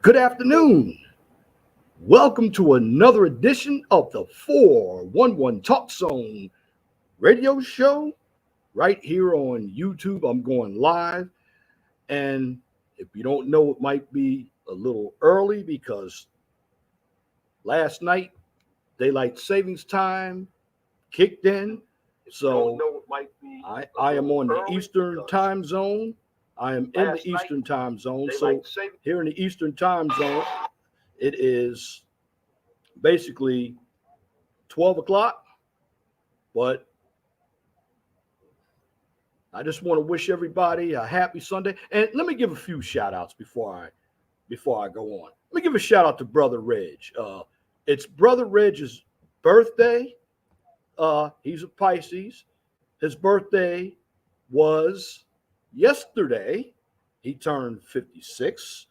Good afternoon. Welcome to another edition of the 411 Talk Zone radio show right here on YouTube. I'm going live. And if you don't know, it might be a little early because last night daylight savings time kicked in. So I am on the Eastern time zone. I am in the Eastern time zone. So here in the Eastern time zone, it is basically 12 o'clock, but I just want to wish everybody a happy Sunday. And let me give a few shout outs before I go on. Let me give a shout out to Brother Reg. It's Brother Reg's birthday. He's a Pisces. His birthday was yesterday. He turned 56,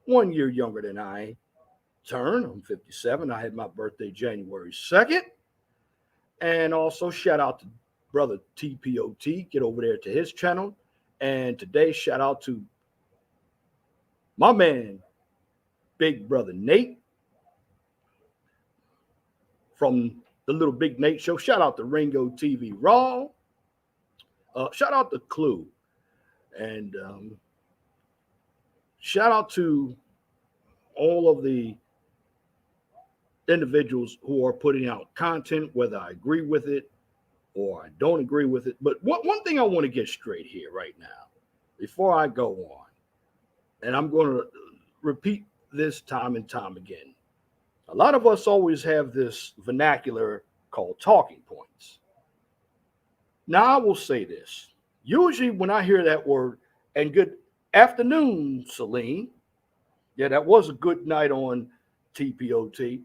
1 year younger than I turned. I'm 57. I had my birthday January 2nd. And also shout out to brother TPOT. Get over there to his channel. And today, shout out to my man, Big Brother Nate from the Little Big Nate Show. Shout out to Ringo TV Raw. Shout out to Clue. And shout out to all of the individuals who are putting out content, whether I agree with it or I don't agree with it. But one thing I want to get straight here right now, before I go on, and I'm going to repeat this time and time again. A lot of us always have this vernacular called talking points. Now, I will say this. Usually when I hear that word, and good afternoon, Celine. Yeah, that was a good night on TPOT.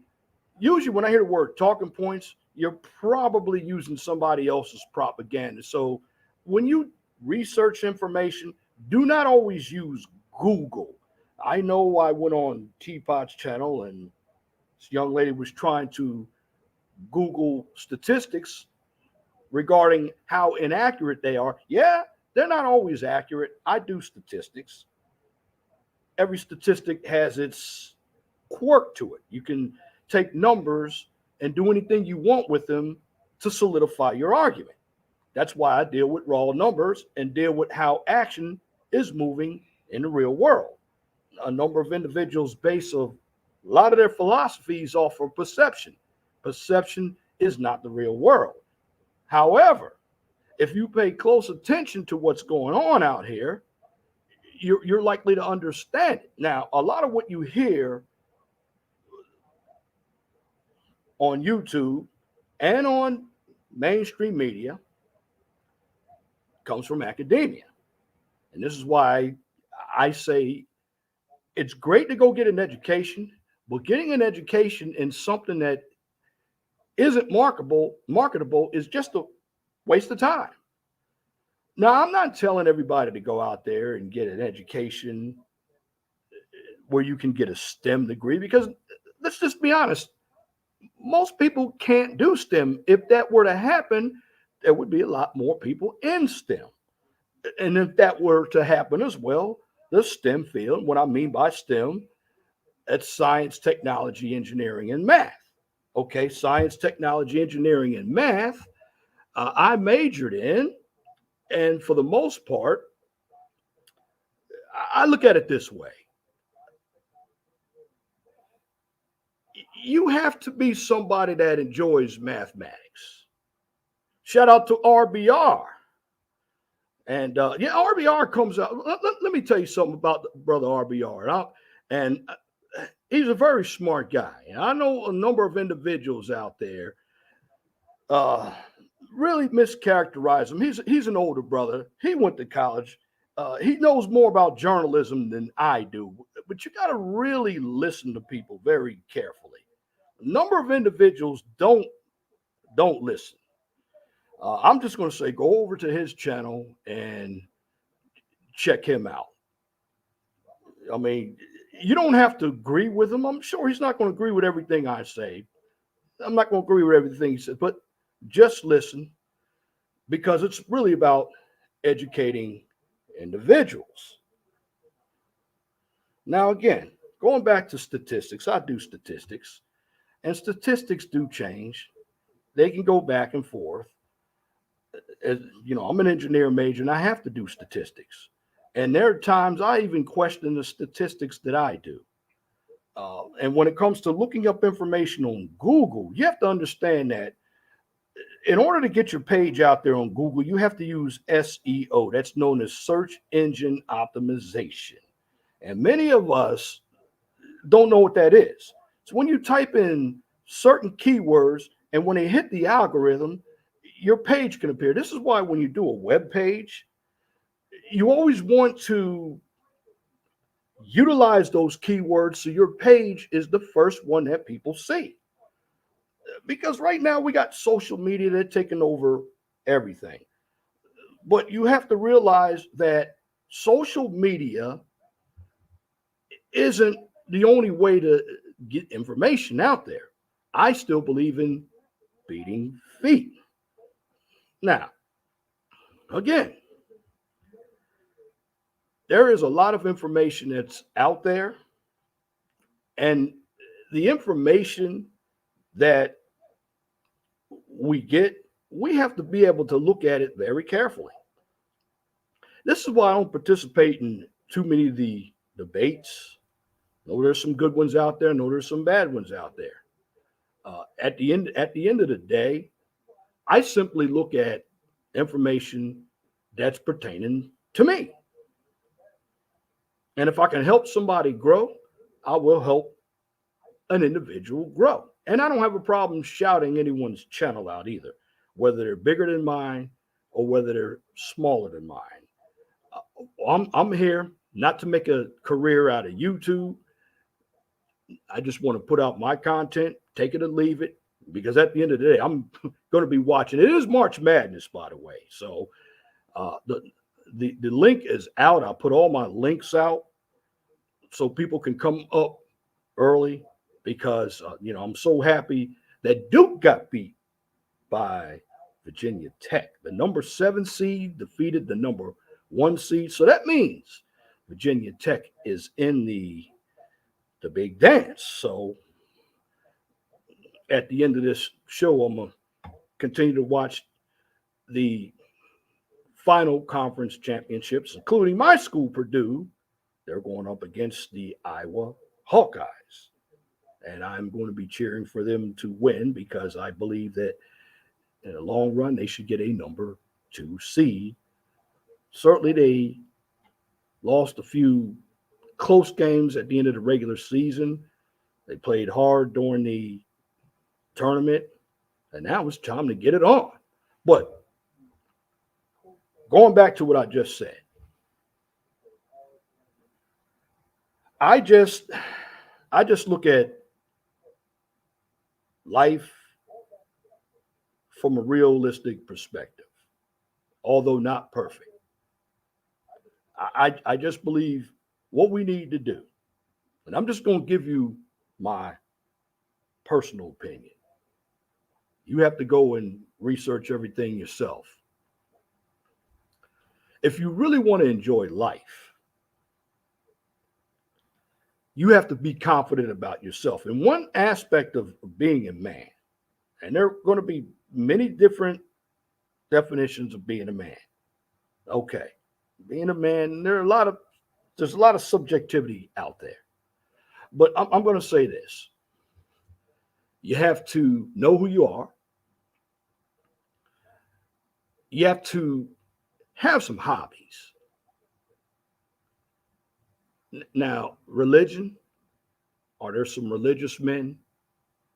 Usually when I hear the word talking points, you're probably using somebody else's propaganda. So when you research information, do not always use Google. I know I went on Teapot's channel and this young lady was trying to Google statistics regarding how inaccurate they are. Yeah, they're not always accurate. I do statistics. Every statistic has its quirk to it. You can take numbers and do anything you want with them to solidify your argument. That's why I deal with raw numbers and deal with how action is moving in the real world. A number of individuals base a lot of their philosophies off of perception. Perception is not the real world. However, if you pay close attention to what's going on out here, you're likely to understand it. Now, a lot of what you hear on YouTube and on mainstream media comes from academia. And this is why I say it's great to go get an education, but getting an education in something that isn't marketable is just a waste of time. Now, I'm not telling everybody to go out there and get an education where you can get a STEM degree, because let's just be honest, most people can't do STEM. If that were to happen, there would be a lot more people in STEM. And if that were to happen as well, the STEM field, what I mean by STEM, that's science, technology, engineering, and math. Okay, science, technology, engineering, and math, I majored in. And for the most part, I look at it this way. You have to be somebody that enjoys mathematics. Shout out to RBR. And yeah, RBR comes out. Let me tell you something about brother RBR. And he's a very smart guy. And I know a number of individuals out there really mischaracterize him. He's an older brother. He went to college. He knows more about journalism than I do. But you got to really listen to people very carefully. A number of individuals don't listen. I'm just going to say, go over to his channel and check him out. I mean, you don't have to agree with him. I'm sure he's not going to agree with everything I say. I'm not going to agree with everything he says, but just listen, because it's really about educating individuals. Now, again, going back to statistics, I do statistics, and statistics do change. They can go back and forth. As you know, I'm an engineer major and I have to do statistics. And there are times I even question the statistics that I do. And when it comes to looking up information on Google, you have to understand that in order to get your page out there on Google, you have to use SEO. That's known as search engine optimization. And many of us don't know what that is. So when you type in certain keywords and when they hit the algorithm, your page can appear. This is why when you do a web page, you always want to utilize those keywords so your page is the first one that people see. Because right now we got social media that's taking over everything. But you have to realize that social media isn't the only way to get information out there. I still believe in beating feet. Now, again, there is a lot of information that's out there, and the information that we get, we have to be able to look at it very carefully. This is why I don't participate in too many of the debates. I know there's some good ones out there. I know there's some bad ones out there. At the end of the day, I simply look at information that's pertaining to me. And if I can help somebody grow, I will help an individual grow. And I don't have a problem shouting anyone's channel out either, whether they're bigger than mine or whether they're smaller than mine. I'm here not to make a career out of YouTube. I just want to put out my content, take it or leave it, because at the end of the day, I'm going to be watching. It is March Madness, by the way. So the link is out. I'll put all my links out so people can come up early because, I'm so happy that Duke got beat by Virginia Tech. The number 7 seed defeated the number 1 seed. So that means Virginia Tech is in the big dance. So at the end of this show, I'm going to continue to watch the final conference championships, including my school, Purdue. They're going up against the Iowa Hawkeyes. And I'm going to be cheering for them to win because I believe that in the long run, they should get a number 2 seed. Certainly, they lost a few close games at the end of the regular season. They played hard during the tournament, and now it's time to get it on. But going back to what I just said, I just look at life from a realistic perspective, although not perfect. I just believe what we need to do, and I'm just going to give you my personal opinion. You have to go and research everything yourself. If you really want to enjoy life, you have to be confident about yourself. And one aspect of being a man, and there are going to be many different definitions of being a man. Okay. Being a man, there's a lot of subjectivity out there. But I'm going to say this. You have to know who you are. You have to have some hobbies. Now, religion, are there some religious men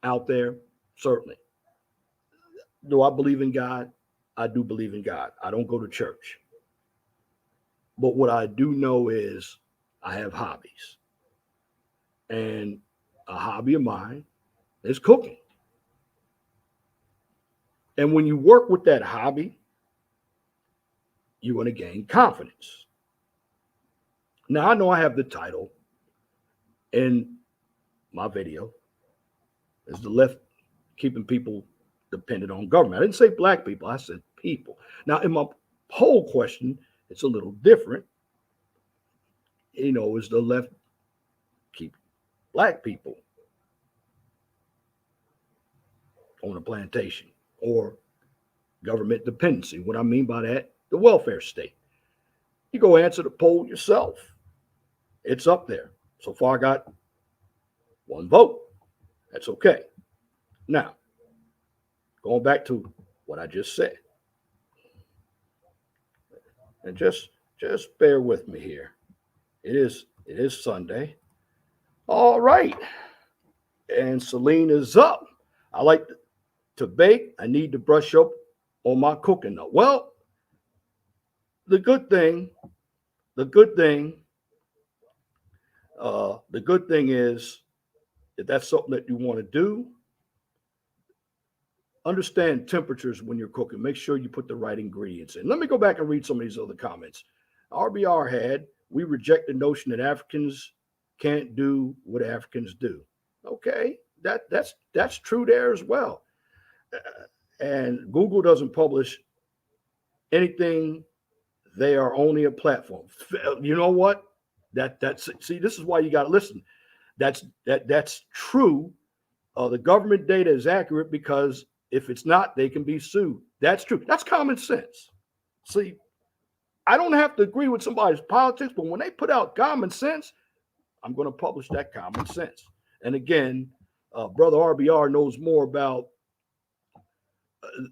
out there? Certainly. Do I believe in God? I do believe in God. I don't go to church. But what I do know is I have hobbies. And a hobby of mine is cooking. And when you work with that hobby, you're going to gain confidence. Now, I know I have the title in my video is the left keeping people dependent on government. I didn't say black people. I said people. Now, in my poll question, it's a little different. Is the left keep black people on a plantation or government dependency. What I mean by that, the welfare state. You go answer the poll yourself. It's up there. So far, I got one vote. That's okay. Now, going back to what I just said, and just bear with me here. It is Sunday. All right, and Celine is up. I like to bake. I need to brush up on my cooking though. Well, the good thing, the good thing, the good thing is if that's something that you want to do, understand temperatures when you're cooking. Make sure you put the right ingredients in. Let me go back and read some of these other comments. RBR had, we reject the notion that Africans can't do what Africans do. Okay, that's true there as well. And Google doesn't publish anything. They are only a platform. You know what? That's see, this is why you got to listen. That's true. The government data is accurate because if it's not, they can be sued. That's true. That's common sense. See, I don't have to agree with somebody's politics, but when they put out common sense, I'm going to publish that common sense. And again, Brother RBR knows more about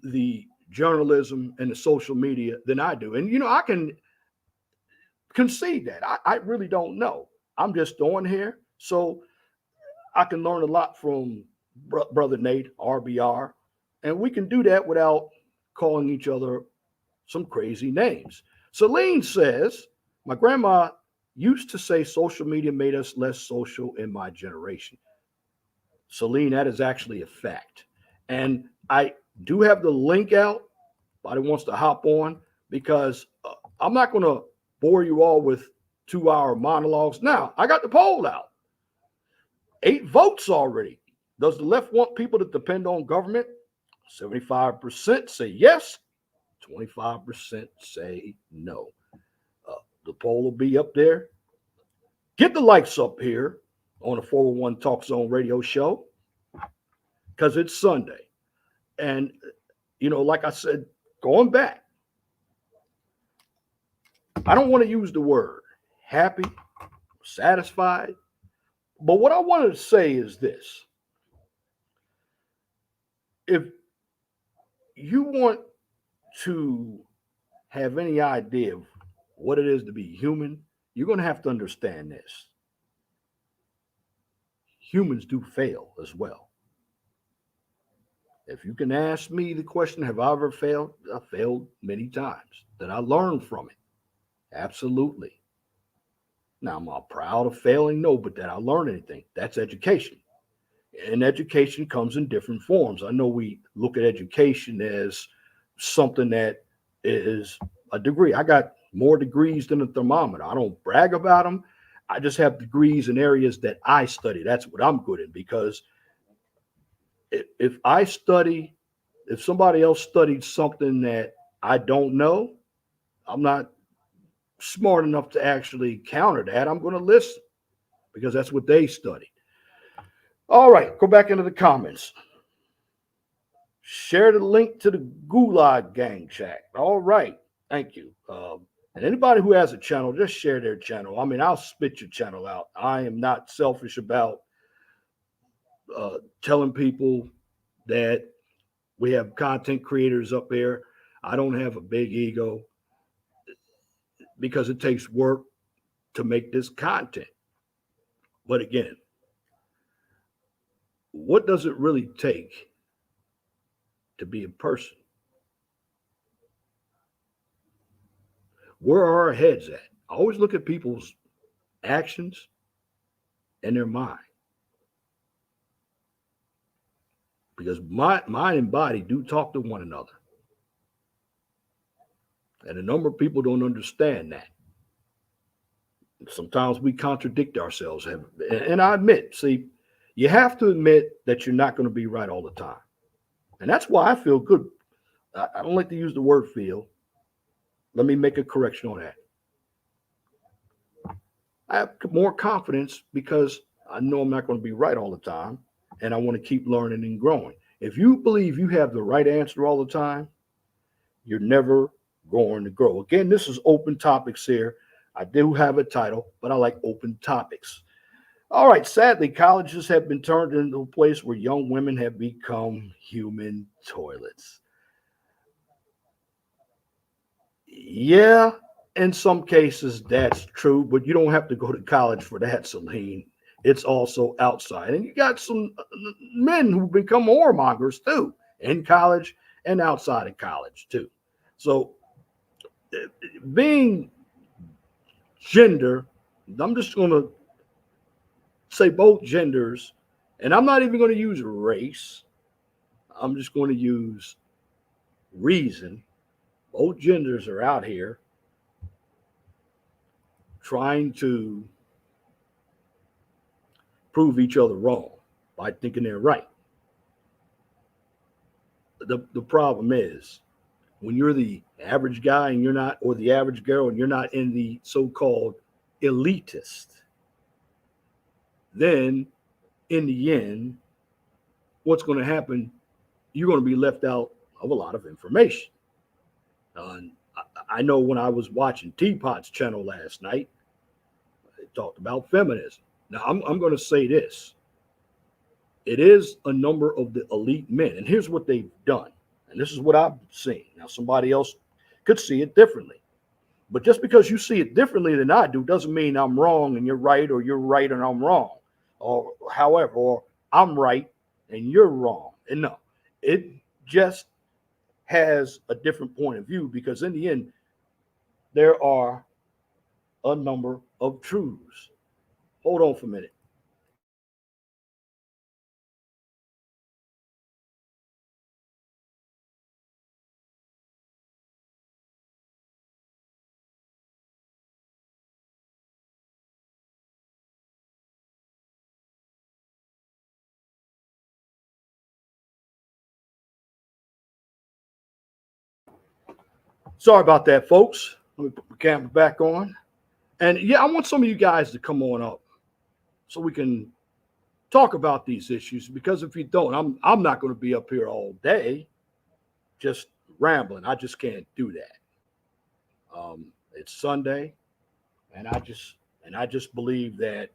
the journalism and the social media than I do. And, I can concede that. I really don't know. I'm just on here. So I can learn a lot from Brother Nate, RBR. And we can do that without calling each other some crazy names. Celine says, my grandma used to say social media made us less social in my generation. Celine, that is actually a fact. And I do have the link out. Anybody wants to hop on because I'm not going to bore you all with 2-hour monologues. Now, I got the poll out. 8 votes already. Does the left want people to depend on government? 75% say yes. 25% say no. The poll will be up there. Get the likes up here on the 401 Talk Zone radio show because it's Sunday. And, like I said, going back, I don't want to use the word happy, satisfied. But what I wanted to say is this. If you want to have any idea of what it is to be human, you're going to have to understand this. Humans do fail as well. If you can ask me the question, have I ever failed? I failed many times. Did I learn from it? Absolutely. Now, am I proud of failing? No, but did I learn anything? That's education. And education comes in different forms. I know we look at education as something that is a degree. I got more degrees than a thermometer. I don't brag about them. I just have degrees in areas that I study. That's what I'm good in because if somebody else studied something that I don't know, I'm not smart enough to actually counter that. I'm going to listen because that's what they studied. All right, go back into the comments. Share the link to the Gulag Gang chat. All right, thank you. And anybody who has a channel, just share their channel. I mean, I'll spit your channel out. I am not selfish about telling people that we have content creators up there. I don't have a big ego because it takes work to make this content. But again, what does it really take to be a person? Where are our heads at? I always look at people's actions and their mind. Because mind and body do talk to one another. And a number of people don't understand that. Sometimes we contradict ourselves. And I admit, see, you have to admit that you're not going to be right all the time. And that's why I feel good. I don't like to use the word feel. Let me make a correction on that. I have more confidence because I know I'm not going to be right all the time, and I want to keep learning and growing. If you believe you have the right answer all the time, you're never going to grow. Again, this is open topics here. I do have a title, but I like open topics. All right, sadly, colleges have been turned into a place where young women have become human toilets. Yeah, in some cases that's true, but you don't have to go to college for that, Celine. It's also outside. And you got some men who become whoremongers too, in college and outside of college too. So uh, being gender, I'm just going to say both genders, and I'm not even going to use race. I'm just going to use reason. Both genders are out here trying to prove each other wrong by thinking they're right. The problem is when you're the average guy and you're not, or the average girl and you're not in the so-called elitist, then in the end, what's going to happen? You're going to be left out of a lot of information. And I know when I was watching Teapot's channel last night, it talked about feminism. Now I'm going to say this: it is a number of the elite men, and here's what they've done, and this is what I've seen. Now somebody else could see it differently, but just because you see it differently than I do doesn't mean I'm wrong and you're right, or you're right and I'm wrong, or however, or I'm right and you're wrong. And no, it just has a different point of view, because in the end, there are a number of truths. Hold on for a minute. Sorry about that, folks. Let me put the camera back on. And yeah, I want some of you guys to come on up so we can talk about these issues, because if you don't, I'm not going to be up here all day just rambling. I just can't do that. It's Sunday, and I just believe that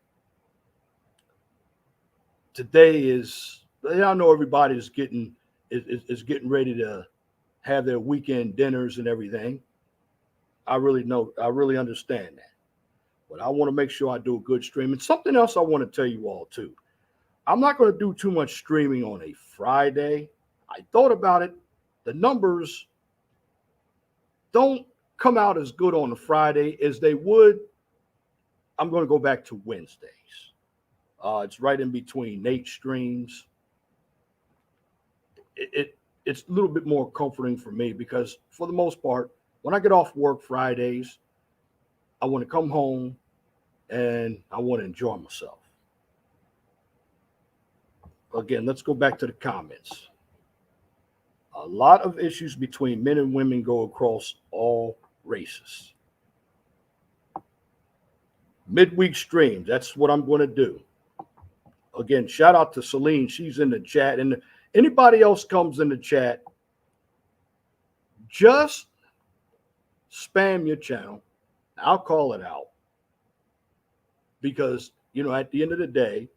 today is. I know everybody's is getting ready to have their weekend dinners and everything. I really know. I really understand that. But I want to make sure I do a good stream. And something else I want to tell you all too. I'm not going to do too much streaming on a Friday. I thought about it. The numbers don't come out as good on a Friday as they would. I'm going to go back to Wednesdays. It's right in between Nate streams. It's a little bit more comforting for me, because for the most part, when I get off work Fridays, I want to come home and I want to enjoy myself. Again, let's go back to the comments. A lot of issues between men and women go across all races. Midweek streams, that's what I'm going to do. Again, shout out to Celine. She's in the chat. And anybody else comes in the chat, just spam your channel. I'll call it out. Because, at the end of the day,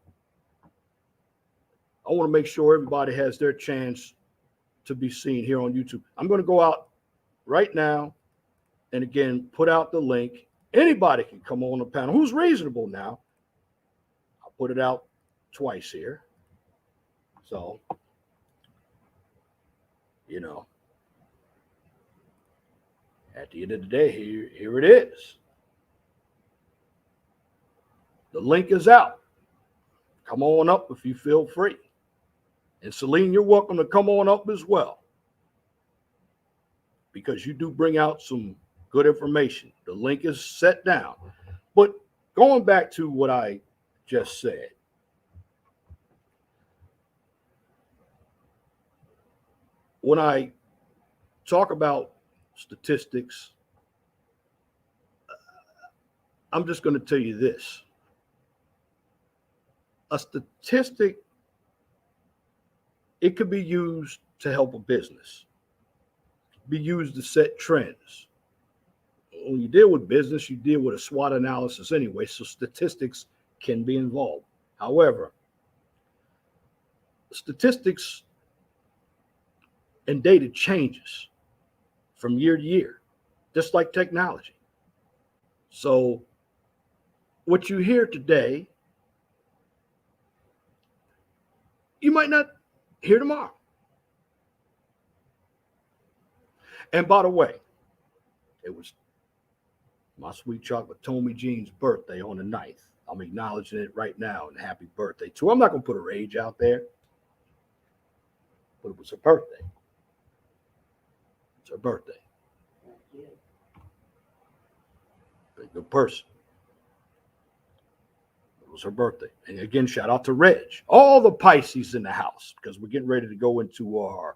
I want to make sure everybody has their chance to be seen here on YouTube. I'm going to go out right now and again put out the link. Anybody can come on the panel who's reasonable now. I'll put it out twice here. So, at the end of the day, here it is. The link is out. Come on up if you feel free. And Celine, you're welcome to come on up as well, because you do bring out some good information. The link is set down. But going back to what I just said, when I talk about statistics, I'm just going to tell you this. A statistic, it could be used to help a business, be used to set trends. When you deal with business, you deal with a SWOT analysis anyway, so statistics can be involved. However, statistics and data changes from year to year, just like technology. So what you hear today, you might not hear tomorrow. And by the way, it was my sweet chocolate Tommy Jean's birthday on the 9th. I'm acknowledging it right now, and happy birthday to her. I'm not going to put her age out there, but it was her birthday. It's her birthday. A good person. It was her birthday. And again, shout out to Reg. All the Pisces in the house, because we're getting ready to go into our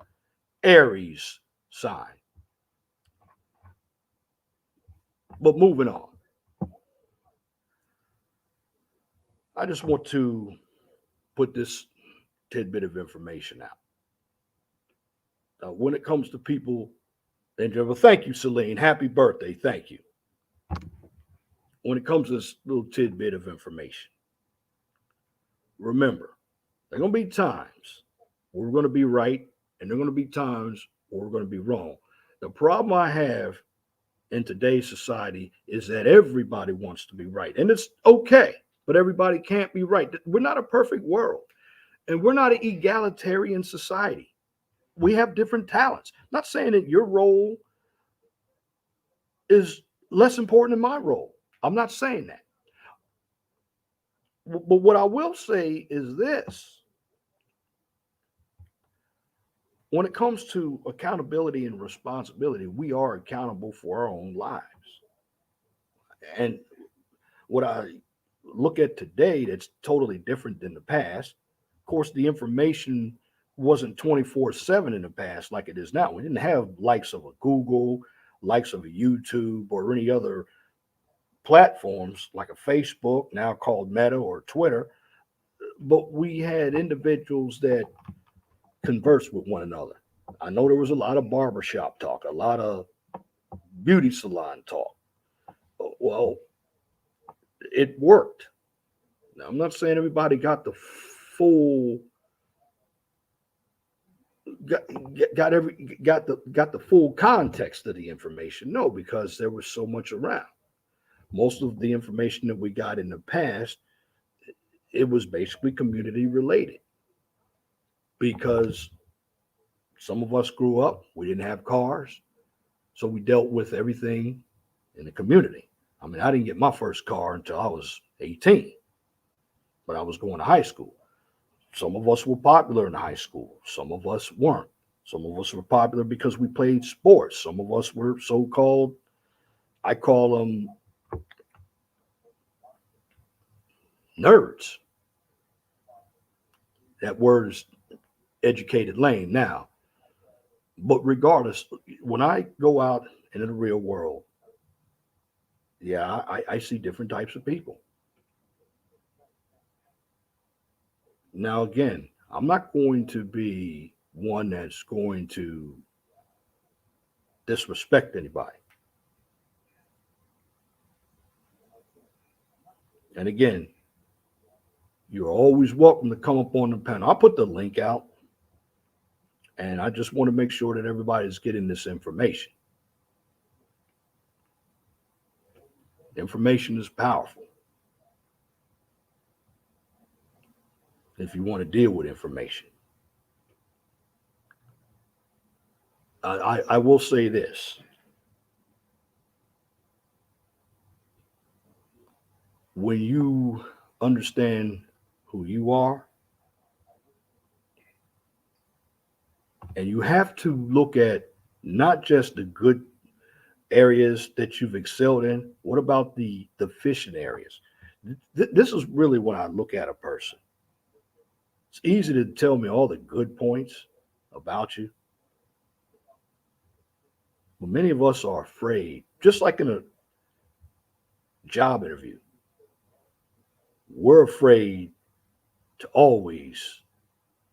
Aries sign. But moving on. I just want to put this tidbit of information out. When it comes to people, and thank you, Celine. Happy birthday. Thank you. When it comes to this little tidbit of information, remember, there are going to be times where we're going to be right, and there are going to be times where we're going to be wrong. The problem I have in today's society is that everybody wants to be right, and it's okay, but everybody can't be right. We're not a perfect world, and we're not an egalitarian society. We have different talents. I'm not saying that your role is less important than my role. I'm not saying that. But what I will say is this. When it comes to accountability and responsibility, we are accountable for our own lives. And what I look at today that's totally different than the past, of course, the information wasn't 24/7 in the past like it is now. We didn't have likes of a Google, likes of a YouTube, or any other platforms like a Facebook, now called Meta or Twitter, but we had individuals that converse with one another. I know there was a lot of barbershop talk, a lot of beauty salon talk. Well, it worked. Now, I'm not saying everybody got the full got the full context of the information. No, because there was so much around. Most of the information that we got in the past, it was basically community related, because some of us grew up, we didn't have cars, so we dealt with everything in the community. I mean, I didn't get my first car until I was 18, but I was going to high school. Some of us were popular in high school. Some of us weren't. Some of us were popular because we played sports. Some of us were so-called, I call them nerds. That word is educated lame now. But regardless, when I go out into the real world, yeah, I see different types of people. Now, again, I'm not going to be one that's going to disrespect anybody. And again, you're always welcome to come up on the panel. I'll put the link out, and I just want to make sure that everybody's getting this information. Information is powerful. If you want to deal with information, I will say this. When you understand who you are, and you have to look at not just the good areas that you've excelled in, what about the deficient areas? This is really when I look at a person. It's easy to tell me all the good points about you, but many of us are afraid, just like in a job interview. We're afraid to always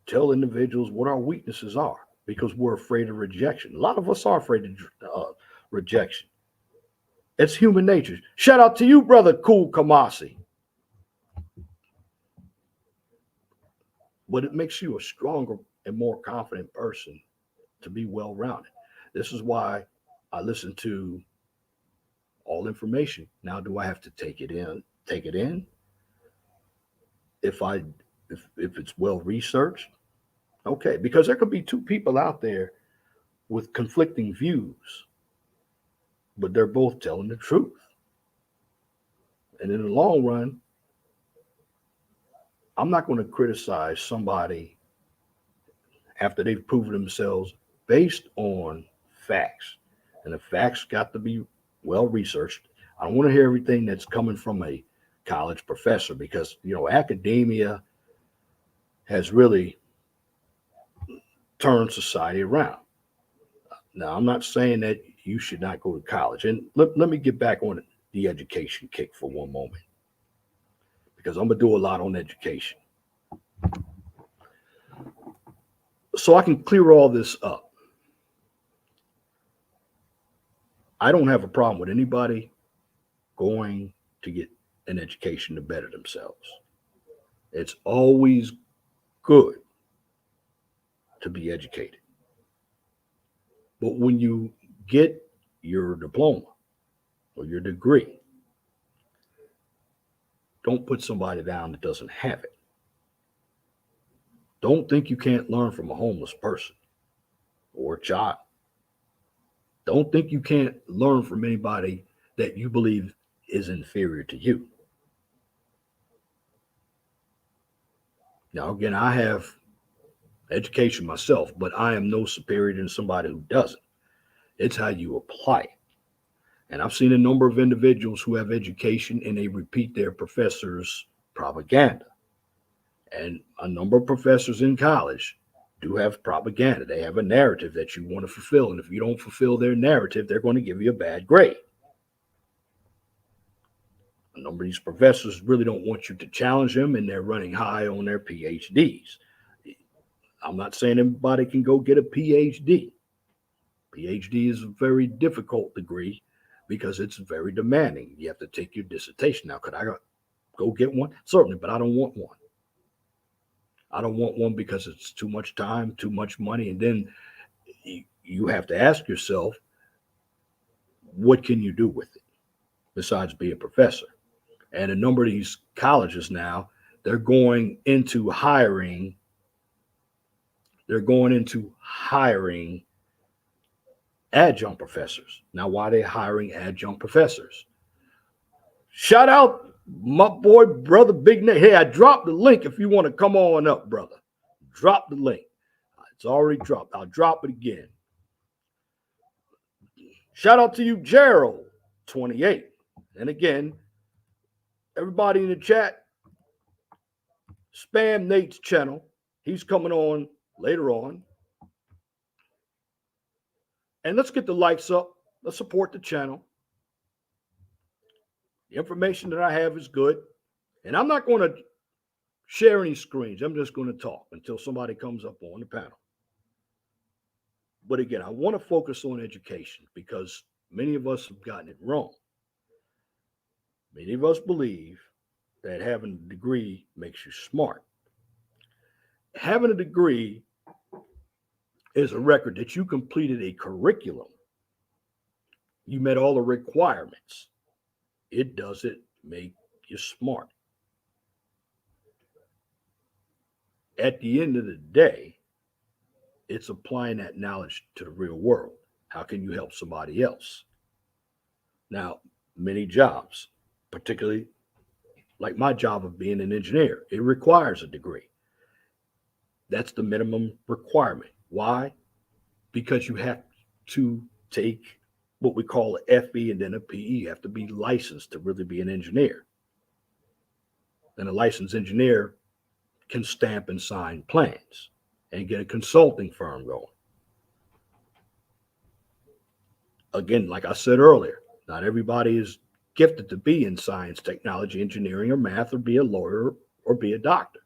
tell individuals what our weaknesses are because we're afraid of rejection. A lot of us are afraid of rejection. It's human nature. Shout out to you, brother Cool Kamasi. But it makes you a stronger and more confident person to be well rounded. This is why I listen to all information. Now, do I have to take it in? Take it in? If I if it's well researched, okay, because there could be two people out there with conflicting views, but they're both telling the truth. And in the long run, I'm not going to criticize somebody after they've proven themselves based on facts. And the facts got to be well researched. I don't want to hear everything that's coming from a college professor because, academia has really turned society around. Now, I'm not saying that you should not go to college. And let me get back on the education kick for one moment because I'm going to do a lot on education. So I can clear all this up. I don't have a problem with anybody going to get an education to better themselves. It's always good to be educated. But when you get your diploma or your degree, don't put somebody down that doesn't have it. Don't think you can't learn from a homeless person or a child. Don't think you can't learn from anybody that you believe is inferior to you. Now, again, I have education myself, but I am no superior than somebody who doesn't. It's how you apply it. And I've seen a number of individuals who have education and they repeat their professors' propaganda. And a number of professors in college do have propaganda. They have a narrative that you want to fulfill. And if you don't fulfill their narrative, they're going to give you a bad grade. A number of these professors really don't want you to challenge them, and they're running high on their PhDs. I'm not saying everybody can go get a PhD. PhD is a very difficult degree because it's very demanding. You have to take your dissertation. Now, could I go get one? Certainly, but I don't want one. I don't want one because it's too much time, too much money. And then you have to ask yourself, what can you do with it besides be a professor? And a number of these colleges now, they're going into hiring adjunct professors. Now, why are they hiring adjunct professors? Shout out my boy, brother Big Nate. Hey, I dropped the link if you want to come on up, brother. Drop the link. It's already dropped. I'll drop it again. Shout out to you, Gerald, 28. And again, everybody in the chat, spam Nate's channel. He's coming on later on. And let's get the likes up. Let's support the channel. The information that I have is good. And I'm not going to share any screens. I'm just going to talk until somebody comes up on the panel. But again, I want to focus on education because many of us have gotten it wrong. Many of us believe that having a degree makes you smart. Having a degree is a record that you completed a curriculum. You met all the requirements. It doesn't make you smart. At the end of the day, it's applying that knowledge to the real world. How can you help somebody else? Now, many jobs, particularly like my job of being an engineer, it requires a degree. That's the minimum requirement. Why? Because you have to take what we call an FE and then a PE. You have to be licensed to really be an engineer. And a licensed engineer can stamp and sign plans and get a consulting firm going. Again, like I said earlier, not everybody is gifted to be in science, technology, engineering, or math, or be a lawyer, or be a doctor.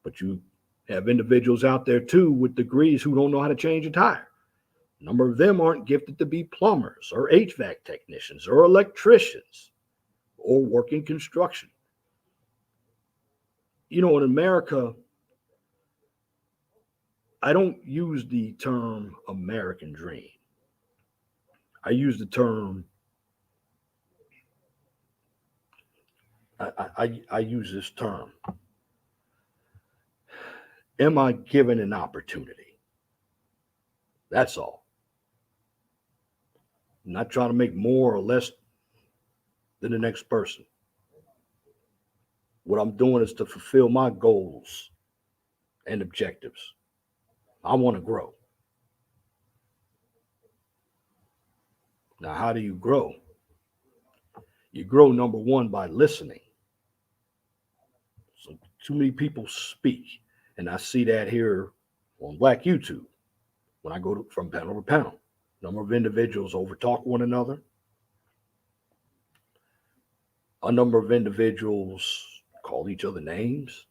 But you have individuals out there too with degrees who don't know how to change a tire. A number of them aren't gifted to be plumbers or HVAC technicians or electricians or work in construction. You know, in America, I don't use the term American dream. I use the term, I use this term. Am I given an opportunity? That's all. I'm not trying to make more or less than the next person. What I'm doing is to fulfill my goals and objectives. I want to grow. Now, how do you grow? You grow, number one, by listening. So too many people speak, and I see that here on Black YouTube when I go from panel to panel. Number of individuals overtalk one another. A number of individuals call each other names.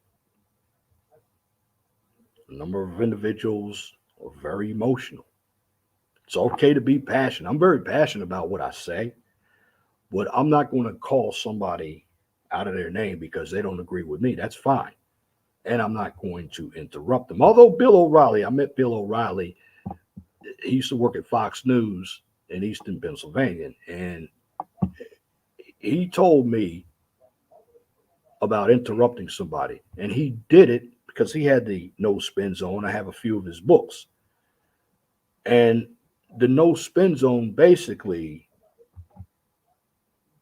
A number of individuals are very emotional. It's okay to be passionate. I'm very passionate about what I say, but I'm not going to call somebody out of their name because they don't agree with me. That's fine. And I'm not going to interrupt them. Although Bill O'Reilly, I met Bill O'Reilly. He used to work at Fox News in Easton, Pennsylvania. And he told me about interrupting somebody. And he did it because he had the No Spin Zone. I have a few of his books. And the No Spin Zone basically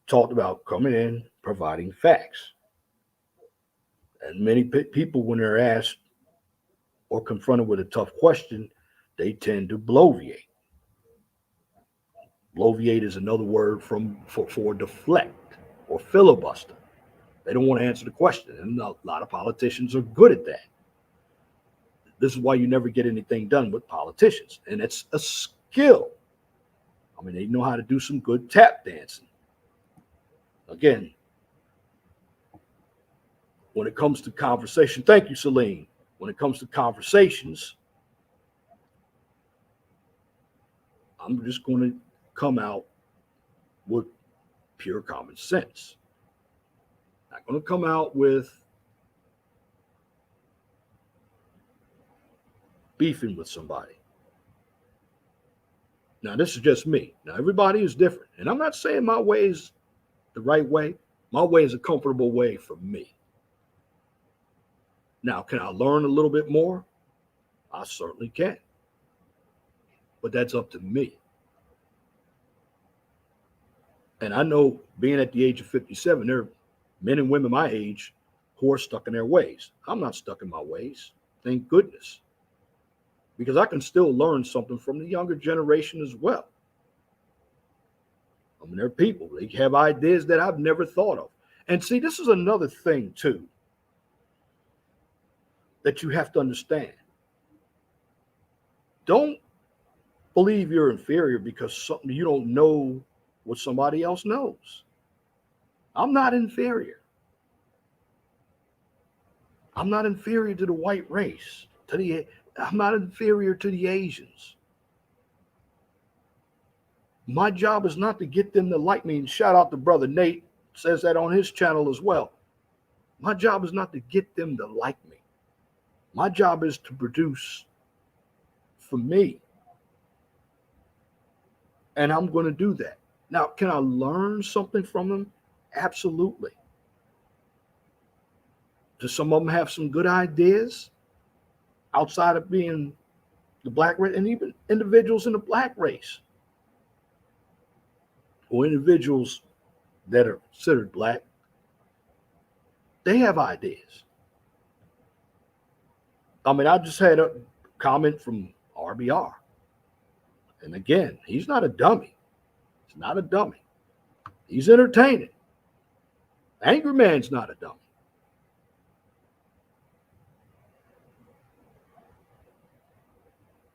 talked about coming in, providing facts. And many people, when they're asked or confronted with a tough question, they tend to bloviate. Bloviate is another word for deflect or filibuster. They don't want to answer the question. And a lot of politicians are good at that. This is why you never get anything done with politicians. And it's a skill. I mean, they know how to do some good tap dancing. Again, when it comes to conversation, thank you, Celine. When it comes to conversations, I'm just going to come out with pure common sense. Not going to come out with beefing with somebody. Now, this is just me. Now, everybody is different. And I'm not saying my way is the right way. My way is a comfortable way for me. Now, can I learn a little bit more? I certainly can. But that's up to me. And I know, being at the age of 57, there are men and women my age who are stuck in their ways. I'm not stuck in my ways. Thank goodness. Because I can still learn something from the younger generation as well. I mean, there are people, they have ideas that I've never thought of. And see, this is another thing, too, that you have to understand. Don't believe you're inferior because something you don't know what somebody else knows. I'm not inferior. I'm not inferior to the white race. I'm not inferior to the Asians. My job is not to get them to like me. And shout out to Brother Nate, says that on his channel as well. My job is not to get them to like me. My job is to produce for me. And I'm going to do that. Now, can I learn something from them? Absolutely. Do some of them have some good ideas outside of being the black race, and even individuals in the black race or individuals that are considered black? They have ideas. I mean, I just had a comment from RBR. And again, he's not a dummy. He's not a dummy. He's entertaining. Angry Man's not a dummy.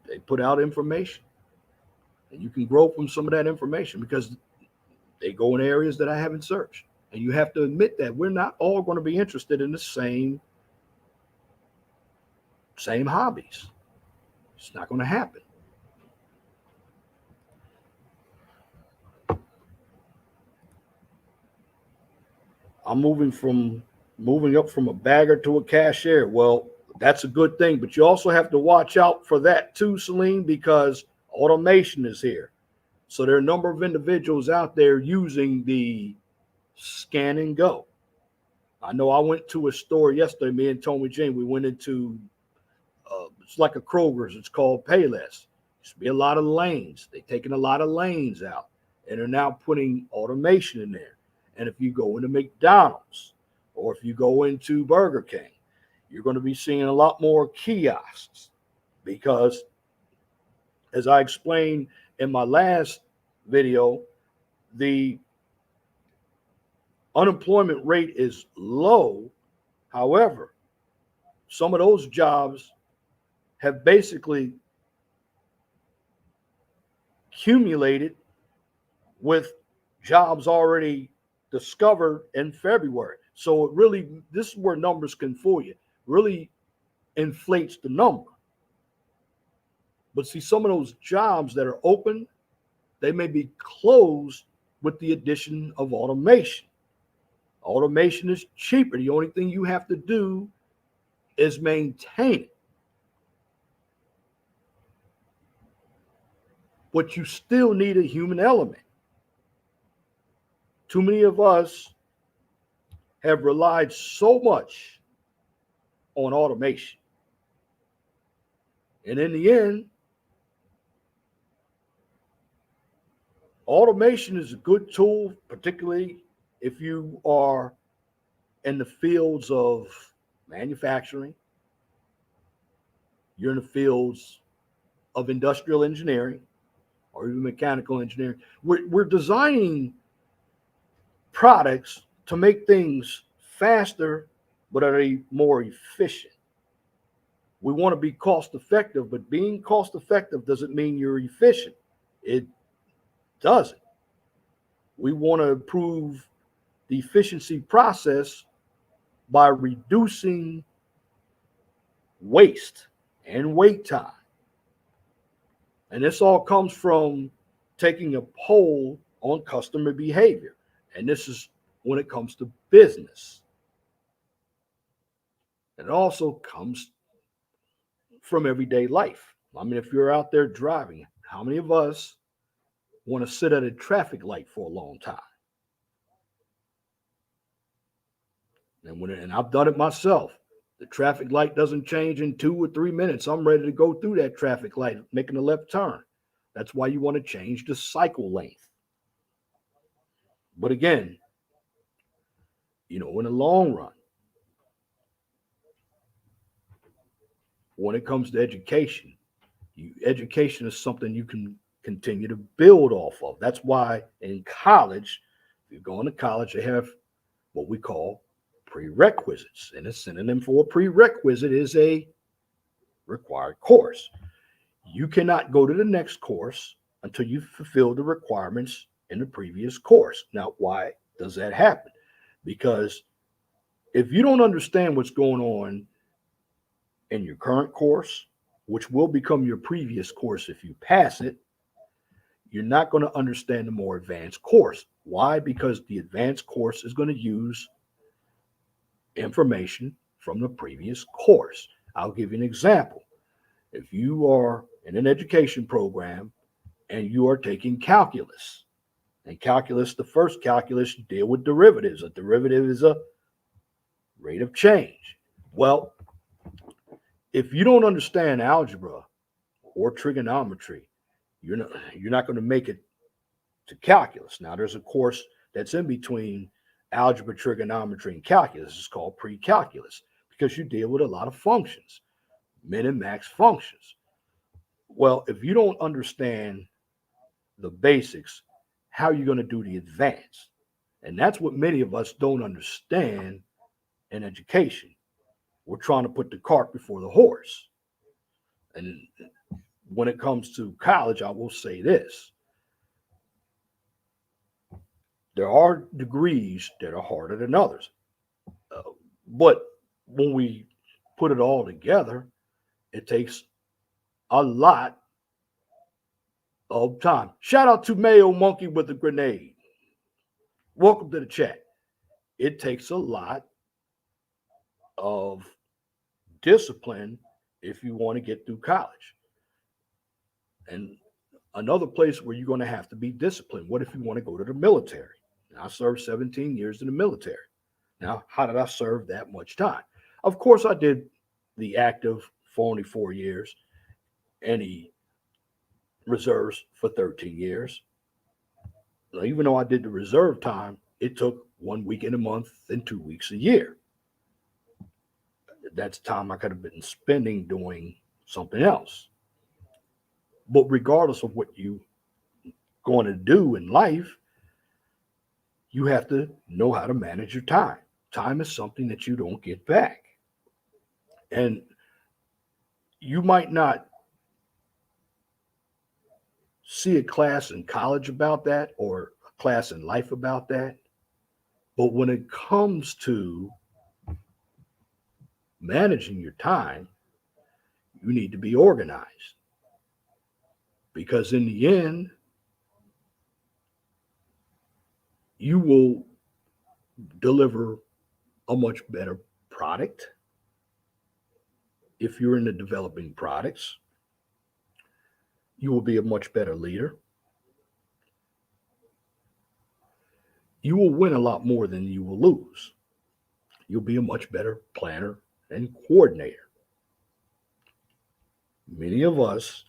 They put out information. And you can grow from some of that information because they go in areas that I haven't searched. And you have to admit that we're not all going to be interested in the same same hobbies. It's not going to happen. I'm moving up from a bagger to a cashier. Well, that's a good thing, but you also have to watch out for that too, Celine, because automation is here. So there are a number of individuals out there using the scan and go. I know I went to a store yesterday, me and Tony Jane, we went into, it's like a Kroger's, it's called Payless. Used to be a lot of lanes. They're taking a lot of lanes out and are now putting automation in there. And if you go into McDonald's or if you go into Burger King, you're going to be seeing a lot more kiosks because, as I explained in my last video, the unemployment rate is low. However, some of those jobs have basically accumulated with jobs already discovered in February. So it really, this is where numbers can fool you, really inflates the number. But see, some of those jobs that are open, they may be closed with the addition of automation. Automation is cheaper. The only thing you have to do is maintain it. But you still need a human element. Too many of us have relied so much on automation. And in the end, automation is a good tool, particularly if you are in the fields of manufacturing, you're in the fields of industrial engineering or even mechanical engineering. We're designing products to make things faster, but are they more efficient? We want to be cost effective, but being cost effective doesn't mean you're efficient. It doesn't. We want to improve the efficiency process by reducing waste and wait time. And this all comes from taking a poll on customer behavior. And this is when it comes to business. It also comes from everyday life. I mean, if you're out there driving, how many of us want to sit at a traffic light for a long time? And I've done it myself. The traffic light doesn't change in 2 or 3 minutes. I'm ready to go through that traffic light, making a left turn. That's why you want to change the cycle length. But again, in the long run, when it comes to education, education is something you can continue to build off of. That's why in college, if you're going to college, they have what we call prerequisites. And a synonym for a prerequisite is a required course. You cannot go to the next course until you fulfill the requirements in the previous course. Now, why does that happen? Because if you don't understand what's going on in your current course, which will become your previous course if you pass it, you're not going to understand the more advanced course. Why? Because the advanced course is going to use information from the previous course. I'll give you an example. If you are in an education program and you are taking calculus, and calculus, the first calculus, you deal with derivatives. A derivative is a rate of change. Well, if you don't understand algebra or trigonometry, you're not going to make it to calculus. Now, there's a course that's in between algebra, trigonometry, and calculus. It's called pre-calculus because you deal with a lot of functions, min and max functions. Well, if you don't understand the basics, how are you going to do the advanced? And that's what many of us don't understand in education. We're trying to put the cart before the horse. And when it comes to college, I will say this. There are degrees that are harder than others. But when we put it all together, It takes a lot of time. Shout out to Mayo Monkey with the grenade. Welcome to the chat. It takes a lot of discipline if you want to get through college. And another place where you're going to have to be disciplined. What if you want to go to the military? Now, I served 17 years in the military. Now, how did I serve that much time? Of course, I did the active for only 4 years and the reserves for 13 years. Now, even though I did the reserve time, it took 1 week in a month and 2 weeks a year. That's time I could have been spending doing something else. But regardless of what you going to do in life, you have to know how to manage your time. Time is something that you don't get back. And you might not see a class in college about that or a class in life about that. But when it comes to managing your time, you need to be organized. Because in the end, you will deliver a much better product if you're in the developing products. You will be a much better leader. You will win a lot more than you will lose. You'll be a much better planner and coordinator. Many of us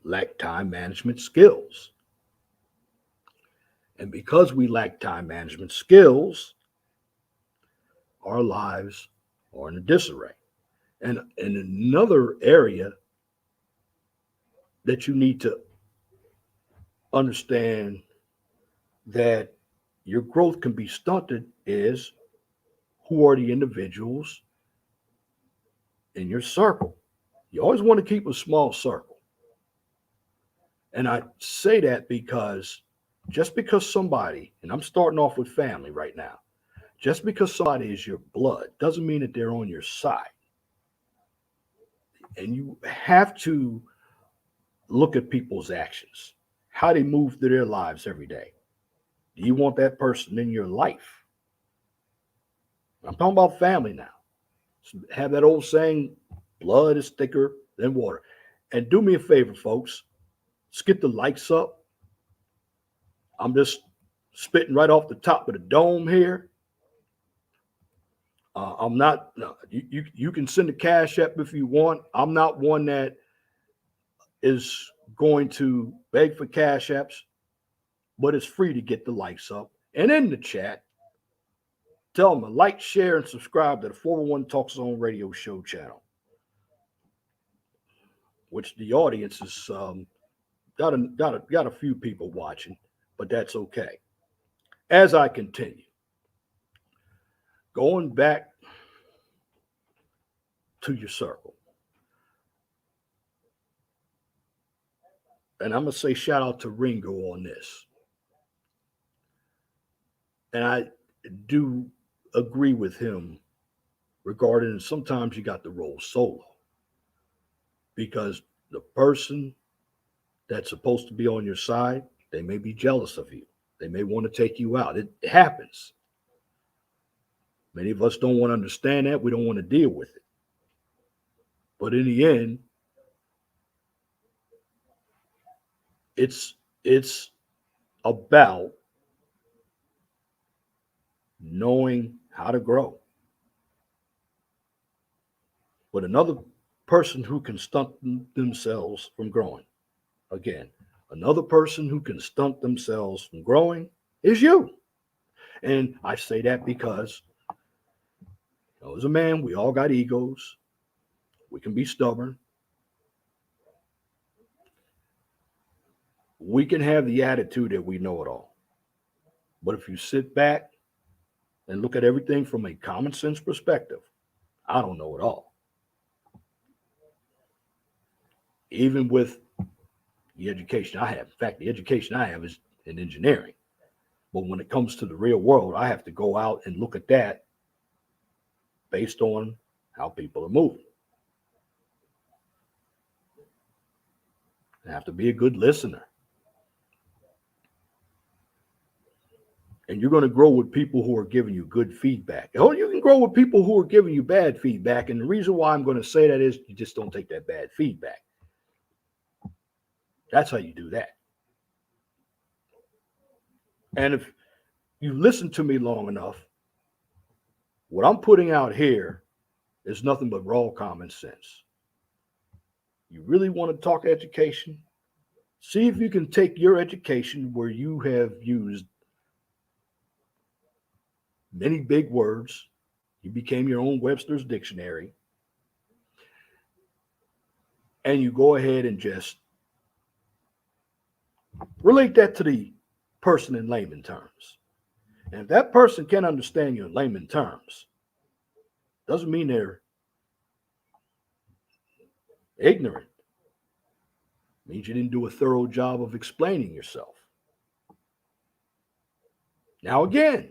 lack time management skills. And because we lack time management skills, our lives are in a disarray. And another area that you need to understand that your growth can be stunted is who are the individuals in your circle. You always want to keep a small circle. And I say that because just because somebody, and I'm starting off with family right now, just because somebody is your blood doesn't mean that they're on your side. And you have to look at people's actions, how they move through their lives every day. Do you want that person in your life? I'm talking about family now. So have that old saying, blood is thicker than water. And do me a favor, folks. Let's get the likes up. I'm just spitting right off the top of the dome here. I'm not, no, you can send a cash app if you want. I'm not one that is going to beg for cash apps, but it's free to get the likes up. And in the chat, tell them to like, share, and subscribe to the 401 Talk Zone Radio Show channel, which the audience is got a few people watching, but that's okay. As I continue, going back to your circle, and I'm gonna say shout out to Ringo on this, and I do agree with him regarding sometimes you got to roll solo because the person that's supposed to be on your side, they may be jealous of you. They may want to take you out. It happens. Many of us don't want to understand that. We don't want to deal with it. But in the end, it's about knowing how to grow. But another person who can stunt themselves from growing, again, another person who can stunt themselves from growing is you. And I say that because, as a man, we all got egos. We can be stubborn. We can have the attitude that we know it all. But if you sit back and look at everything from a common sense perspective, I don't know it all. Even with the education I have. In fact, the education I have is in engineering. But when it comes to the real world, I have to go out and look at that based on how people are moving. You have to be a good listener. And you're going to grow with people who are giving you good feedback. Or you can grow with people who are giving you bad feedback. And the reason why I'm going to say that is you just don't take that bad feedback. That's how you do that. And if you listen to me long enough, what I'm putting out here is nothing but raw common sense. You really want to talk education? See if you can take your education where you have used many big words. You became your own Webster's dictionary. And you go ahead and just relate that to the person in layman terms. And if that person can understand you in layman terms, doesn't mean they're ignorant. It means you didn't do a thorough job of explaining yourself. Now, again,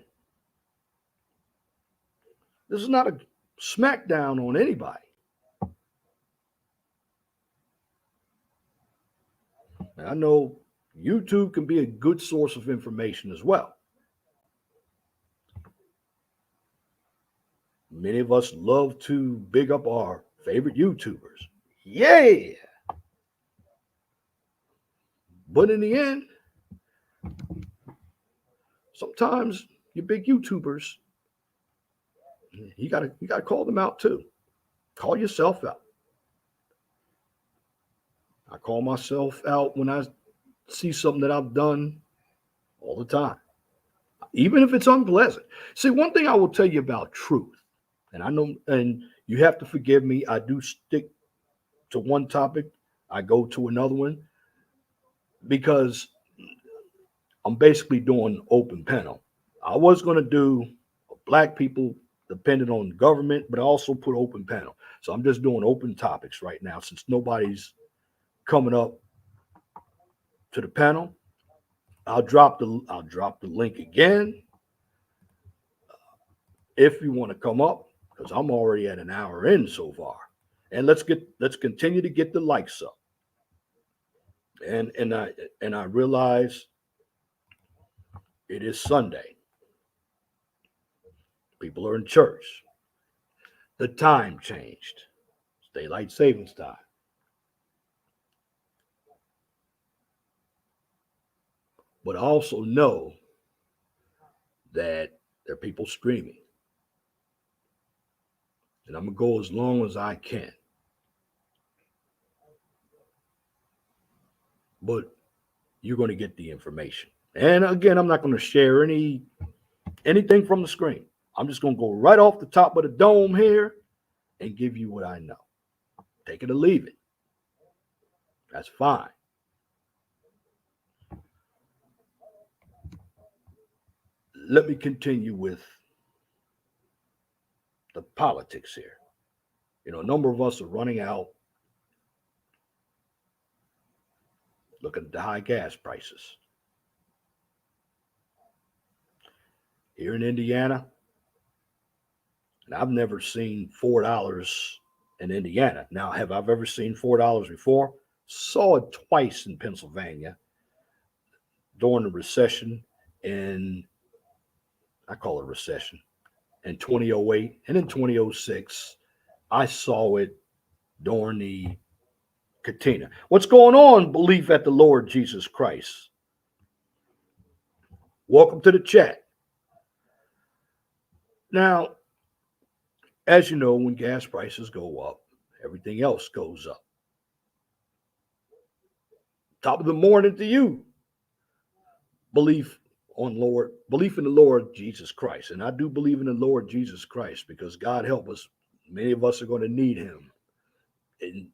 this is not a smackdown on anybody. I know YouTube can be a good source of information as well. Many of us love to big up our favorite YouTubers. Yeah. But in the end, sometimes your big YouTubers, you gotta call them out too. Call yourself out. I call myself out when I see something that I've done all the time, even if it's unpleasant. See, one thing I will tell you about truth, and I know, and you have to forgive me, I do stick to one topic, I go to another one because I'm basically doing open panel. I was going to do black people depending on the government, but I also put open panel. So I'm just doing open topics right now since nobody's coming up to the panel. I'll drop the link again if you want to come up because I'm already at an hour in so far. And let's continue to get the likes up. And I realize it is Sunday. People are in church. The time changed. It's daylight savings time. But I also know that there are people streaming. And I'm going to go as long as I can. But you're going to get the information. And again, I'm not going to share anything from the screen. I'm just going to go right off the top of the dome here and give you what I know. Take it or leave it. That's fine. Let me continue with the politics here. You know, a number of us are running out. Look at the high gas prices. Here in Indiana, and I've never seen $4 in Indiana. Now, have I ever seen $4 before? Saw it twice in Pennsylvania during the recession in, I call it recession, in 2008 and in 2006. I saw it during the Katina. What's going on, belief at the Lord Jesus Christ? Welcome to the chat. Now, as you know, when gas prices go up, everything else goes up. Top of the morning to you. Belief in the Lord Jesus Christ. And I do believe in the Lord Jesus Christ because God help us. Many of us are going to need him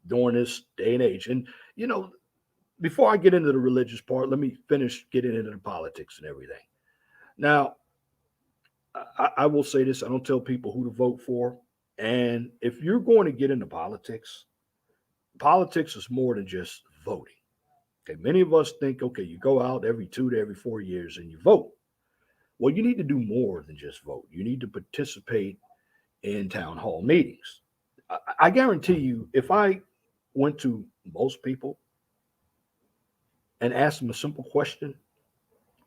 during this day and age. And, you know, before I get into the religious part, let me finish getting into the politics and everything. Now, I will say this. I don't tell people who to vote for. And if you're going to get into politics is more than just voting. Okay, many of us think, okay, you go out every 2 to every 4 years and you vote. Well, you need to do more than just vote. You need to participate in town hall meetings. I guarantee you, if I went to most people and asked them a simple question,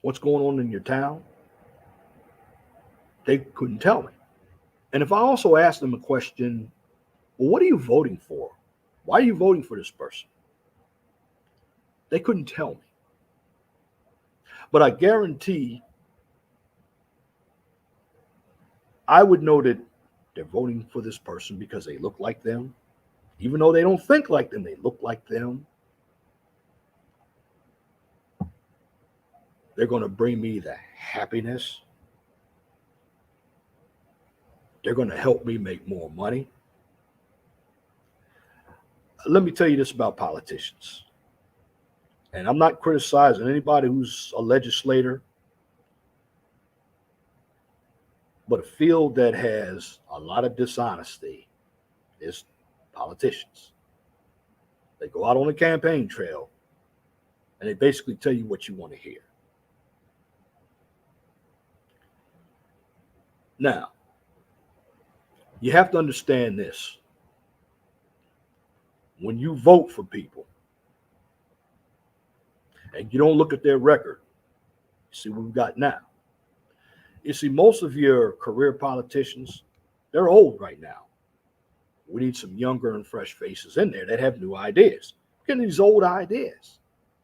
what's going on in your town? They couldn't tell me. And if I also asked them a question, well, what are you voting for? Why are you voting for this person? They couldn't tell me. But I guarantee I would know that they're voting for this person because they look like them. Even though they don't think like them, they look like them. They're going to bring me the happiness. They're going to help me make more money. Let me tell you this about politicians. And I'm not criticizing anybody who's a legislator, but a field that has a lot of dishonesty is politicians. They go out on the campaign trail and they basically tell you what you want to hear. Now, you have to understand this. When you vote for people and you don't look at their record, see what we've got now. You see, most of your career politicians, they're old right now. We need some younger and fresh faces in there that have new ideas. Get these old ideas.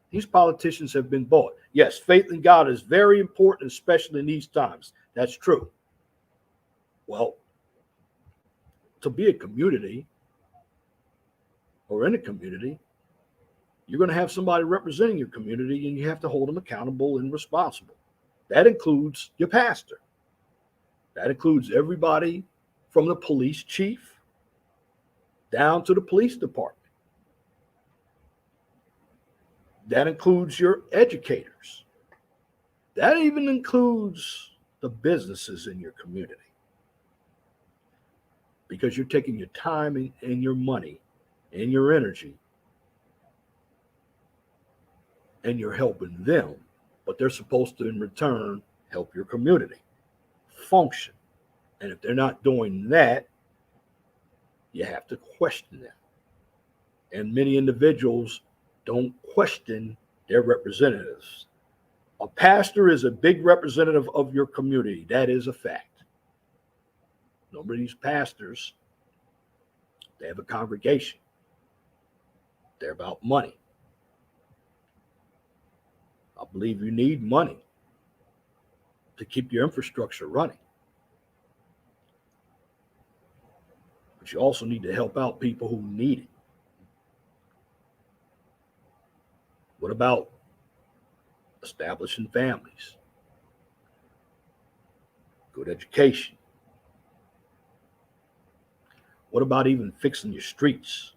These politicians have been bought. Yes, faith in God is very important, especially in these times. That's true. Well, to be a community or in a community, you're going to have somebody representing your community and you have to hold them accountable and responsible. That includes your pastor. That includes everybody from the police chief down to the police department. That includes your educators. That even includes the businesses in your community. Because you're taking your time and your money and your energy and you're helping them, but they're supposed to in return help your community function. And if they're not doing that, you have to question them. And many individuals don't question their representatives. A pastor is a big representative of your community. That is a fact. None of these pastors, they have a congregation. They're about money. I believe you need money to keep your infrastructure running. But you also need to help out people who need it. What about establishing families? Good education. What about even fixing your streets?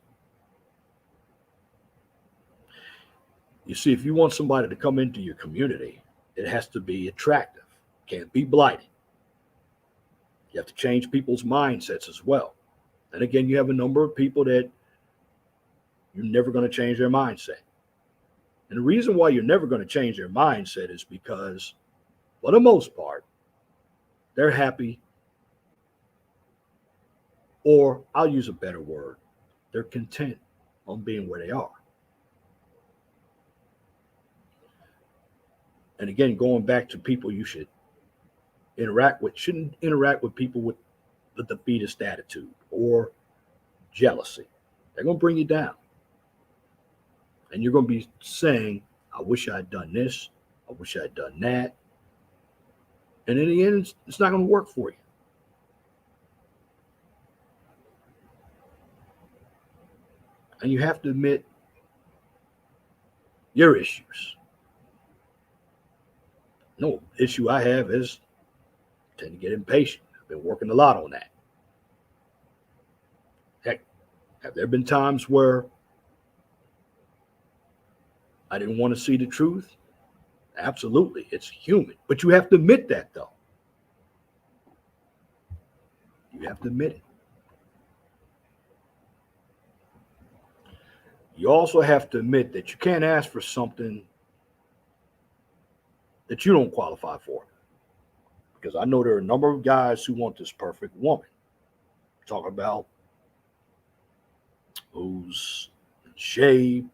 You see, if you want somebody to come into your community, it has to be attractive. Can't be blighted. You have to change people's mindsets as well. And again, you have a number of people that you're never going to change their mindset. And the reason why you're never going to change their mindset is because, for the most part, they're happy, or I'll use a better word, they're content on being where they are. And again, going back to people you should interact with, shouldn't interact with people with the defeatist attitude or jealousy. They're going to bring you down. And you're going to be saying, I wish I had done this. I wish I had done that. And in the end, it's not going to work for you. And you have to admit your issues. No issue I have is I tend to get impatient. I've been working a lot on that. Heck, have there been times where I didn't want to see the truth? Absolutely. It's human. But you have to admit that, though. You have to admit it. You also have to admit that you can't ask for something that you don't qualify for. Because I know there are a number of guys who want this perfect woman. Talking about who's shaved,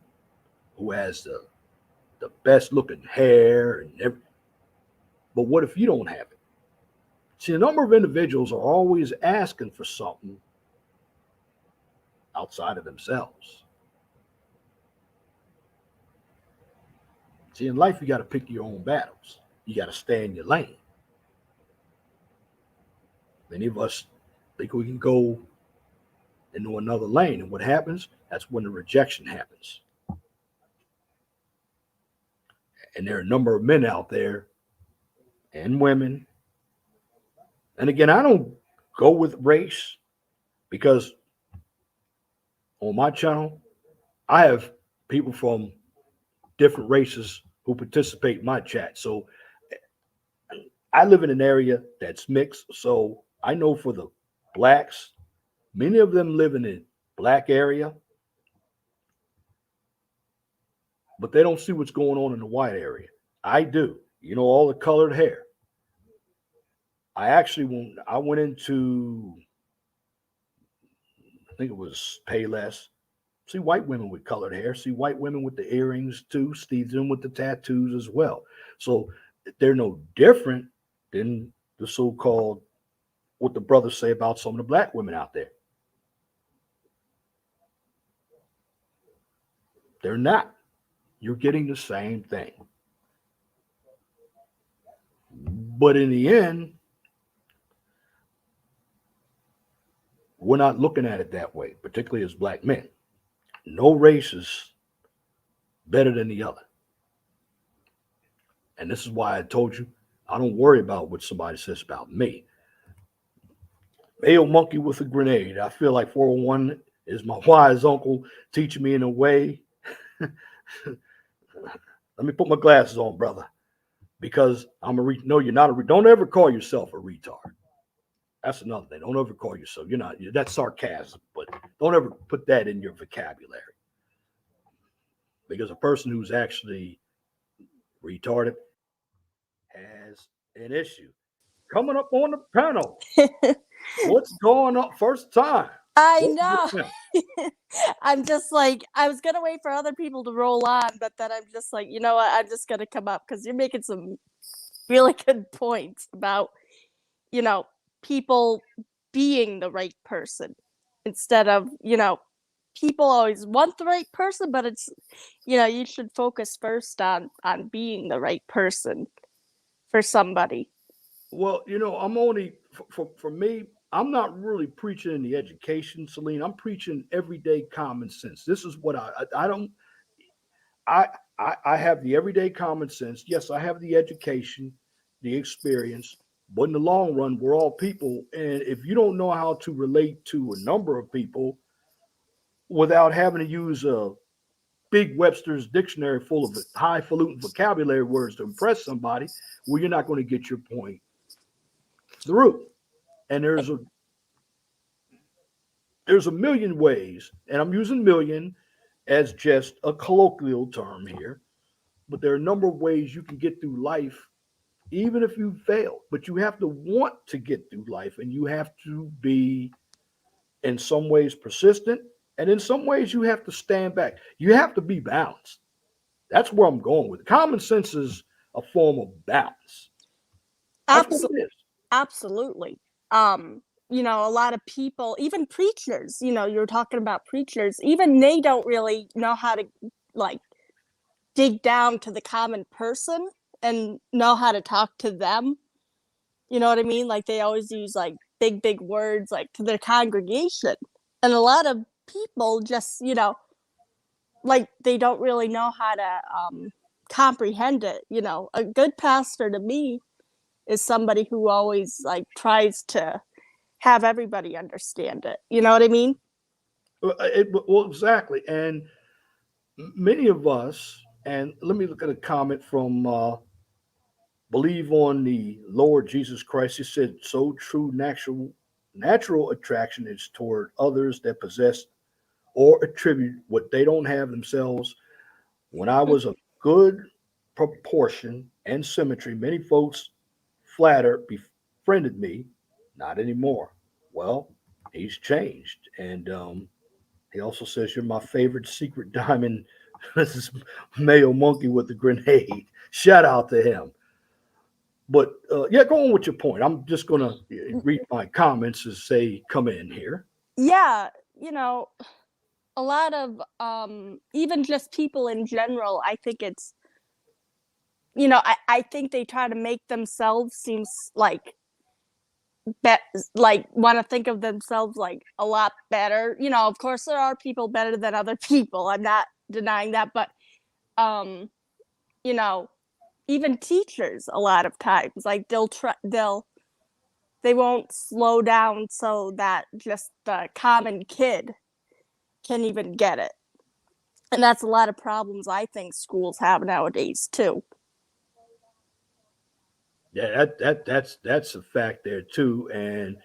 who has the the best looking hair and everything. But what if you don't have it? See, a number of individuals are always asking for something outside of themselves. See, in life, you got to pick your own battles. You got to stay in your lane. Many of us think we can go into another lane. And what happens? That's when the rejection happens. And there are a number of men out there and women. And again, I don't go with race because on my channel, I have people from different races who participate in my chat. So I live in an area that's mixed. So I know for the blacks, many of them live in the black area, but they don't see what's going on in the white area. I do. You know, all the colored hair. When I went into, I think it was Payless, see white women with colored hair, see white women with the earrings too, see them with the tattoos as well. So they're no different than the so-called, what the brothers say about some of the black women out there. They're not. You're getting the same thing. But in the end, we're not looking at it that way, particularly as black men. No race is better than the other. And this is why I told you, I don't worry about what somebody says about me. Male monkey with a grenade. I feel like 401 is my wise uncle teaching me in a way. Let me put my glasses on, brother, because I'm a no. You're not a. Don't ever call yourself a retard. That's another thing. Don't ever call yourself. You're not. That's sarcasm, but don't ever put that in your vocabulary, because a person who's actually retarded has an issue. Coming up on the panel, what's going on? First time. I know. I'm just like, I was going to wait for other people to roll on, but then I'm just like, you know what? I'm just going to come up because you're making some really good points about, you know, people being the right person instead of, you know, people always want the right person, but it's, you know, you should focus first on being the right person for somebody. Well, you know, I'm only for me. I'm not really preaching in the education, Celine. I'm preaching everyday common sense. This is what I don't. I have the everyday common sense. Yes, I have the education, the experience, but in the long run, we're all people. And if you don't know how to relate to a number of people without having to use a big Webster's dictionary full of highfalutin vocabulary words to impress somebody, well, you're not going to get your point through. And there's a million ways, and I'm using million as just a colloquial term here, but there are a number of ways you can get through life, even if you fail. But you have to want to get through life, and you have to be, in some ways, persistent, and in some ways, you have to stand back. You have to be balanced. That's where I'm going with it. Common sense is a form of balance. That's what it is. Absolutely. You know, a lot of people, even preachers, you know, you're talking about preachers, even they don't really know how to like dig down to the common person and know how to talk to them. You know what I mean? Like they always use like big words like to their congregation. And a lot of people just, you know, like they don't really know how to comprehend it. You know, a good pastor to me is somebody who always like tries to have everybody understand it. You know what I mean? Well, exactly. And many of us, and let me look at a comment from Believe on the Lord Jesus Christ. He said, so true natural attraction is toward others that possess or attribute what they don't have themselves. When I was a good proportion and symmetry, many folks befriended me, not anymore. Well, he's changed. And he also says, you're my favorite secret diamond This is Mayo Monkey with the grenade. Shout out to him. But yeah, go on with your point. I'm just gonna read my comments and say, come in here. Yeah, a lot of even just people in general, I think it's I think they try to make themselves seem like bet like want to think of themselves like a lot better. Of course there are people better than other people. I'm not denying that, but um, you know, even teachers a lot of times like they won't slow down so that just the common kid can even get it. And that's a lot of problems I think schools have nowadays too. Yeah, that's a fact there too. And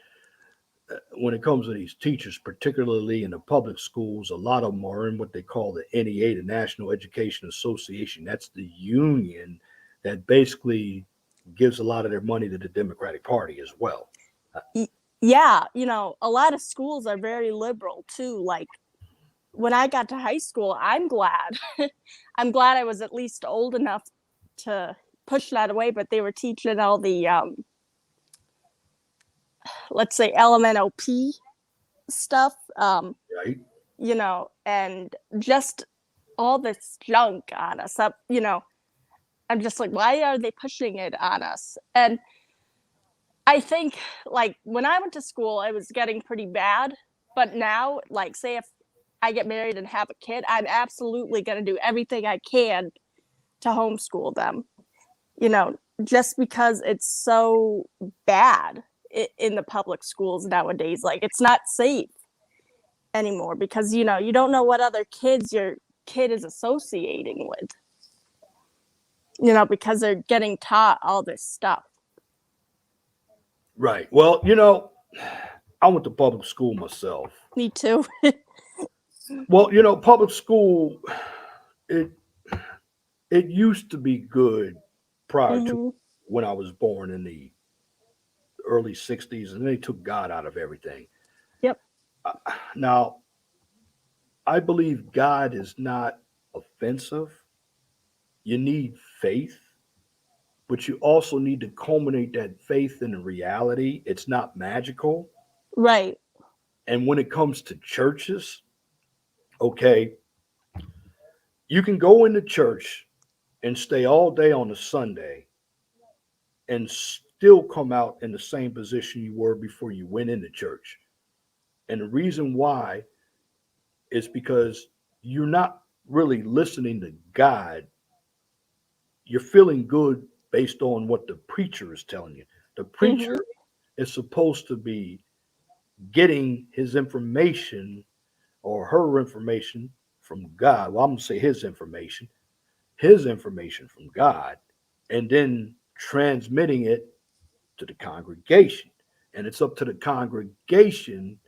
when it comes to these teachers, particularly in the public schools, a lot of them are in what they call the NEA, the National Education Association. That's the union that basically gives a lot of their money to the Democratic Party as well. Yeah, a lot of schools are very liberal too. Like when I got to high school, I'm glad. I'm glad I was at least old enough to push that away, but they were teaching all the let's say LMNOP stuff, Right? and just all this junk on us. I'm just like, why are they pushing it on us? And I think like when I went to school, it was getting pretty bad. But now, like, say if I get married and have a kid, I'm absolutely going to do everything I can to homeschool them, you know, just because it's so bad in the public schools nowadays. Like, it's not safe anymore because, you don't know what other kids your kid is associating with, because they're getting taught all this stuff. Right. Well, I went to public school myself. Me too. Well, public school, it it used to be good prior to Hmm. when I was born in the early 60s, and they took God out of everything. Yep. Now, I believe God is not offensive. You need faith, but you also need to culminate that faith in reality. It's not magical. Right. And when it comes to churches, okay, you can go into church and stay all day on a Sunday and still come out in the same position you were before you went into church. And the reason why is because you're not really listening to God. You're feeling good based on what the preacher is telling you. The preacher Hmm. is supposed to be getting his information or her information from God. Well, I'm going to say his information from God, and then transmitting it to the congregation. And it's up to the congregation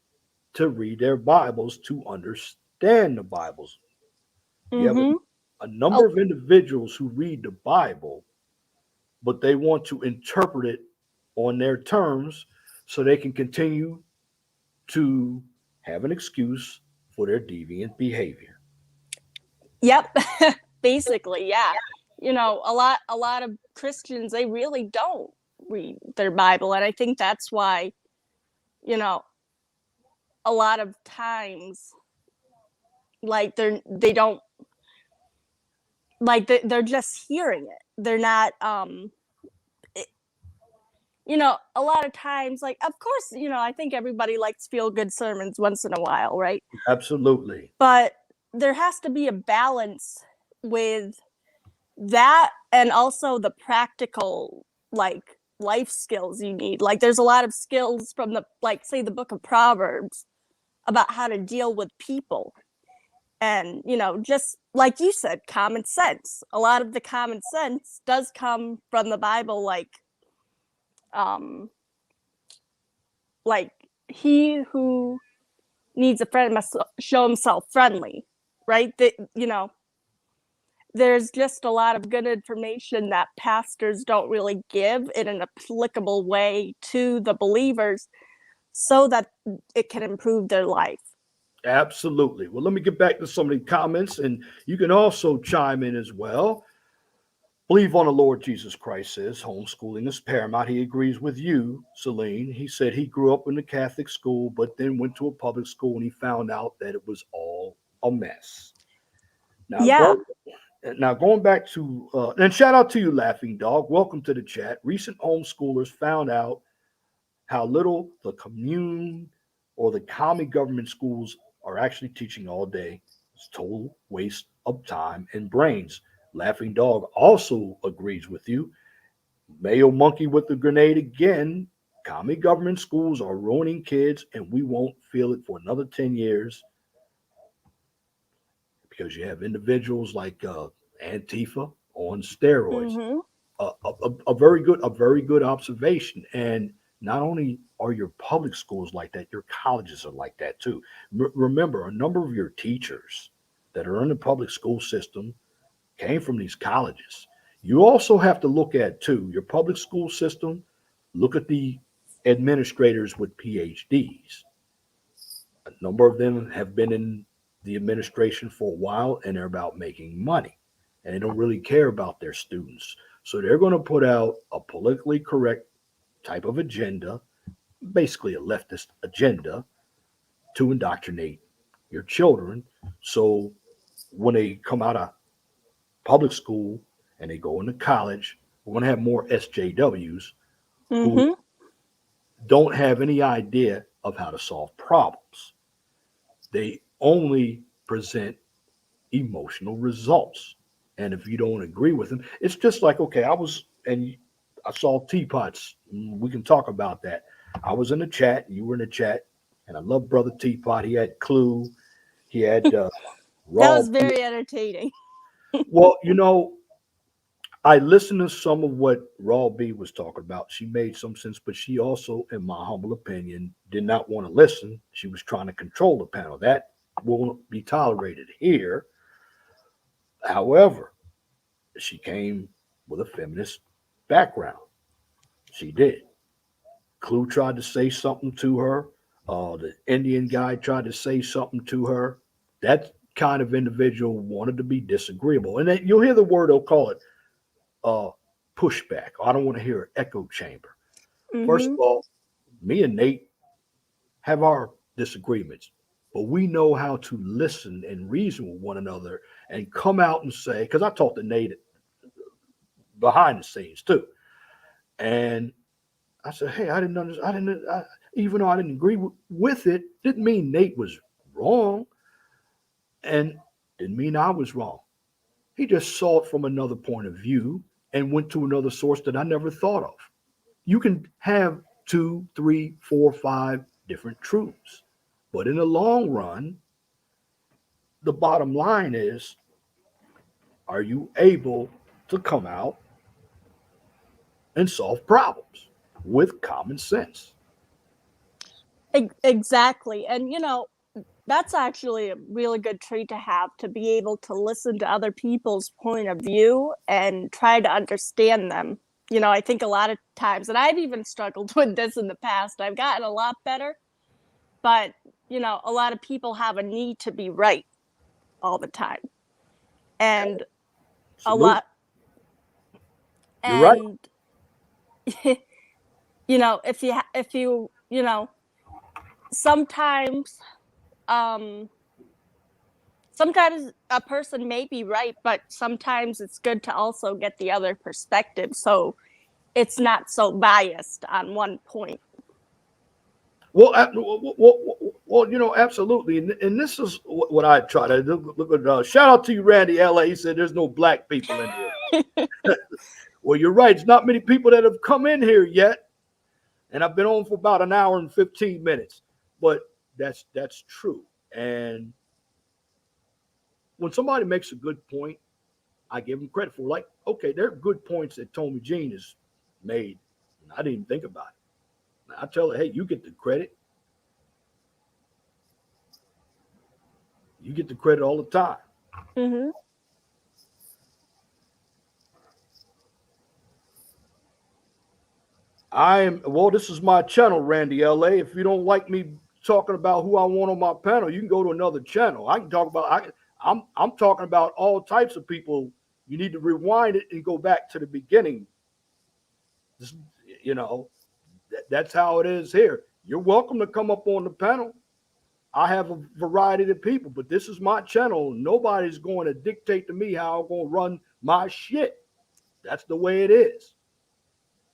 to read their Bibles to understand the Bibles. You have Hmm. a number Oh, of individuals who read the Bible, but they want to interpret it on their terms so they can continue to have an excuse for their deviant behavior. yep. Basically, yeah. A lot of Christians, they really don't read their Bible, and I think that's why, you know, a lot of times like they don't like they're just hearing it. They're not it, a lot of times, like, of course, I think everybody likes feel good sermons once in a while, right? Absolutely. But there has to be a balance with that and also the practical, like, life skills you need. Like there's a lot of skills from the, like, say, the book of Proverbs about how to deal with people. And just like you said, common sense. A lot of the common sense does come from the Bible, um like he who needs a friend must show himself friendly, right? That there's just a lot of good information that pastors don't really give in an applicable way to the believers so that it can improve their life. Absolutely. Well, let me get back to some of the comments, and you can also chime in as well. Believe on the Lord Jesus Christ says homeschooling is paramount. He agrees with you, Celine. He said he grew up in a Catholic school, but then went to a public school and he found out that it was all a mess. Now, Yeah. going back to, and shout out to you, Laughing Dog. Welcome to the chat. Recent homeschoolers found out how little the commune or the commie government schools are actually teaching all day. It's total waste of time and brains. Laughing Dog also agrees with you. Mayo Monkey with the grenade again. Commie government schools are ruining kids, and we won't feel it for another 10 years because you have individuals like Antifa on steroids. Mm-hmm. A very good observation. And not only are your public schools like that, your colleges are like that too. Remember, a number of your teachers that are in the public school system came from these colleges. You also have to look at too your public school system. Look at the administrators with PhDs. A number of them have been in the administration for a while, and they're about making money, and they don't really care about their students. So they're going to put out a politically correct type of agenda, basically a leftist agenda, to indoctrinate your children. So when they come out of public school and they go into college, we're going to have more SJWs who Mm-hmm. don't have any idea of how to solve problems. They only present emotional results. And if you don't agree with them, it's just like, okay, I saw teapots. We can talk about that. I was in the chat, you were in the chat, and I love Brother Teapot. He had Clue, he had That Raw. was very entertaining. Well, I listened to some of what Raw B was talking about. She made some sense, but she also, in my humble opinion, did not want to listen. She was trying to control the panel. That won't be tolerated here. However, she came with a feminist background. She did. Clue tried to say something to her. The Indian guy tried to say something to her. That kind of individual wanted to be disagreeable. And then you'll hear the word, they'll call it uh, pushback. I don't want to hear an echo chamber. First of Mm-hmm. all, me and Nate have our disagreements, but we know how to listen and reason with one another and come out and say, because I talked to Nate behind the scenes too. And I said, hey, I didn't understand. Even though I didn't agree with it, didn't mean Nate was wrong and didn't mean I was wrong. He just saw it from another point of view and went to another source that I never thought of. You can have two, three, four, five different truths. But in the long run, the bottom line is, are you able to come out and solve problems with common sense? Exactly. And, that's actually a really good trait to have, to be able to listen to other people's point of view and try to understand them. I think a lot of times, and I've even struggled with this in the past, I've gotten a lot better, but, a lot of people have a need to be right all the time. And a Salute. lot, You're right. and, if sometimes, um, sometimes a person may be right, but sometimes it's good to also get the other perspective so it's not so biased on one point. Absolutely, and this is what I try to do. Look at shout out to you, Randy LA. He said there's no black people in here. Well, you're right. It's not many people that have come in here yet, and I've been on for about an hour and 15 minutes. But that's true. And when somebody makes a good point, I give them credit for. Like, okay, there are good points that Tony Jean has made. I didn't even think about it. I tell her, hey, you get the credit. You get the credit all the time. Mm-hmm. This is my channel, Randy LA. If you don't like me talking about who I want on my panel, you can go to another channel. I can talk about I'm talking about all types of people. You need to rewind it and go back to the beginning. This, you know, that's how it is here. You're welcome to come up on the panel. I have a variety of people, but this is my channel. Nobody's going to dictate to me how I'm going to run my shit. That's the way it is.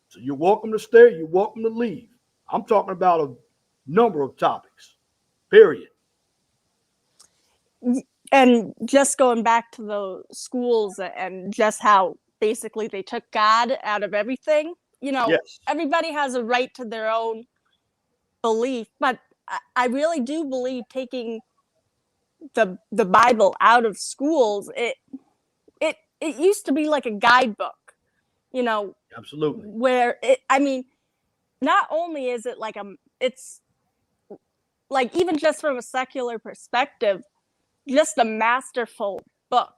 So you're welcome to stay. You're welcome to leave. I'm talking about a number of topics, period. And just going back to the schools and just how basically they took God out of everything, Yes. everybody has a right to their own belief, but I really do believe taking the Bible out of schools, it used to be like a guidebook, Absolutely. where not only is it like it's like, even just from a secular perspective, just a masterful book.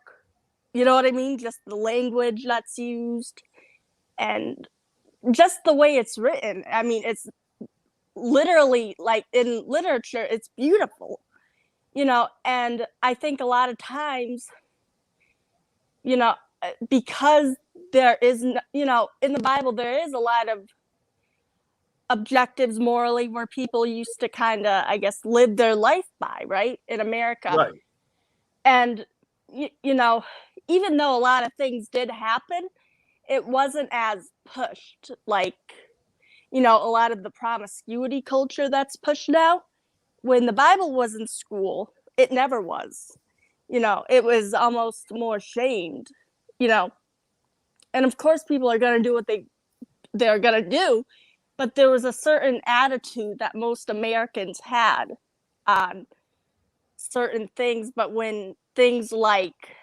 You know what I mean? Just the language that's used and just the way it's written. I mean, it's literally, like, in literature, it's beautiful, and I think a lot of times, because there is, in the Bible, there is a lot of objectives morally where people used to kind of, I guess, live their life by, right? In America. Right. And, even though a lot of things did happen, it wasn't as pushed, like, a lot of the promiscuity culture that's pushed now. When the Bible was in school, it never was. It was almost more shamed, and of course people are going to do what they're going to do, but there was a certain attitude that most Americans had on certain things. But when things like,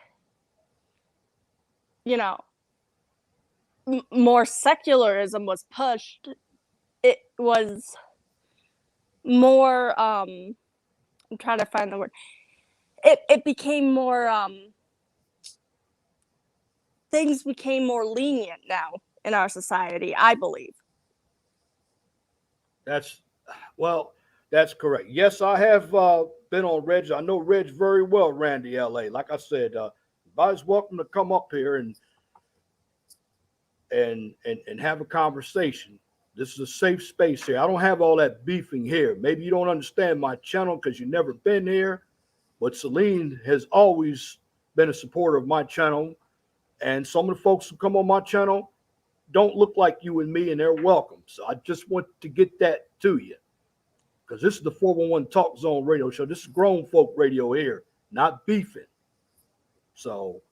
more secularism was pushed, it was more, I'm trying to find the word, it became more, things became more lenient now in our society, I believe. That's correct. Yes, I have been on Reg. I know Reg very well, Randy LA. Like I said, everybody's welcome to come up here and have a conversation. This is a safe space here. I don't have all that beefing here. Maybe you don't understand my channel because you've never been here, but Celine has always been a supporter of my channel. And some of the folks who come on my channel don't look like you and me, and they're welcome. So I just want to get that to you, because this is the 411 Talk Zone radio show. This is grown folk radio here, not beefing. So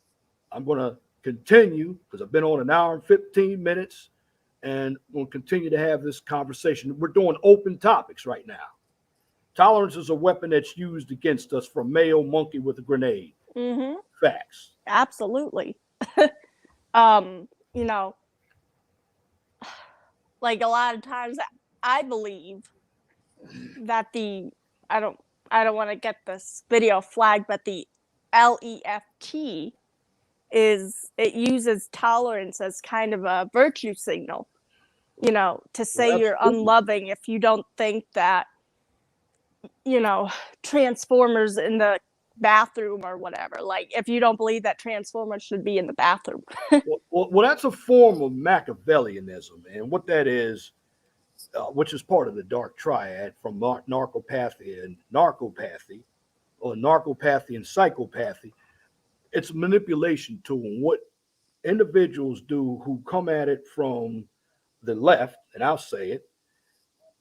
I'm going to continue, because I've been on an hour and 15 minutes, and we'll continue to have this conversation. We're doing open topics right now. Tolerance is a weapon that's used against us from Mayo Monkey with a grenade. Mm-hmm. Facts. Absolutely. Like, a lot of times I believe that I don't want to get this video flagged, but the LEFT it uses tolerance as kind of a virtue signal, to say you're unloving if you don't think that, Transformers in the bathroom or whatever. Like, if you don't believe that Transformers should be in the bathroom. well, that's a form of Machiavellianism, and what that is, which is part of the dark triad from narcopathy and psychopathy. It's a manipulation tool. And what individuals do who come at it from the left, and I'll say it,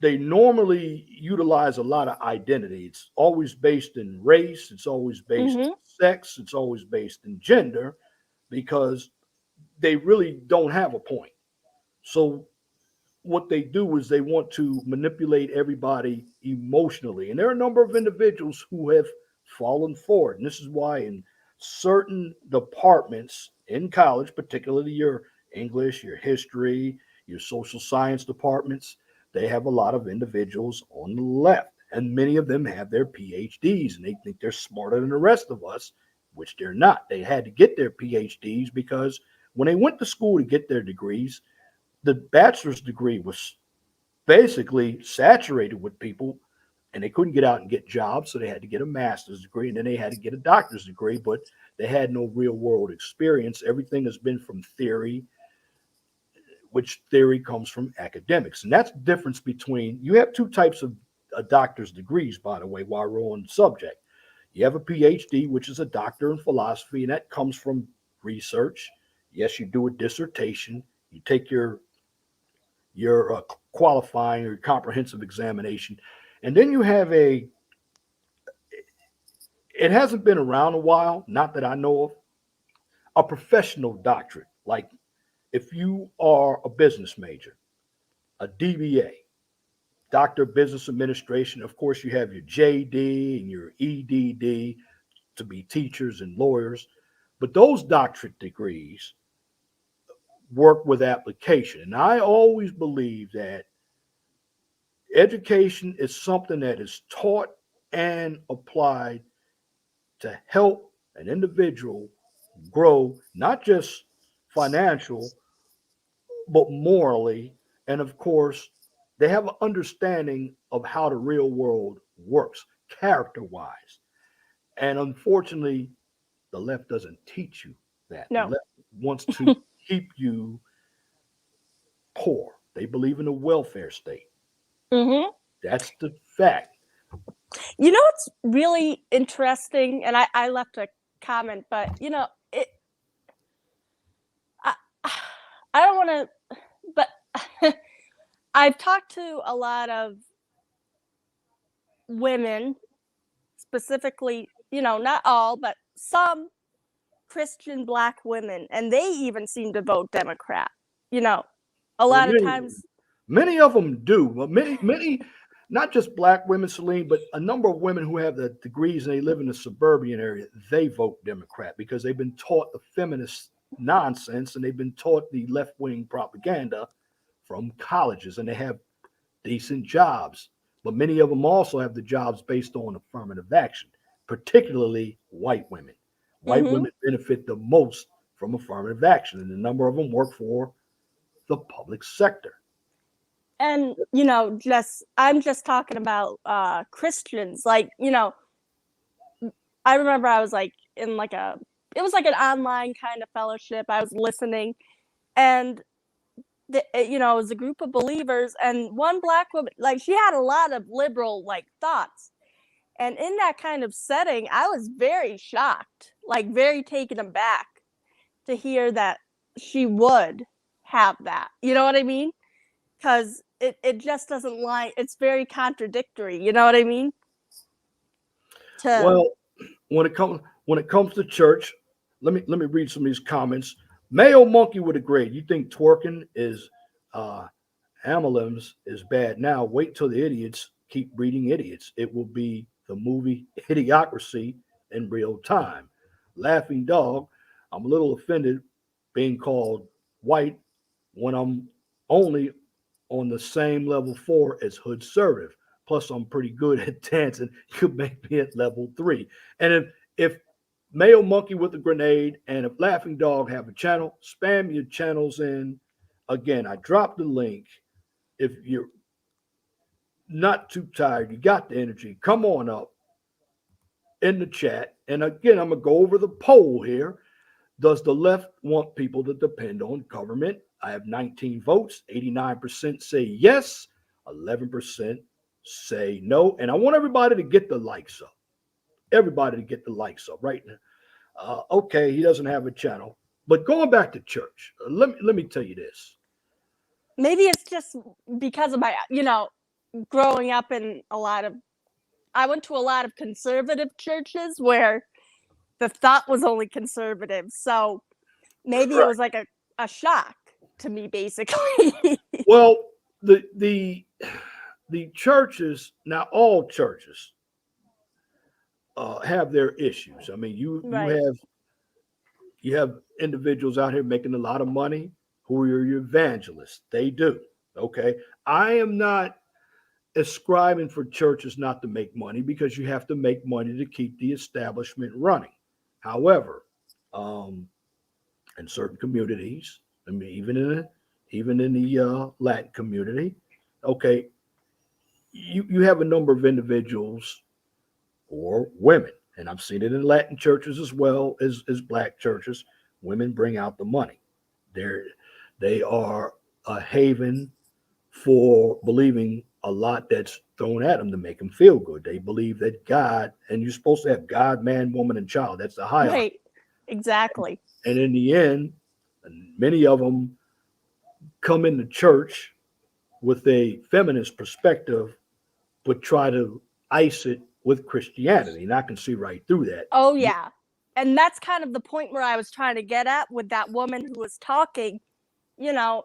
they normally utilize a lot of identity. It's always based in race. It's always based in sex. It's always based in gender, because they really don't have a point. So what they do is they want to manipulate everybody emotionally. And there are a number of individuals who have fallen for it. And this is why in certain departments in college, particularly your English, your history, your social science departments, they have a lot of individuals on the left. And many of them have their PhDs, and they think they're smarter than the rest of us, which they're not. They had to get their PhDs because when they went to school to get their degrees, the bachelor's degree was basically saturated with people and they couldn't get out and get jobs, so they had to get a master's degree, and then they had to get a doctor's degree, but they had no real world experience. Everything has been from theory, which theory comes from academics. And that's the difference between, you have two types of doctor's degrees, by the way, while we're on the subject. You have a PhD, which is a doctor in philosophy, and that comes from research. Yes, you do a dissertation, you take your qualifying or comprehensive examination, and then you have it hasn't been around a while, not that I know of, a professional doctorate. Like if you are a business major, a DBA, Doctor of Business Administration, of course you have your JD and your EDD to be teachers and lawyers, but those doctorate degrees work with application. And I always believe that education is something that is taught and applied to help an individual grow, not just financial, but morally. And of course, they have an understanding of how the real world works, character wise. And unfortunately, the left doesn't teach you that. The No. left wants to keep you poor. They believe in a welfare state. Mm-hmm. That's the fact. You know what's really interesting, and I left a comment, but you know, I, I don't want to, but I've talked to a lot of women, specifically, you know, not all, but some Christian Black women, and they even seem to vote Democrat. You know, a Well, lot of times. many of them do. But many, not just Black women, Celine, but a number of women who have the degrees and they live in the suburban area, they vote Democrat because they've been taught the feminist nonsense and they've been taught the left-wing propaganda from colleges, and they have decent jobs. But many of them also have the jobs based on affirmative action, particularly white women. White Mm-hmm. women benefit the most from affirmative action, and a number of them work for the public sector. And you know, I'm just talking about Christians. Like, you know, I remember I was like in like it was like an online kind of fellowship. I was listening, and you know, it was a group of believers, and one Black woman, like she had a lot of liberal like thoughts. And in that kind of setting, I was very shocked, like very taken aback to hear that she would have that. You know what I mean? Because it just doesn't line. It's very contradictory. You know what I mean? To Well, when it comes to church, let me read some of these comments. Mayo Monkey with a grade. You think twerking is Amalems is bad now? Wait till the idiots keep breeding idiots. It will be the movie Idiocracy in real time. Laughing Dog. I'm a little offended being called white when I'm only on the same level 4 as Hood Servative. Plus, I'm pretty good at dancing. You could make me at level 3. And if Mayo Monkey with a grenade and if Laughing Dog have a channel, spam your channels in. Again, I dropped the link. If you're not too tired, you got the energy, come on up in the chat. And again, I'm going to go over the poll here. Does the left want people to depend on government? I have 19 votes. 89% say yes. 11% say no. And I want everybody to get the likes up. Everybody to get the likes up right now. Okay, he doesn't have a channel. But going back to church, let me tell you this. maybe it's just because of my, you know, growing up in I went to a lot of conservative churches where the thought was only conservative. So maybe it Right. was like a shock to me, basically. Well, the churches, now all churches have their issues. I mean, Right. you have individuals out here making a lot of money who are your evangelists. They do. Okay. I am not ascribing for churches not to make money because you have to make money to keep the establishment running. However, in certain communities, I mean, even in the Latin community, okay, you have a number of individuals or women, and I've seen it in Latin churches as well as black churches. Women bring out the money. They're they are a haven for believing a lot that's thrown at them to make them feel good. They believe that God, and you're supposed to have God, man, woman, and child. That's the hierarchy. Right. Exactly. And in the end, many of them come into church with a feminist perspective, but try to ice it with Christianity. And I can see right through that. Oh yeah. And that's kind of the point where I was trying to get at with that woman who was talking. You know,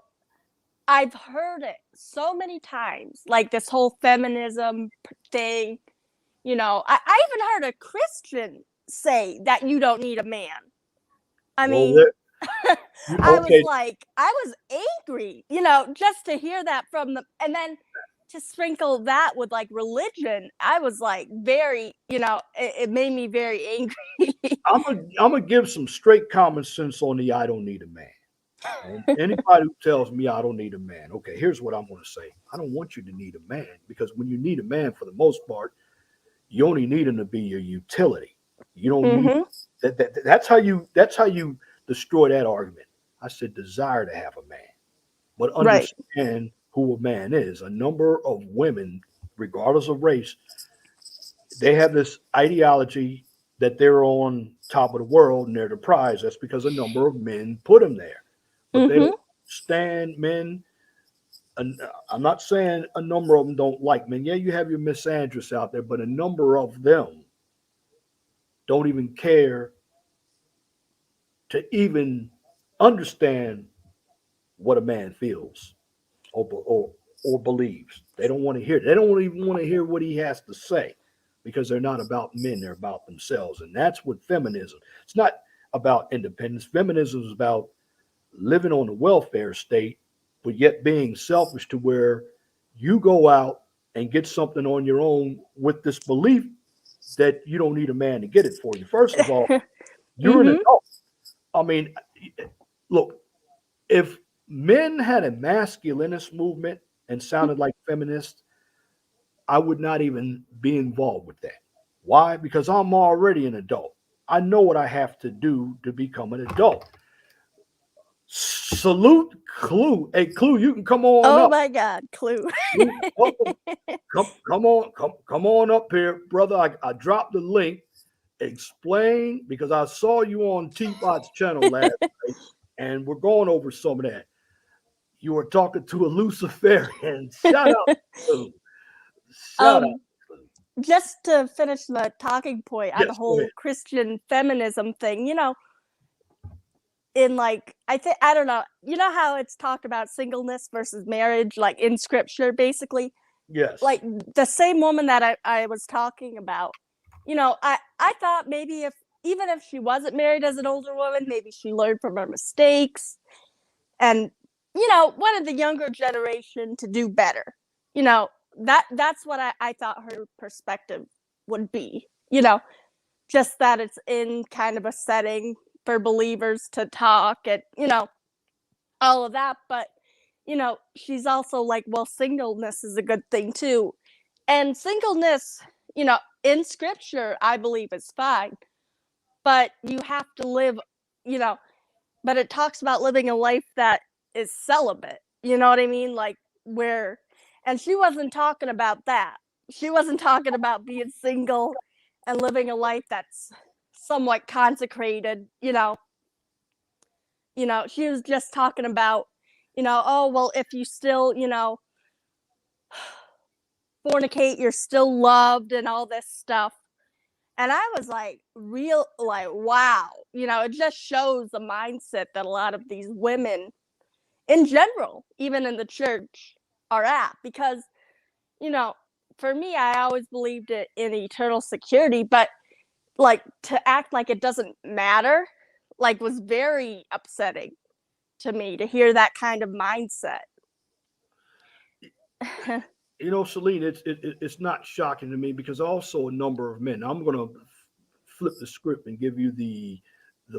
I've heard it so many times, like this whole feminism thing. I even heard a Christian say that you don't need a man. I Well, mean, I was okay, like, I was angry, just to hear that from them. And then to sprinkle that with like religion, I was like very, it made me very angry. I'm gonna give some straight common sense on the I don't need a man. And anybody who tells me I don't need a man, okay, here's what I'm gonna say. I don't want you to need a man, because when you need a man, for the most part, you only need him to be your utility. You don't need Hmm. that's how you destroy that argument. I said desire to have a man, but Right. understand who a man is. A number of women, regardless of race, they have this ideology that they're on top of the world and they're the prize. That's because a number of men put them there, but they Hmm. don't stand men. And I'm not saying a number of them don't like men. Yeah, you have your misandrists out there, but a number of them don't even care to even understand what a man feels or believes. They don't want to hear it. They don't even want to hear what he has to say, because they're not about men, they're about themselves. And that's what feminism. It's not about independence. Feminism is about living on the welfare state, but yet being selfish to where you go out and get something on your own with this belief that you don't need a man to get it for you. First of all, you're an Hmm. adult. I mean, look, if men had a masculinist movement and sounded like feminists, I would not even be involved with that. Why? Because I'm already an adult. I know what I have to do to become an adult. Salute Clue. Hey, Clue, you can come on Oh up. my God, Clue. Clue, welcome. Come on up here, brother. I dropped the link. Explain, because I saw you on Teapot's channel last night, and we're going over some of that. You were talking to a Luciferian. Shout out, Clue. Shout out. um, just to finish the talking point on the Yes, go ahead. whole Christian feminism thing, in like I don't know, how it's talked about singleness versus marriage, like in scripture, basically. Yes. Like the same woman that I was talking about, I thought maybe if even if she wasn't married as an older woman, maybe she learned from her mistakes and wanted the younger generation to do better. You know, that's what I thought her perspective would be. Just that it's in kind of a setting for believers to talk and, all of that. But, she's also like, well, singleness is a good thing too. And singleness, in scripture, I believe is fine, but you have to live, you know, but it talks about living a life that is celibate. You know what I mean? Like where, and she wasn't talking about that. She wasn't talking about being single and living a life that's somewhat consecrated. She was just talking about, oh well, if you still, fornicate, you're still loved and all this stuff. And I was like, wow, it just shows the mindset that a lot of these women in general, even in the church, are at. Because, you know, for me, I always believed it in eternal security, but like to act like it doesn't matter, like was very upsetting to me to hear that kind of mindset. Celine, it's not shocking to me, because also a number of men. I'm going to flip the script and give you the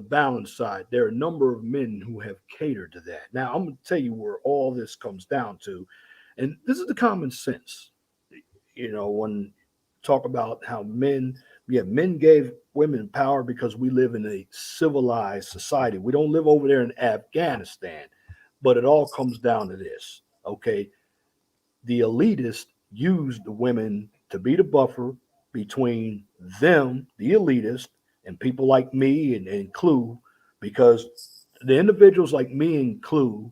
balance side. There are a number of men who have catered to that. Now, I'm going to tell you where all this comes down to, and this is the common sense. when talk about how men gave women power because we live in a civilized society. We don't live over there in Afghanistan, but it all comes down to this. Okay. The elitists use the women to be the buffer between them, the elitists, and people like me and Clue, because the individuals like me and Clue,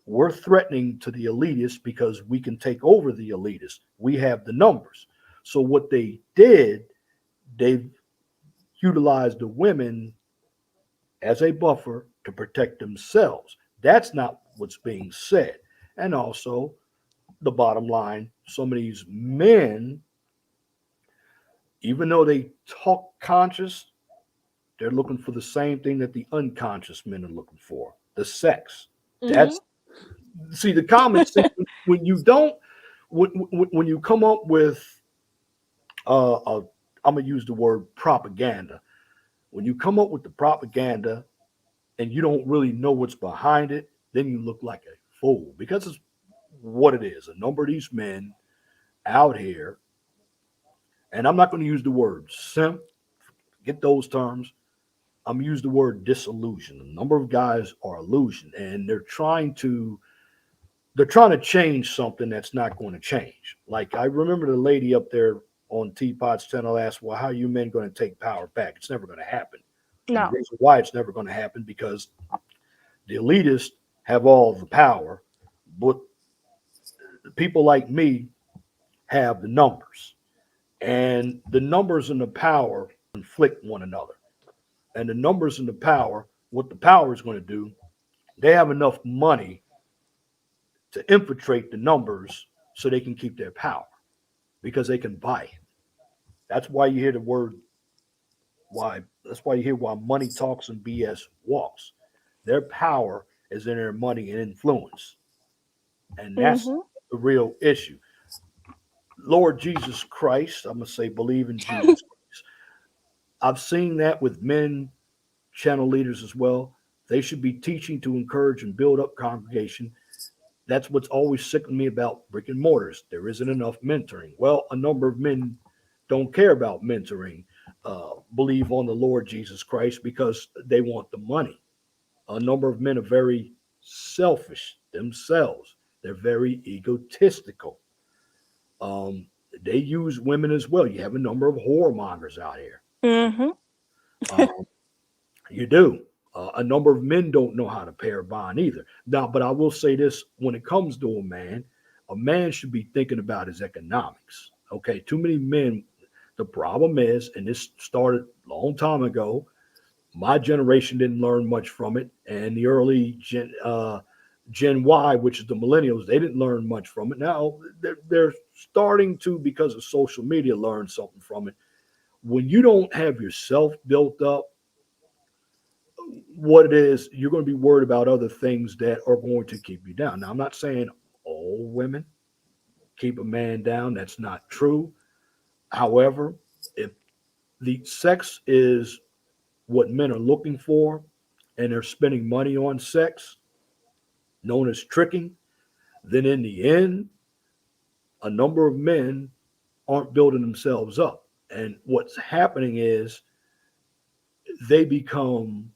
we're threatening to the elitists because we can take over the elitists. We have the numbers. So what they did, they utilized the women as a buffer to protect themselves. That's not what's being said. And also, the bottom line, some of these men, even though they talk conscious, they're looking for the same thing that the unconscious men are looking for, the sex. Mhm. That's see the comments when you don't when you come up with I'm gonna use the word propaganda. When you come up with the propaganda and you don't really know what's behind it, then you look like a fool because it's what it is. A number of these men out here, and I'm not going to use the word simp, get those terms. I'm use the word disillusion. A number of guys are illusioned, and they're trying to change something that's not going to change. Like I remember the lady up there on Teapot's channel asked, "Well, how are you men going to take power back? It's never going to happen." And the No. reason why it's never going to happen because the elitists have all the power, but people like me have the numbers, and the numbers and the power conflict one another. And the numbers and the power, what the power is going to do, they have enough money to infiltrate the numbers so they can keep their power because they can buy it. That's why you hear the word why. That's why you hear why money talks and BS walks. Their power is in their money and influence, and that's Mhm. the real issue. Lord Jesus Christ, I'm gonna say believe in Jesus Christ. I've seen that with men, channel leaders as well. They should be teaching to encourage and build up congregation. That's what's always sickened me about brick and mortars. There isn't enough mentoring. Well, a number of men don't care about mentoring, believe on the Lord Jesus Christ because they want the money. A number of men are very selfish themselves. They're very egotistical. Um, they use women as well. You have a number of whoremongers out here. Mhm. Um, you do. A number of men don't know how to pay a bond either. Now, but I will say this: when it comes to a man should be thinking about his economics. Okay, too many men. The problem is, and this started a long time ago. My generation didn't learn much from it, and the early Gen Y, which is the millennials, they didn't learn much from it. Now they're starting to, because of social media, learn something from it. When you don't have yourself built up, what it is, you're going to be worried about other things that are going to keep you down. Now, I'm not saying all women keep a man down. That's not true. However, if the sex is what men are looking for and they're spending money on sex, known as tricking, then in the end, a number of men aren't building themselves up. And what's happening is they become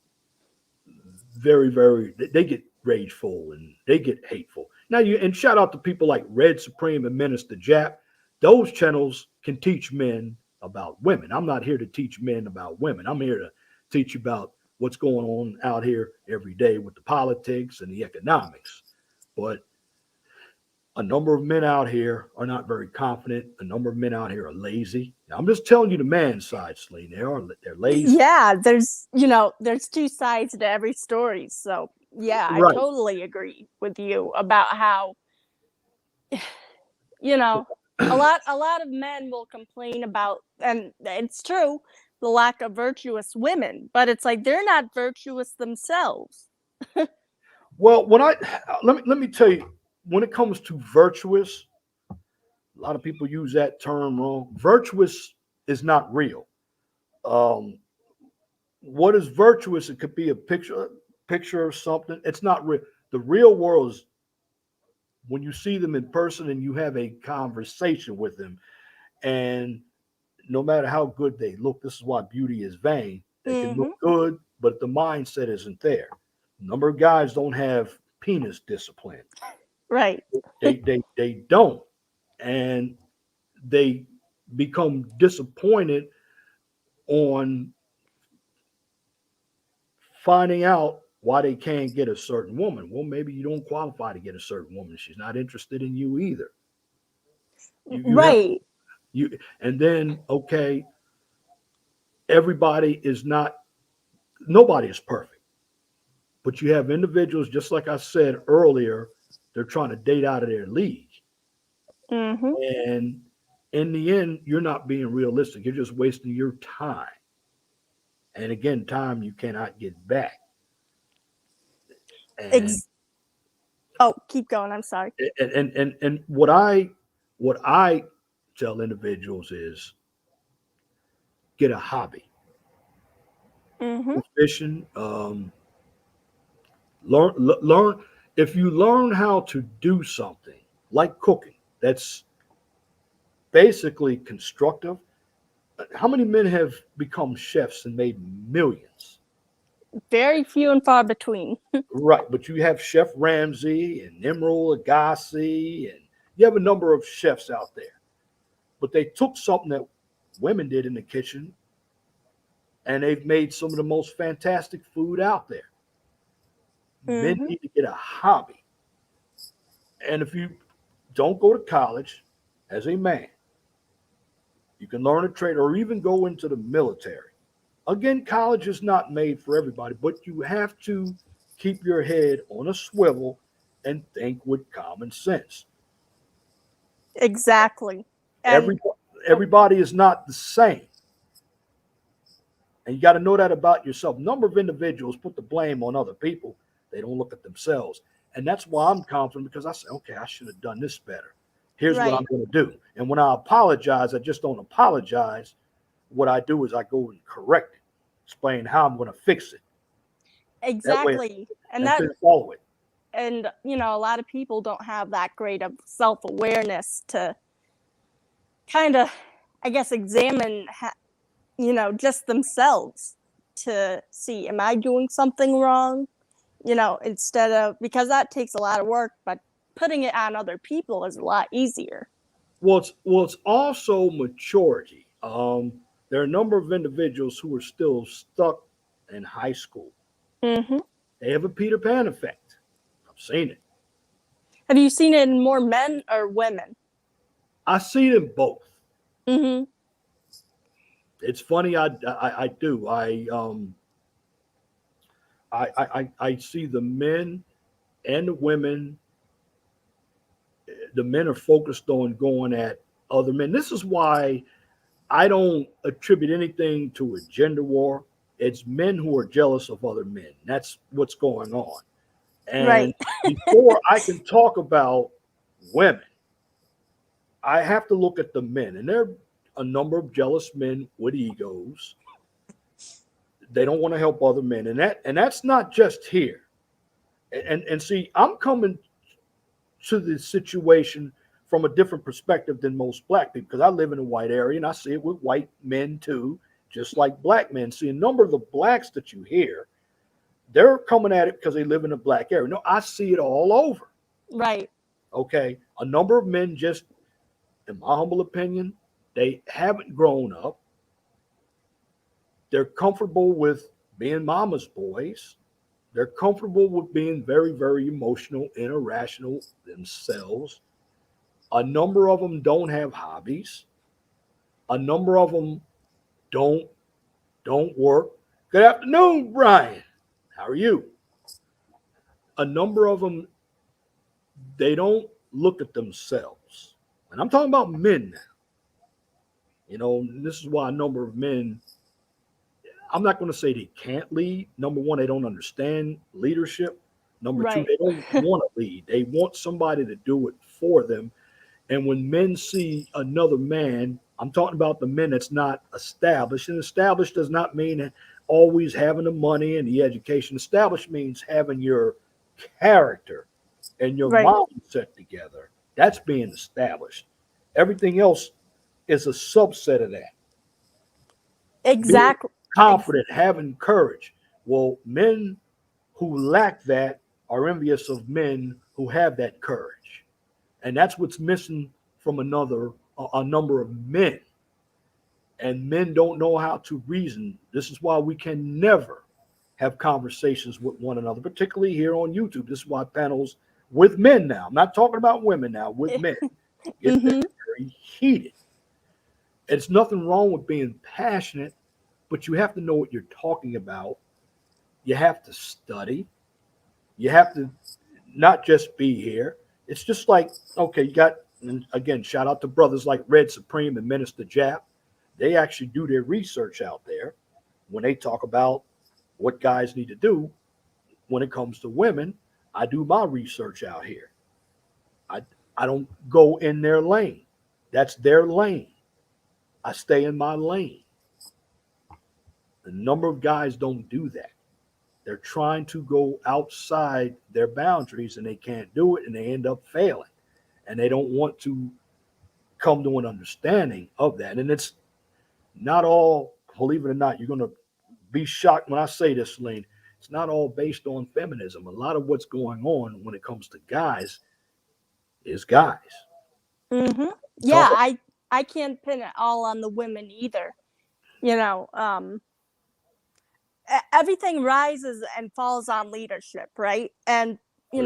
they get rageful and they get hateful. Now and shout out to people like Red Supreme and Minister Jap. Those channels can teach men about women. I'm not here to teach men about women. I'm here to teach you about what's going on out here every day with the politics and the economics. But a number of men out here are not very confident. A number of men out here are lazy. Now, I'm just telling you the man side, Celine. They're lazy. Yeah, there's two sides to every story. So, yeah, I Right. totally agree with you about how, you know, a lot of men will complain about, and it's true, the lack of virtuous women, but it's like they're not virtuous themselves. Well, when I let me tell you, when it comes to virtuous, a lot of people use that term wrong. Virtuous is not real. Um, what is virtuous? It could be a picture of something. It's not real. The real world is when you see them in person and you have a conversation with them, and no matter how good they look, this is why beauty is vain. They can look Mm-hmm. good, but the mindset isn't there. A number of guys don't have penis discipline. Right. They don't, and they become disappointed on finding out why they can't get a certain woman. Well, maybe you don't qualify to get a certain woman. She's not interested in you either. You have Right. you, and then okay, everybody is not. Nobody is perfect, but you have individuals, just like I said earlier, they're trying to date out of their league, Mm-hmm. and in the end, you're not being realistic. You're just wasting your time. And again, time you cannot get back. And Ex- oh, keep going. I'm sorry. and what I tell individuals is get a hobby. Mm-hmm. Go fishing. Learn. If you learn how to do something like cooking, that's basically constructive. How many men have become chefs and made millions? Very few and far between. Right, but you have Chef Ramsay and Emeril Agassi, and you have a number of chefs out there. But they took something that women did in the kitchen, and they've made some of the most fantastic food out there. Men Mm-hmm. need to get a hobby, and if you don't go to college as a man, you can learn a trade or even go into the military. Again, college is not made for everybody, but you have to keep your head on a swivel and think with common sense. Exactly. And Every, everybody is not the same. And you got to know that about yourself. A number of individuals put the blame on other people. They don't look at themselves. And that's why I'm confident because I say, okay, I should have done this better. Here's what I'm right. going to do. And when I apologize, I just don't apologize. What I do is I go and correct it, explain how I'm going to fix it. That way, Exactly. And and that to follow it. and a lot of people don't have that great of self-awareness to kind of, I guess, examine just themselves to see, am I doing something wrong, instead of, because that takes a lot of work, but putting it on other people is a lot easier. It's also maturity. There are a number of individuals who are still stuck in high school. Mm-hmm. They have a Peter Pan effect. I've seen it. Have you seen it in more men or women? I see them both. Mm-hmm. It's funny. I do. I see the men and the women. The men are focused on going at other men. This is why I don't attribute anything to a gender war. It's men who are jealous of other men. That's what's going on. And Right. before I can talk about women, I have to look at the men. And there are a number of jealous men with egos. They don't want to help other men. And that's not just here. And see, I'm coming to the situation from a different perspective than most black people because I live in a white area and I see it with white men too, just like black men. See, a number of the blacks that you hear, they're coming at it because they live in a black area. No, I see it all over. Right. Okay. A number of men just, in my humble opinion, they haven't grown up. They're comfortable with being mama's boys. They're comfortable with being very, very emotional and irrational themselves. A number of them don't have hobbies. A number of them don't don't work. Good afternoon, Brian. How are you? A number of them they don't look at themselves. And I'm talking about men now. This is why a number of men, I'm not going to say they can't lead. Number one, they don't understand leadership. Number two, Right. they don't want to lead. They want somebody to do it for them. And when men see another man, I'm talking about the men that's not established. And established does not mean always having the money and the education. Established means having your character and your Right. mindset together, that's being established. Everything else is a subset of that. Being Exactly. Ex- confident, having courage. Well, men who lack that are envious of men who have that courage. And that's what's missing from a number of men. And men don't know how to reason. This is why we can never have conversations with one another, particularly here on YouTube. This is why panels with men now, I'm not talking about women now, with men, get hmm very heated. It's nothing wrong with being passionate, but you have to know what you're talking about. You have to study. You have to not just be here. It's just like, okay, you got, and again, shout out to brothers like Red Supreme and Minister Jap. They actually do their research out there when they talk about what guys need to do when it comes to women. I do my research out here. I I don't go in their lane. That's their lane. I stay in my lane. A number of guys don't do that. They're trying to go outside their boundaries and they can't do it and they end up failing. And they don't want to come to an understanding of that. And it's not all, believe it or not, you're going to be shocked when I say this, Lane. It's not all based on feminism. A lot of what's going on when it comes to guys is guys. hmm Talk. Yeah, I can't pin it all on the women either. You know, everything rises and falls on leadership, right? And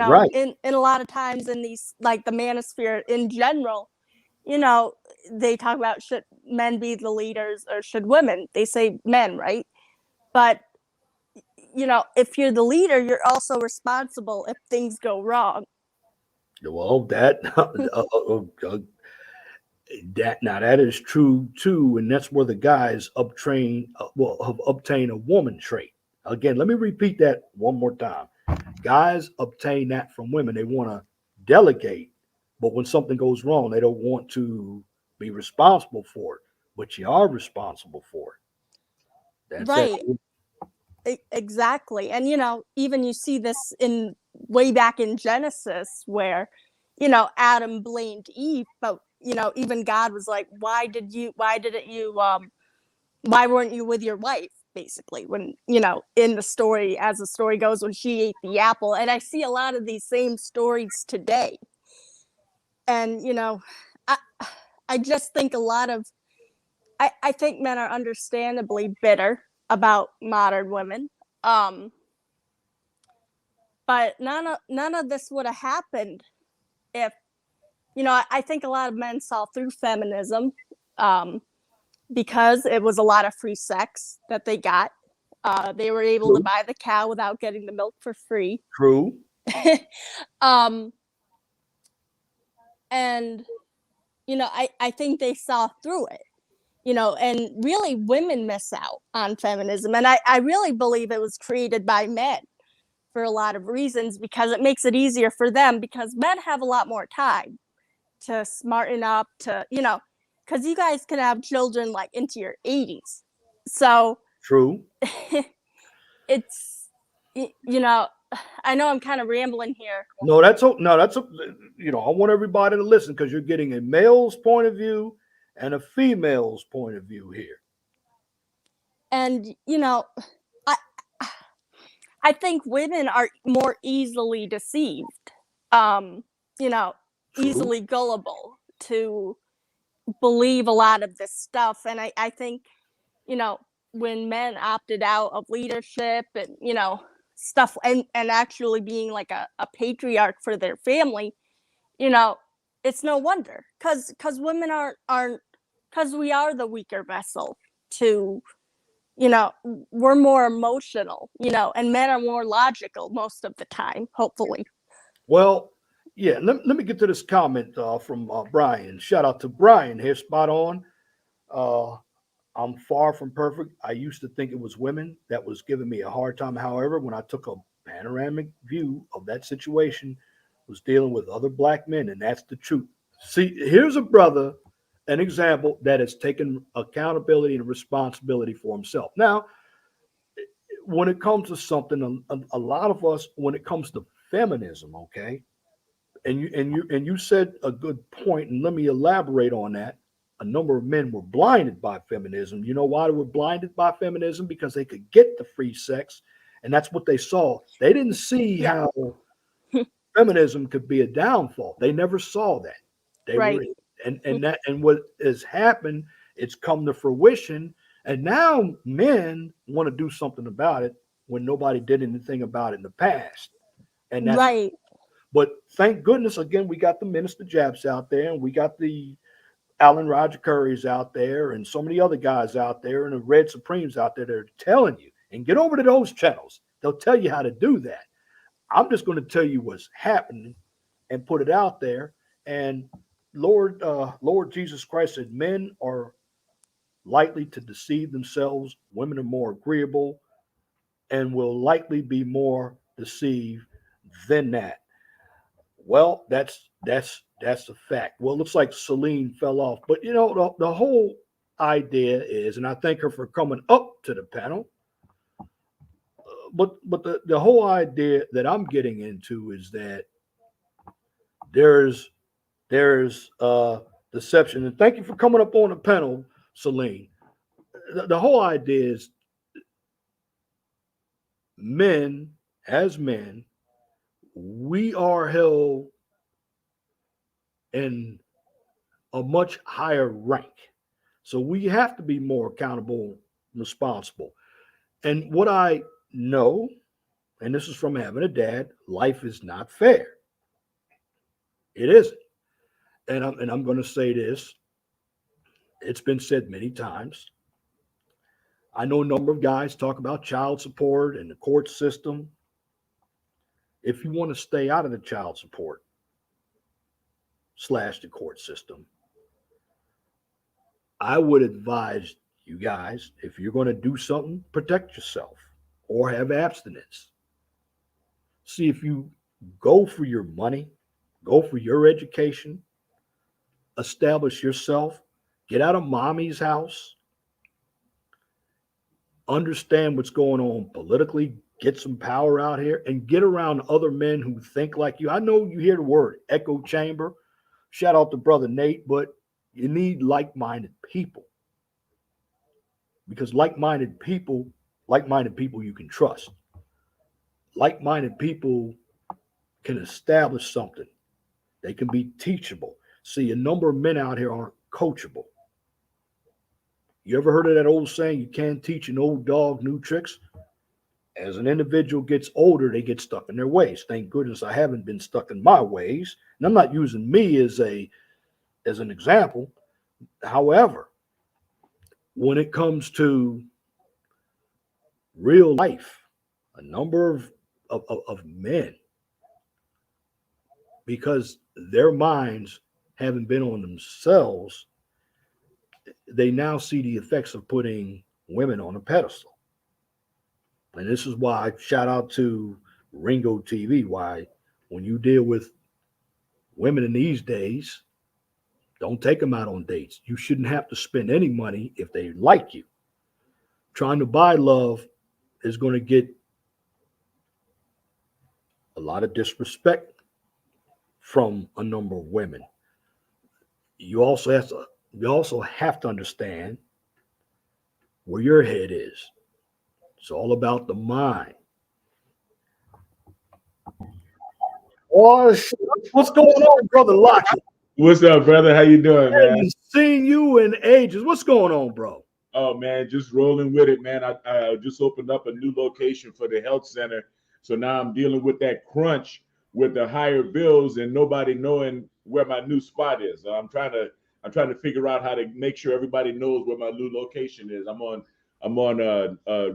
Right. in a lot of times in these like the manosphere in general, you know, they talk about should men be the leaders or should women? They say men, right? But if you're the leader, you're also responsible if things go wrong. Well, that now that is true too, and that's where the guys have obtained a woman trait. Again, let me repeat that one more time. Guys obtain that from women. They want to delegate, but when something goes wrong, they don't want to be responsible for it. But you are responsible for it. That's that. Right. Exactly. And even you see this in way back in Genesis where Adam blamed Eve, but even God was like, why weren't you with your wife, basically, when in the story, as the story goes, when she ate the apple. And I see a lot of these same stories today. And I I just think a lot of I think men are understandably bitter about modern women. Um but none of this would have happened if I think a lot of men saw through feminism, um because it was a lot of free sex that they got. They were able to True. buy the cow without getting the milk for free. True. um and I think they saw through it. And really women miss out on feminism, and I really believe it was created by men for a lot of reasons, because it makes it easier for them, because men have a lot more time to smarten up, to because you guys can have children like into your 80s. So True. it's you know I know I'm kind of rambling here. No, that's a. I want everybody to listen because you're getting a male's point of view and a female's point of view here. And I I think women are more easily deceived, um you know True. easily gullible to believe a lot of this stuff. And I think you know when men opted out of leadership and stuff, and actually being like a patriarch for their family, you know it's no wonder, because women aren't, because we are the weaker vessel to you know we're more emotional, and men are more logical most of the time, hopefully. Well, yeah. Let me get to this comment from Brian. Shout out to Brian here. Spot on. Uh, I'm far from perfect. I used to think it was women that was giving me a hard time. However, when I took a panoramic view of that situation, was dealing with other black men, and that's the truth. See, here's a brother, an example that has taken accountability and responsibility for himself. Now, when it comes to something, a lot of us, when it comes to feminism, okay, you said a good point, and let me elaborate on that. A number of men were blinded by feminism. You know why they were blinded by feminism? Because they could get the free sex, and that's what they saw. They didn't see Yeah. how feminism could be a downfall. They never saw that. They Right. were and what has happened, it's come to fruition, and now men want to do something about it when nobody did anything about it in the past. And that's Right. but thank goodness again we got the Minister Japs out there, and we got the Alan Roger Curry's out there, and so many other guys out there, and the Red Supremes out there that are telling you. And get over to those channels. They'll tell you how to do that. I'm just going to tell you what's happening and put it out there. And Lord Jesus Christ said, men are likely to deceive themselves. Women are more agreeable and will likely be more deceived than that. Well, that's a fact. Well, it looks like Celine fell off, but the whole idea is, and I thank her for coming up to the panel. But the whole idea that I'm getting into is that there's deception. And thank you for coming up on the panel, Celine. The whole idea is men, as men, we are held in a much higher rank. So we have to be more accountable, responsible. And what I know, and this is from having a dad, life is not fair. It isn't. And I'm going to say this. It's been said many times. I know a number of guys talk about child support and the court system. If you want to stay out of the child support / the court system, I would advise you guys, if you're going to do something, protect yourself or have abstinence. See if you go for your money, go for your education, establish yourself, get out of mommy's house, understand what's going on politically, get some power out here, and get around other men who think like you. I know you hear the word echo chamber. Shout out to Brother Nate, but you need like-minded people. Because like-minded people you can trust. Like-minded people can establish something. They can be teachable. See, a number of men out here aren't coachable. You ever heard of that old saying, you can't teach an old dog new tricks? As an individual gets older, they get stuck in their ways. Thank goodness I haven't been stuck in my ways. And I'm not using me as an example. However, when it comes to real life, a number of men, because their minds haven't been on themselves, they now see the effects of putting women on a pedestal. And this is why shout out to Ringo TV, why when you deal with women in these days, don't take them out on dates. You shouldn't have to spend any money if they like you. Trying to buy love is going to get a lot of disrespect from a number of women. You also have to understand where your head is. It's all about the mind. Oh, shit. What's going on, Brother Lockett? What's up, brother? How you doing, I man? haven't seen you in ages. What's going on, bro? Oh, man, just rolling with it, man. I just opened up a new location for the health center. So now I'm dealing with that crunch with the higher bills and nobody knowing where my new spot is. I'm trying to figure out how to make sure everybody knows where my new location is. I'm on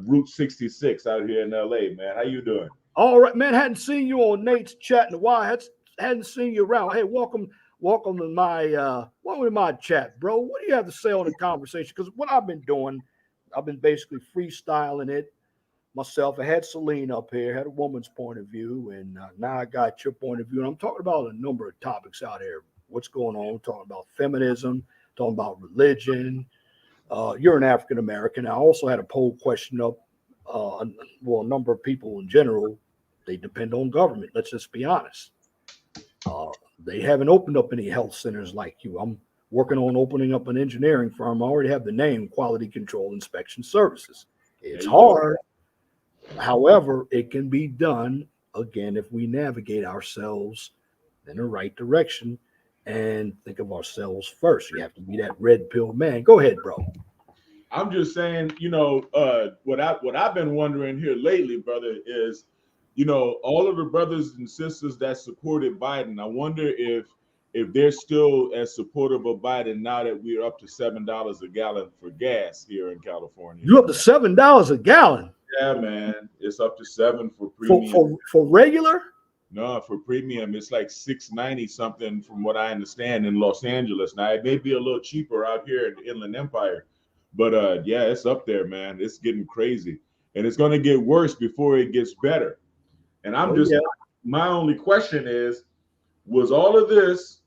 Route 66 out here in LA, man. How you doing? All right, man. Hadn't seen you on Nate's chat in a while. Hadn't seen you around. Hey, welcome to my chat, bro. What do you have to say on the conversation? Because what I've been doing, I've been basically freestyling it myself. I had Celine up here, had a woman's point of view, and now I got your point of view. And I'm talking about a number of topics out here. What's going on? We're talking about feminism, talking about religion. You're an African American. I also had a poll question up. A number of people in general, they depend on government. Let's just be honest. They haven't opened up any health centers like you. I'm working on opening up an engineering firm. I already have the name Quality Control Inspection Services. It's hard. However, it can be done, again, if we navigate ourselves in the right direction and think of ourselves first. You have to be that red pill man. Go ahead, bro. I'm just saying, what I've been wondering here lately, brother, is, all of the brothers and sisters that supported Biden, I wonder if they're still as supportive of Biden now that we're up to $7 a gallon for gas here in California. You up to $7 a gallon? Yeah, man, it's up to $7 for premium. For regular? No, for premium, it's like $6.90 something from what I understand in Los Angeles. Now it may be a little cheaper out here in the Inland Empire, but yeah, it's up there, man. It's getting crazy, and it's going to get worse before it gets better. And my only question is, was all of this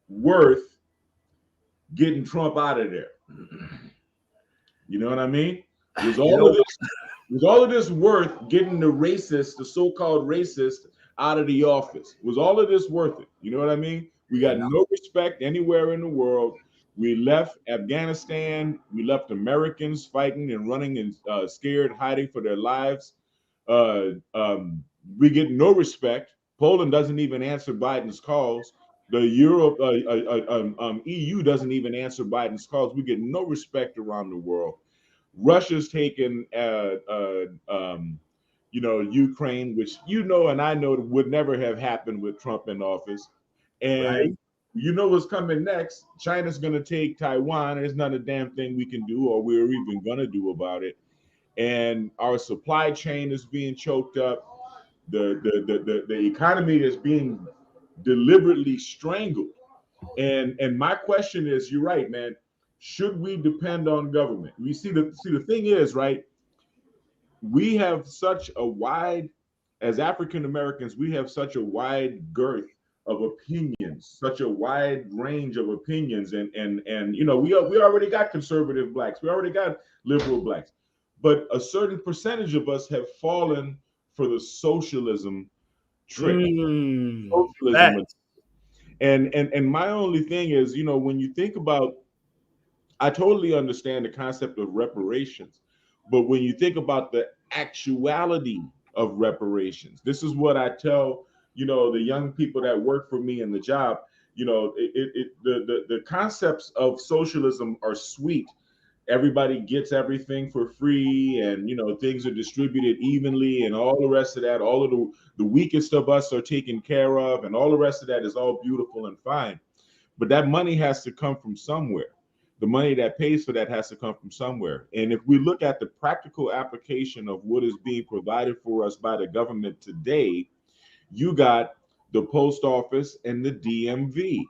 worth getting Trump out of there? You know what I mean? Was all of this worth getting the so-called racist, out of the office? Was all of this worth it? You know what I mean? We got no respect anywhere in the world. We left Afghanistan. We left Americans fighting and running and scared, hiding for their lives. We get no respect. Poland doesn't even answer Biden's calls. The EU doesn't even answer Biden's calls. We get no respect around the world. Russia's taken Ukraine, which and I know would never have happened with Trump in office. And what's coming next? China's going to take Taiwan. There's not a damn thing we can do or we're even going to do about it. And our supply chain is being choked up. The economy is being deliberately strangled. And my question is, you're right, man. Should we depend on government? We see the thing is, right? We have such a wide, as African Americans, we have such a wide girth of opinions, such a wide range of opinions, and we already got conservative blacks, we already got liberal blacks, but a certain percentage of us have fallen for the socialism trick. And my only thing is, when you think about, I totally understand the concept of reparations. But when you think about the actuality of reparations, this is what I tell, the young people that work for me in the job, the concepts of socialism are sweet. Everybody gets everything for free, and, things are distributed evenly, and all the rest of that, all of the weakest of us are taken care of, and all the rest of that is all beautiful and fine. But that money has to come from somewhere. The money that pays for that has to come from somewhere. And if we look at the practical application of what is being provided for us by the government today, you got the post office and the DMV.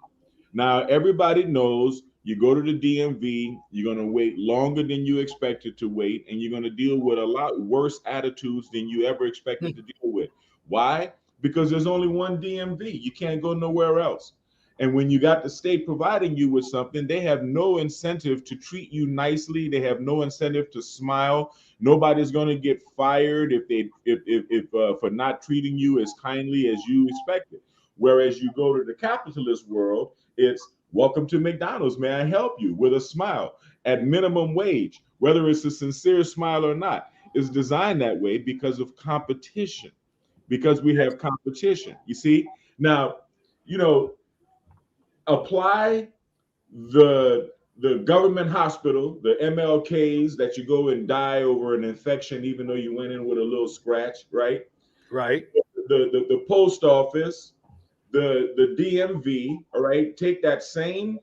Now, everybody knows you go to the DMV, you're going to wait longer than you expected to wait, and you're going to deal with a lot worse attitudes than you ever expected to deal with. Why? Because there's only one DMV. You can't go nowhere else. And when you got the state providing you with something, they have no incentive to treat you nicely. They have no incentive to smile. Nobody's going to get fired if for not treating you as kindly as you expected. Whereas you go to the capitalist world, it's welcome to McDonald's. May I help you? With a smile at minimum wage, whether it's a sincere smile or not. It's designed that way because of competition, because we have competition. You see, now, apply the government hospital, the MLKs that you go and die over an infection, even though you went in with a little scratch, right? Right. The post office, the DMV, all right? Take that same,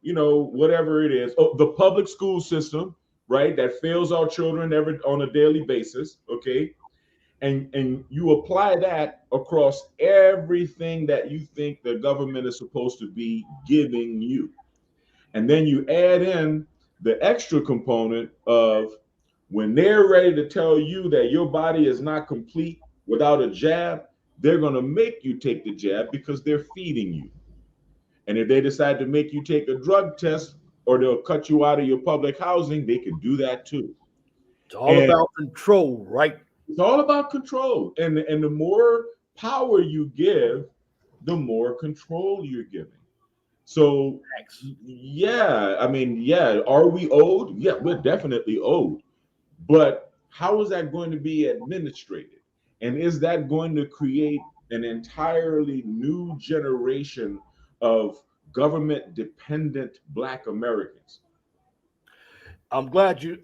whatever it is. Oh, the public school system, right? That fails our children on a daily basis, okay? And you apply that across everything that you think the government is supposed to be giving you. And then you add in the extra component of when they're ready to tell you that your body is not complete without a jab, they're going to make you take the jab because they're feeding you. And if they decide to make you take a drug test or they'll cut you out of your public housing, they can do that too. It's all about control, right? It's all about control. And the more power you give the more control you're giving. So, Thanks. yeah, I mean, yeah, are we owed? Yeah, we're definitely owed. But how is that going to be administrated? And is that going to create an entirely new generation of government dependent Black Americans? I'm glad you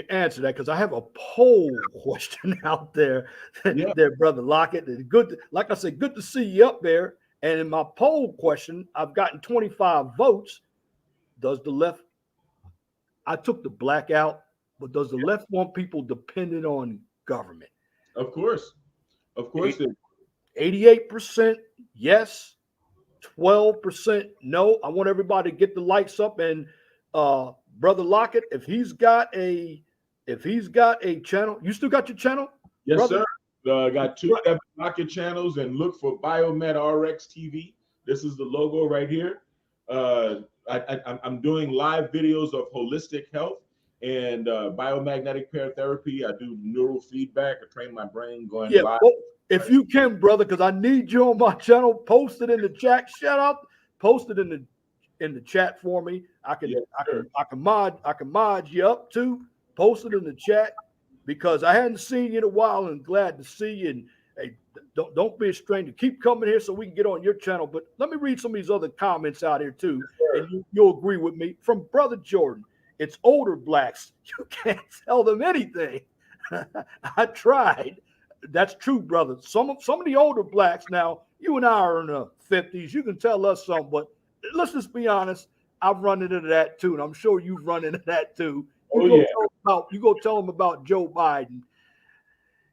answered that because I have a poll question out there, Yeah, there, brother Lockett. It's good, like I said, good to see you up there. And in my poll question, I've gotten 25 votes. Does the left? I took the black out, but does the left want people dependent on government? of course. Of course. 88% yes, 12% no. I want everybody to get the lights up. And brother Lockett, if he's got a channel, you still got your channel, Yes, brother? sir. I got two Evan Lockett channels, and look for Biomed RX TV. This is the logo right here. I'm doing live videos of holistic health and biomagnetic pair therapy. I do neural feedback. I train my brain going live. Well, if you can, brother, because I need you on my channel, post it in the chat. Shout out, post it in the chat for me. I can mod you up too. Post it in the chat because I hadn't seen you in a while and glad to see you. And hey, don't be a stranger. Keep coming here so we can get on your channel. But let me read some of these other comments out here too, and you'll agree with me. From Brother Jordan, it's older blacks. You can't tell them anything. I tried. That's true, brother. Some of the older blacks now, you and I are in the 50s. You can tell us something, but let's just be honest. I've run into that too, and I'm sure you've run into that too. You go tell them about Joe Biden.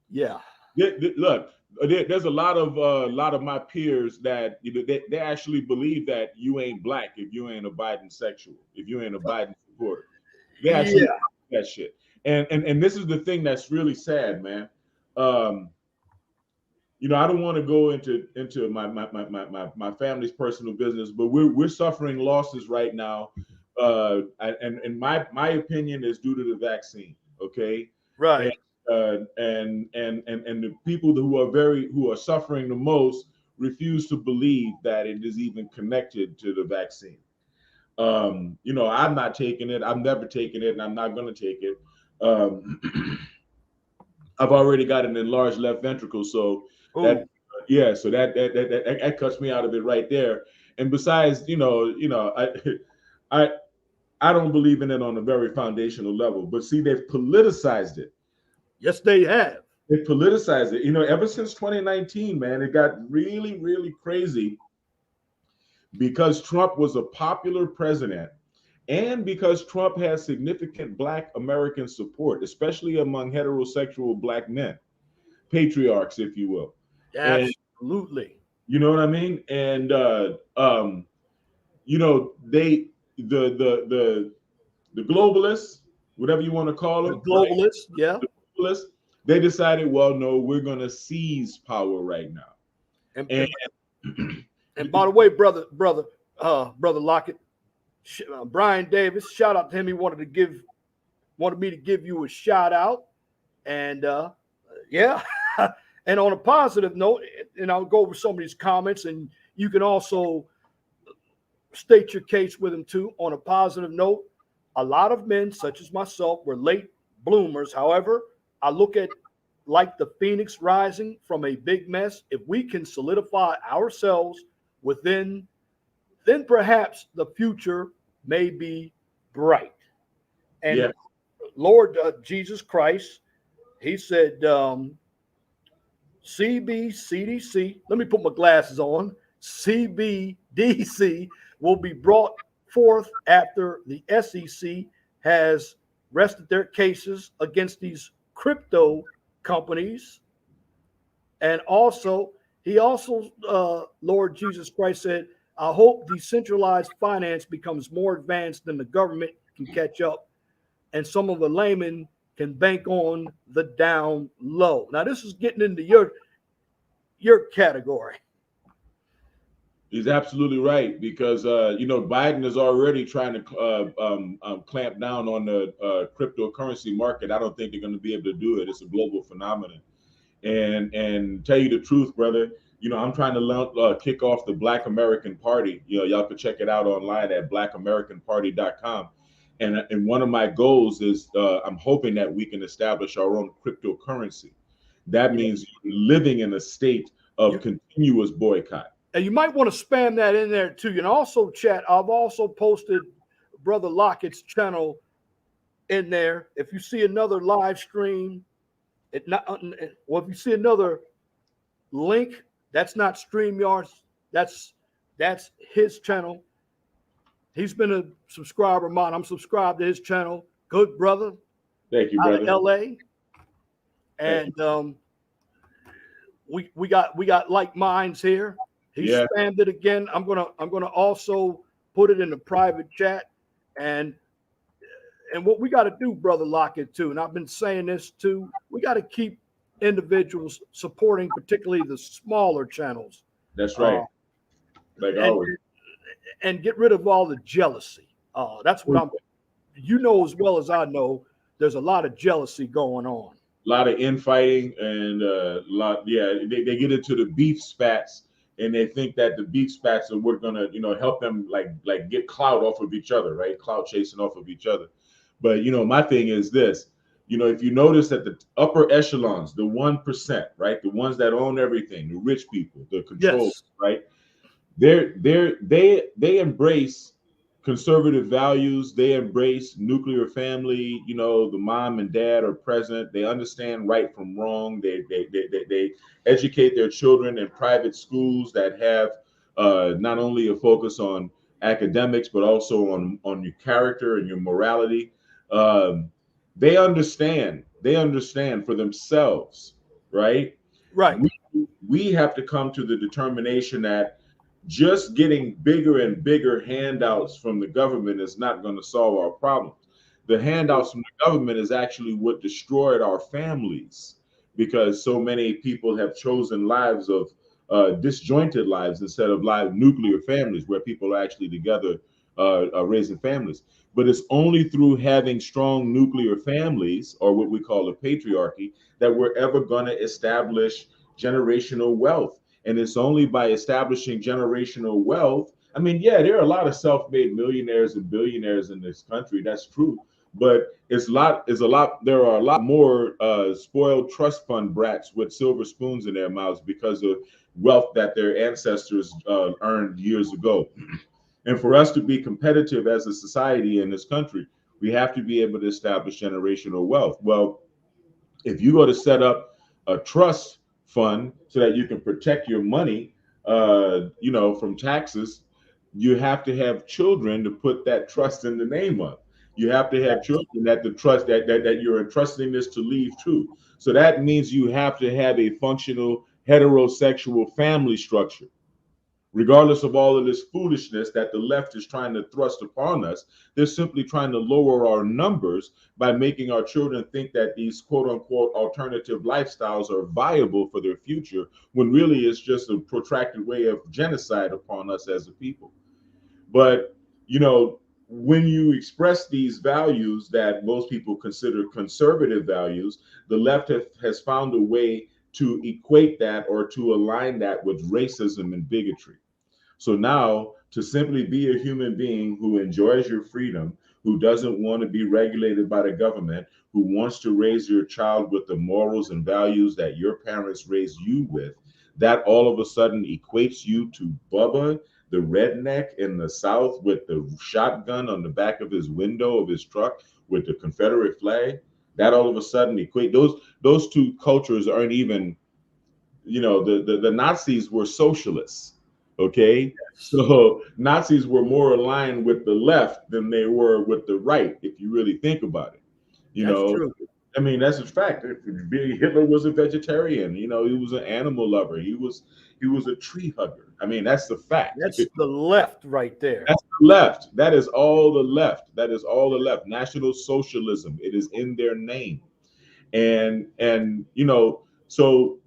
Yeah. Look, there's a lot of my peers that they actually believe that you ain't black if you ain't a Biden sexual, if you ain't a Biden supporter. They actually that shit. And this is the thing that's really sad, man. I don't want to go into my family's personal business, but we're suffering losses right now. And my opinion is due to the vaccine. Okay. Right. And the people who are suffering the most refuse to believe that it is even connected to the vaccine. I'm not taking it. I'm never taking it, and I'm not going to take it. I've already got an enlarged left ventricle, so that cuts me out of it right there. And besides, I don't believe in it on a very foundational level. But see, they've politicized it. Yes, they have. They politicized it. Ever since 2019, man, it got really, really crazy because Trump was a popular president. And because Trump has significant Black American support, especially among heterosexual Black men, patriarchs, if you will. Absolutely. And, you know what I mean? And the globalists, whatever you want to call them, globalists, right? The globalists, they decided, well, no, we're going to seize power right now. And by the way, brother Lockett. Brian Davis, shout out to him. He wanted me to give you a shout out, and and on a positive note, and I'll go over some of these comments, and you can also state your case with him too. On a positive note, a lot of men, such as myself, were late bloomers. However, I look at like the phoenix rising from a big mess. If we can solidify ourselves within, then perhaps the future may be bright. And Lord Jesus Christ, he said, CBDC, let me put my glasses on, CBDC will be brought forth after the SEC has rested their cases against these crypto companies. And also, Lord Jesus Christ said, I hope decentralized finance becomes more advanced than the government can catch up, and some of the laymen can bank on the down low. Now, this is getting into your category. He's absolutely right, because Biden is already trying to clamp down on the cryptocurrency market. I don't think they're going to be able to do it. It's a global phenomenon. And tell you the truth, brother, I'm trying to kick off the Black American Party. Y'all can check it out online at blackamericanparty.com. And one of my goals is I'm hoping that we can establish our own cryptocurrency. That means living in a state of continuous boycott. And you might want to spam that in there too. And also, chat, I've also posted Brother Lockett's channel in there. If you see another live stream, if you see another link, that's not StreamYard. That's his channel. He's been a subscriber of mine. I'm subscribed to his channel. Good brother. Thank you, brother. Out of LA. And we got like minds here. He spammed it again. I'm gonna also put it in the private chat. And what we got to do, Brother Lockett, too, and I've been saying this too, we got to keep individuals supporting, particularly the smaller channels. That's right. Like always. And get rid of all the jealousy. That's what as well as I know, there's a lot of jealousy going on. A lot of infighting and they get into the beef spats, and they think that the beef spats are what gonna help them like get clout off of each other, right? Clout chasing off of each other. But my thing is this, if you notice that the upper echelons, the 1%, right, the ones that own everything, the rich people, the control, right, they embrace conservative values. They embrace nuclear family. The mom and dad are present. They understand right from wrong. They educate their children in private schools that have not only a focus on academics but also on your character and your morality. They understand for themselves, right? Right. We have to come to the determination that just getting bigger and bigger handouts from the government is not going to solve our problems. The handouts from the government is actually what destroyed our families, because so many people have chosen lives of disjointed lives instead of nuclear families where people are actually together raising families. But it's only through having strong nuclear families, or what we call a patriarchy, that we're ever going to establish generational wealth. And it's only by establishing generational wealth. I mean, there are a lot of self-made millionaires and billionaires in this country. That's true. But there are a lot more spoiled trust fund brats with silver spoons in their mouths because of wealth that their ancestors earned years ago. And for us to be competitive as a society in this country, we have to be able to establish generational wealth. Well, if you go to set up a trust fund so that you can protect your money, from taxes, you have to have children to put that trust in the name of. You have to have children that the trust that you're entrusting this to leave to. So that means you have to have a functional heterosexual family structure. Regardless of all of this foolishness that the left is trying to thrust upon us, they're simply trying to lower our numbers by making our children think that these quote unquote alternative lifestyles are viable for their future, when really it's just a protracted way of genocide upon us as a people. But, when you express these values that most people consider conservative values, the left has found a way to equate that or to align that with racism and bigotry. So now, to simply be a human being who enjoys your freedom, who doesn't want to be regulated by the government, who wants to raise your child with the morals and values that your parents raised you with, that all of a sudden equates you to Bubba, the redneck in the South with the shotgun on the back of his window of his truck with the Confederate flag. That all of a sudden equate those two cultures aren't even, the Nazis were socialists. Okay, so Nazis were more aligned with the left than they were with the right, if you really think about it. True. I mean, that's a fact. Hitler was a vegetarian. He was an animal lover. He was a tree hugger. I mean, that's the fact. That's the left right there. That's the left. That is all the left. That is all the left. National socialism. It is in their name. And so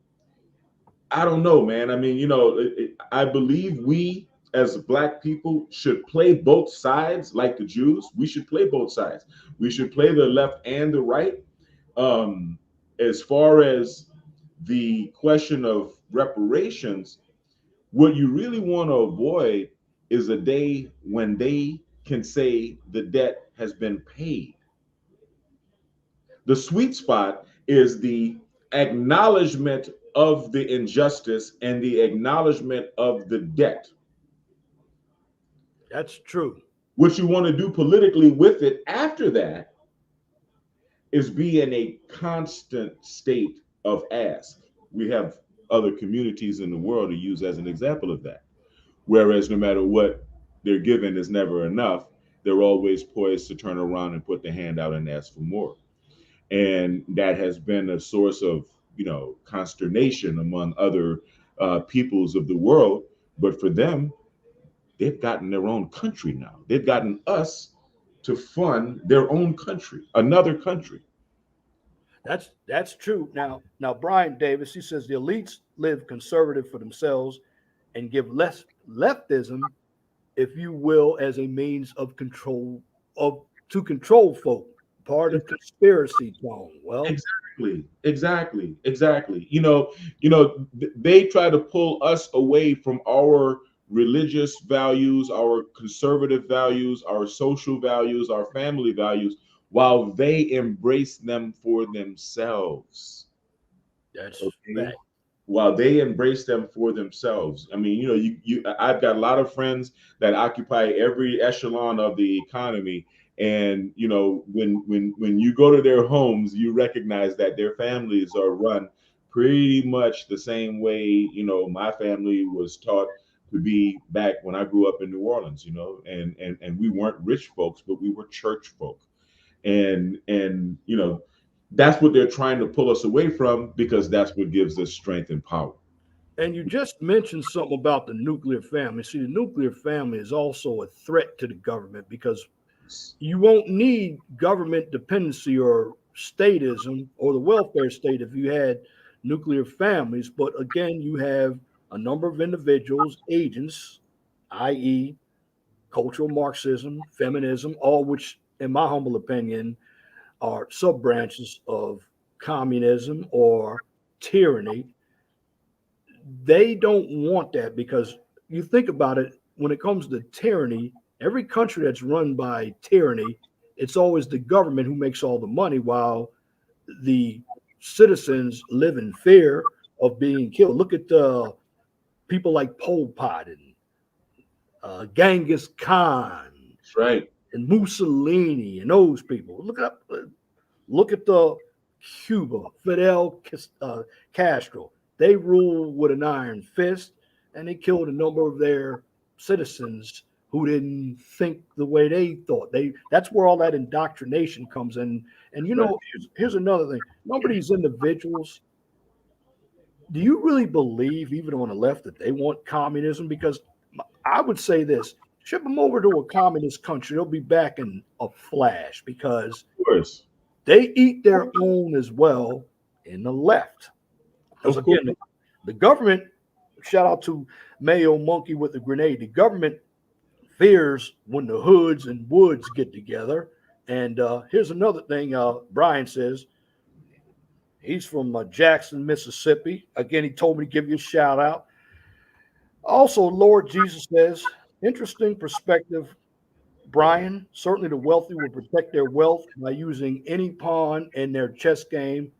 I don't know, man. I mean, I believe we as Black people should play both sides like the Jews. We should play both sides. We should play the left and the right. As far as the question of reparations, what you really want to avoid is a day when they can say the debt has been paid. The sweet spot is the acknowledgement of the injustice and the acknowledgement of the debt. That's true. What you want to do politically with it after that is be in a constant state of ask. We have other communities in the world to use as an example of that. Whereas no matter what they're given is never enough, they're always poised to turn around and put the hand out and ask for more. And that has been a source of, consternation among other peoples of the world. But for them, they've gotten their own country now. They've gotten us to fund their own country, another country. That's true. Now Brian Davis, he says the elites live conservative for themselves and give less leftism, if you will, as a means of control to control folk. Part of conspiracy tone. Well, Exactly. They try to pull us away from our religious values, our conservative values, our social values, our family values, while they embrace them for themselves. that's Okay. fact. While they embrace them for themselves. I mean, I've got a lot of friends that occupy every echelon of the economy. And when you go to their homes, you recognize that their families are run pretty much the same way, my family was taught to be back when I grew up in New Orleans, and we weren't rich folks, but we were church folk. And that's what they're trying to pull us away from, because that's what gives us strength and power. And you just mentioned something about the nuclear family. See, the nuclear family is also a threat to the government because you won't need government dependency or statism or the welfare state if you had nuclear families. But again, you have a number of individuals, agents, i.e., cultural Marxism, feminism, all which, in my humble opinion, are sub branches of communism or tyranny. They don't want that because you think about it, when it comes to tyranny, every country that's run by tyranny, it's always the government who makes all the money while the citizens live in fear of being killed. Look at the people like Pol Pot and Genghis Khan. That's right. And Mussolini and those people. Look at the Cuba, Fidel Castro. They ruled with an iron fist, and they killed a number of their citizens who didn't think the way they thought. That's where all that indoctrination comes in. And here's another thing. Some of these individuals, do you really believe, even on the left, that they want communism? Because I would say this: ship them over to a communist country, they'll be back in a flash because Of course. they eat their own as well in the left. Because Of course. again, the government, shout out to Mayo Monkey with the grenade, the government fears when the hoods and woods get together. And here's another thing Brian says. He's from Jackson, Mississippi. Again, he told me to give you a shout out. Also, Lord Jesus says, interesting perspective, Brian. Certainly the wealthy will protect their wealth by using any pawn in their chess game.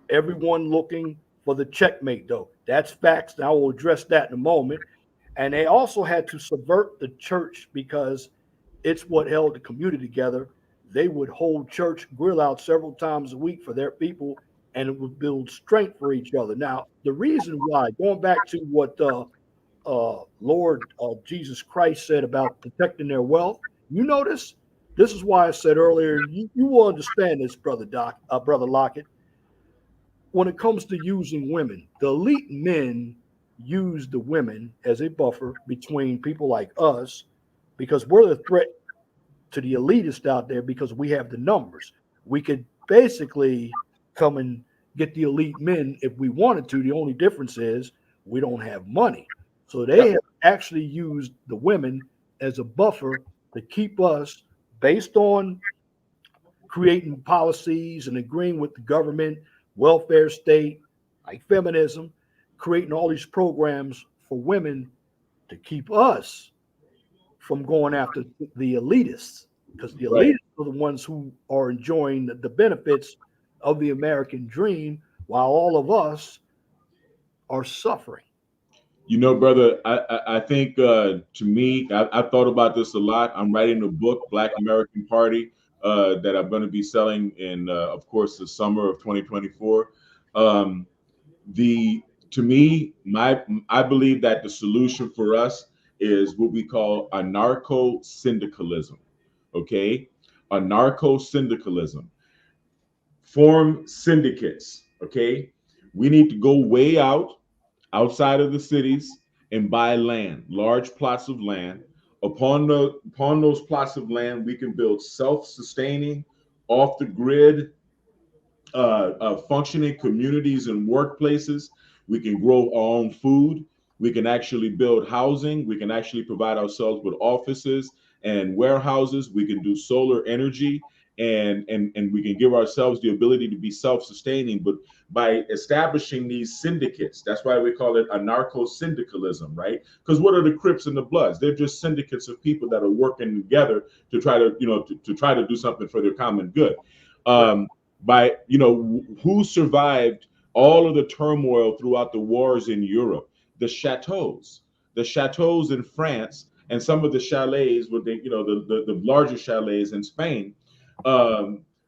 Everyone looking for the checkmate, though. That's facts. Now I will address that in a moment. And they also had to subvert the church because it's what held the community together. They would hold church grill out several times a week for their people, and it would build strength for each other. Now, the reason why, going back to what Lord Jesus Christ said about protecting their wealth, you notice, this is why I said earlier, you will understand this, Brother Lockett. When it comes to using women, the elite men use the women as a buffer between people like us because we're the threat to the elitist out there because we have the numbers. We could basically come and get the elite men if we wanted to. The only difference is we don't have money. So they have actually used the women as a buffer to keep us, based on creating policies and agreeing with the government, welfare state, like feminism. creating all these programs for women to keep us from going after the elitists, because the Right. elitists are the ones who are enjoying the benefits of the American dream, while all of us are suffering. You know, brother, I think to me, I thought about this a lot. I'm writing a book, Black American Party, that I'm going to be selling in, of course, the summer of 2024. Um, the to me, I believe that the solution for us is what we call anarcho syndicalism. Okay, anarcho syndicalism. Form syndicates. Okay, we need to go way outside of the cities and buy land, large plots of land. Upon those plots of land, we can build self-sustaining, off the grid, functioning communities and workplaces. We can grow our own food. We can actually build housing. We can actually provide ourselves with offices and warehouses. We can do solar energy, and we can give ourselves the ability to be self-sustaining. But by establishing these syndicates, that's why we call it anarcho-syndicalism, right? Because what are the Crips and the Bloods? They're just syndicates of people that are working together to try to, to try to do something for their common good. By who survived all of the turmoil throughout the wars in Europe? The chateaus in France, and some of the chalets with the larger chalets in Spain,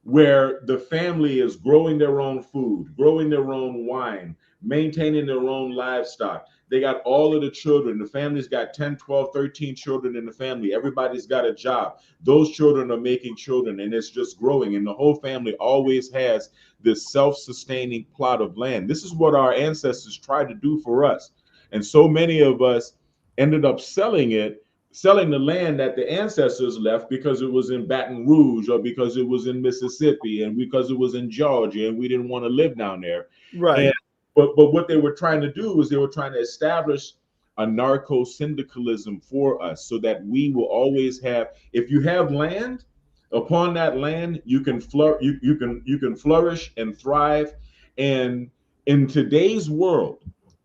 where the family is growing their own food, growing their own wine, maintaining their own livestock. They got all of the children. The family's got 10, 12, 13 children in the family. Everybody's got a job. Those children are making children, and it's just growing. And the whole family always has this self-sustaining plot of land. This is what our ancestors tried to do for us. And so many of us ended up selling the land that the ancestors left because it was in Baton Rouge, or because it was in Mississippi, and because it was in Georgia, and we didn't want to live down there. Right. And but what they were trying to do was they were trying to establish a narco syndicalism for us, so that we will always have, if you have land, upon that land you can you can flourish and thrive. And in today's world,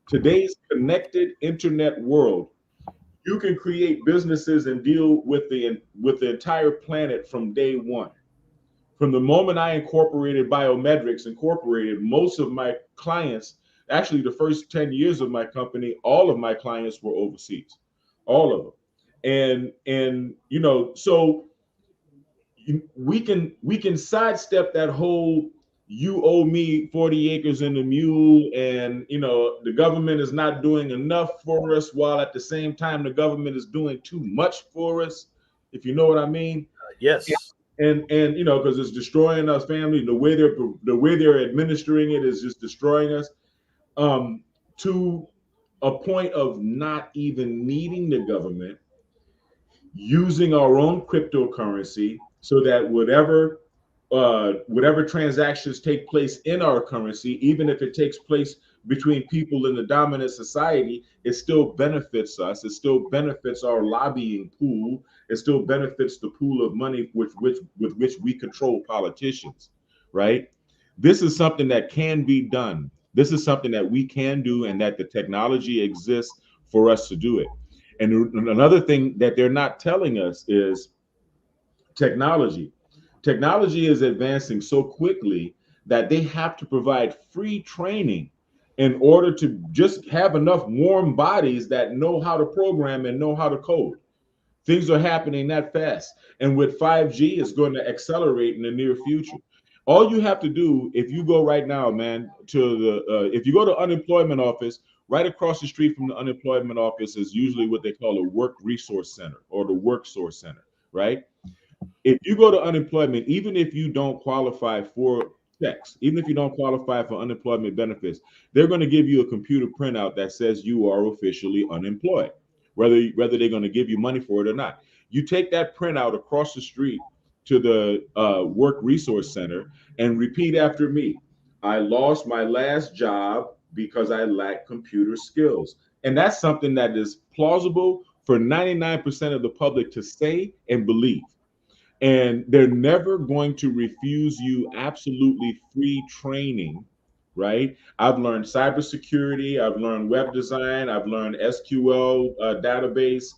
today's connected internet world, you can create businesses and deal with the entire planet from day one. From the moment I incorporated Biometrics Incorporated, most of my clients, actually the first 10 years of my company, all of my clients were overseas, all of them. And so we can sidestep that whole you owe me 40 acres and a mule, and the government is not doing enough for us, while at the same time the government is doing too much for us, if you know what I mean. Yes. And because it's destroying us family, the way they're administering it is just destroying us, to a point of not even needing the government, using our own cryptocurrency, so that whatever transactions take place in our currency, even if it takes place between people in the dominant society, it still benefits us. It still benefits our lobbying pool. It still benefits the pool of money with which we control politicians, right? This is something that can be done. This is something that we can do, and that the technology exists for us to do it. And another thing that they're not telling us is technology. Technology is advancing so quickly that they have to provide free training in order to just have enough warm bodies that know how to program and know how to code. Things are happening that fast. And with 5G, it's going to accelerate in the near future. All you have to do, if you go right now, man, if you go to unemployment office, right across the street from the unemployment office is usually what they call a work resource center, or the work source center, right? If you go to unemployment, even if you don't qualify for checks, even if you don't qualify for unemployment benefits, they're going to give you a computer printout that says you are officially unemployed, whether they're going to give you money for it or not. You take that printout across the street to the work resource center and repeat after me. I lost my last job because I lack computer skills. And that's something that is plausible for 99% of the public to say and believe. And they're never going to refuse you absolutely free training, right? I've learned cybersecurity, I've learned web design, I've learned SQL database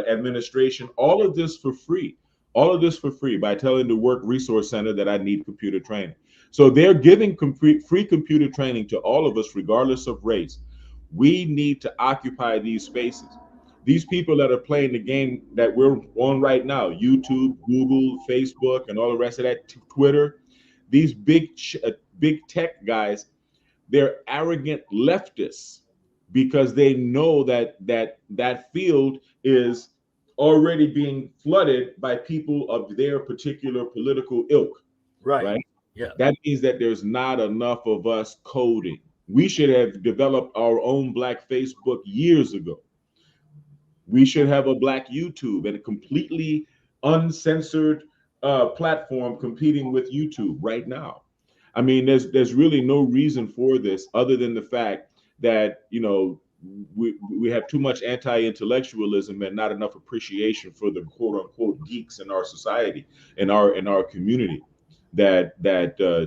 administration, all of this for free. All of this for free by telling the Work Resource Center that I need computer training. So they're giving free computer training to all of us, regardless of race. We need to occupy these spaces. These people that are playing the game that we're on right now, YouTube, Google, Facebook, and all the rest of that, Twitter, these big tech guys, they're arrogant leftists because they know that field is already being flooded by people of their particular political ilk. Right? Yeah. That means that there's not enough of us coding. We should have developed our own Black Facebook years ago. We should have a Black YouTube and a completely uncensored platform competing with YouTube right now. I mean, there's really no reason for this other than the fact that, you know, we have too much anti-intellectualism and not enough appreciation for the quote unquote geeks in our society, in our community that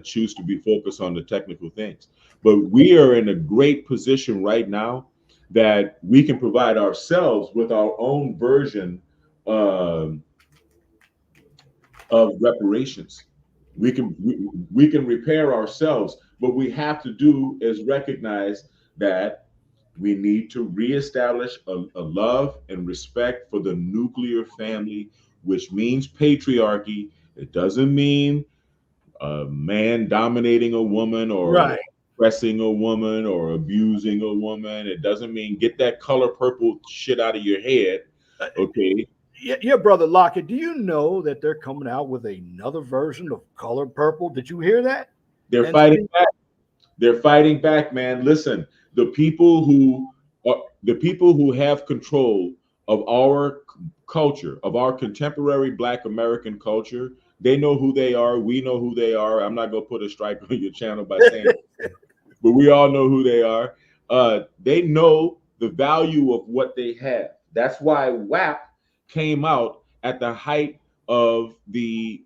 choose to be focused on the technical things. But we are in a great position right now that we can provide ourselves with our own version of reparations. We can repair ourselves. What we have to do is recognize that we need to reestablish a love and respect for the nuclear family, which means patriarchy. It doesn't mean a man dominating a woman or oppressing a woman or abusing a woman. It doesn't mean get that color purple shit out of your head. Okay. Yeah, Brother Lockett, do you know that they're coming out with another version of color purple? Did you hear that? They're fighting back. They're fighting back, man. Listen, the people who have control of our culture, of our contemporary Black American culture, they know who they are. We know who they are. I'm not gonna put a strike on your channel by saying that, but we all know who they are. They know the value of what they have. That's why WAP came out at the height of the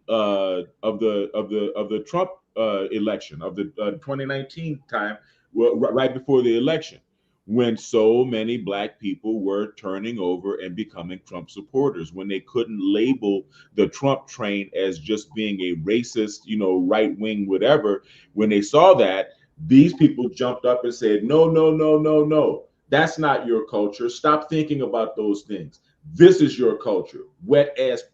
Trump election, of the 2019 time, right before the election, when so many Black people were turning over and becoming Trump supporters, when they couldn't label the Trump train as just being a racist, you know, right wing, whatever. When they saw that, these people jumped up and said, no, no, no, no, no. That's not your culture. Stop thinking about those things. This is your culture. Wet ass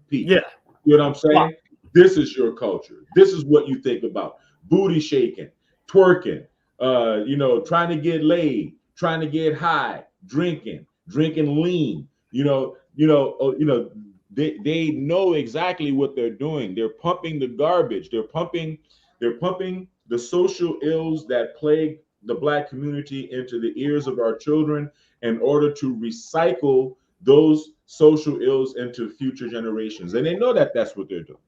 people. Yeah. You know what I'm saying? Wow. This is your culture. This is what you think about. Booty shaking, twerking, you know, trying to get laid, trying to get high, drinking lean. They know exactly what they're doing. They're pumping the garbage. They're pumping the social ills that plague the Black community into the ears of our children in order to recycle those social ills into future generations. And they know that that's what they're doing.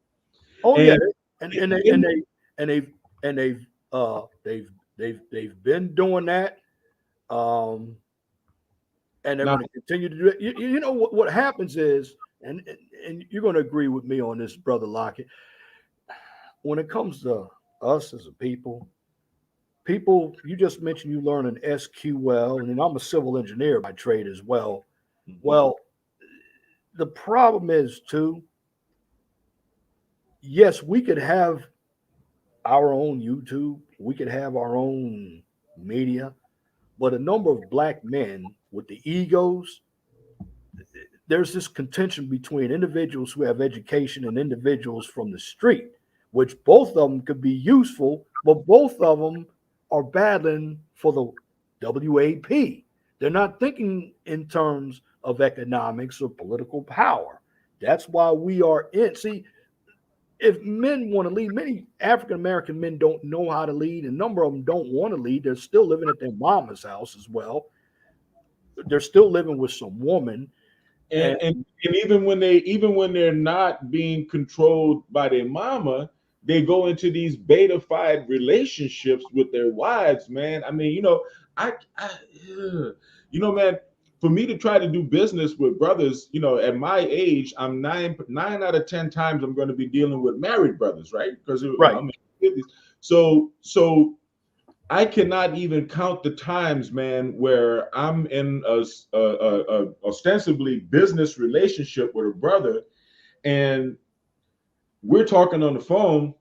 Oh, and, yeah, they've been doing that, and they're going to continue to do it. You know what happens is, and you're going to agree with me on this, Brother Lockett. When it comes to us as a people, you just mentioned you learn an SQL, and I'm a civil engineer by trade as well. Mm-hmm. Well, the problem is too, yes, we could have our own YouTube, we could have our own media, but a number of Black men with the egos, there's this contention between individuals who have education and individuals from the street, which both of them could be useful, but both of them are battling for the WAP. They're not thinking in terms of economics or political power. That's why we are in. See, if men want to lead, many African-American men don't know how to lead. A number of them don't want to lead. They're still living at their mama's house as well. They're still living with some woman. And even when they're not being controlled by their mama, they go into these beta-fied relationships with their wives, man. I mean, man, for me to try to do business with brothers, at my age, I'm 9 out of 10 times I'm going to be dealing with married brothers, right? Because right. So I cannot even count the times, man, where I'm in a ostensibly business relationship with a brother, and we're talking on the phone.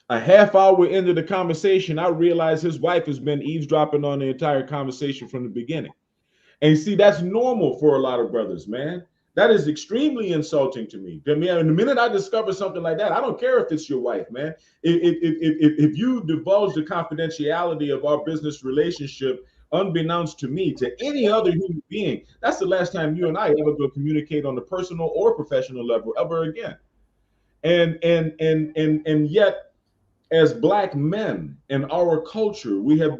A half hour into the conversation, I realize his wife has been eavesdropping on the entire conversation from the beginning. And see, that's normal for a lot of brothers, man. That is extremely insulting to me. I mean, the minute I discover something like that, I don't care if it's your wife, man. If you divulge the confidentiality of our business relationship, unbeknownst to me, to any other human being, that's the last time you and I ever go communicate on a personal or professional level ever again. And yet, as Black men in our culture, we have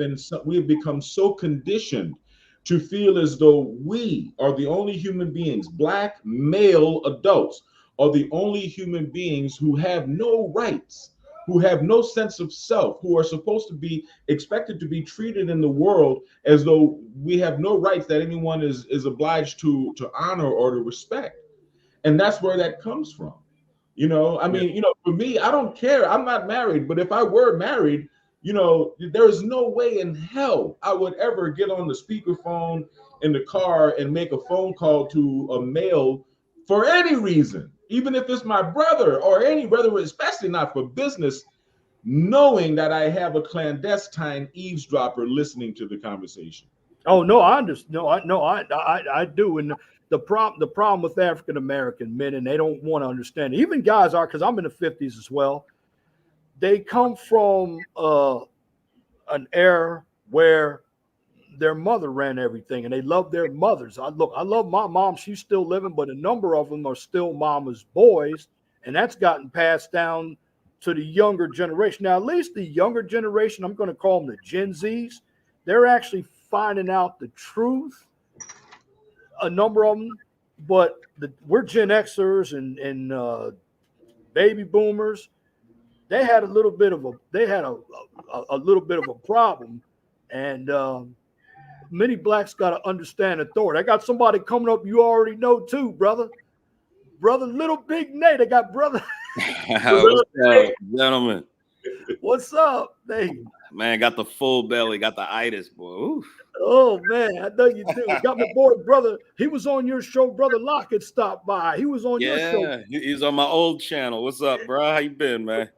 become so conditioned to feel as though we are the only human beings, Black male adults are the only human beings who have no rights, who have no sense of self, who are supposed to be expected to be treated in the world as though we have no rights that anyone is obliged to honor or to respect. And that's where that comes from. You know, I mean, for me, I don't care. I'm not married, but if I were married, there is no way in hell I would ever get on the speakerphone in the car and make a phone call to a male for any reason, even if it's my brother or any brother, especially not for business, knowing that I have a clandestine eavesdropper listening to the conversation. Oh no, I understand. No, I do. And the problem with African American men, and they don't want to understand it. Even guys are, because I'm in the 50s as well. They come from an era where their mother ran everything, and they love their mothers. I love my mom; she's still living, but a number of them are still mama's boys, and that's gotten passed down to the younger generation. Now, at least the younger generation, I'm going to call them the Gen Zs, they're actually finding out the truth. A number of them, but we're Gen Xers and baby boomers. They had a little bit of a little bit of a problem, and many blacks got to understand authority. I got somebody coming up you already know too, brother Little Big Nate. I got brother. What's up, gentlemen? What's up, Nate? Man, got the full belly, got the itis, boy. Oof. Oh man, I know you do. Got my boy, brother. He was on your show, brother Lockett stopped by. He was on your show. Yeah, he's on my old channel. What's up, bro? How you been, man?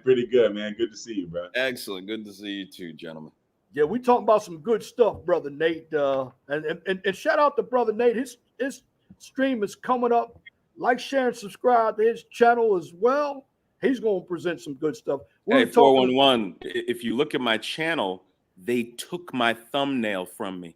Pretty good, man. Good to see you, bro. Excellent. Good to see you too, gentlemen. Yeah, we talking about some good stuff, brother Nate. And shout out to brother Nate. His stream is coming up. Like, share, and subscribe to his channel as well. He's going to present some good stuff. Hey, 411, if you look at my channel, they took my thumbnail from me.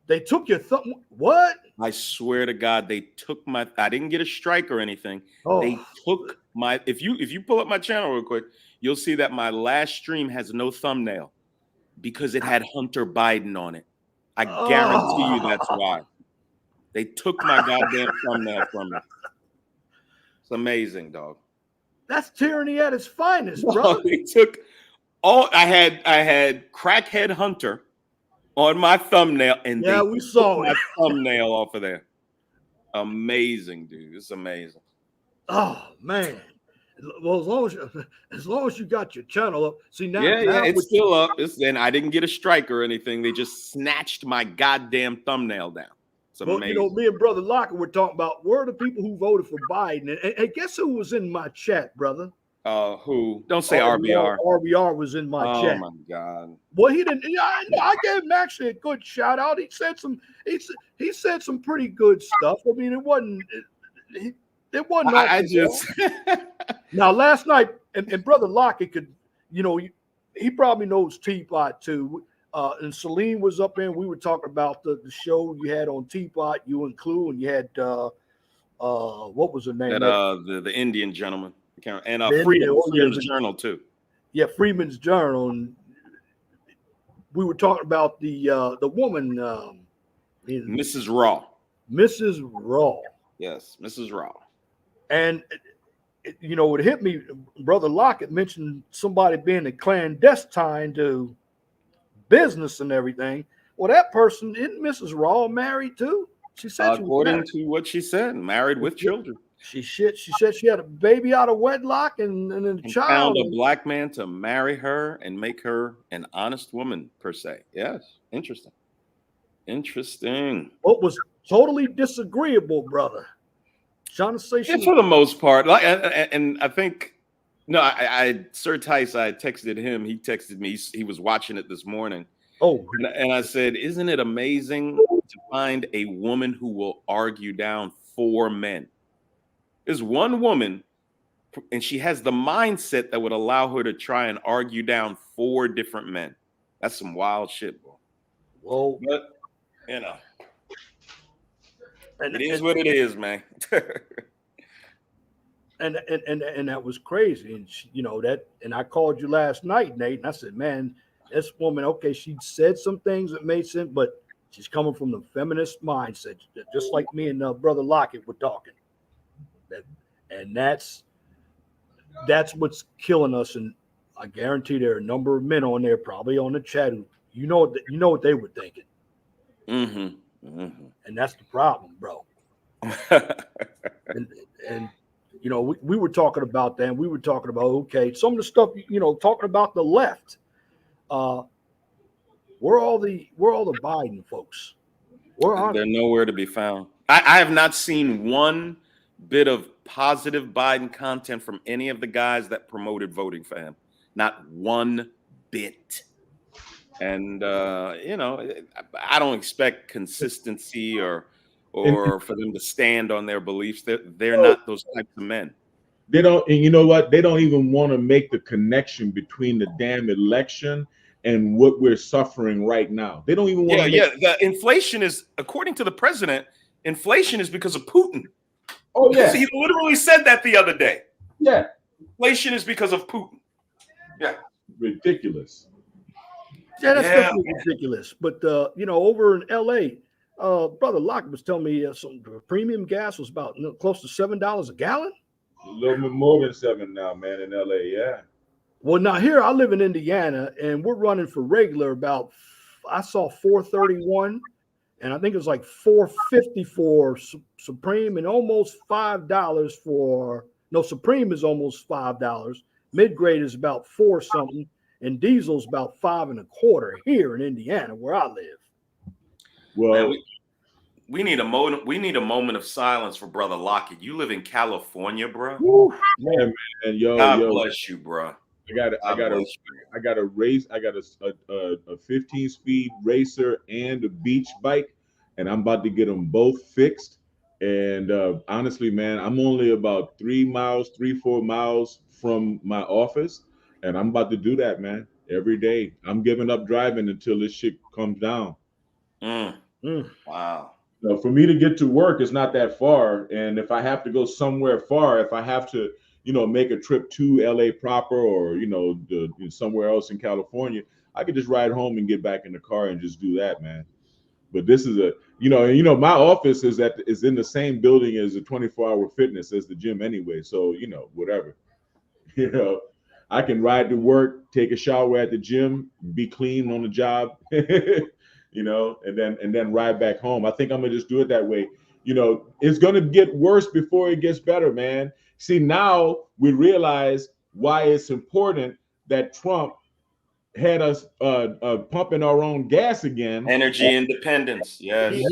They took your thumb? What? I swear to God, they took my. I didn't get a strike or anything. Oh. They took my. If you pull up my channel real quick, you'll see that my last stream has no thumbnail because it had Hunter Biden on it. I guarantee you that's why. They took my goddamn thumbnail from me. It's amazing, dog. That's tyranny at its finest, bro. They took all. I had Crackhead Hunter on my thumbnail, and yeah, we saw my thumbnail off of there. Amazing, dude. It's amazing. Oh man. Well, as long as you got your channel up. See now, yeah, it's still up. And I didn't get a strike or anything. They just snatched my goddamn thumbnail down. Well, me and brother Locker were talking about where the people who voted for Biden, and guess who was in my chat, brother? Who? Don't say RBR. RBR was in my chat. Oh my God. Well, he didn't. I gave him actually a good shout out. He said some. He said some pretty good stuff. I mean, it wasn't. It wasn't. I just. Now last night, and brother Lockett could, he probably knows Teapot too. And Celine was up there, and we were talking about the show you had on Teapot, you and Clue, and you had what was her name? The Indian gentleman. And Freeman's Journal too. Yeah, Freeman's Journal. And we were talking about the woman, Mrs. Raw. Mrs. Raw. Yes, Mrs. Raw. And it hit me. Brother Lockett mentioned somebody being a clandestine to business and everything. Well, that person, isn't Mrs. Raw married too? She said according to what she said, married with children. She said she had a baby out of wedlock and a And child. found a black man to marry her and make her an honest woman, per se. Yes. Interesting. Interesting. What was totally disagreeable, brother. Trying to say Yeah, for the most part. Like, and I think, no, Sir Tice, I texted him. He texted me. He was watching it this morning. oh, And I said, isn't it amazing to find a woman who will argue down 4 men? There's one woman, and she has the mindset that would allow her to try and argue down 4 different men. That's some wild shit, bro. well, But, you know, and it is what it is, man. and that was crazy. And she, you know that. And I called you last night, Nate, and I said, man, this woman, okay, she said some things that made sense, but she's coming from the feminist mindset, just like me and Brother Lockett were talking. And that's what's killing us. And I guarantee there are a number of men on there, probably on the chat, who you know what they were thinking. And that's the problem, bro. and you know, we were talking about that. And we were talking about, okay, some of the stuff, you know, talking about the left. Where are all the Biden folks? Where are They're they? nowhere to be found. I have not seen one bit of positive Biden content from any of the guys that promoted voting for him. Not one bit. And you know, I don't expect consistency or for them to stand on their beliefs. They're not those types of men. They don't, and you know what? They don't even want to make the connection between the damn election and what we're suffering right now. They don't even want to. The inflation is, according to the president, inflation is because of Putin. Oh yeah, He literally said that the other day. Yeah, inflation is because of Putin. Yeah, ridiculous. Yeah, that's definitely ridiculous. But you know, over in LA, Brother Lockett was telling me some premium gas was about close to $7 a gallon. A little bit more than 7 now, man, in LA. Yeah. Well, now here I live in Indiana, and we're running for regular about, I saw 431, and I think it was like 450 for Supreme, and almost $5 for Supreme is almost $5. Mid grade is about 4 something, and diesel's about 5 1/4 here in Indiana where I live. Well, man, we need a moment. We need a moment of silence for Brother Lockett. You live in California, bro. Woo, man, God bless you, bro. I got a race. I got a 15-speed racer and a beach bike, and I'm about to get them both fixed. And honestly, man, I'm only about 3-4 miles from my office, and I'm about to do that, man, every day. I'm giving up driving until this shit comes down. Wow. So for me to get to work is not that far, and if I have to go somewhere far, if I have to, make a trip to LA proper, or somewhere else in California, I could just ride home and get back in the car and just do that, man. But this is my office is in the same building as a 24-hour fitness as the gym anyway. So whatever, I can ride to work, take a shower at the gym, be clean on the job, and then ride back home. I think I'm gonna just do it that way. It's gonna get worse before it gets better, man. See, now we realize why it's important that Trump had us pumping our own gas again. Energy independence, yes.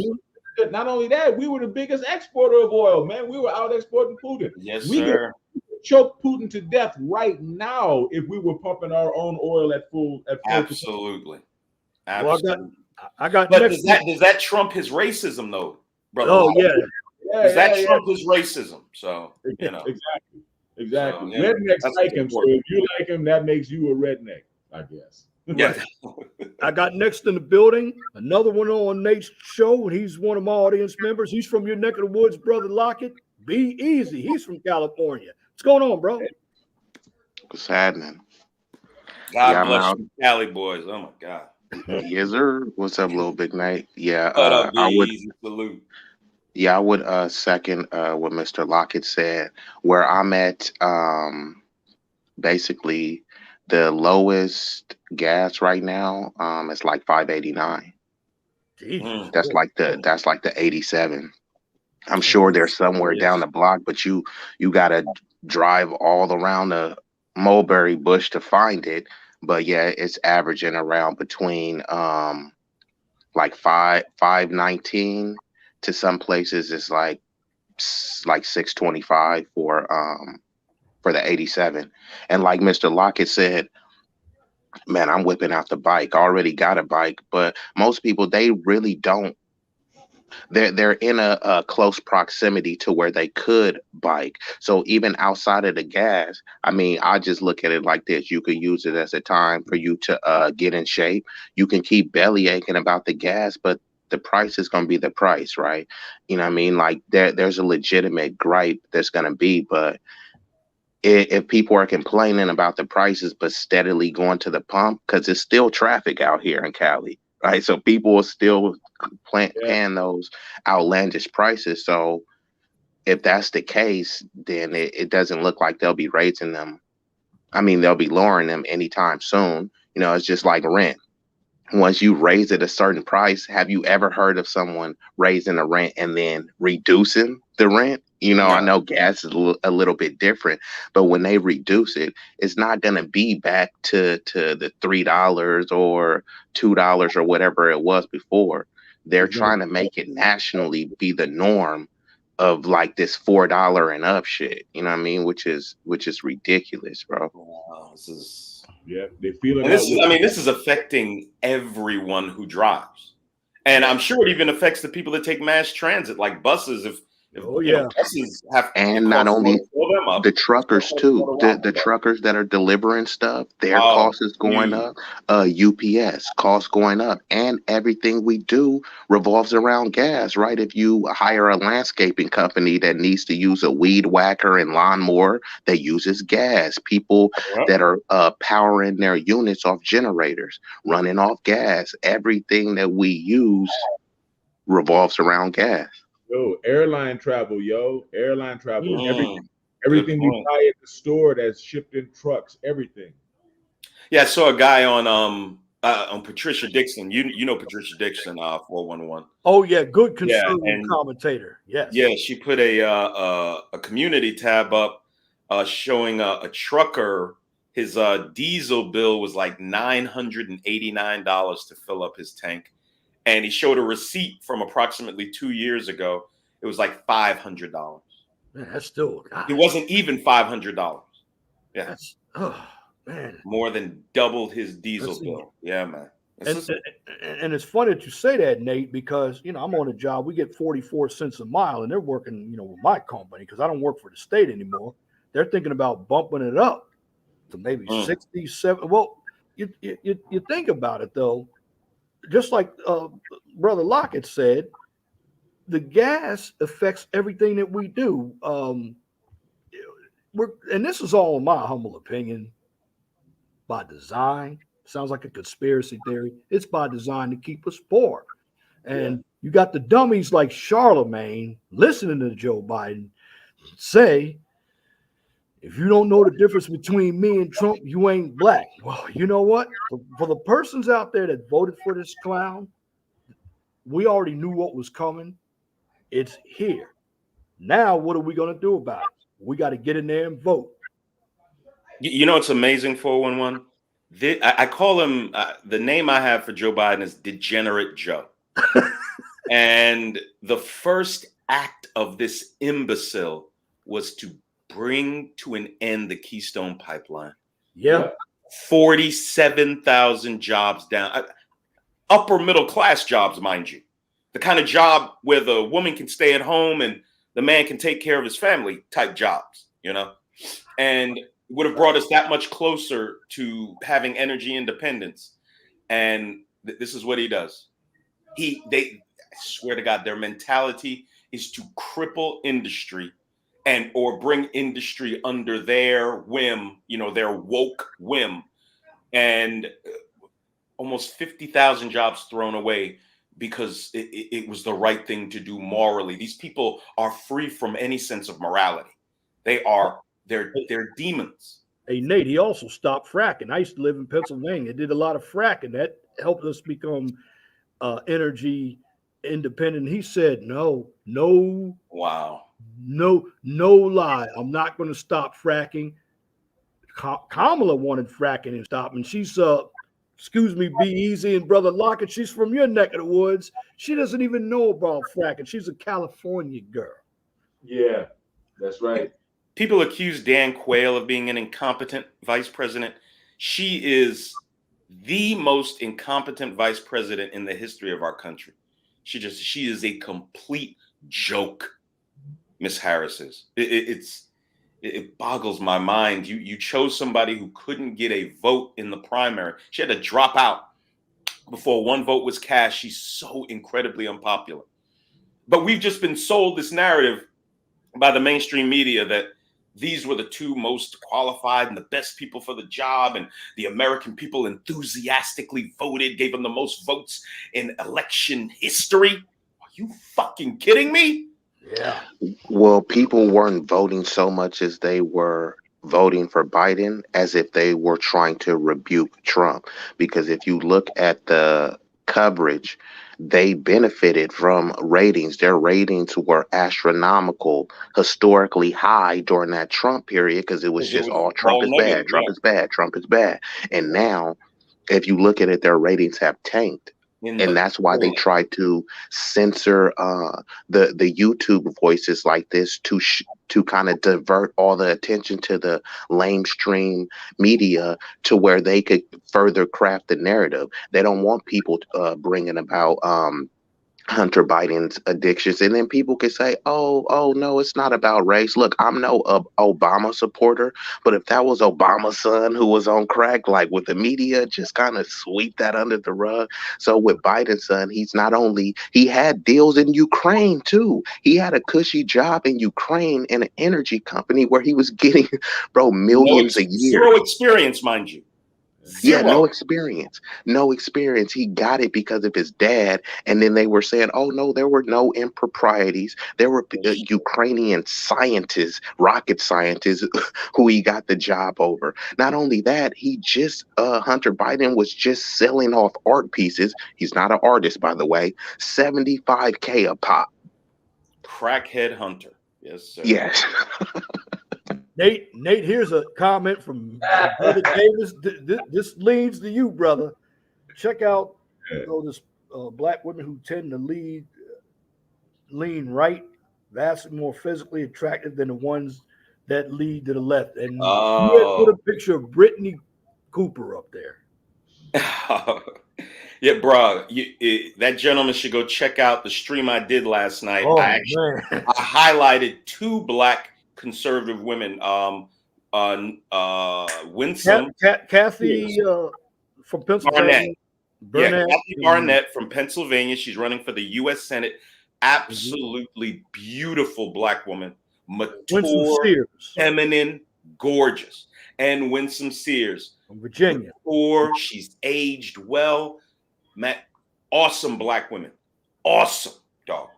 Not only that, we were the biggest exporter of oil, man. We were out exporting Putin. Yes, we sir. could choke Putin to death right now if we were pumping our own oil at full. Absolutely. Well, I got. But does that trump his racism, though, brother? Oh yeah. Does that trump his racism? So Exactly. So, rednecks like him. So if you like him, that makes you a redneck, I guess. Yeah. I got next in the building another one on Nate's show, and he's one of my audience members. He's from your neck of the woods, Brother Lockett. Be easy. He's from California. What's going on, bro? What's happening? God bless you, Cali boys. Oh my God. Yes, sir. What's up, little big night? Yeah, I would salute. Yeah, I would second what Mr. Lockett said. Where I'm at, basically the lowest gas right now, it's like $5.89. That's like the 87. I'm sure they're somewhere down the block, but you gotta drive all around the mulberry bush to find it. But yeah, it's averaging around between like 519 to some places it's like 625 for the 87. And like Mr. Lockett said, man, I'm whipping out the bike. I already got a bike, but most people they really don't. They're in a close proximity to where they could bike. So even outside of the gas, I mean, I just look at it like this: you could use it as a time for you to get in shape. You can keep belly aching about the gas, but the price is going to be the price, right? You know what I mean? Like there's a legitimate gripe that's going to be, but if people are complaining about the prices but steadily going to the pump, because it's still traffic out here in Cali, right? So people are still paying those outlandish prices. So if that's the case, then it doesn't look like they'll be raising them. I mean, they'll be lowering them anytime soon. You know, it's just like rent. Once you raise it a certain price, have you ever heard of someone raising the rent and then reducing the rent? You know, I know gas is a little bit different, but when they reduce it, it's not going to be back to the $3 or $2 or whatever it was before. They're trying to make it nationally be the norm of like this $4 and up shit. You know what I mean? Which is ridiculous, bro. Wow, this is. Yeah, they feel it. This is affecting everyone who drives, and I'm sure it even affects the people that take mass transit, like buses. If buses have, and not only the truckers too, the truckers that are delivering stuff, their cost is going up. UPS cost going up, and everything we do revolves around gas, right? If you hire a landscaping company that needs to use a weed whacker and lawnmower that uses gas, people that are powering their units off generators, running off gas, everything that we use revolves around gas. Airline travel, everything we buy at the store that's shipped in trucks, everything. Yeah, I saw a guy on Patricia Dixon. You know Patricia Dixon, 411. Oh yeah, good conservative commentator. Yes. Yeah, she put a community tab up showing a trucker. His diesel bill was like $989 to fill up his tank. And he showed a receipt from approximately 2 years ago. It was like $500. Man, that's still. God. It wasn't even $500. Yeah. That's, man. More than doubled his diesel bill. Yeah, man. And it's funny that you say that, Nate, because, you know, I'm on a job. We get 44 cents a mile, and they're working, you know, with my company because I don't work for the state anymore. They're thinking about bumping it up to maybe 67. Well, you think about it, though. Just like Brother Lockett said, the gas affects everything that we do. And this is all in my humble opinion, by design. Sounds like a conspiracy theory. It's by design to keep us poor. And you got the dummies like Charlemagne listening to Joe Biden say, if you don't know the difference between me and Trump, you ain't black. Well, you know what? For the persons out there that voted for this clown, we already knew what was coming. It's here. Now, what are we going to do about it? We got to get in there and vote. You know, it's amazing, 411. I call him, the name I have for Joe Biden is Degenerate Joe. And the first act of this imbecile was to bring to an end the Keystone Pipeline. Yeah. 47,000 jobs down. Upper middle class jobs, mind you. The kind of job where the woman can stay at home and the man can take care of his family type jobs, you know? And would have brought us that much closer to having energy independence. And this is what he does. I swear to God, their mentality is to cripple industry or bring industry under their whim, you know, their woke whim. And almost 50,000 jobs thrown away because it was the right thing to do morally. These people are free from any sense of morality. They're demons. Hey, Nate, he also stopped fracking. I used to live in Pennsylvania. Did a lot of fracking. That helped us become energy independent. He said, no, no, Wow. no lie. I'm not going to stop fracking. Kamala wanted fracking and stop, and she's excuse me, Be Easy and Brother Lockett. She's from your neck of the woods. She doesn't even know about fracking. She's a California girl. Yeah, that's right. People accuse Dan Quayle of being an incompetent vice president. She is the most incompetent vice president in the history of our country. She is a complete joke. Miss Harris is. It boggles my mind. You chose somebody who couldn't get a vote in the primary. She had to drop out before one vote was cast. She's so incredibly unpopular. But we've just been sold this narrative by the mainstream media that these were the two most qualified and the best people for the job, and the American people enthusiastically voted, gave them the most votes in election history. Are you fucking kidding me? Yeah. Well, people weren't voting so much as they were voting for Biden, as if they were trying to rebuke Trump. Because if you look at the coverage, they benefited from ratings. Their ratings were astronomical, historically high during that Trump period, because it was just all Trump is bad, Trump is bad, Trump is bad. And now, if you look at it, their ratings have tanked. And that's why they try to censor the YouTube voices like this to kind of divert all the attention to the lamestream media, to where they could further craft the narrative. They don't want people bringing about Hunter Biden's addictions, and then people can say, "Oh, no, it's not about race." Look, I'm no Obama supporter, but if that was Obama's son who was on crack, like, with the media just kind of sweep that under the rug. So with Biden's son, he had deals in Ukraine too. He had a cushy job in Ukraine in an energy company where he was getting, bro, millions a year. Zero experience, mind you. Yeah, no experience. He got it because of his dad. And then they were saying, oh, no, there were no improprieties. There were Ukrainian scientists, rocket scientists, who he got the job over. Not only that, Hunter Biden was just selling off art pieces. He's not an artist, by the way. $75K a pop. Crackhead Hunter. Yes, sir. Yes. Nate, here's a comment from Brother Davis. This leads to you, brother. Check out this black women who tend to lean right, vastly more physically attractive than the ones that lead to the left. And you had put a picture of Brittany Cooper up there. Yeah, bro. That gentleman should go check out the stream I did last night. I highlighted two black conservative women, Winsome, Kathy from Pennsylvania. Barnett. Kathy Barnett from Pennsylvania. She's running for the U.S. Senate. Absolutely beautiful black woman, mature, feminine, gorgeous. And Winsome Sears from Virginia. Mature, she's aged well. Man, awesome black women. Awesome, dog.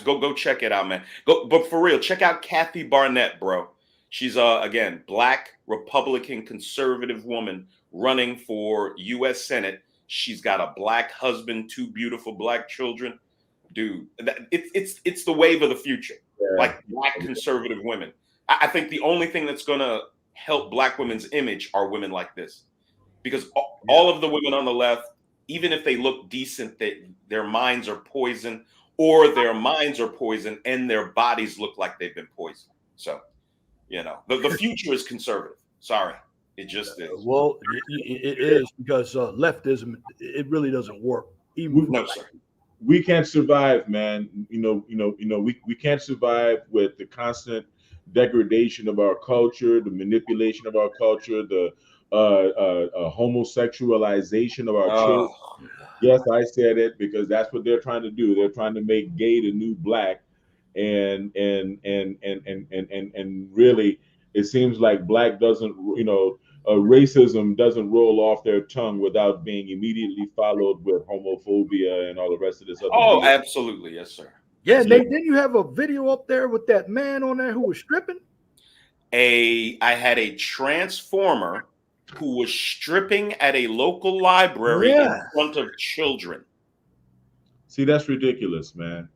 Go check it out, man. But for real, check out Kathy Barnett, bro. She's again, black Republican conservative woman running for U.S. Senate. She's got a black husband, two beautiful black children. Dude, it's the wave of the future. Yeah. Like black conservative women. I think the only thing that's gonna help black women's image are women like this, because all of the women on the left, even if they look decent, their minds are poisoned. Or their minds are poisoned and their bodies look like they've been poisoned. So, the future is conservative. Sorry, it just is. Well, it is, because leftism, it really doesn't work. No, sir. We can't survive, man. We can't survive with the constant degradation of our culture, the manipulation of our culture, the homosexualization of our children. Yes, I said it, because that's what they're trying to do. They're trying to make gay the new black, and really, it seems like black doesn't, racism doesn't roll off their tongue without being immediately followed with homophobia and all the rest of this other. Oh, absolutely, yes, sir. Yeah, Nate, didn't you have a video up there with that man on there who was stripping? I had a transformer who was stripping at a local library in front of children. See, that's ridiculous, man.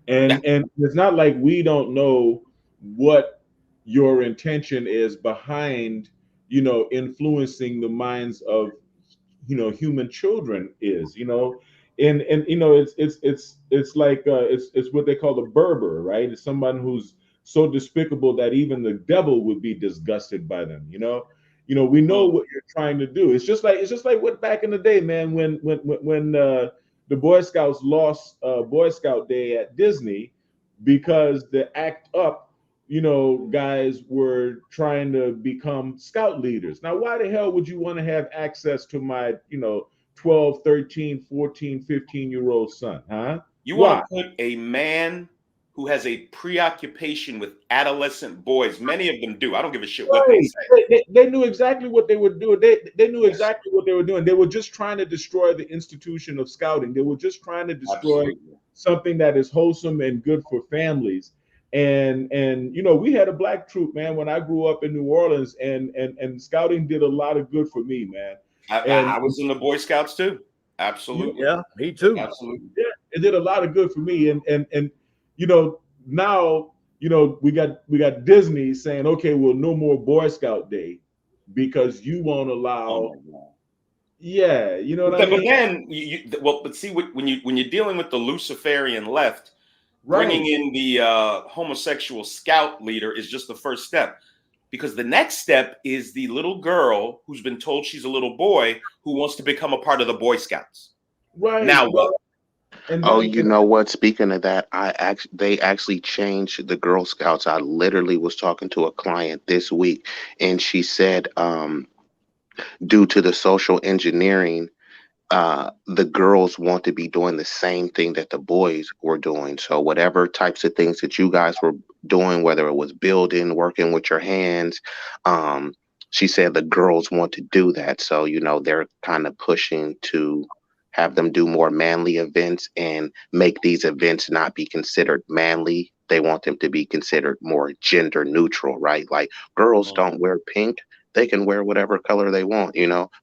And it's not like we don't know what your intention is behind, influencing the minds of, human children is, and it's like it's what they call a Berber, right? It's someone who's so despicable that even the devil would be disgusted by them, we know what you're trying to do. It's just like what back in the day, man, when the Boy Scouts lost Boy Scout Day at Disney because the ACT UP, guys were trying to become scout leaders. Now, why the hell would you want to have access to my, 12, 13, 14, 15-year-old son, huh? You Why? want to put a man who has a preoccupation with adolescent boys, many of them do. I don't give a shit what they say. They knew exactly what they were doing. They knew exactly what they were doing. They were just trying to destroy the institution of scouting. They were just trying to destroy something that is wholesome and good for families. And we had a black troop, man, when I grew up in New Orleans, and scouting did a lot of good for me, man. I was in the Boy Scouts too. Absolutely. Yeah, me too. Absolutely. Yeah, it did a lot of good for me. And now, we got Disney saying, okay, well, no more Boy Scout Day because you won't allow. Yeah, you know what I mean. But then see, when you're dealing with the Luciferian left, Right. bringing in the homosexual scout leader is just the first step, because the next step is the little girl who's been told she's a little boy who wants to become a part of the Boy Scouts. Right. Now what? And Oh, then, you know what? Speaking of that, they actually changed the Girl Scouts. I literally was talking to a client this week, and she said, due to the social engineering, the girls want to be doing the same thing that the boys were doing. So whatever types of things that you guys were doing, whether it was building, working with your hands, she said the girls want to do that. So, they're kind of pushing to have them do more manly events and make these events not be considered manly. They want them to be considered more gender neutral, right? Like girls don't wear pink. They can wear whatever color they want,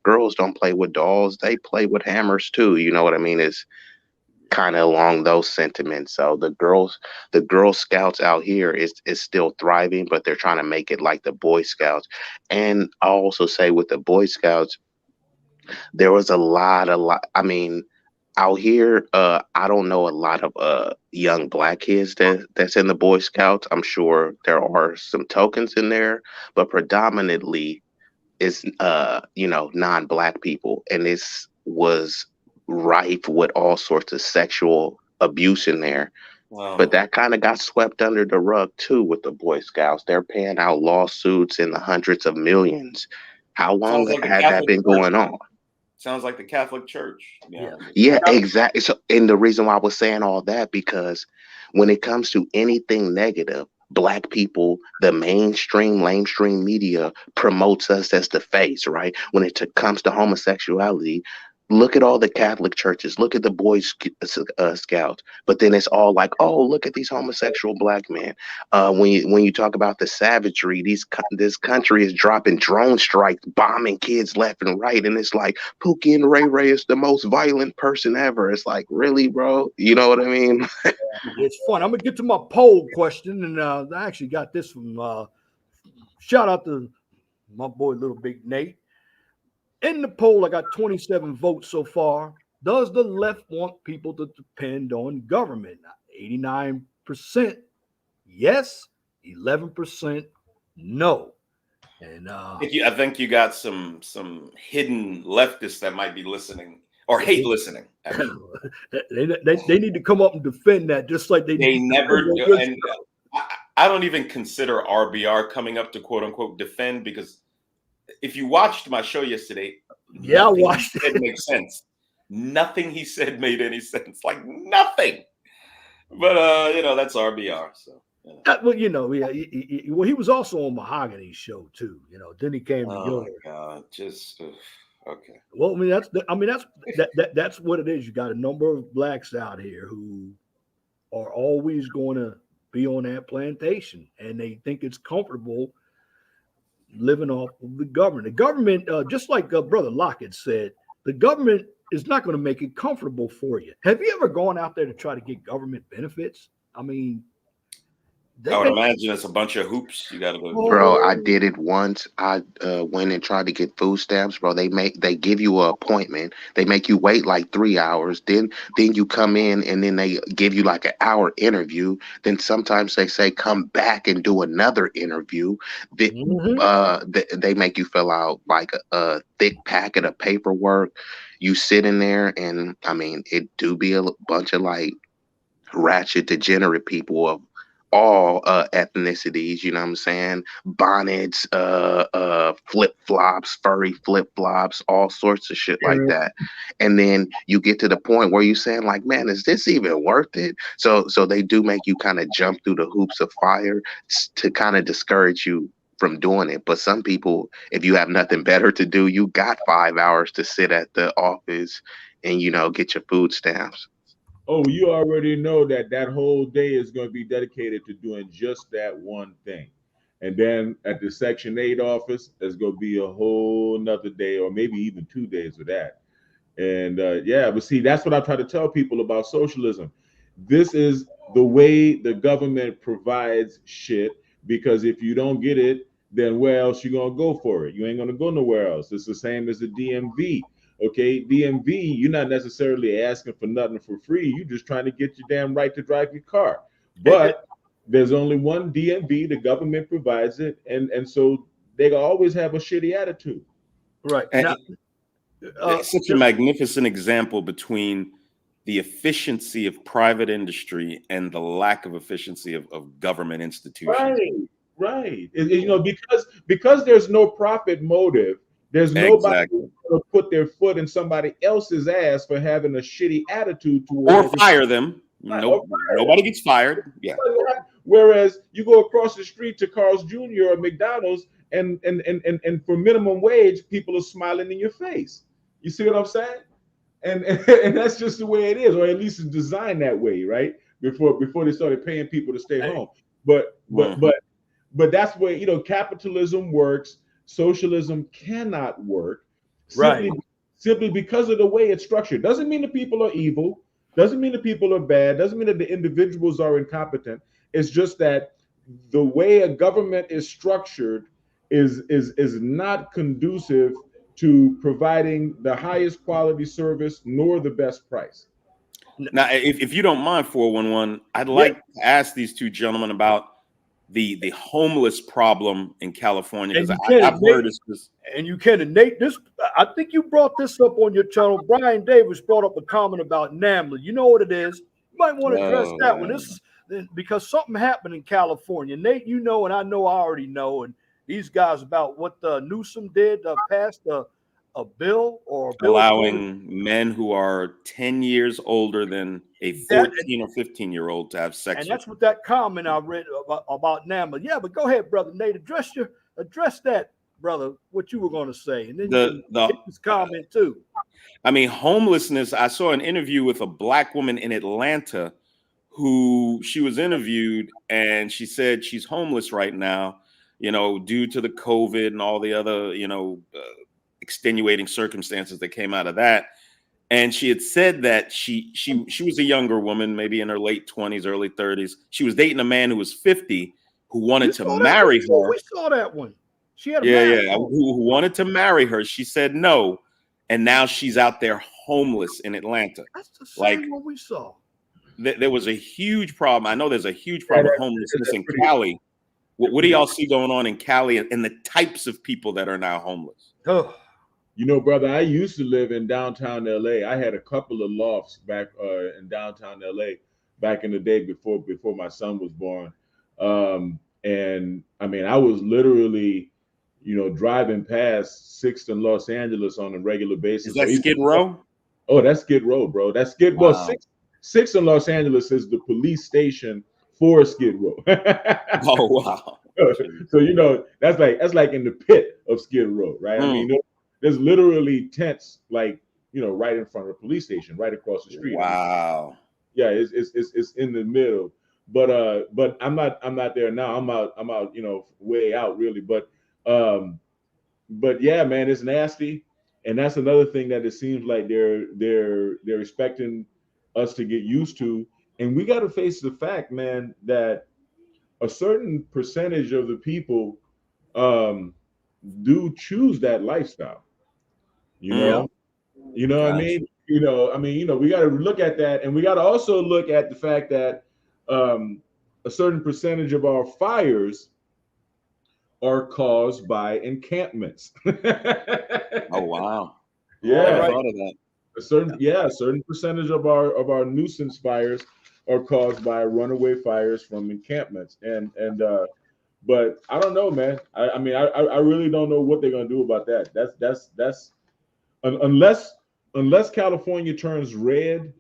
Girls don't play with dolls. They play with hammers too. You know what I mean? It's kind of along those sentiments. So the Girl Scouts out here is still thriving, but they're trying to make it like the Boy Scouts. And I'll also say with the Boy Scouts, there was a lot. I mean, out here, I don't know a lot of young black kids that's in the Boy Scouts. I'm sure there are some tokens in there, but predominantly it's non-black people, and this was rife with all sorts of sexual abuse in there. Wow. But that kind of got swept under the rug too with the Boy Scouts. They're paying out lawsuits in the hundreds of millions. How long Sounds like the had that Catholic been going Church. on? Sounds like the Catholic Church. Yeah, exactly. So, and the reason why I was saying all that, because when it comes to anything negative, black people, the lamestream media promotes us as the face, right? When it comes to homosexuality, look at all the Catholic churches, look at the Boy Scouts, but then it's all like, oh, look at these homosexual black men. When you talk about the savagery, this country is dropping drone strikes, bombing kids left and right, and it's like Pookie and Ray Ray is the most violent person ever. It's like, really, bro? You know what I mean? It's fun. I'm gonna get to my poll question, and I actually got this from shout out to my boy Little Big Nate. In the poll, I got 27 votes so far. Does the left want people to depend on government? 89% yes, 11% no. And I think you got some hidden leftists that might be listening or hate listening. I mean, they need to come up and defend that, just like they never do. And I don't even consider RBR coming up to quote unquote defend, because if you watched my show yesterday, yeah, I watched it. It makes sense. Nothing he said made any sense. Like nothing. But that's RBR. So well, he was also on Mahogany's show too. Then he came to oh yours. my God, just okay. Well, that's what it is. You got a number of blacks out here who are always going to be on that plantation, and they think it's comfortable living off of the government. The government, just like Brother Lockett said, the government is not going to make it comfortable for you. Have you ever gone out there to try to get government benefits? I mean, I would imagine it's a bunch of hoops you got to go through. Bro, I did it once. I went and tried to get food stamps, bro. They give you an appointment. They make you wait like 3 hours. Then you come in and then they give you like an hour interview. Then sometimes they say come back and do another interview. They, they make you fill out like a thick packet of paperwork. You sit in there, and I mean, it do be a bunch of like ratchet, degenerate people of all ethnicities, you know what I'm saying? Bonnets, flip-flops, furry flip-flops, all sorts of shit like that. And then you get to the point where you're saying, like, man, is this even worth it? So they do make you kind of jump through the hoops of fire to kind of discourage you from doing it. But some people, if you have nothing better to do, you got 5 hours to sit at the office and, you know, get your food stamps. Oh, you already know that whole day is going to be dedicated to doing just that one thing. And then at the Section 8 office, there's going to be a whole nother day, or maybe even 2 days of that. And yeah, but see, that's what I try to tell people about socialism. This is the way the government provides shit, because if you don't get it, then where else you going to go for it? You ain't going to go nowhere else. It's the same as the DMV. Okay, DMV, you're not necessarily asking for nothing for free. You're just trying to get your damn right to drive your car. But there's only one DMV, the government provides it, and so they always have a shitty attitude. Right. And Now, it's such a magnificent example between the efficiency of private industry and the lack of efficiency of government institutions. Right. You know, because there's no profit motive, there's nobody who's going to put their foot in somebody else's ass for having a shitty attitude towards or fire them. Nobody gets fired. Yeah. Whereas you go across the street to Carl's Jr. or McDonald's, and for minimum wage, people are smiling in your face. You see what I'm saying? And that's just the way it is, or at least it's designed that way, right? Before they started paying people to stay home. But that's where, you know, capitalism works. Socialism cannot work simply because of the way it's structured. Doesn't mean the people are evil. Doesn't mean the people are bad. Doesn't mean that the individuals are incompetent. It's just that the way a government is structured is not conducive to providing the highest quality service nor the best price. Now, if you don't mind, 411, I'd like to ask these two gentlemen about the homeless problem in California, because I've heard this. And you can, and Nate, I think you brought this up on your channel. Brian Davis brought up a comment about NAMBLA. You know what it is. You might want to address that one. This is because something happened in California. Nate, you know, and I know, I already know, and these guys about what Newsom did, passed a bill allowing men who are 10 years older than a 14 or 15-year-old to have sex. And that's what that comment I read about NAMBLA. Yeah, but go ahead, brother Nate. Address that, brother, what you were going to say. And then this comment too. I mean, homelessness. I saw an interview with a black woman in Atlanta who she was interviewed, and she said she's homeless right now, you know, due to the COVID and all the other, you know, extenuating circumstances that came out of that. And she had said that she was a younger woman, maybe in her late 20s, early 30s. She was dating a man who was 50 who wanted to marry her. We saw that one. She had who wanted to marry her. She said no, and now she's out there homeless in Atlanta. That's the same one we saw. There was a huge problem. I know there's a huge problem of homelessness in Cali. What do y'all see going on in Cali and the types of people that are now homeless? Oh. You know, brother, I used to live in downtown LA. I had a couple of lofts back in downtown LA back in the day before my son was born. And I mean, I was literally, you know, driving past 6th and Los Angeles on a regular basis. Is that Skid Row? Oh, that's Skid Row, bro. That's Skid Row. Wow. 6th and Los Angeles is the police station for Skid Row. Oh, wow. So, you know, that's like in the pit of Skid Row, right? I mean, there's literally tents, like, you know, right in front of the police station, right across the street. Wow. Yeah, it's in the middle. But I'm not there now. I'm out, you know, way out really. But yeah, man, it's nasty. And that's another thing that it seems like they're expecting us to get used to. And we got to face the fact, man, that a certain percentage of the people do choose that lifestyle. You know, what I mean? We got to look at that, and we got to also look at the fact that a certain percentage of our fires are caused by encampments. Oh wow! Yeah, I thought of that. a certain percentage of our nuisance fires are caused by runaway fires from encampments, but I don't know, man. I mean, I really don't know what they're gonna do about that. That's unless California turns red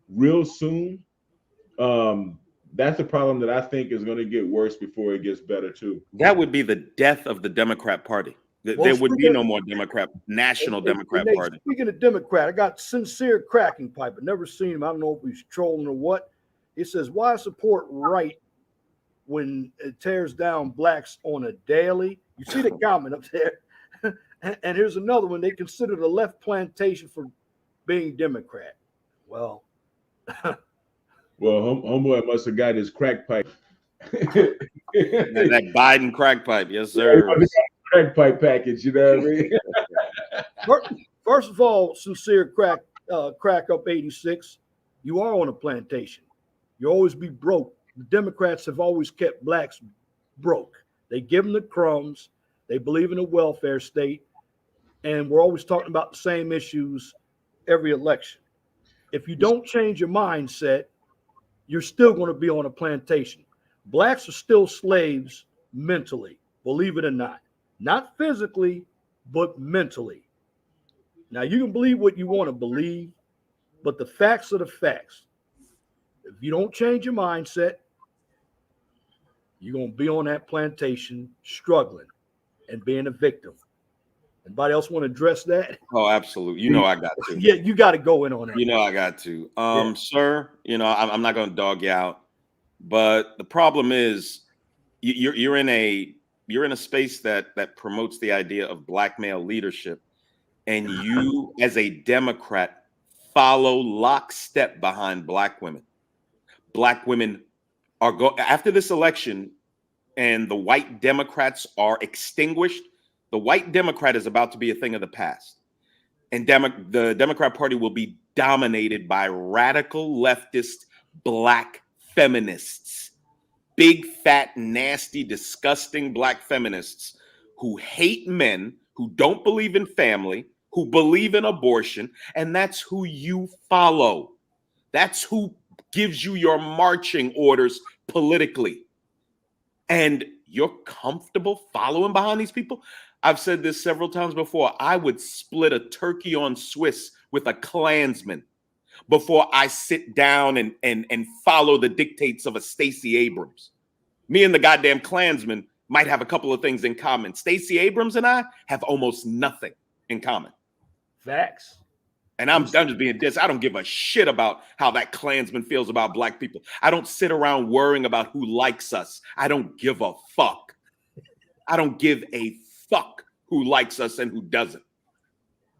real soon. That's a problem that I think is going to get worse before it gets better too. That would be the death of the Democrat Party. Well, There would be speaking no of- more National Democrat Nate, Party. Speaking of Democrat, I got Sincere Cracking Pipe. I've never seen him. I don't know if he's trolling or what. It says, why support right when it tears down blacks on a daily? You see the comment up there. And here's another one. They consider the left plantation for being Democrat. Well, Homeboy must have got his crack pipe. That Biden crack pipe, yes, sir. Crack pipe package, you know what I mean? First of all, Sincere Crack Up 86, you are on a plantation. You always be broke. The Democrats have always kept blacks broke. They give them the crumbs. They believe in a welfare state. And we're always talking about the same issues every election. If you don't change your mindset, you're still going to be on a plantation. Blacks are still slaves mentally, believe it or not. Not physically, but mentally. Now, you can believe what you want to believe, but the facts are the facts. If you don't change your mindset, you're going to be on that plantation struggling and being a victim. Anybody else want to address that? Oh, absolutely. You know I got to. Yeah, you got to go in on that. You know I got to. Sir, I'm not going to dog you out, but the problem is you're in a space that promotes the idea of black male leadership, and you as a Democrat follow lockstep behind black women. Black women are after this election, and the white Democrats are extinguished. The white Democrat is about to be a thing of the past. And the Democrat Party will be dominated by radical leftist black feminists. Big, fat, nasty, disgusting black feminists who hate men, who don't believe in family, who believe in abortion. And that's who you follow. That's who gives you your marching orders politically. And you're comfortable following behind these people? I've said this several times before. I would split a turkey on Swiss with a Klansman before I sit down and follow the dictates of a Stacey Abrams. Me and the goddamn Klansman might have a couple of things in common. Stacey Abrams and I have almost nothing in common. Facts. And I'm just being this. I don't give a shit about how that Klansman feels about black people. I don't sit around worrying about who likes us. I don't give a fuck. I don't give a fuck who likes us and who doesn't.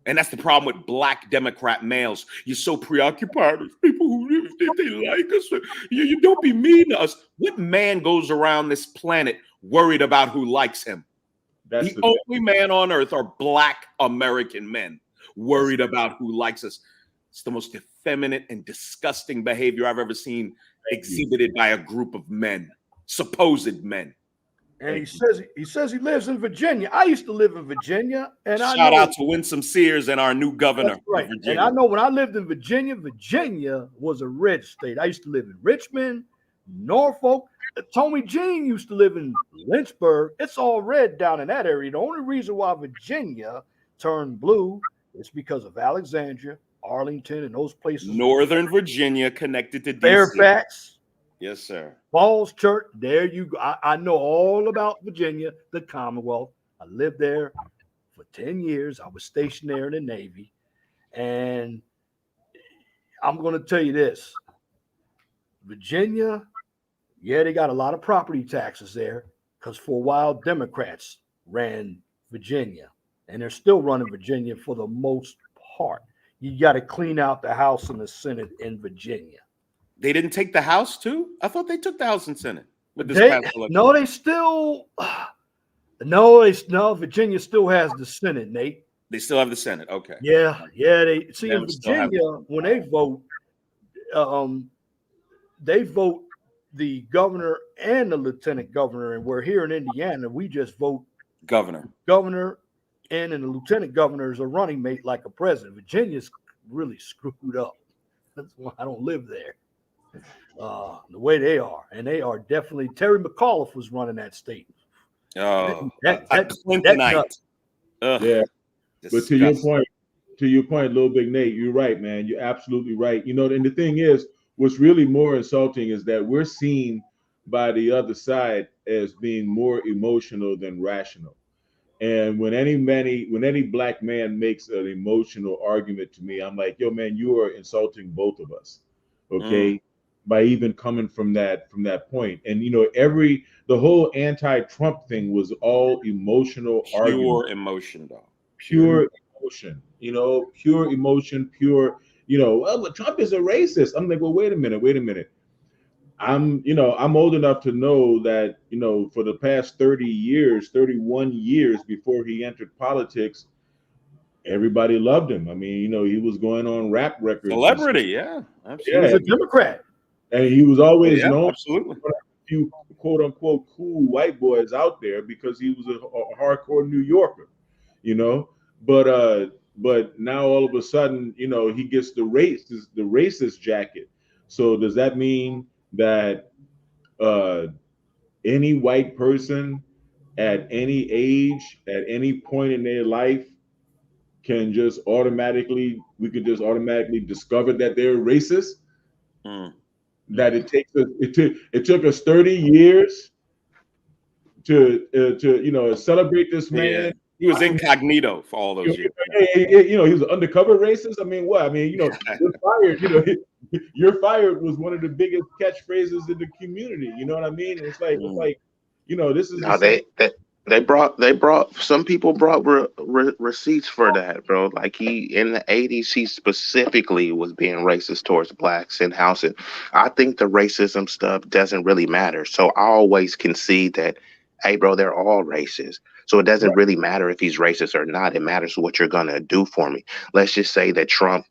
And that's the problem with black Democrat males. You're so preoccupied with people who think they like us. You don't be mean to us. What man goes around this planet worried about who likes him? That's the only man on earth are black American men worried about who likes us. It's the most effeminate and disgusting behavior I've ever seen exhibited by a group of men, supposed men. And he says he lives in Virginia. I used to live in Virginia, and shout out to Winsome Sears and our new governor. That's right. And I know when I lived in Virginia, Virginia was a red state. I used to live in Richmond, Norfolk. Tommy Jean used to live in Lynchburg. It's all red down in that area. The only reason why Virginia turned blue is because of Alexandria, Arlington, and those places. Northern Virginia connected to DC. Fairfax. Yes, sir. Falls Church. There you go. I know all about Virginia, the Commonwealth. I lived there for 10 years. I was stationed there in the Navy. And I'm going to tell you this. Virginia, yeah, they got a lot of property taxes there because for a while Democrats ran Virginia and they're still running Virginia for the most part. You got to clean out the House and the Senate in Virginia. They didn't take the House too? I thought they took the House and Senate with this past election. No, they still no. Virginia still has the Senate, Nate. They still have the Senate. Okay. Yeah. They see in Them still have Virginia when they vote the governor and the lieutenant governor, and we're here in Indiana. We just vote governor, and the lieutenant governor is a running mate like a president. Virginia's really screwed up. That's why I don't live there. The way they are, and they are definitely. Terry McAuliffe was running that state. Oh, Clintonite. Yeah, disgusting. But to your point, Little Big Nate, you're right, man. You're absolutely right. You know, and the thing is, what's really more insulting is that we're seen by the other side as being more emotional than rational. And when any black man makes an emotional argument to me, I'm like, yo, man, you are insulting both of us. Okay. By even coming from that point. And you know, the whole anti-Trump thing was all emotional argument. Pure emotion, though. Pure emotion, you know, pure emotion, pure, you know, well, but Trump is a racist. I'm like, well, wait a minute. I'm old enough to know that, you know, for the past 31 years before he entered politics, everybody loved him. I mean, you know, he was going on rap records. Celebrity, yeah. Absolutely. He was a Democrat. And he was always known absolutely. for a few quote unquote cool white boys out there because he was a hardcore New Yorker, you know. But now all of a sudden, you know, he gets the racist jacket. So does that mean that any white person at any age, at any point in their life, we could just automatically discover that they're racist? That it took us 30 years to you know, celebrate this man. Yeah. He was incognito for all those years. You know, he was an undercover racist. I mean, what? I mean, you know, you're fired. You know, you're fired was one of the biggest catchphrases in the community. You know what I mean? It's like, you know, this is. No, they brought some people brought receipts for that, bro. Like he in the 80s, he specifically was being racist towards blacks in housing. I think the racism stuff doesn't really matter. So I always concede that, hey, bro, they're all racist. So it doesn't really matter if he's racist or not. It matters what you're gonna do for me. Let's just say that Trump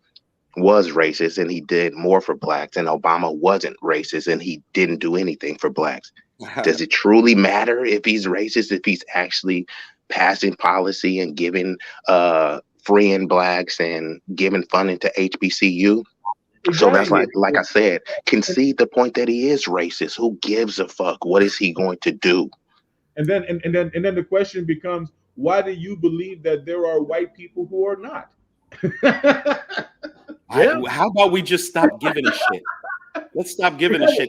was racist and he did more for blacks, and Obama wasn't racist and he didn't do anything for blacks. Does it truly matter if he's racist, if he's actually passing policy and giving freeing blacks and giving funding to HBCU? Exactly. So that's like I said, concede the point that he is racist. Who gives a fuck? What is he going to do? And then the question becomes, why do you believe that there are white people who are not? How about we just stop giving a shit? Let's stop giving a shit.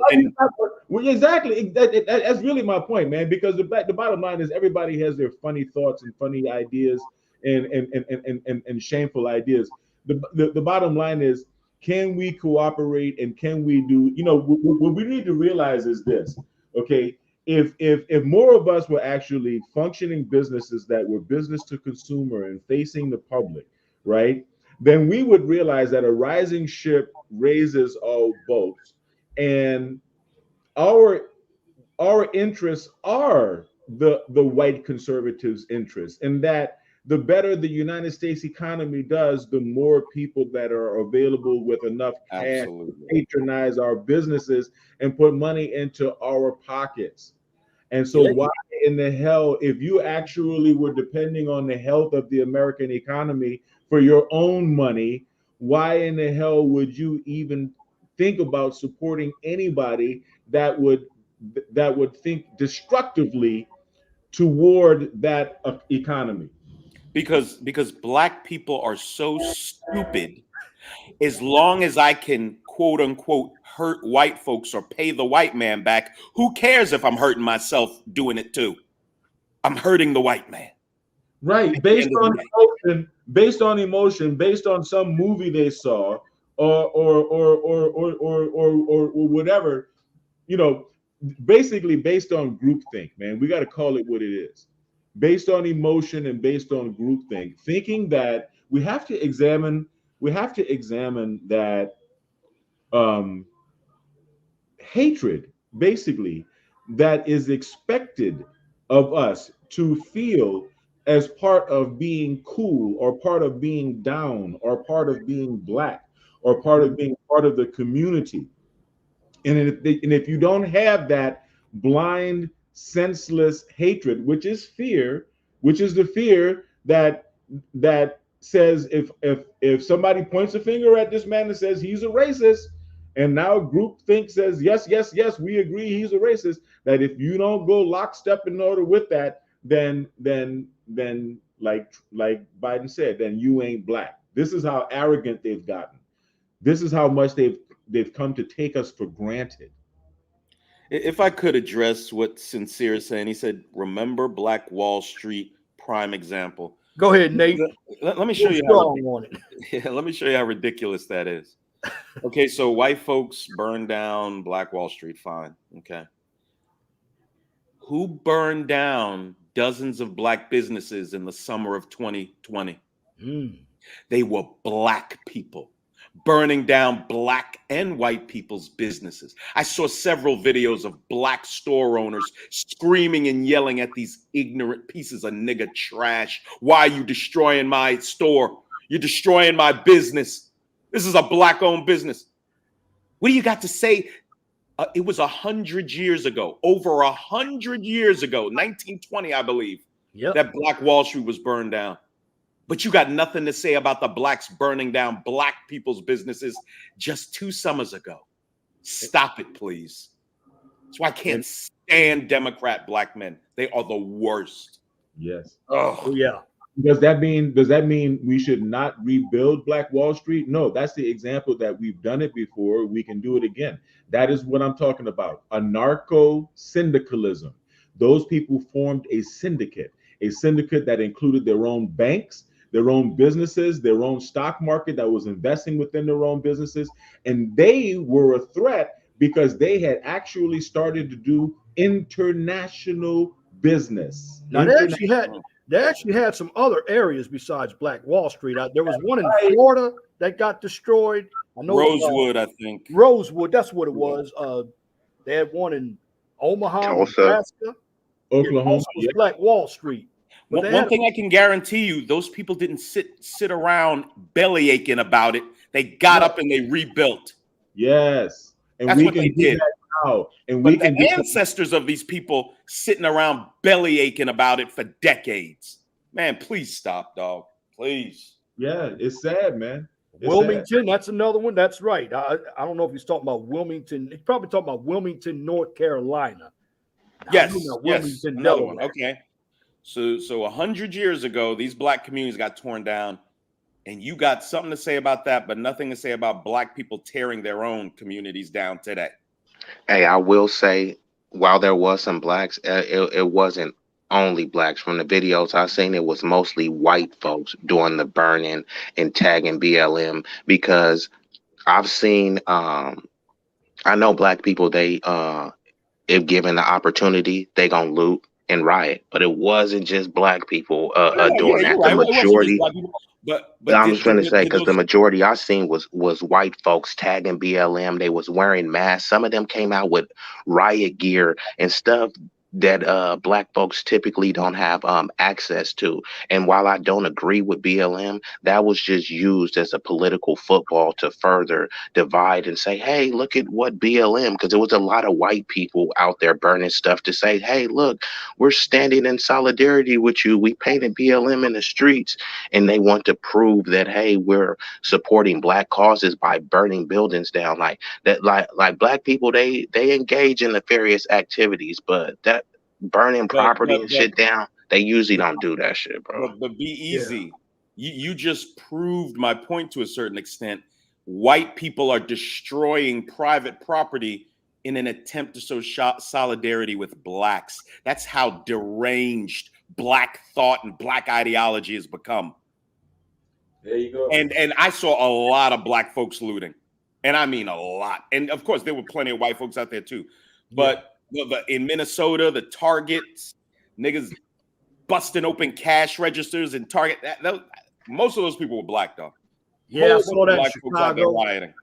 Well, exactly. That's really my point, man. Because the bottom line is everybody has their funny thoughts and funny ideas and shameful ideas. The bottom line is, can we cooperate and can we do? You know, what we need to realize is this. Okay, if more of us were actually functioning businesses that were business to consumer and facing the public, right? Then we would realize that a rising ship raises all boats, and our interests are the white conservatives' interests, and that the better the United States economy does, the more people that are available with enough cash to patronize our businesses and put money into our pockets. And so why in the hell, if you actually were depending on the health of the American economy for your own money, why in the hell would you even think about supporting anybody that would think destructively toward that economy? Because black people are so stupid. As long as I can quote unquote hurt white folks or pay the white man back, who cares if I'm hurting myself doing it too? I'm hurting the white man. Right, based on emotion, based on some movie they saw, or whatever, you know, basically based on groupthink, man. We got to call it what it is. based on emotion and based on groupthink, thinking that we have to examine that hatred, basically, that is expected of us to feel as part of being cool or part of being down or part of being black or part of being part of the community. And if you don't have that blind, senseless hatred, which is fear, which is the fear that says if somebody points a finger at this man and says he's a racist, and now groupthink says yes, we agree he's a racist, that if you don't go lockstep in order with that, then like Biden said, then you ain't black. This is how arrogant they've gotten. This is how much they've come to take us for granted. If I could address what Sincere is saying, he said, remember Black Wall Street, prime example. Go ahead, Nate. Let me show you let me show you how ridiculous that is. Okay, so white folks burned down Black Wall Street, fine. Okay. Who burned down dozens of black businesses in the summer of 2020? They were black people burning down black and white people's businesses. I saw several videos of black store owners screaming and yelling at these ignorant pieces of nigga trash. Why are you destroying my store? You're destroying my business. This is a black-owned business. What do you got to say? It was 100 years ago, over 100 years ago, 1920, I believe, that Black Wall Street was burned down. But you got nothing to say about the blacks burning down black people's businesses just 2 summers ago. Stop it, please. That's why I can't stand Democrat black men. They are the worst. Yes. Oh, yeah. Does that mean we should not rebuild Black Wall Street? No, that's the example that we've done it before. We can do it again. That is what I'm talking about. Anarcho-syndicalism. Those people formed a syndicate that included their own banks, their own businesses, their own stock market that was investing within their own businesses. And they were a threat because they had actually started to do international business. Now, they actually had some other areas besides Black Wall Street. There was one in Florida that got destroyed. I know Rosewood, I think. Rosewood, that's what it was. They had one in Omaha, Nebraska. Oklahoma. Was Black Wall Street. One thing I can guarantee you, those people didn't sit around belly aching about it. They got up and they rebuilt. Yes. And that's what they did. And but the ancestors of these people sitting around belly aching about it for decades. Man, please stop, dog. Please. Yeah, it's sad, man. Wilmington, that's another one. That's right. I don't know if he's talking about Wilmington. He's probably talking about Wilmington, North Carolina. Yes, another one. Okay. So 100 years ago, these black communities got torn down, and you got something to say about that, but nothing to say about black people tearing their own communities down today. Hey, I will say, while there was some blacks, it wasn't only blacks. From the videos I've seen, it was mostly white folks doing the burning and tagging BLM, because I've seen, I know black people, they, if given the opportunity, they gonna loot and riot, but it wasn't just black people doing that. The majority. But I'm just gonna say, because the majority I seen was white folks tagging BLM. They was wearing masks. Some of them came out with riot gear and stuff that black folks typically don't have access to. And while I don't agree with BLM, that was just used as a political football to further divide and say, hey, look at what BLM, because there was a lot of white people out there burning stuff to say, hey, look, we're standing in solidarity with you. We painted BLM in the streets, and they want to prove that, hey, we're supporting black causes by burning buildings down. Like that, like black people, they engage in nefarious activities, but that burning property and shit down, they usually don't do that shit, bro. But be easy. Yeah. You just proved my point to a certain extent. White people are destroying private property in an attempt to show solidarity with blacks. That's how deranged black thought and black ideology has become. There you go. And I saw a lot of black folks looting, and I mean a lot. And of course, there were plenty of white folks out there too. But in Minnesota, the Targets, niggas busting open cash registers and Target. Most of those people were black, though. Yeah, I Whole saw bunch of that in black folks out there Chicago. rioting.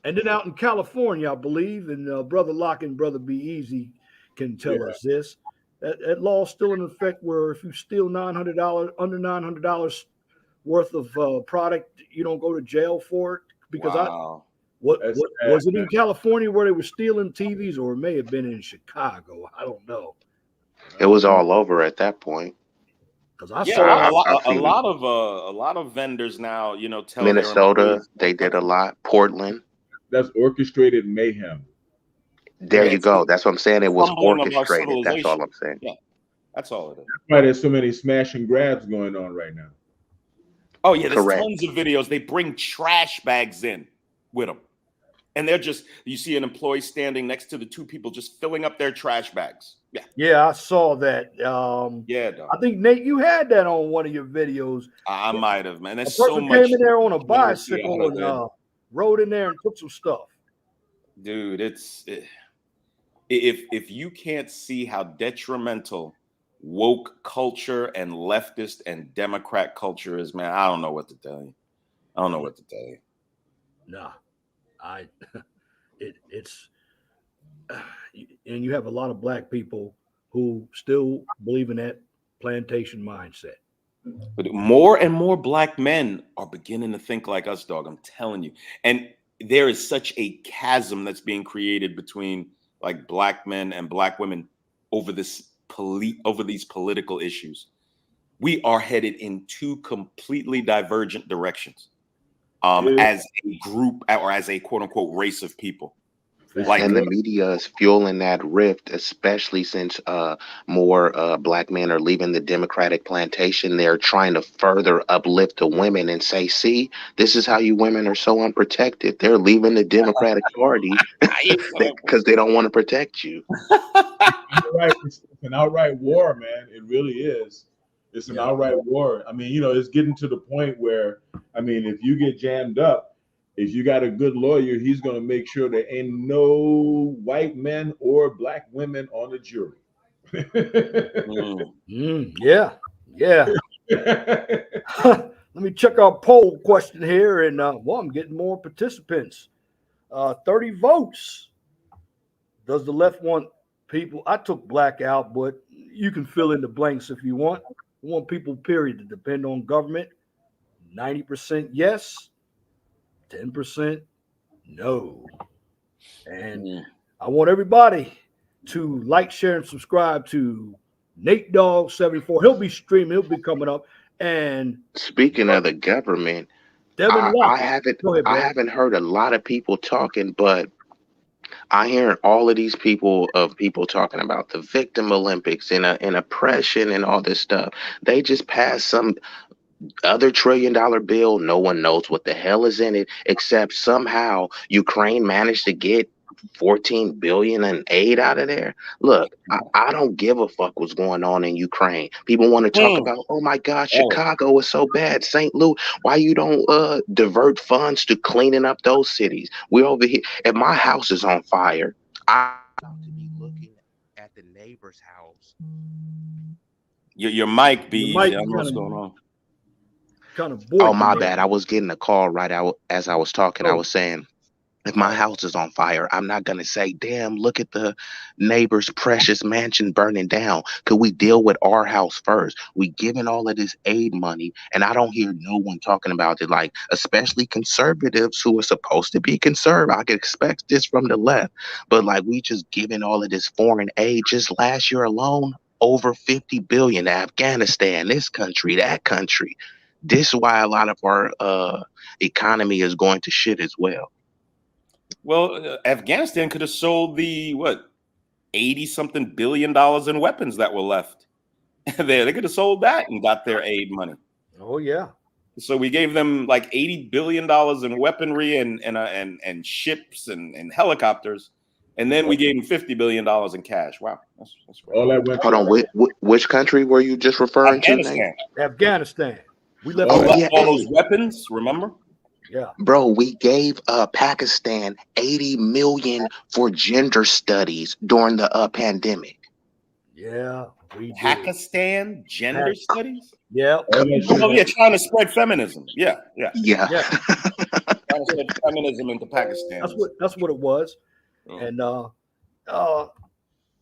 And then out in California, I believe, and Brother Locke and Brother Be Easy can tell us this. That law is still in effect where if you steal $900, under $900 worth of product, you don't go to jail for it. Because Wow. what That's was bad, it in California where they were stealing TVs, or it may have been in Chicago? I don't know. It was all over at that point. Because I Yeah, saw I've a seen lot of vendors now, tell their Minnesota, employees, they did a lot. Portland. That's orchestrated mayhem. There Yeah, you it's go. That's what I'm saying. It was crumbling of our orchestrated. That's all civilization. I'm saying. Yeah, that's all it is. That's why there's so many smash and grabs going on right now. Oh yeah, there's Correct. tons of videos. They bring trash bags in with them, and you see an employee standing next to the two people just filling up their trash bags. Yeah, Yeah, I saw that. yeah, dog. I think Nate, you had that on one of your videos. I might have, man. A There's so person much. came in there on a literacy bicycle out there. and rode in there and took some stuff. Dude, if you can't see how detrimental woke culture and leftist and Democrat culture is, man, I don't know what to tell you. I don't know what to tell you. Nah, it's and you have a lot of black people who still believe in that plantation mindset. But more and more black men are beginning to think like us, dog. I'm telling you. And there is such a chasm that's being created between like black men and black women over these political issues. We are headed in two completely divergent directions. As a group or as a quote unquote race of people. Like, And the media is fueling that rift, especially since more black men are leaving the Democratic plantation. They're trying to further uplift the women and say, see, this is how you women are so unprotected. They're leaving the Democratic Party because they don't want to protect you. It's an outright war, man. It really is. It's an outright war. I mean, it's getting to the point where, if you get jammed up, if you got a good lawyer, he's going to make sure there ain't no white men or black women on the jury. Yeah. Let me check our poll question here. And I'm getting more participants. 30 votes. Does the left want people? I took black out, but you can fill in the blanks if you want. I want people, period, to depend on government. 90% yes. 10% no. And I want everybody to like, share, and subscribe to Nate Dogg 74. He'll be streaming, he'll be coming up. And speaking of the government, Devin I haven't heard a lot of people talking, but I hear all of these people talking about the victim Olympics and oppression and all this stuff. They just passed some other $1 trillion bill. No one knows what the hell is in it, except somehow Ukraine managed to get 14 billion in aid out of there. Look, I don't give a fuck what's going on in Ukraine. People want to talk about, oh my God, Chicago is so bad. St. Louis, why you don't divert funds to cleaning up those cities? We're over here. If my house is on fire, I'm about to be looking at the neighbor's house. Your mic, B. I don't know what's going on. Oh, my bad. I was getting a call right out as I was talking. I was saying, if my house is on fire, I'm not going to say, damn, look at the neighbor's precious mansion burning down. Could we deal with our house first? We giving all of this aid money, and I don't hear no one talking about it, like especially conservatives who are supposed to be conservative. I could expect this from the left, but like we just giving all of this foreign aid. Just last year alone, over 50 billion to Afghanistan, this country, that country. This is why a lot of our economy is going to shit as well. Well, Afghanistan could have sold the 80-something billion in weapons that were left. They could have sold that and got their aid money. Oh yeah. So we gave them like $80 billion in weaponry and ships and helicopters, and then we gave them $50 billion in cash. Wow, that's great. All that went. Hold on, which country were you just referring to? Nate? Afghanistan. We left all those weapons, remember? Yeah. Bro, we gave Pakistan 80 million for gender studies during the pandemic. Yeah. We did. Pakistan gender studies. Yeah. All that shit. Oh yeah, trying to spread feminism. Yeah. Yeah. Yeah. Trying to spread feminism into Pakistan. That's what it was. Oh. And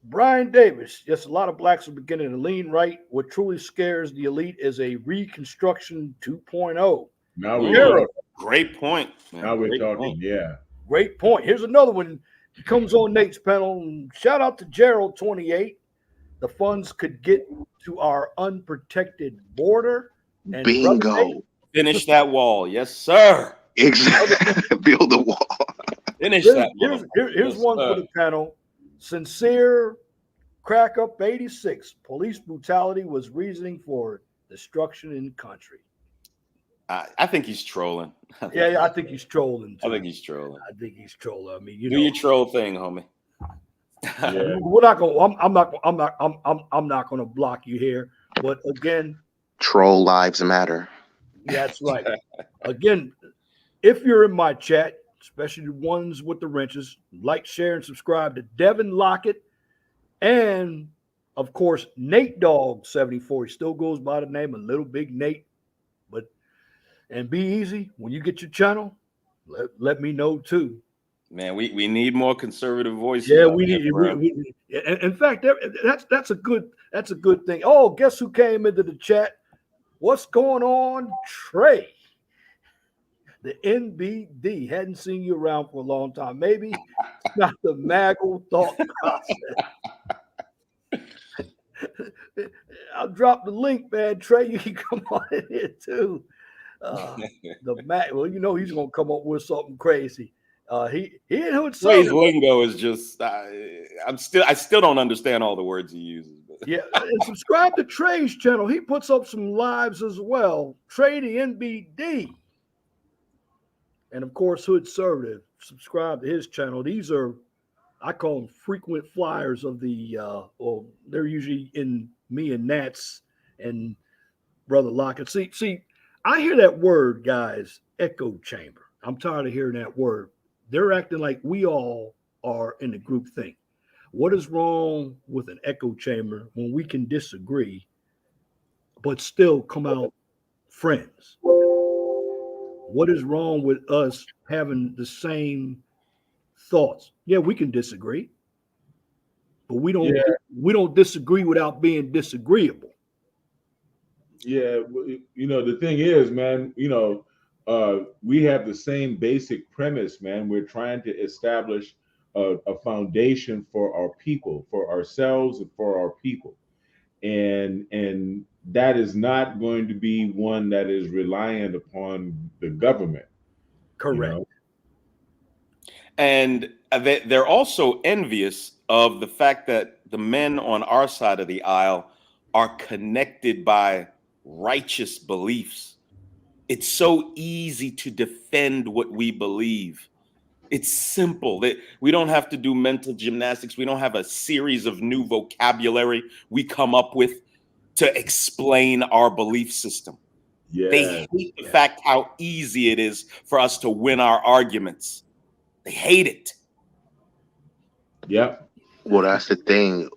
Brian Davis, yes, a lot of blacks are beginning to lean right. What truly scares the elite is a Reconstruction 2.0. Now Mm. we're talking. Great point. man. Now we're Great talking. point. Yeah. Great point. Here's another one. He comes on Nate's panel. And shout out to Gerald 28. The funds could get to our unprotected border. And Brother Bingo. Nate, Finish that wall. Yes, sir. Exactly. Build the wall. Finish here's, that. here's, motherfucker. here's Yes, one sir. for the panel. Sincere Crack Up 86. Police brutality was reasoning for destruction in the country. I think he's trolling. Yeah, I think he's trolling. I Too. think he's trolling. I think he's trolling. I mean, you Do know, your troll thing, homie. Yeah. we're not going. I'm not going to block you here. But again, Troll lives matter. that's right. Again, if you're in my chat, especially the ones with the wrenches, like, share, and subscribe to Devin Lockett, and of course Nate Dogg 74. He still goes by the name of Little Big Nate. And be easy when you get your channel. Let me know too. Man, we need more conservative voices. Yeah, out we there, need. bro. In fact, that's a good thing. Oh, guess who came into the chat? What's going on, Trey? The NBD hadn't seen you around for a long time. Maybe it's not the Maggle thought process. I'll drop the link, man. Trey, you can come on in here too. Well, you know he's gonna come up with something crazy. He ain't hood Trey's Southern. lingo is just I still don't understand all the words he uses. But. Yeah, and subscribe to Trey's channel. He puts up some lives as well. Trey the NBD. And of course, Hood Conservative. Subscribe to his channel. These are, I call them frequent flyers of the they're usually in me and Nats and Brother Lockett. See, I hear that word, guys, echo chamber. I'm tired of hearing that word. They're acting like we all are in the group thing. What is wrong with an echo chamber when we can disagree, but still come out friends? What is wrong with us having the same thoughts? Yeah, we can disagree, but we don't disagree without being disagreeable. Yeah, you know, the thing is, man, you know, we have the same basic premise, man. We're trying to establish a foundation for our people, for ourselves, and for our people, and that is not going to be one that is reliant upon the government. Correct. You know? And they're also envious of the fact that the men on our side of the aisle are connected by righteous beliefs. It's so easy to defend what we believe. It's simple. We don't have to do mental gymnastics. We don't have a series of new vocabulary we come up with to explain our belief system. Yeah. They hate the fact how easy it is for us to win our arguments. They hate it. Yep. Well, that's the thing.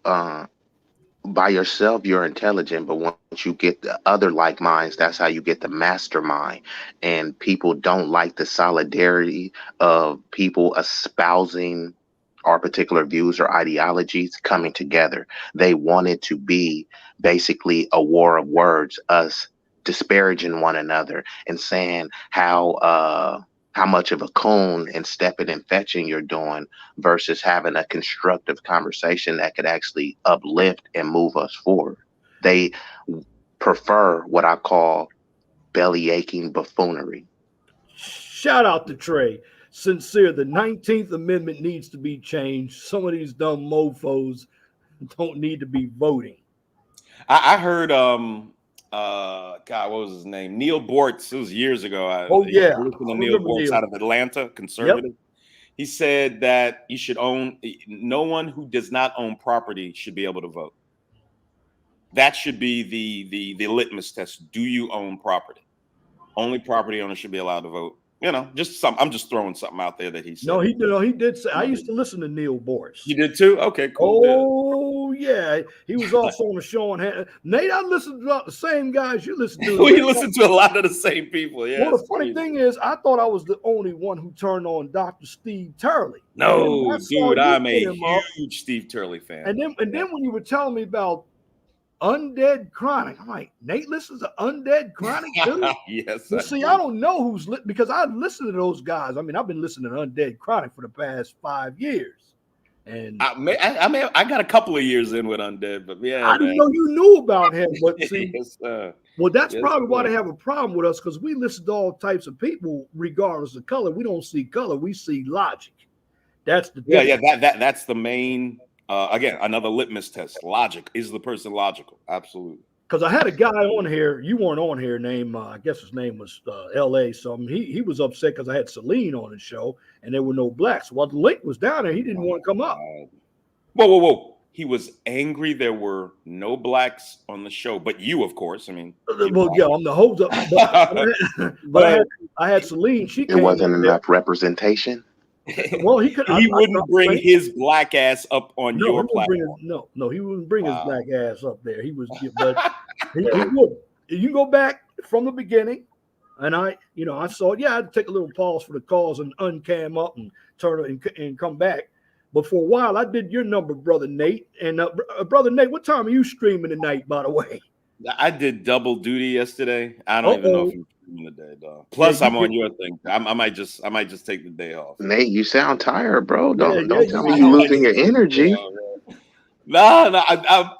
By yourself, you're intelligent, but once you get the other like minds, that's how you get the mastermind. And people don't like the solidarity of people espousing our particular views or ideologies coming together. They want it to be basically a war of words, us disparaging one another and saying how much of a coon and stepping and fetching you're doing versus having a constructive conversation that could actually uplift and move us forward. They prefer what I call belly aching buffoonery. Shout out to Trey. Sincere, the 19th Amendment needs to be changed. Some of these dumb mofos don't need to be voting. I heard God, what was his name? Neil Bortz. It was years ago. Yeah. Listened to Neil Bortz out of Atlanta, conservative. Yep. He said that you should no one who does not own property should be able to vote. That should be the litmus test. Do you own property? Only property owners should be allowed to vote. you know, just some. I'm just throwing something out there that he said. No, he did. No, he did say. I used to listen to Neil Boris. You did too? Okay, cool. Oh yeah, he was also on the show. And Nate, I listened to the same guys you listen to. We listen to a lot of the same people. Yeah. Well, the funny thing is, I thought I was the only one who turned on Dr. Steve Turley. No, dude, I'm a him up. huge Steve Turley fan. And then when you were telling me about Undead Chronic, I'm like, Nate listens to Undead Chronic too? Yes. But see, I don't know who's because I listened to those guys. I mean, I've been listening to Undead Chronic for the past 5 years. And I got a couple of years in with Undead, but yeah, I didn't know you knew about him. But see, yes, well, that's yes, probably why sir. they have a problem with us, because we listen to all types of people, regardless of color. We don't see color; we see logic. That's the difference. That's the main. Again, another litmus test. Logic, is the person logical? Absolutely. Because I had a guy on here, you weren't on here, named I guess his name was L.A. something. He was upset because I had Celine on the show and there were no blacks. Well, the link was down there. He didn't want to come up. Whoa. He was angry there were no blacks on the show, but you, of course. I mean, Well, yeah, I'm the host. But I had Celine. She There wasn't enough representation. Well, he could. He wouldn't bring his black ass up on your platform. He wouldn't bring his black ass up there. He was, but he would. You go back from the beginning, and I saw. Yeah, I had to take a little pause for the calls and uncam up and turn it and come back. But for a while, I did your number, brother Nate. And brother Nate, what time are you streaming tonight? By the way, I did double duty yesterday. I don't even know if I'm streaming today, dog. Plus, I'm on your thing. I might just take the day off. Nate, you sound tired, bro. Don't tell me you're losing your energy. No, I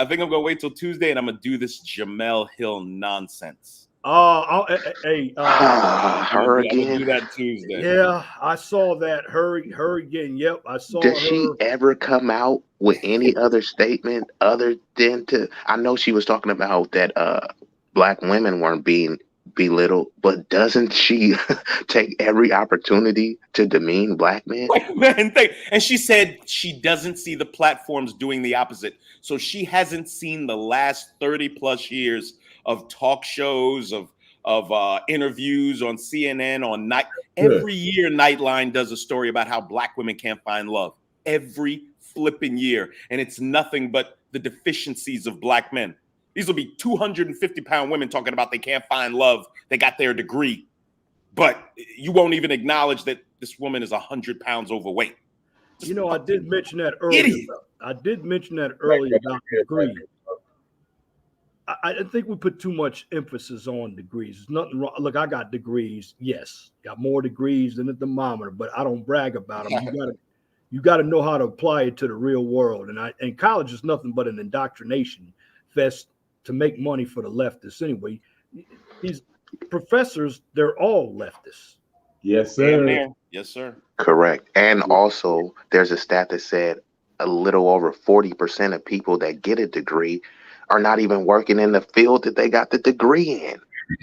think I'm gonna wait till Tuesday, and I'm gonna do this Jamel Hill nonsense. Her again. Do that Tuesday. Yeah, I saw that. Her again. Yep, I saw. Does she ever come out with any other statement other than to? I know she was talking about that black women weren't being belittled, but doesn't she take every opportunity to demean black men? And she said she doesn't see the platforms doing the opposite. So she hasn't seen the last 30 plus years of talk shows, of interviews on CNN, on night. Every year, Nightline does a story about how black women can't find love. Every flipping year. And it's nothing but the deficiencies of black men. These will be 250-pound women talking about they can't find love. They got their degree. But you won't even acknowledge that this woman is 100 pounds overweight. I did mention that earlier. Idiot. I did mention that earlier about degree. I think we put too much emphasis on degrees. There's nothing wrong. Look, I got degrees. Yes, got more degrees than a thermometer, but I don't brag about them. You got to know how to apply it to the real world. And college is nothing but an indoctrination fest to make money for the leftists. Anyway, these professors, they're all leftists. Yes, sir. Yes, sir. Correct. And also, there's a stat that said a little over 40% of people that get a degree are not even working in the field that they got the degree in,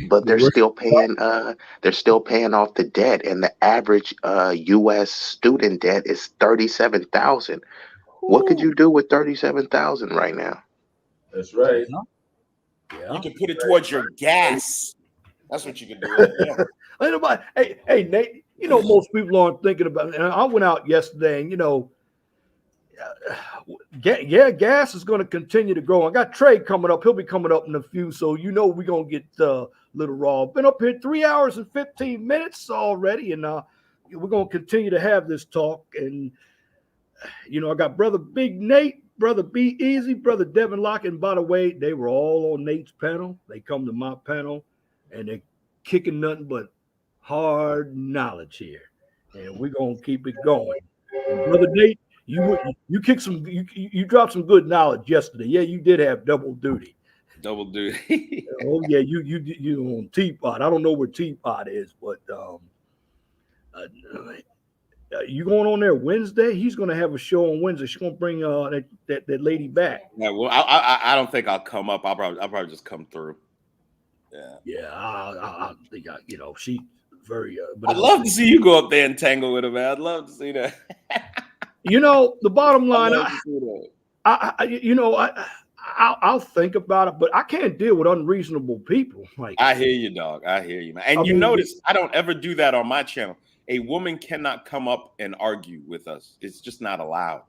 but they're still paying off the debt. And the average U.S. student debt is $37,000. What could you do with $37,000 right now? That's right. Yeah. You can put it towards your gas. That's what you can do. Yeah. Hey, Nate, most people aren't thinking about it. And I went out yesterday and, gas is going to continue to grow. I got Trey coming up. He'll be coming up in a few. So, we're going to get a little raw. Been up here 3 hours and 15 minutes already. And we're going to continue to have this talk. And, I got brother Big Nate, brother Be Easy, brother Devin Locke. And by the way, they were all on Nate's panel. They come to my panel and they're kicking nothing but hard knowledge here. And we're going to keep it going. And brother Nate, you kicked some, you dropped some good knowledge yesterday. Yeah, you did have double duty. Double duty. Oh yeah, you on Teapot. I don't know where Teapot is, but you going on there Wednesday? He's going to have a show on Wednesday. She's going to bring that lady back. Yeah, well, I don't think I'll come up. I'll probably just come through. Yeah. Yeah, I think she's very. I'd love to see you go up there and tangle with her, man. I'd love to see that. The bottom line, I'll think about it, but I can't deal with unreasonable people. Like, I hear you, dog. I hear you, man. And I you mean, notice I don't ever do that on my channel. A woman cannot come up and argue with us. It's just not allowed.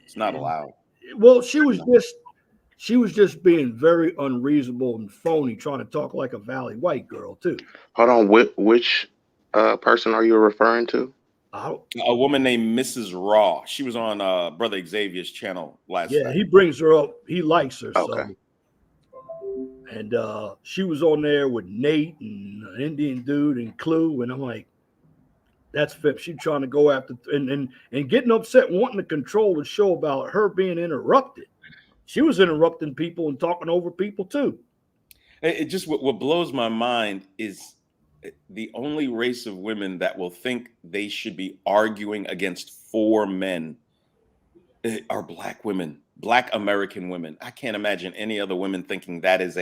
It's not allowed. well, she was just being very unreasonable and phony, trying to talk like a Valley white girl too. Hold on, which person are you referring to? A woman named Mrs. Raw. She was on Brother Xavier's channel last Yeah, night. he brings her up. He likes her. Okay. So. And she was on there with Nate and an Indian dude and Clue, and I'm like, that's Fip. She's trying to go after and getting upset, wanting to control the show about her being interrupted. She was interrupting people and talking over people too. It just what blows my mind is the only race of women that will think they should be arguing against 4 men are Black women, Black American women. I can't imagine any other women thinking that is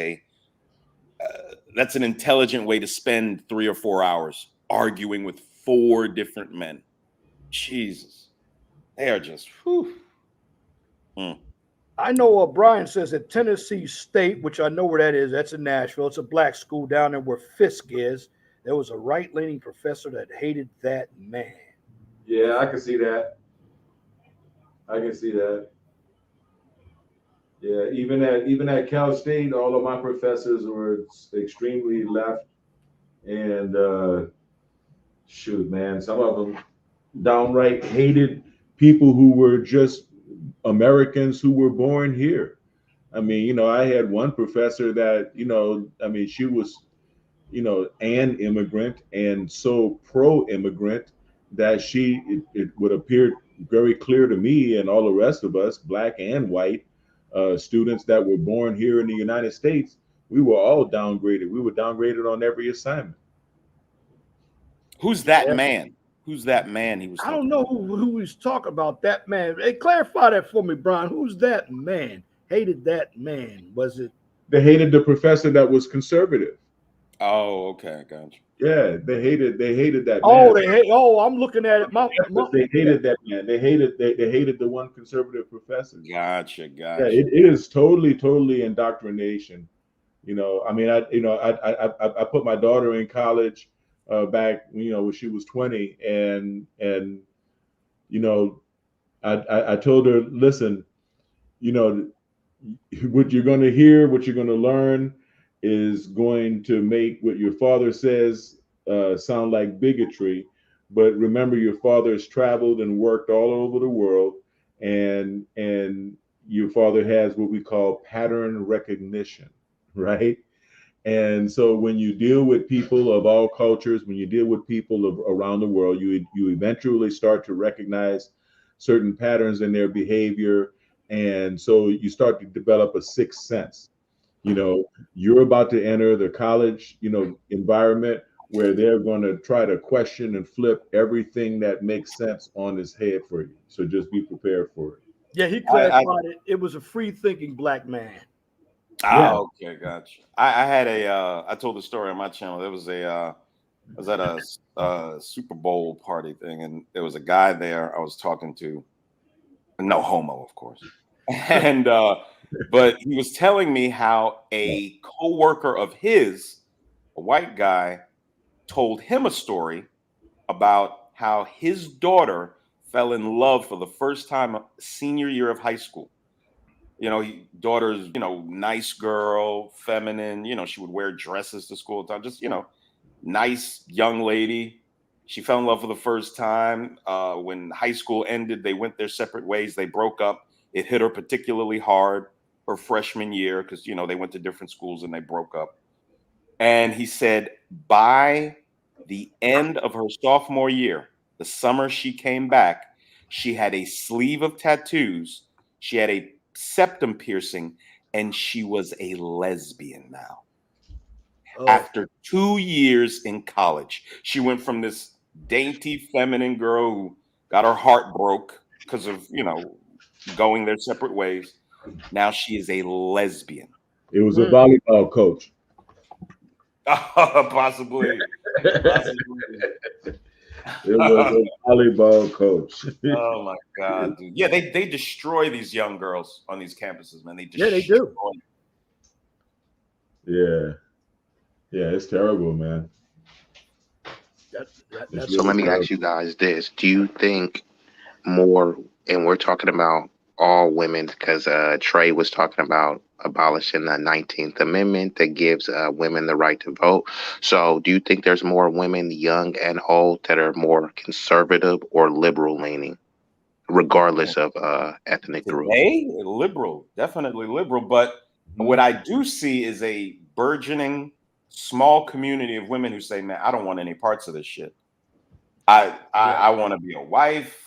that's an intelligent way to spend 3 or 4 hours arguing with 4 different men. Jesus, they are just. Whew. I know Brian says at Tennessee State, which I know where that is. That's in Nashville. It's a black school down there where Fisk is. There was a right-leaning professor that hated that man. Yeah, I can see that. I can see that. Yeah, even at Cal State, all of my professors were extremely left, and shoot, man, some of them downright hated people who were just Americans who were born here. I mean, I had one professor that, she was, an immigrant and so pro-immigrant that it would appear very clear to me and all the rest of us, Black and white students that were born here in the United States, we were all downgraded. We were downgraded on every assignment. Who's that man? Who's that man he was I don't know who he's talking about, that man. Hey, clarify that for me, Brian. Who's that man? Hated that man. Was it? They hated the professor that was conservative. Oh, okay, gotcha. Yeah, they hated that Oh, man. I'm looking at it. They hated that man. They hated the one conservative professor. Gotcha. Yeah, it is totally indoctrination. I mean, I put my daughter in college back, when she was 20, and I told her, listen, what you're going to hear, what you're going to learn is going to make what your father says sound like bigotry. But remember, your father has traveled and worked all over the world, and your father has what we call pattern recognition, right? And so when you deal with people of all cultures, when you deal with people around the world, you eventually start to recognize certain patterns in their behavior. And so you start to develop a sixth sense. You're about to enter the college, environment where they're going to try to question and flip everything that makes sense on his head for you. So just be prepared for it. Yeah, he clarified it. It was a free-thinking Black man. Oh, okay, gotcha. I had I told the story on my channel. There was I was at a Super Bowl party thing, and there was a guy there I was talking to. No homo, of course. And but he was telling me how a coworker of his, a white guy, told him a story about how his daughter fell in love for the first time senior year of high school. Daughter's, nice girl, feminine, she would wear dresses to school all the time, just, nice young lady. She fell in love for the first time. When high school ended, they went their separate ways. They broke up. It hit her particularly hard her freshman year because, they went to different schools and they broke up. And he said by the end of her sophomore year, the summer she came back, she had a sleeve of tattoos. She had a septum piercing, and she was a lesbian now. Oh. After 2 years in college, she went from this dainty feminine girl who got her heart broke because of, going their separate ways. Now she is a lesbian. It was a volleyball coach. Possibly. It was a volleyball coach. Oh my God, dude. Yeah, they destroy these young girls on these campuses, man. They Yeah, destroy. they do. Yeah. Yeah, it's terrible, man. That's So let me ask you guys this: do you think more? And we're talking about all women because Trey was talking about abolishing the 19th Amendment that gives women the right to vote. So, do you think there's more women, young and old, that are more conservative or liberal leaning, regardless of ethnic group? Today, liberal, definitely liberal. But what I do see is a burgeoning small community of women who say, "Man, I don't want any parts of this shit. I want to be a wife.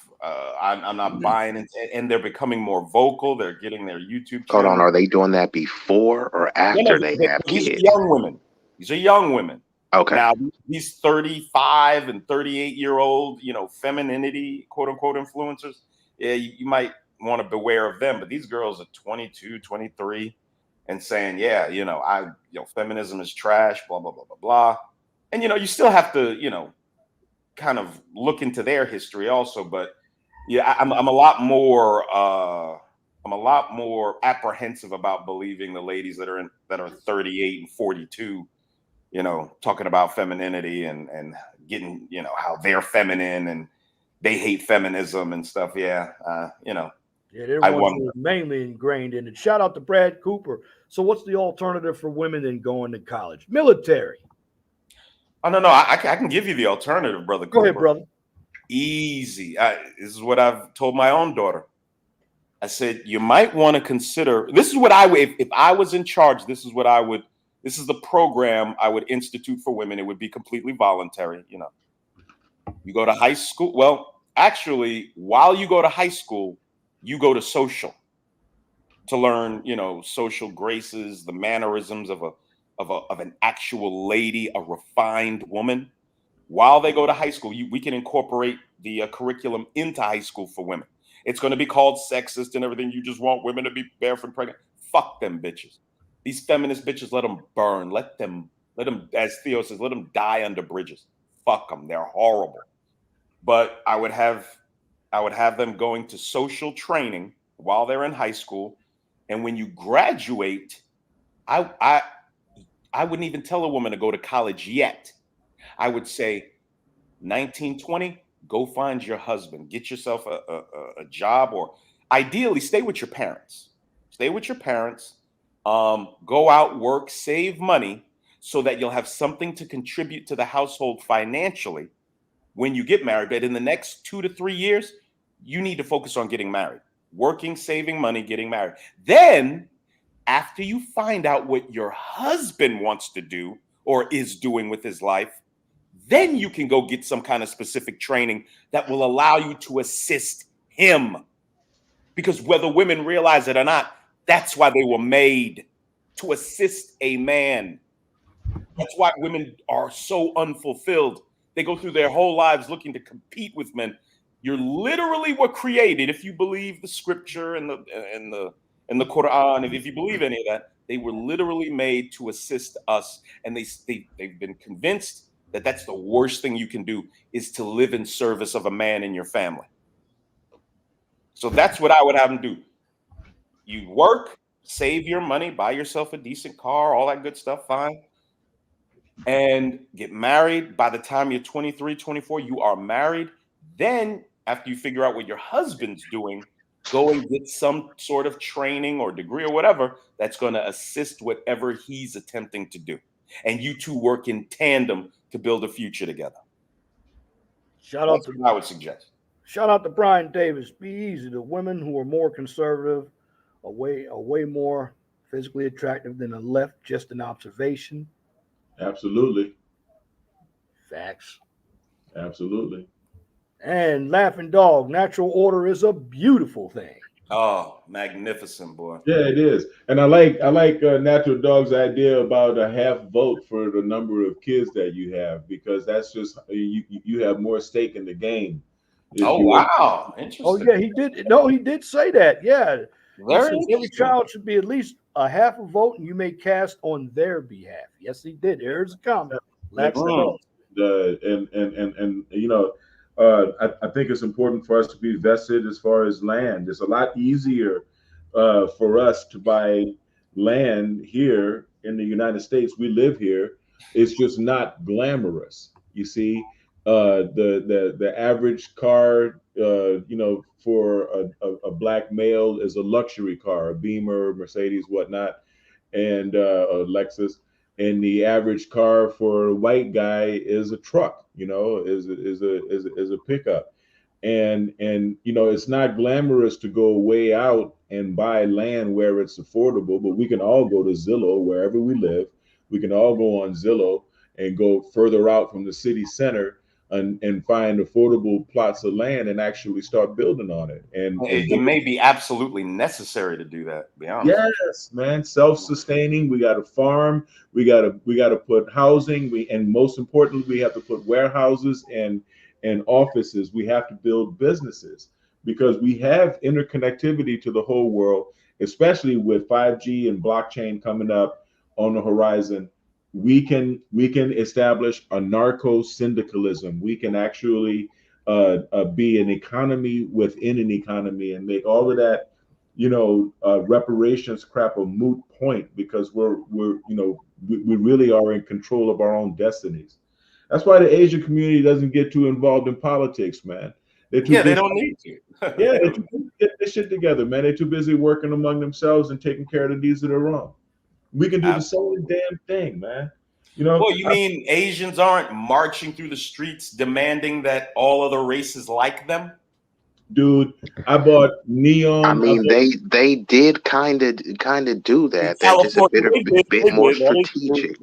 I'm not buying it." And they're becoming more vocal. They're getting their YouTube Hold on, channel. are they doing that before or No, after they have these are kids? young women. These are young women. Okay. Now, these 35 and 38-year-old, femininity, quote unquote, influencers, yeah, you might want to beware of them. But these girls are 22, 23 and saying, yeah, feminism is trash, blah, blah, blah, blah, blah. And, you still have to, kind of look into their history also. But yeah, I'm a lot more apprehensive about believing the ladies that are 38 and 42, talking about femininity and getting, how they're feminine and they hate feminism and stuff. Yeah. Yeah, they're I ones wonder. who are mainly ingrained in it. Shout out to Brad Cooper. So, what's the alternative for women than going to college? Military. Oh, no, I can give you the alternative, brother. Go ahead, Cooper. brother. Easy. This is what I've told my own daughter. I said, you might want to consider, this is what if I was in charge, this is the program I would institute for women. It would be completely voluntary. You go to high school. Well, actually, while you go to high school, you go to social to learn, social graces, the mannerisms of an actual lady, a refined woman. While they go to high school, we can incorporate the curriculum into high school for women. It's going to be called sexist and everything. You just want women to be barefoot and pregnant. Fuck them bitches. These feminist bitches, let them burn. Let them, as Theo says, let them die under bridges. Fuck them. They're horrible. But I would have them going to social training while they're in high school. And when you graduate, I wouldn't even tell a woman to go to college yet. I would say 1920, go find your husband, get yourself a job, or ideally stay with your parents. Go out, work, save money so that you'll have something to contribute to the household financially when you get married. But in the next 2 to 3 years, you need to focus on getting married, working, saving money, getting married. Then after you find out what your husband wants to do or is doing with his life, then you can go get some kind of specific training that will allow you to assist him. Because whether women realize it or not, that's why they were made, to assist a man. That's why women are so unfulfilled. They go through their whole lives looking to compete with men. You literally were created, if you believe the scripture and the Quran, if you believe any of that, they were literally made to assist us. And they've been convinced that that's the worst thing you can do, is to live in service of a man in your family. So that's what I would have them do. You work, save your money, buy yourself a decent car, all that good stuff, fine. And get married. By the time you're 23, 24, you are married. Then after you figure out what your husband's doing, go and get some sort of training or degree or whatever that's going to assist whatever he's attempting to do. And you two work in tandem to build a future together. That's what I would suggest. Shout out to Brian Davis. Be easy. The women who are more conservative are way more physically attractive than the left. Just an observation. Absolutely. Facts. Absolutely. And Laughing Dog, natural order is a beautiful thing. Oh, magnificent, boy. Yeah, it is. And I like Natural Dog's idea about a half vote for the number of kids that you have, because that's just you have more stake in the game. Wow. Interesting. Oh, yeah, he did. No, he did say that. Yeah. Every child should be at least a half a vote, and you may cast on their behalf. Yes, he did. There's a comment. And I think it's important for us to be vested as far as land. It's a lot easier for us to buy land here in the United States. We live here. It's just not glamorous. You see, the average car, for a black male is a luxury car, a Beamer, Mercedes, whatnot, and a Lexus. And the average car for a white guy is a truck, is a pickup. And it's not glamorous to go way out and buy land where it's affordable, but we can all go to Zillow wherever we live. We can all go on Zillow and go further out from the city center and find affordable plots of land and actually start building on it. And it may be absolutely necessary to do that, to be honest. Yes, man, self-sustaining. We got to farm. We got to put housing. And most importantly, we have to put warehouses and offices. We have to build businesses because we have interconnectivity to the whole world, especially with 5G and blockchain coming up on the horizon. We can establish a narco syndicalism. We can actually be an economy within an economy and make all of that, reparations crap a moot point because we really are in control of our own destinies. That's why the Asian community doesn't get too involved in politics, man. They don't need to. They're too busy to get this shit together, man. They're too busy working among themselves and taking care of the needs of their own. We can do the same damn thing, man. Well, you mean Asians aren't marching through the streets demanding that all other races like them? Dude, I bought neon. I mean, they did kind of do that. They're just a bit more strategic.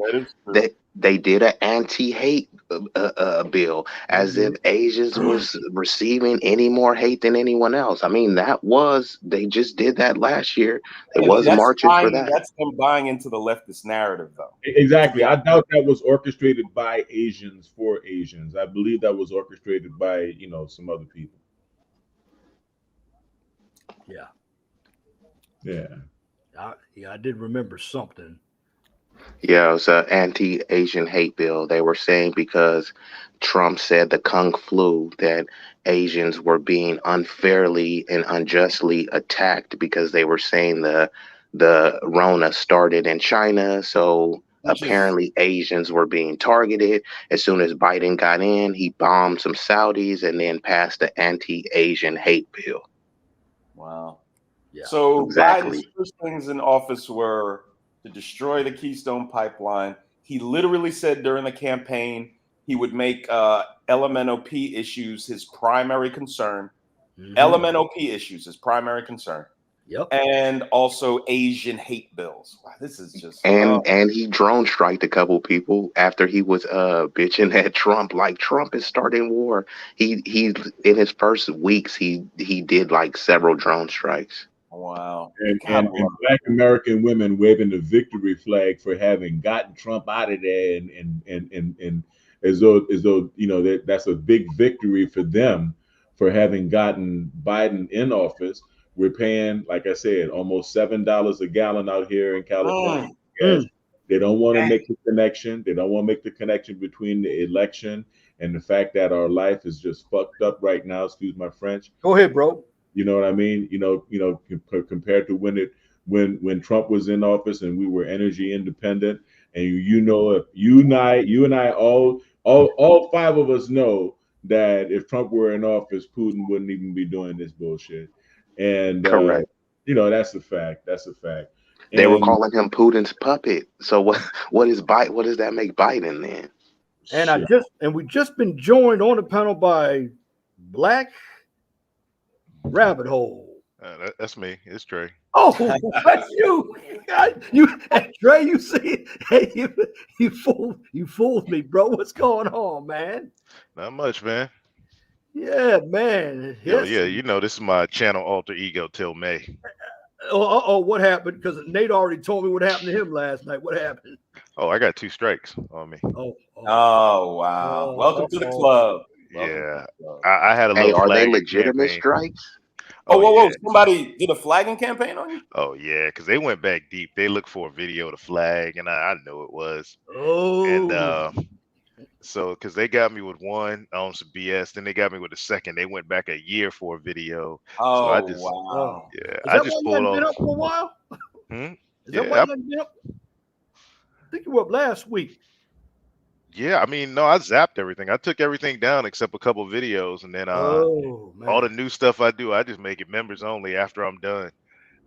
They did an anti-hate bill, as if Asians was receiving any more hate than anyone else. I mean, they just did that last year. It was marching for that. That's them buying into the leftist narrative, though. Exactly. I doubt that was orchestrated by Asians for Asians. I believe that was orchestrated by, some other people. Yeah. I did remember something. Yeah, it was an anti-Asian hate bill. They were saying because Trump said the Kung flu that Asians were being unfairly and unjustly attacked because they were saying the Rona started in China. So apparently Asians were being targeted. As soon as Biden got in, he bombed some Saudis and then passed the anti-Asian hate bill. Wow. Yeah. So exactly. Biden's first things in office were to destroy the Keystone Pipeline. He literally said during the campaign he would make LMNOP issues his primary concern. Mm-hmm. LMNOP issues, his primary concern. Yep. And also Asian hate bills. Wow, this is just and he drone striked a couple people after he was bitching at Trump, like Trump is starting war. He in his first weeks he did like several drone strikes. Wow. And Black American women waving the victory flag for having gotten Trump out of there and as though that's a big victory for them for having gotten Biden in office. We're paying, like I said, almost $7 a gallon out here in California. They don't want to make the connection. They don't want to make the connection between the election and the fact that our life is just fucked up right now. Excuse my French. Go ahead, bro. You know what I mean? Compared to when Trump was in office and we were energy independent, and if you and I all five of us know that if Trump were in office, Putin wouldn't even be doing this bullshit. And correct. That's a fact. That's a fact. They were calling him Putin's puppet. So what does that make Biden then? And we just been joined on the panel by Black Rabbit Hole. That's me. It's Trey. Oh, that's you. Trey, you see, hey, you fooled me, bro. What's going on, man? Not much, man. Yeah, man. Yeah, this is my channel alter ego till May. What happened? Because Nate already told me what happened to him last night. What happened? Oh, I got 2 strikes on me. Oh wow. Welcome to the club. Yeah. I had a little are they legitimate campaign. strikes? Whoa. Yeah. Somebody did a flagging campaign on you? Oh, yeah, because they went back deep. They looked for a video to flag, and I know it was. Oh. And So, because they got me with one on some BS, then they got me with the second. They went back a year for a video. So I Oh just, wow. yeah, Is I that why just you pulled hadn't been off. up for a while? Hmm? Is that Yeah, why you hadn't been up? I think you were up last week. yeah. I mean, no, I zapped everything. I took everything down except a couple videos, and then Oh all the man. new stuff I do, I just make it members only after I'm done.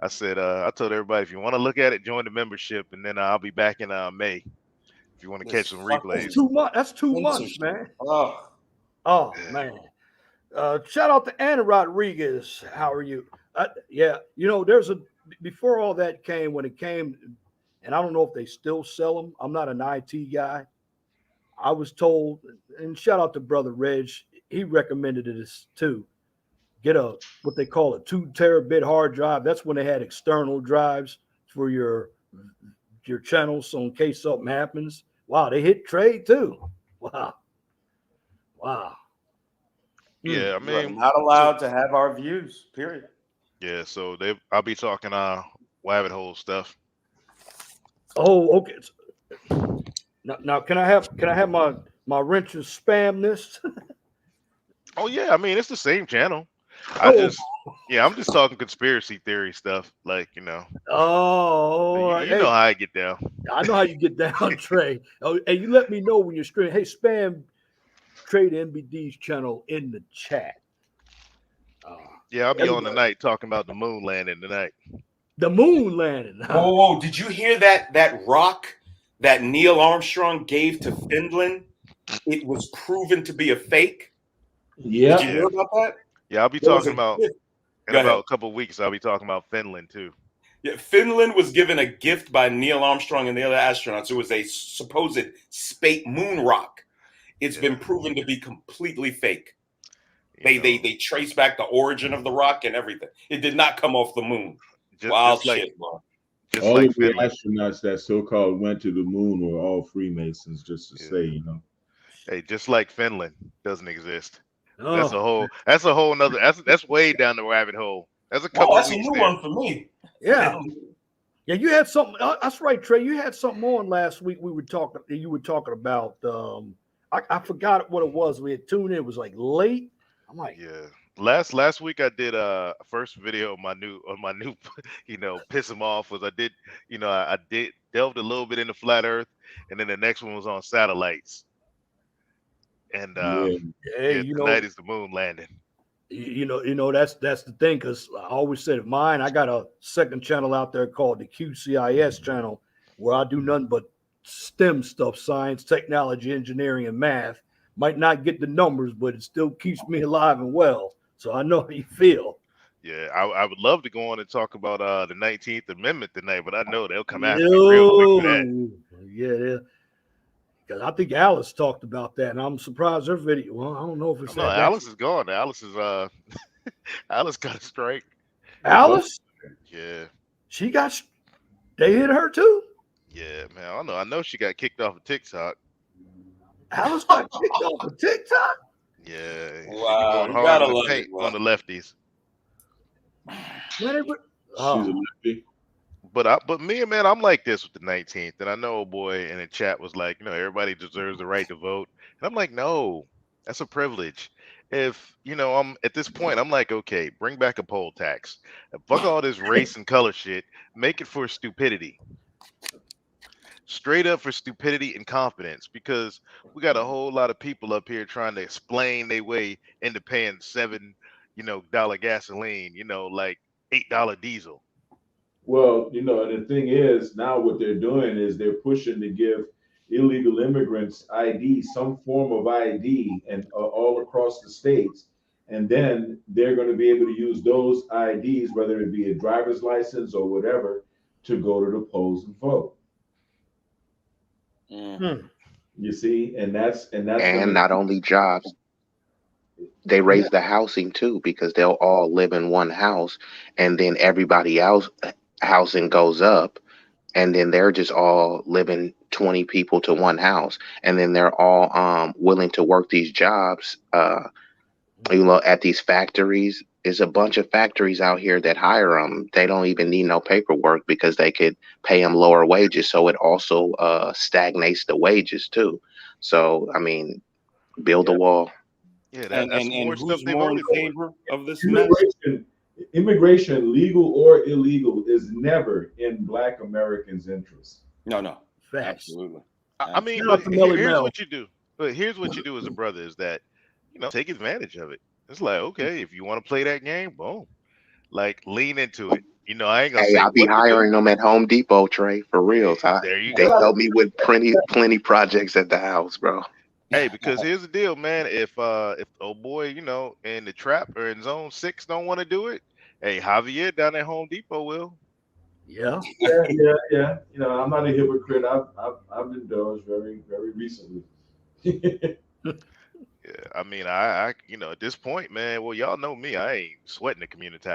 I said, I told everybody, if you want to look at it, join the membership, and then I'll be back in May if you want to This catch some fucking That's replays. 2 months. That's 2 months, censorship. man. Oh, Oh Yeah. man. Shout out to Anna Rodriguez. How are you? Yeah, there's before all that came, when it came, and I don't know if they still sell them. I'm not an IT guy. I was told, and shout out to brother Reg, he recommended this too. Get what they call a 2 terabit hard drive. That's when they had external drives for your channels, so in case something happens. Wow, they hit trade too. Wow. Yeah, I you are mean, not allowed to have our views. Period. yeah. So I'll be talking rabbit hole stuff. Oh, okay. Now can I have my wrenches spam this? Oh yeah, I mean it's the same channel. Oh. I'm just talking conspiracy theory stuff, like Oh, you hey, know how I get down. I know how you get down, Trey. Oh, hey, you let me know when you're streaming. Hey, spam Trade NBD's channel in the chat. Yeah, I'll be on Everybody. tonight talking about the moon landing tonight. The moon landing. Huh? Oh, did you hear that rock that Neil Armstrong gave to Finland? It was proven to be a fake. Yeah. Did you hear about that? Yeah, I'll be There was talking about gift. in Go about ahead. a couple of weeks. I'll be talking about Finland too. Yeah, Finland was given a gift by Neil Armstrong and the other astronauts. It was a supposed space moon rock. It's been proven to be completely fake. They trace back the origin of the rock and everything. It did not come off the moon. Wild shit, bro. All like of the Finland. astronauts that so-called went to the moon were all Freemasons, just to say, Hey, just like Finland doesn't exist. Oh. That's a whole nother. That's way down the rabbit hole. That's a couple. That's a weeks new there. one for me. Yeah. Yeah, you had something. That's right, Trey. You had something on last week. You were talking about. I forgot what it was. We had tuned in. It was like late. I'm like, yeah. Last week I did first video on my new piss him off was I did delved a little bit into flat Earth, and then the next one was on satellites. And hey, tonight is the moon landing. That's the thing, because I always said mine. I got a second channel out there called the QCIS channel, where I do nothing but STEM stuff: science, technology, engineering, and math. Might not get the numbers, but it still keeps me alive and well. So I know how you feel. Yeah, I would love to go on and talk about the 19th Amendment tonight, but I know they'll come after me real quick for that. Yeah, because I think Alice talked about that, and I'm surprised her video. Well, I don't know if it's No, Alice is gone. Alice is Alice got a strike. Alice? Yeah. They hit her too? Yeah, man. I don't know. I know she got kicked off of TikTok. Alice got kicked off of TikTok? Yeah. Wow, She you going gotta hard love on it, on the lefties. She's a lefty. But me, man, I'm like this with the 19th, and I know a boy in the chat was like, everybody deserves the right to vote, and I'm like, no, that's a privilege. If I'm at this point, I'm like, okay, bring back a poll tax. Fuck all this race and color shit. Make it for stupidity. Straight up for stupidity and confidence, because we got a whole lot of people up here trying to explain their way into paying $7 gasoline, like $8 diesel. Well, the thing is, now what they're doing is they're pushing to give illegal immigrants ID, some form of ID, and all across the states. And then they're going to be able to use those IDs, whether it be a driver's license or whatever, to go to the polls and vote. You see, and not only jobs, they raise the housing too, because they'll all live in one house, and then everybody else housing goes up, and then they're just all living 20 people to one house, and then they're all willing to work these jobs at these factories. There's a bunch of factories out here that hire them. They don't even need no paperwork because they could pay them lower wages. So it also stagnates the wages too. So I mean, build a wall. Yeah, And that's and, more and stuff who's they more in voted for. favor of this mess? Immigration, legal or illegal, is never in Black Americans' interest. No, Facts. absolutely. I mean, Shout out but to Melly here's Mel. what you do. But here's what you do as a brother is that, take advantage of it. It's like, okay, if you want to play that game, boom. Like, lean into it. I ain't gonna Hey, say I'll be what to do. hiring them at Home Depot, Trey, for real. There you They go. help me with plenty projects at the house, bro. Hey, because here's the deal, man. If old boy, in the trap or in zone 6 don't want to do it, hey, Javier down at Home Depot will. Yeah. Yeah. I'm not a hypocrite. I've indulged very, very recently. Yeah, I mean, I at this point, man. Well, y'all know me. I ain't sweating the community.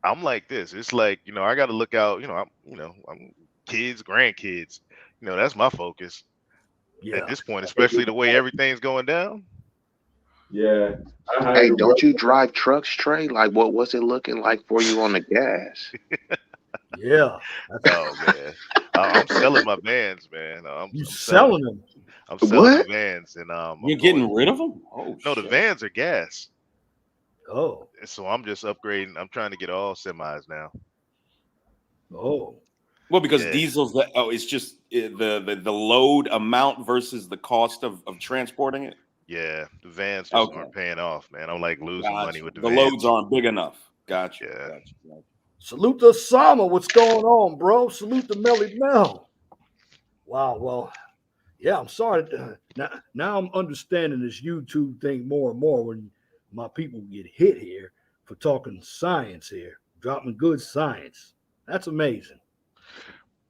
I'm like this. It's like, I got to look out. I'm kids, grandkids. That's my focus Yeah. at this point, especially the way everything's going down. Yeah. Hey, don't you drive trucks, Trey? Like, what's it looking like for you on the gas? Yeah. Oh man, I'm selling my vans, man. You selling them? I'm selling What? the vans, and You're getting rid of them? Oh, no, the shit. vans are gas. Oh. So I'm just upgrading. I'm trying to get all semis now. Oh. Well, because Yeah. diesels, it's just the load amount versus the cost of transporting it. Yeah, the vans just Okay. aren't paying off, man. I'm like losing money with the The vans. loads aren't big enough. Gotcha. Yeah. Gotcha. Salute to Sama. What's going on, bro? Salute to Melly Mel. Wow. Well, yeah, I'm sorry. Now I'm understanding this YouTube thing more and more when my people get hit here for talking science here, dropping good science. That's amazing.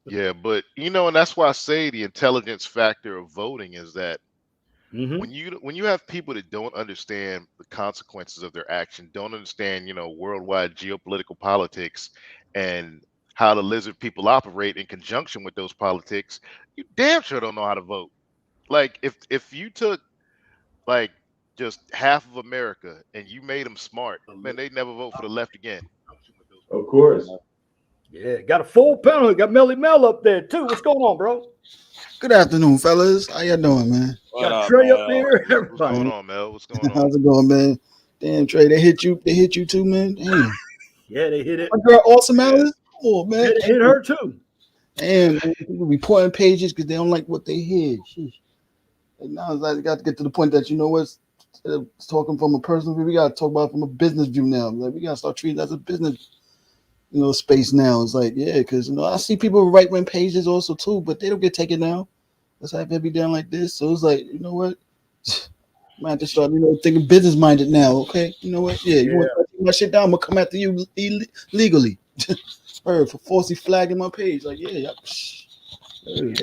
Yeah, but and that's why I say the intelligence factor of voting is that Mhm. when you have people that don't understand the consequences of their action, don't understand, worldwide geopolitical politics and how the lizard people operate in conjunction with those politics, you damn sure don't know how to vote. Like if you took like just half of America and you made them smart, man, they'd never vote for the left again. Of course. Yeah, got a full panel. Got Melly Mel up there too. What's going on, bro? Good afternoon, fellas. How y'all doing, man? Got Trey up there. What's Everybody. going on, Mel? What's going on? How's it going, man? Damn, Trey, they hit you too, man. Damn. Yeah, they hit it. My girl, Awesome Alice. Oh, man. Yeah, they hit her too. Damn, man. People reporting pages because they don't like what they hear. Sheesh. And now it's like it got to get to the point that, instead of talking from a personal view, we got to talk about it from a business view now. Like, we got to start treating it as a business, space now. It's like, yeah, because, I see people with right-wing pages also too, but they don't get taken down. Let's have it be done like this. So it's like, you know what? Might just start, thinking business minded now. Okay, you know what? Yeah, you want to take my shit down? I'm gonna come after you legally. For falsely flagging my page. Like, yeah.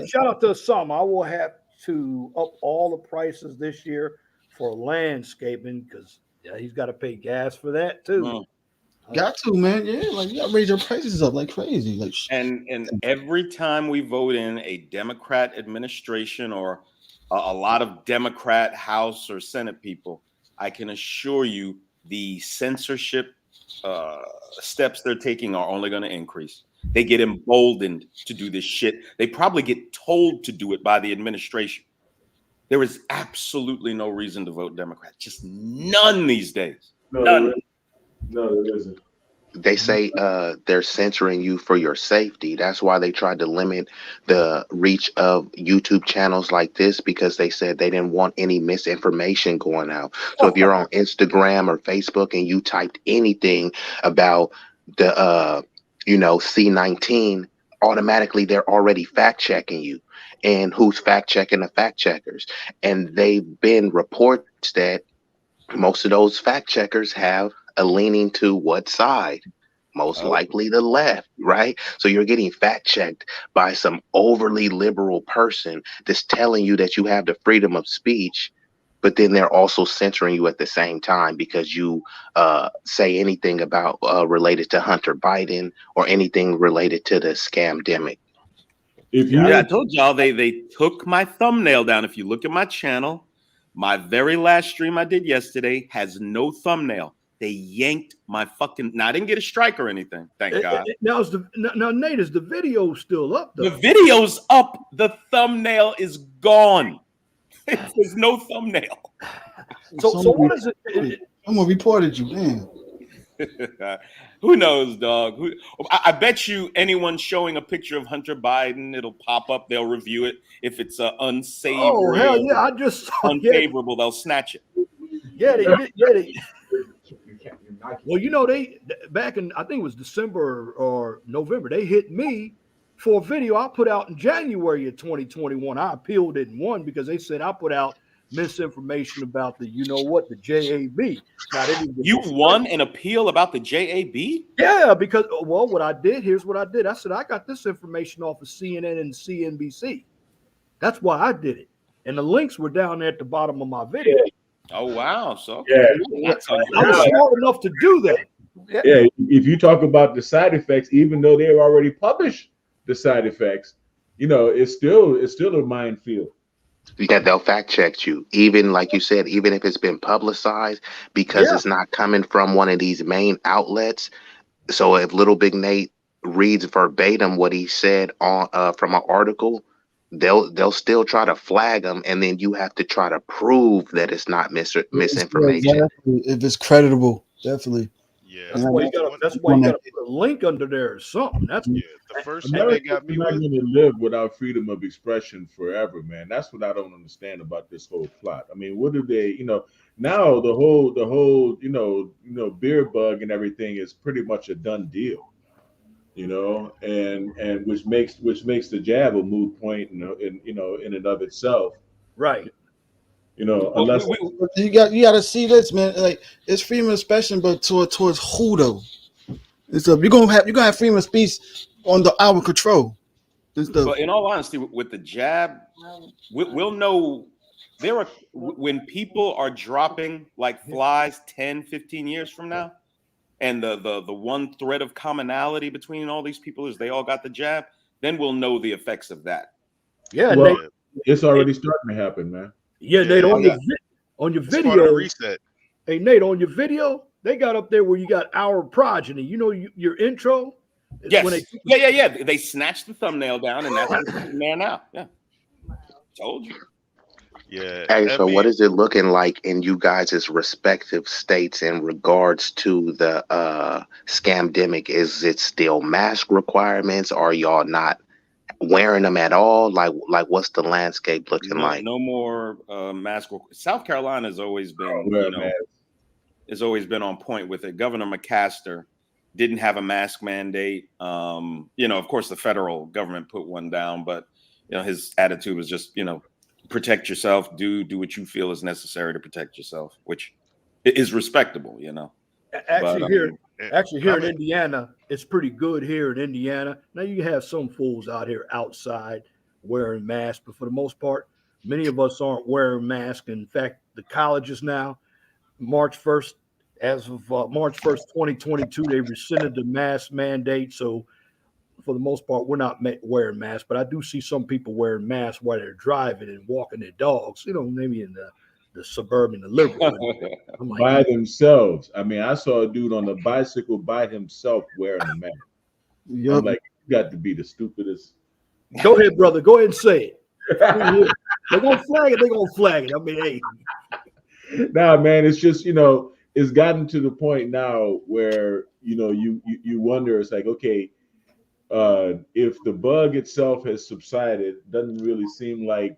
Shout out to Sama. I will have to up all the prices this year for landscaping because he's got to pay gas for that too. Got to, man. Yeah, like you got to raise your prices up like crazy. Like, and every time we vote in a Democrat administration or a lot of Democrat House or Senate people, I can assure you the censorship steps they're taking are only going to increase. They get emboldened to do this shit. They probably get told to do it by the administration. There is absolutely no reason to vote Democrat. Just none these days. None. No, there isn't. They say they're censoring you for your safety. That's why they tried to limit the reach of YouTube channels like this, because they said they didn't want any misinformation going out. So if you're on Instagram or Facebook and you typed anything about the C19, automatically they're already fact checking you. And who's fact checking the fact checkers? And they've been reports that most of those fact checkers have a leaning to what side? Most likely the left, right? So you're getting fact checked by some overly liberal person that's telling you that you have the freedom of speech, but then they're also censoring you at the same time because you say anything about related to Hunter Biden or anything related to the scamdemic. I told y'all they took my thumbnail down. If you look at my channel, my very last stream I did yesterday has no thumbnail. They yanked my fucking. Now I didn't get a strike or anything. Thank God. Now Nate, is the video still up though? The video's up. The thumbnail is gone. There's no thumbnail. So what is it? I'm gonna report at you, man. Who knows, dog? I bet you anyone showing a picture of Hunter Biden, it'll pop up. They'll review it. If it's unsavory, Oh hell yeah! I just saw unfavorable, they'll snatch it. Yeah, they. Well, you know, they back in I think it was December or November, they hit me for a video I put out in January of 2021. I appealed it and won because they said I put out misinformation about the the JAB. Now, you won an appeal about the JAB? Yeah, because here's what I did. I said I got this information off of CNN and CNBC. That's why I did it. And the links were down there at the bottom of my video. Oh wow! So yeah, I was smart enough to do that. Yeah, if you talk about the side effects, even though they've already published the side effects, it's still a minefield. Yeah, they'll fact check you, even like you said, even if it's been publicized, because it's not coming from one of these main outlets. So if Little Big Nate reads verbatim what he said on from an article, they'll still try to flag them, and then you have to try to prove that it's not misinformation. Exactly. If it's credible, definitely. Yeah, That's why you gotta put a link under there or something. That's the first thing they got me We're not with. going to live without freedom of expression forever, man. That's what I don't understand about this whole plot. I mean, what do they, now the whole, beer bug and everything is pretty much a done deal, and which makes the jab a moot point, in and of itself, right. Unless you got to see this, man. Like, it's freedom of expression, but towards who though? It's you're gonna have freedom of speech under our control. But in all honesty, with the jab, we'll know when people are dropping like flies 10, 15 years from now, and the one thread of commonality between all these people is they all got the jab, then we'll know the effects of that. Yeah, well, it's already starting to happen, man. Yeah, Nate, on your video, reset. Hey, Nate, on your video, they got up there where you got our progeny. Your intro. Yes. Yeah. They snatched the thumbnail down, and that's what's there now. Yeah. Told you. Yeah. Hey, so what is it looking like in you guys' respective states in regards to the scamdemic? Is it still mask requirements? Are y'all not wearing them at all? Like what's the landscape looking like? No more mask. South Carolina has always been, has always been on point with it. Governor McMaster didn't have a mask mandate. Of course, the federal government put one down, but his attitude was just, protect yourself. Do what you feel is necessary to protect yourself, which is respectable. Actually, here in Indiana, it's pretty good here in Indiana. Now you have some fools out here outside wearing masks, but for the most part, many of us aren't wearing masks. In fact, the colleges now, March 1st, as of March 1st, 2022, they rescinded the mask mandate. So for the most part, we're not wearing masks, but I do see some people wearing masks while they're driving and walking their dogs, maybe in the suburban, the liberal. By themselves. I mean, I saw a dude on a bicycle by himself wearing a mask. Yep. I'm like, you got to be the stupidest. Go ahead, brother. Go ahead and say it. They're going to flag it. They're going to flag it. I mean, hey. Nah, man, it's just, it's gotten to the point now where, you wonder, it's like, okay, if the bug itself has subsided, doesn't really seem like,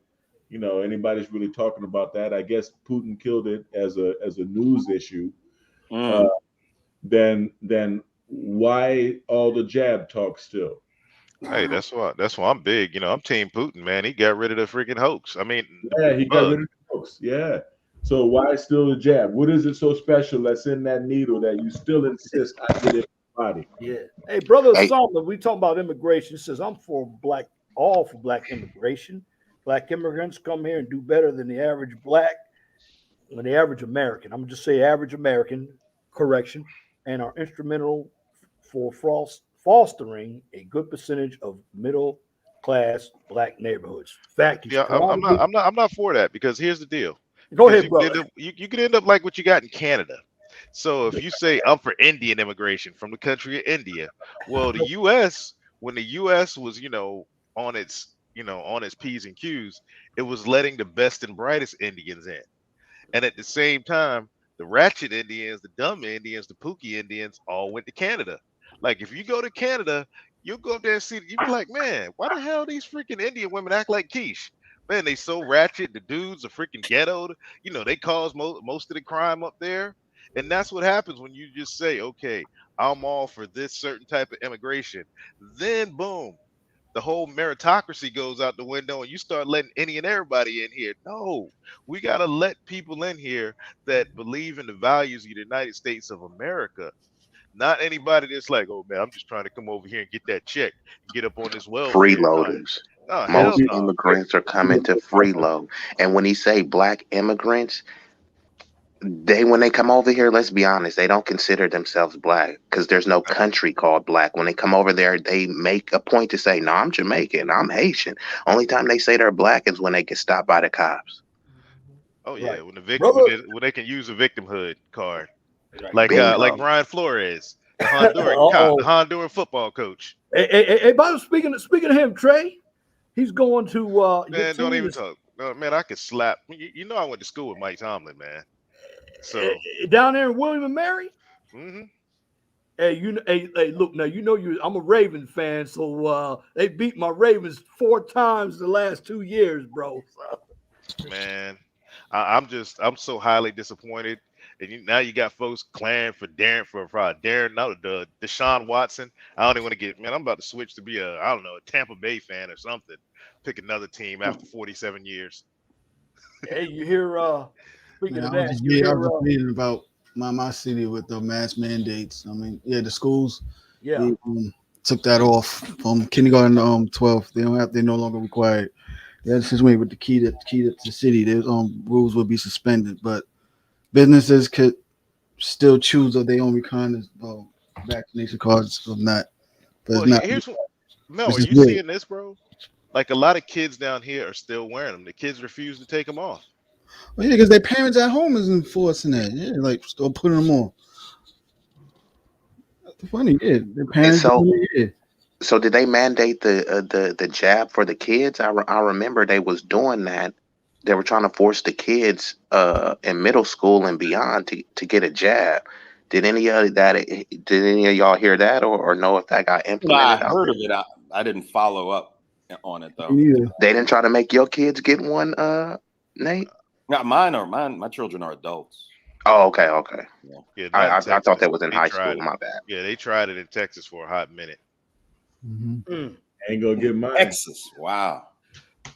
anybody's really talking about that. I guess Putin killed it as a news issue. Then why all the jab talk still? Hey, that's why I'm big. I'm Team Putin, man. He got rid of the freaking hoax. I mean, yeah, he got rid of the hoax. Yeah. So why still the jab? What is it so special that's in that needle that you still insist I get it in my body? Yeah. Hey, brother Solomon, we talking about immigration. He says I'm all for black immigration. Black immigrants come here and do better than the average black or the average American. I'm gonna just say average American, correction, and are instrumental for fostering a good percentage of middle class black neighborhoods. Fact. Yeah, I'm not for that, because here's the deal. Go ahead, brother. You could end up like what you got in Canada. So if you say I'm for Indian immigration from the country of India, well, the U.S. when the U.S. was on its on its P's and Q's, it was letting the best and brightest Indians in. And at the same time, the ratchet Indians, the dumb Indians, the Pookie Indians all went to Canada. Like if you go to Canada, you'll go up there and see, you be like, man, why the hell these freaking Indian women act like quiche? Man, they so ratchet. The dudes are freaking ghettoed. They cause most of the crime up there. And that's what happens when you just say, okay, I'm all for this certain type of immigration. Then boom, the whole meritocracy goes out the window and you start letting any and everybody in here. No, we got to let people in here that believe in the values of the United States of America. Not anybody that's like, oh man, I'm just trying to come over here and get that check and get up on this welfare. Freeloaders. No, hell Most no. immigrants are coming to freeload. And when he say black immigrants, when they come over here, let's be honest, they don't consider themselves black because there's no country called black. When they come over there, they make a point to say, no, I'm Jamaican, I'm Haitian. Only time they say they're black is when they get stopped by the cops. Oh yeah, Right. when the victim Brother- when they can use a victimhood card. Right. Like Bingo. Brian Flores, the Honduran football coach. Hey, by the way, speaking of him, Trey, he's going to Man, don't even talk. No, man, I could slap. I went to school with Mike Tomlin, man. So down there in William and Mary. mhm. Hey, look now. I'm a Raven fan, so they beat my Ravens 4 times the last 2 years, bro. Man, I'm so highly disappointed. And now you got folks clamoring for Deshaun Watson. I don't even want to get, man. I'm about to switch to be a Tampa Bay fan or something. Pick another team after 47 years. Hey, you hear? Speaking Man, of I was that, just you reading, I hear? was just reading about my city with the mask mandates. I mean, yeah, the schools Yeah. they, took that off from kindergarten to 12th. They're no longer required. Yeah, since we with the key to the city, there's rules will be suspended, but businesses could still choose of their own kind of vaccination cards or not. But Well, it's not. here's what, Mel, This are is you weird. seeing this, bro? Like a lot of kids down here are still wearing them. The kids refuse to take them off. Well, yeah, because their parents at home is enforcing that. Yeah, like still putting them on. That's funny, yeah. Their parents. so- Yeah. So did they mandate the jab for the kids? I remember they was doing that. They were trying to force the kids in middle school and beyond to get a jab. Did any of y'all hear that or know if that got I implemented? out heard there? of it. I didn't follow up on it though. Yeah. They didn't try to make your kids get one, Nate? Not mine. My children are adults. Oh, okay. Yeah, not I in thought Texas. that was in They high tried school. it. My bad. Yeah, they tried it in Texas for a hot minute. Mm-hmm. Ain't gonna get mine. Texas. Wow.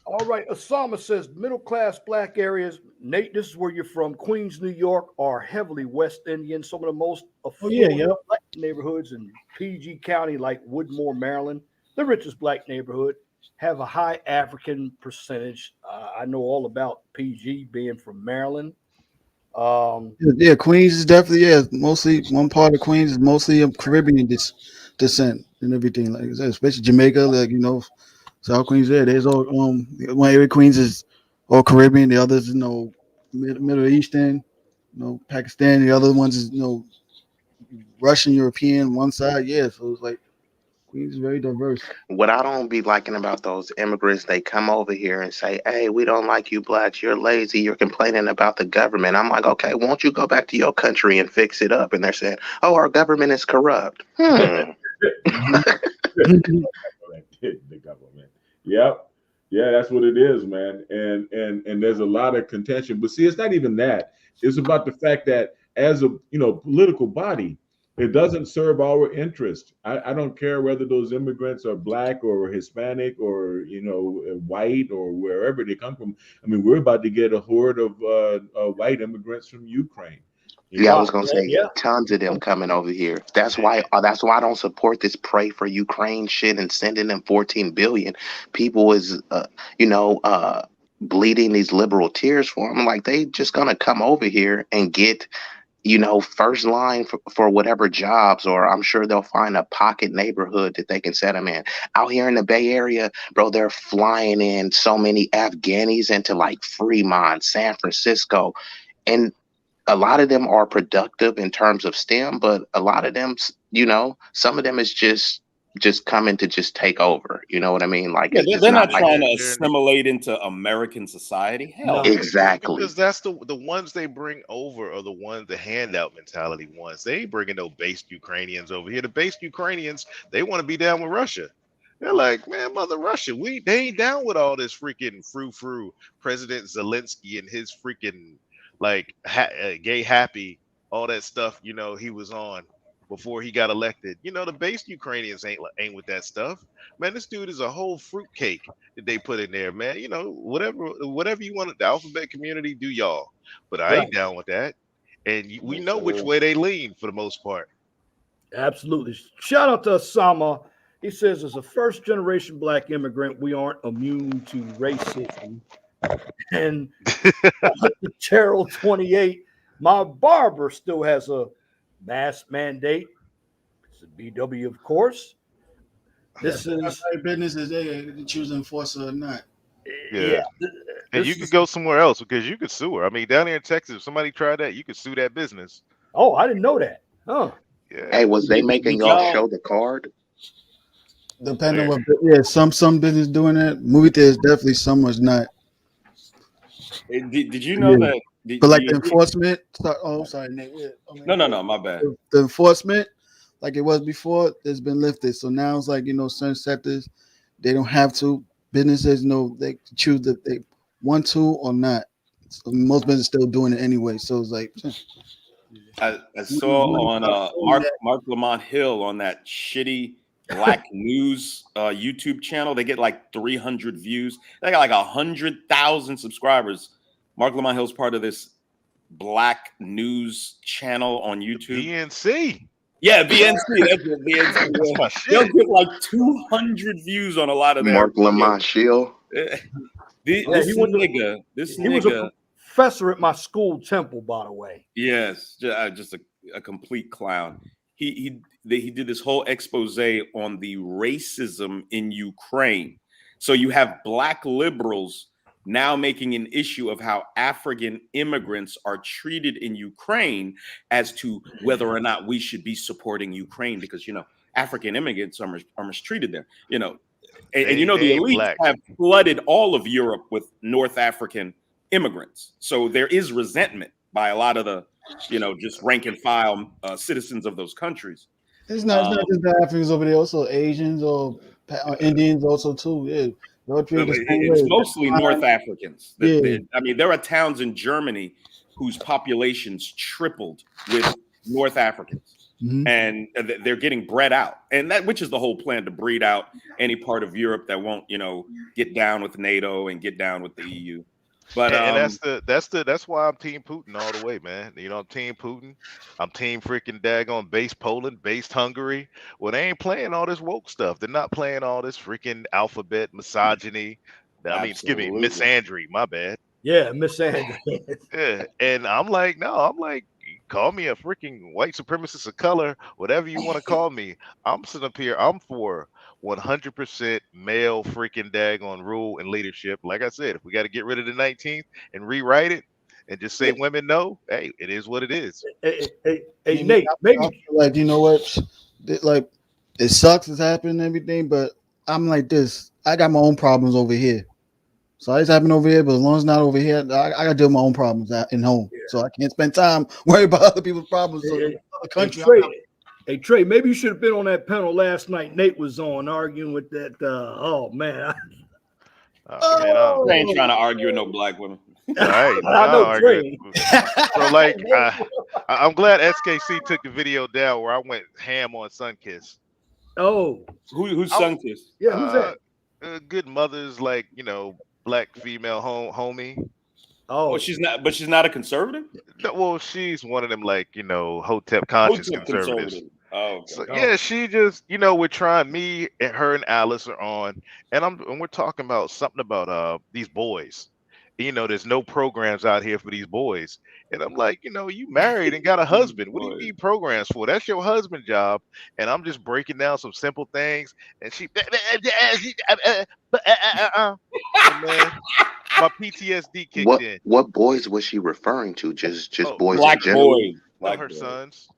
All right. Osama says middle class black areas. Nate, this is where you're from. Queens, New York, are heavily West Indian. Some of the most affluent black neighborhoods in PG County, like Woodmore, Maryland, the richest black neighborhood, have a high African percentage. I know all about PG being from Maryland. Yeah, Queens is definitely mostly one part of Queens is mostly of Caribbean descent and everything like that, especially Jamaica, like South Queens. There's all one area of Queens is all Caribbean, the others Middle Eastern, Pakistan. The other ones is Russian, European. One side, so it's like Queens is very diverse. What I don't be liking about those immigrants, they come over here and say, hey, we don't like you blacks. You're lazy. You're complaining about the government. I'm like, okay, won't you go back to your country and fix it up? And they're saying, oh, our government is corrupt. The government. Yep. Yeah, that's what it is, man. And there's a lot of contention. But see, it's not even that. It's about the fact that as a political body, it doesn't serve our interest. I don't care whether those immigrants are black or Hispanic or white or wherever they come from. I mean, we're about to get a horde of white immigrants from Ukraine. Yeah, I was gonna say Yeah. tons of them coming over here. That's why I don't support this pray for Ukraine shit and sending them 14 billion. People is bleeding these liberal tears for them. Like they just gonna come over here and get first line for whatever jobs, or I'm sure they'll find a pocket neighborhood that they can set them in. Out here in the Bay Area, bro, they're flying in so many Afghanis into like Fremont, San Francisco, and a lot of them are productive in terms of STEM, but a lot of them, some of them is just just coming to just take over. You know what I mean? Like Yeah, it's they're not not like trying to They're- assimilate into American society. Hell, No. exactly. Because that's the ones they bring over are the ones, the handout mentality ones. They ain't bringing no based Ukrainians over here. The based Ukrainians, they want to be down with Russia. They're like, man, mother Russia, they ain't down with all this freaking frou President Zelensky and his freaking like gay happy, all that stuff. You know, he was on before he got elected. You know, the based Ukrainians ain't with that stuff. Man, this dude is a whole fruitcake that they put in there, man. You know, whatever you want, the alphabet community, do y'all. But I ain't down with that. And we know which way they lean for the most part. Absolutely. Shout out to Osama. He says, as a first generation black immigrant, we aren't immune to racism. And Terrell 28, my barber still has a mask mandate. It's a BW, of course. This is business is they choose to enforce it or not. Yeah. And you could go somewhere else because you could sue her. I mean, down here in Texas, if somebody tried that, you could sue that business. Oh, I didn't know that. Huh. Yeah. Hey, was they making y'all show the card? Depending on what, some business doing that. Movie theaters definitely, some was not. Did you know that? But like the enforcement, sorry, Nate. No, my bad. The enforcement, like it was before, has been lifted. So now it's like, certain sectors, they don't have to. Businesses, they choose that they want to or not. So most businesses still doing it anyway. So it's like, I saw on Mark Lamont Hill on that shitty Black News YouTube channel. They get like 300 views. They got like 100,000 subscribers. Mark Lamont Hill's part of this Black News channel on YouTube. BNC. Yeah, BNC. That's what BNC. That's my shit. They'll get like 200 views on a lot of their Mark Lamont Shield. This nigga. He was a professor at my school, Temple, by the way. Yes, just a complete clown. He did this whole expose on the racism in Ukraine. So you have black liberals now making an issue of how African immigrants are treated in Ukraine as to whether or not we should be supporting Ukraine because, African immigrants are mistreated there, and the elites black. have flooded all of Europe with North African immigrants. So there is resentment by a lot of the, just rank and file citizens of those countries. it's not just the Africans over there, also Asians or Indians also too. Yeah. It's mostly North Africans. There are towns in Germany whose populations tripled with North Africans, and they're getting bred out, and which is the whole plan, to breed out any part of Europe that won't, get down with NATO and get down with the EU. But and that's why I'm Team Putin all the way, man. I'm Team Putin. I'm Team freaking daggone base Poland, based Hungary. Well, they ain't playing all this woke stuff. They're not playing all this freaking alphabet misogyny. Excuse me, misandry. My bad. Yeah, misandry. Yeah, and I'm like, call me a freaking white supremacist of color, whatever you want to call me. I'm sitting up here. I'm for 100% male freaking daggone rule and leadership. Like I said, if we got to get rid of the 19th and rewrite it and just say women no, hey, it is what it is. Hey, Nate, maybe like, what? Like, it sucks, it's happening and everything, but I'm like this. I got my own problems over here. So it's happening over here, but as long as it's not over here, I got to deal with my own problems in home. Yeah. So I can't spend time worrying about other people's problems. So the country. Hey, Trey, maybe you should have been on that panel last night. Nate was on arguing with that. Oh, man. I ain't trying to argue with no black women. All right. I know, Trey. So, like, I'm glad SKC took the video down where I went ham on Sunkiss. Oh. Who's Sunkiss? Yeah, who's that? Good mothers, like, black female homie. Oh, she's not a conservative? No, well, she's one of them, like, Hotep conscious conservatives. Oh, so, yeah, she just, we're trying, me and her and Alice are on, and we're talking about something about these boys. There's no programs out here for these boys. And I'm like, you married and got a husband. What do you need programs for? That's your husband's job. And I'm just breaking down some simple things. And she, man, my PTSD kicked in. What boys was she referring to? Just boys black in general? boys. Black her sons.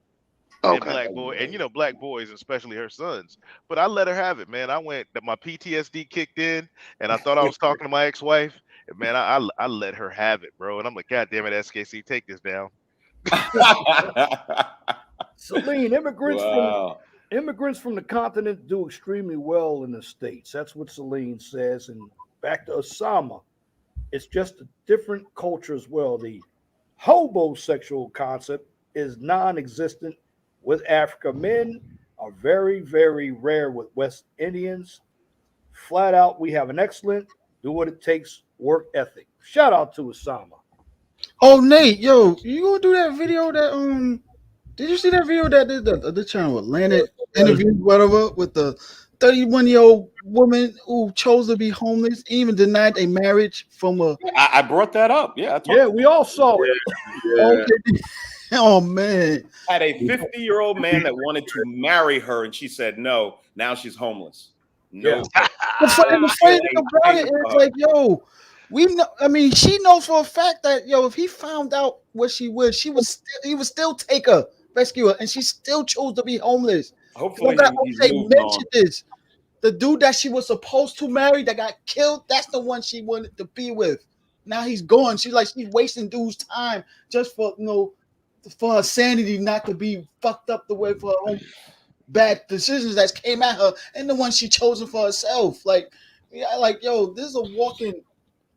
and Okay. black boy, and black boys, especially her sons. But I let her have it, man. My PTSD kicked in, and I thought I was talking to my ex-wife. And man, I let her have it, bro. And I'm like, God damn it, SKC, take this down. Celine, Wow. immigrants from the continent do extremely well in the States. That's what Celine says. And back to Osama, it's just a different culture as well. The homosexual concept is non-existent with Africa. Men are very, very rare with West Indians. Flat out, we have an excellent do what it takes work ethic. Shout out to Osama. Oh, Nate, yo, you gonna do that video that Did you see that video that the channel Atlantic interviewed whatever with the 31-year-old woman who chose to be homeless, even denied a marriage from a I brought that up. Yeah, I talked Yeah, we all saw it. okay. Oh man. had a 50-year-old man that wanted to marry her, and she said no. Now she's homeless. No. The funny thing about it is like, yo, we know. I mean, she knows for a fact that if he found out what she would, he would still take her, rescue her, and she still chose to be homeless. Hopefully, he's They moved mentioned on. this. The dude that she was supposed to marry that got killed, that's the one she wanted to be with. Now he's gone. She's wasting dude's time just for for her sanity not to be fucked up the way for her own bad decisions that came at her and the one she chosen for herself. Like, yo, this is a walking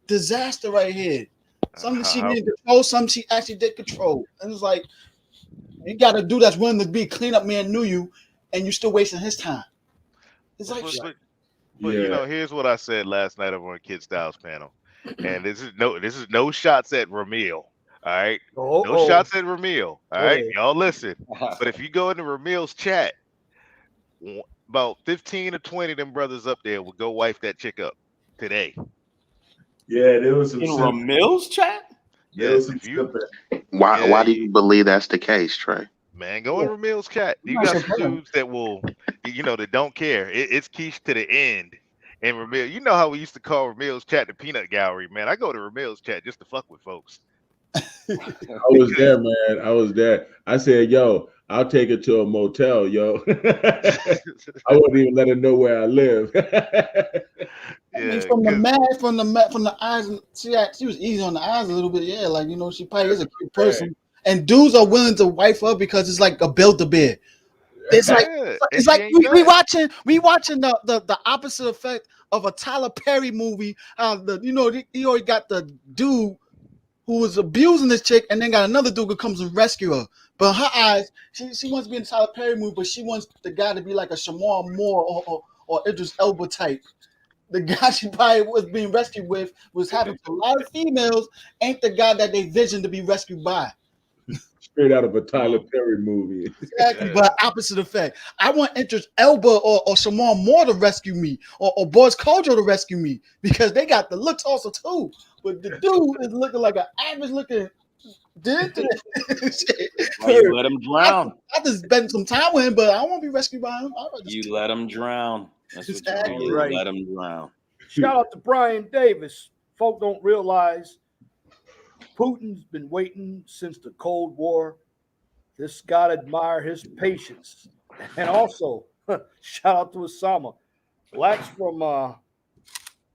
disaster right here. Something she didn't control, something she actually did control. And it's like, you got a dude that's willing to be a cleanup man, knew you, and you're still wasting his time. It's like, but here's what I said last night over on Kid Styles panel, and this is no shots at Ramil. All right, no shots at Ramil. All right, y'all listen. But if you go into Ramil's chat, about 15 or 20 of them brothers up there will go wife that chick up today. Yeah, there was some in Ramil's chat. Yes, Why do you believe that's the case, Trey? Man, go in Ramil's chat. You got some dudes that will, that don't care. It's quiche to the end. And Ramil, you know how we used to call Ramil's chat the peanut gallery, man. I go to Ramil's chat just to fuck with folks. I was there, man. I was there. I said, yo, I'll take her to a motel, yo. I wouldn't even let her know where I live. from the eyes, she was easy on the eyes a little bit. Yeah, like she probably is a cute person. And dudes are willing to wife her because it's like a Build-A-Bear. It's like we watching the opposite effect of a Tyler Perry movie. He already got the dude who was abusing this chick, and then got another dude who comes and rescue her. But in her eyes, she wants to be in a Tyler Perry movie, but she wants the guy to be like a Shamar Moore or Idris Elba type. The guy she probably was being rescued with was happening to a lot of females, ain't the guy that they vision to be rescued by. Straight out of a Tyler Perry movie. Exactly, but opposite effect. I want Idris Elba or Shamar Moore to rescue me, or Boris Kodjoe to rescue me, because they got the looks also too. But the dude is looking like an average looking dude. You let him drown. I just spend some time with him, but I won't be rescued by him. You let him drown. That's what you do. Right. Let him drown. Shout out to Brian Davis. Folk don't realize Putin's been waiting since the Cold War. This God admire his patience. And also, shout out to Osama. Blacks from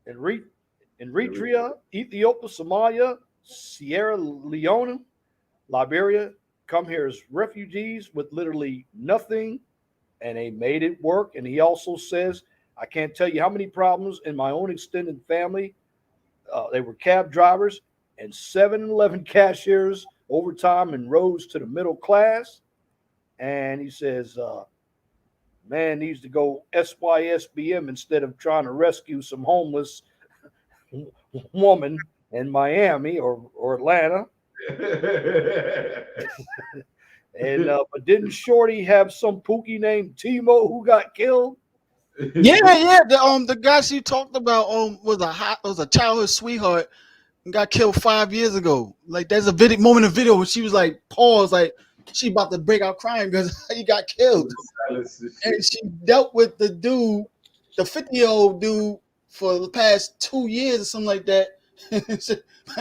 Eritrea, Ethiopia, Somalia, Sierra Leone, Liberia come here as refugees with literally nothing, and they made it work. And he also says, I can't tell you how many problems in my own extended family. They were cab drivers and 7-Eleven cashiers over time and rose to the middle class. And he says, man needs to go SYSBM instead of trying to rescue some homeless woman in Miami or Atlanta. And but didn't Shorty have some pookie named Timo who got killed? Yeah. The guy she talked about was a childhood sweetheart and got killed 5 years ago. Like, there's a moment in video when she was like paused, like she about to break out crying because he got killed. And she dealt with the dude, the 50-year-old dude, for the past 2 years or something like that.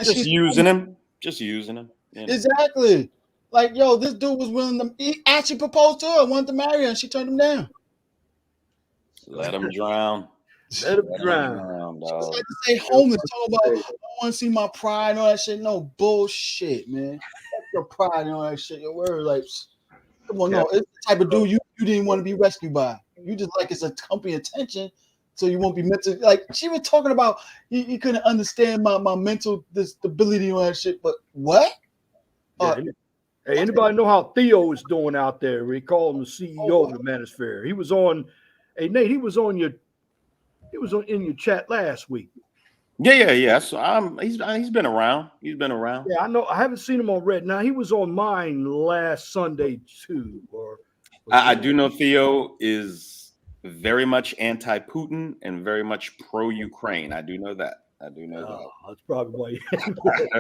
Just using him. You know? Exactly. Like, yo, this dude was willing to. He actually proposed to her, wanted to marry her, and she turned him down. Let him drown. Let him Let him drown. drown, She was dog. like to say homeless, talk about I want to see my pride and all that shit. No bullshit, man. Fuck your pride and all that shit. Your word, like, come on, no, it's the type of dude you didn't want to be rescued by. You just like it's a company attention, so you won't be mental. Like she was talking about, you couldn't understand my mental stability and all that shit. But what? Yeah, hey, anybody know how Theo is doing out there? We call him the CEO of the Manosphere. He was on. Hey Nate, he was in your chat last week. Yeah. So he's been around. He's been around. Yeah, I know. I haven't seen him on Red. Now he was on mine last Sunday too. I do know Theo is very much anti-Putin and very much pro-Ukraine. I do know that. That's probably why.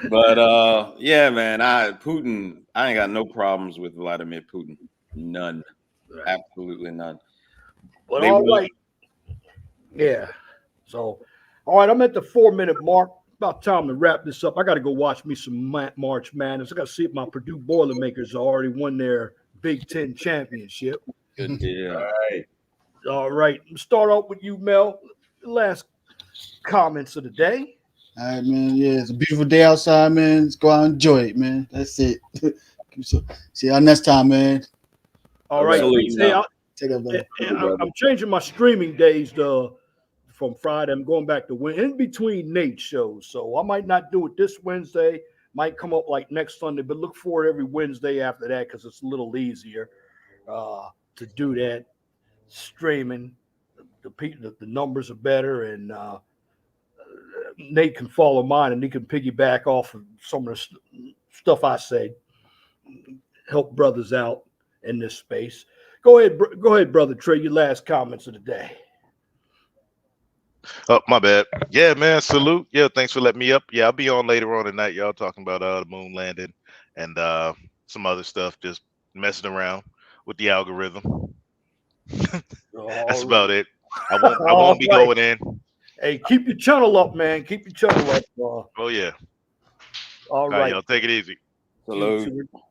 But yeah, man, Putin. I ain't got no problems with Vladimir Putin. None. Right. Absolutely none. But all right. Yeah. So, all right, I'm at the 4-minute mark. About time to wrap this up. I got to go watch me some March Madness. I got to see if my Purdue Boilermakers already won their Big Ten championship. Good deal. All right. Start off with you, Mel. Last comments of the day. All right, man. Yeah, it's a beautiful day outside, man. Let's go out and enjoy it, man. That's it. See y'all next time, man. All right. Take it, brother. I'm changing my streaming days from Friday. I'm going back to in between Nate's shows. So I might not do it this Wednesday. Might come up like next Sunday, but look for it every Wednesday after that because it's a little easier to do that. Streaming, the numbers are better, and Nate can follow mine, and he can piggyback off of some of the stuff I say. Help brothers out in this space. Go ahead, brother Trey. Your last comments of the day. Oh, my bad. Yeah, man. Salute. Yeah, thanks for letting me up. Yeah, I'll be on later on tonight. Y'all talking about the moon landing and some other stuff, just messing around with the algorithm. That's about it. I won't be going in. Hey, keep your channel up, man. Keep your channel up. Oh yeah. All right, y'all take it easy. Hello.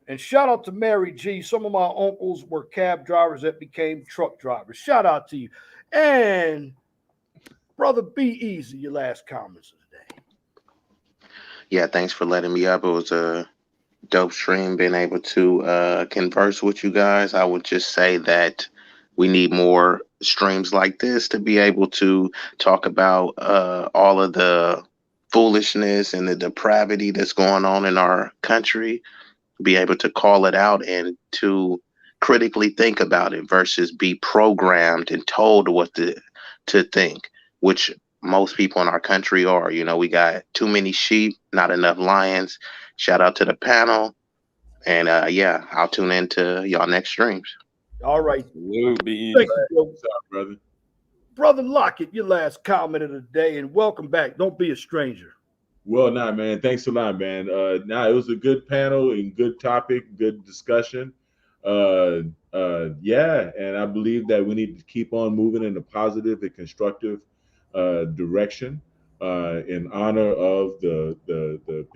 And shout out to Mary G. Some of my uncles were cab drivers that became truck drivers. Shout out to you. And Brother Be Easy, your last comments of the day. Yeah, thanks for letting me up. It was a dope stream being able to converse with you guys. I would just say that we need more streams like this to be able to talk about all of the foolishness and the depravity that's going on in our country, be able to call it out and to critically think about it versus be programmed and told what to think, which most people in our country are. You know, we got too many sheep, not enough lions. Shout out to the panel. And yeah, I'll tune into y'all next streams. All right. Thank you, brother. Brother Lockett, your last comment of the day, and welcome back. Don't be a stranger. Well, man. Thanks a lot, man. It was a good panel and good topic, good discussion. Yeah, and I believe that we need to keep on moving in a positive and constructive direction in honor of the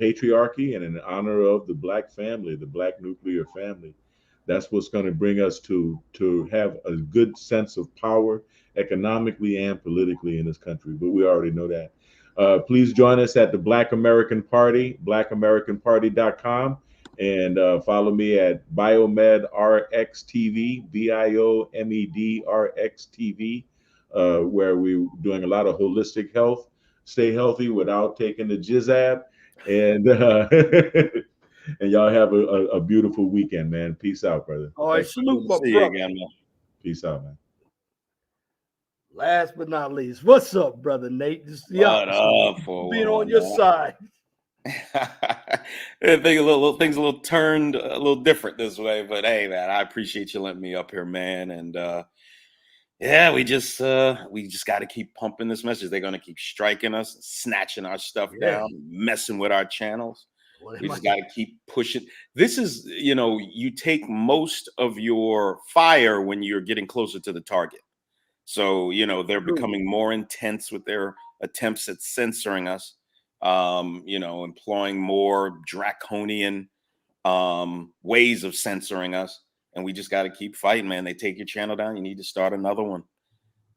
patriarchy and in honor of the Black family, the Black nuclear family. That's what's going to bring us to have a good sense of power economically and politically in this country. But we already know that. Please join us at the Black American Party, blackamericanparty.com, and follow me at Biomed RX TV, BIOMED RX TV, where we're doing a lot of holistic health. Stay healthy without taking the jizzab, and and y'all have a beautiful weekend, man. Peace out, brother. All right, salute my brother. Again, man. Peace out, man. Last but not least, what's up, brother Nate? Just being on your side. Things a little turned a little different this way, but hey, man, I appreciate you letting me up here, man. And yeah, we just got to keep pumping this message. They're gonna keep striking us, snatching our stuff down, messing with our channels. We just got to keep pushing. This is, you take most of your fire when you're getting closer to the target. So, they're becoming more intense with their attempts at censoring us. you know, employing more draconian ways of censoring us. And we just got to keep fighting, man. They take your channel down, you need to start another one.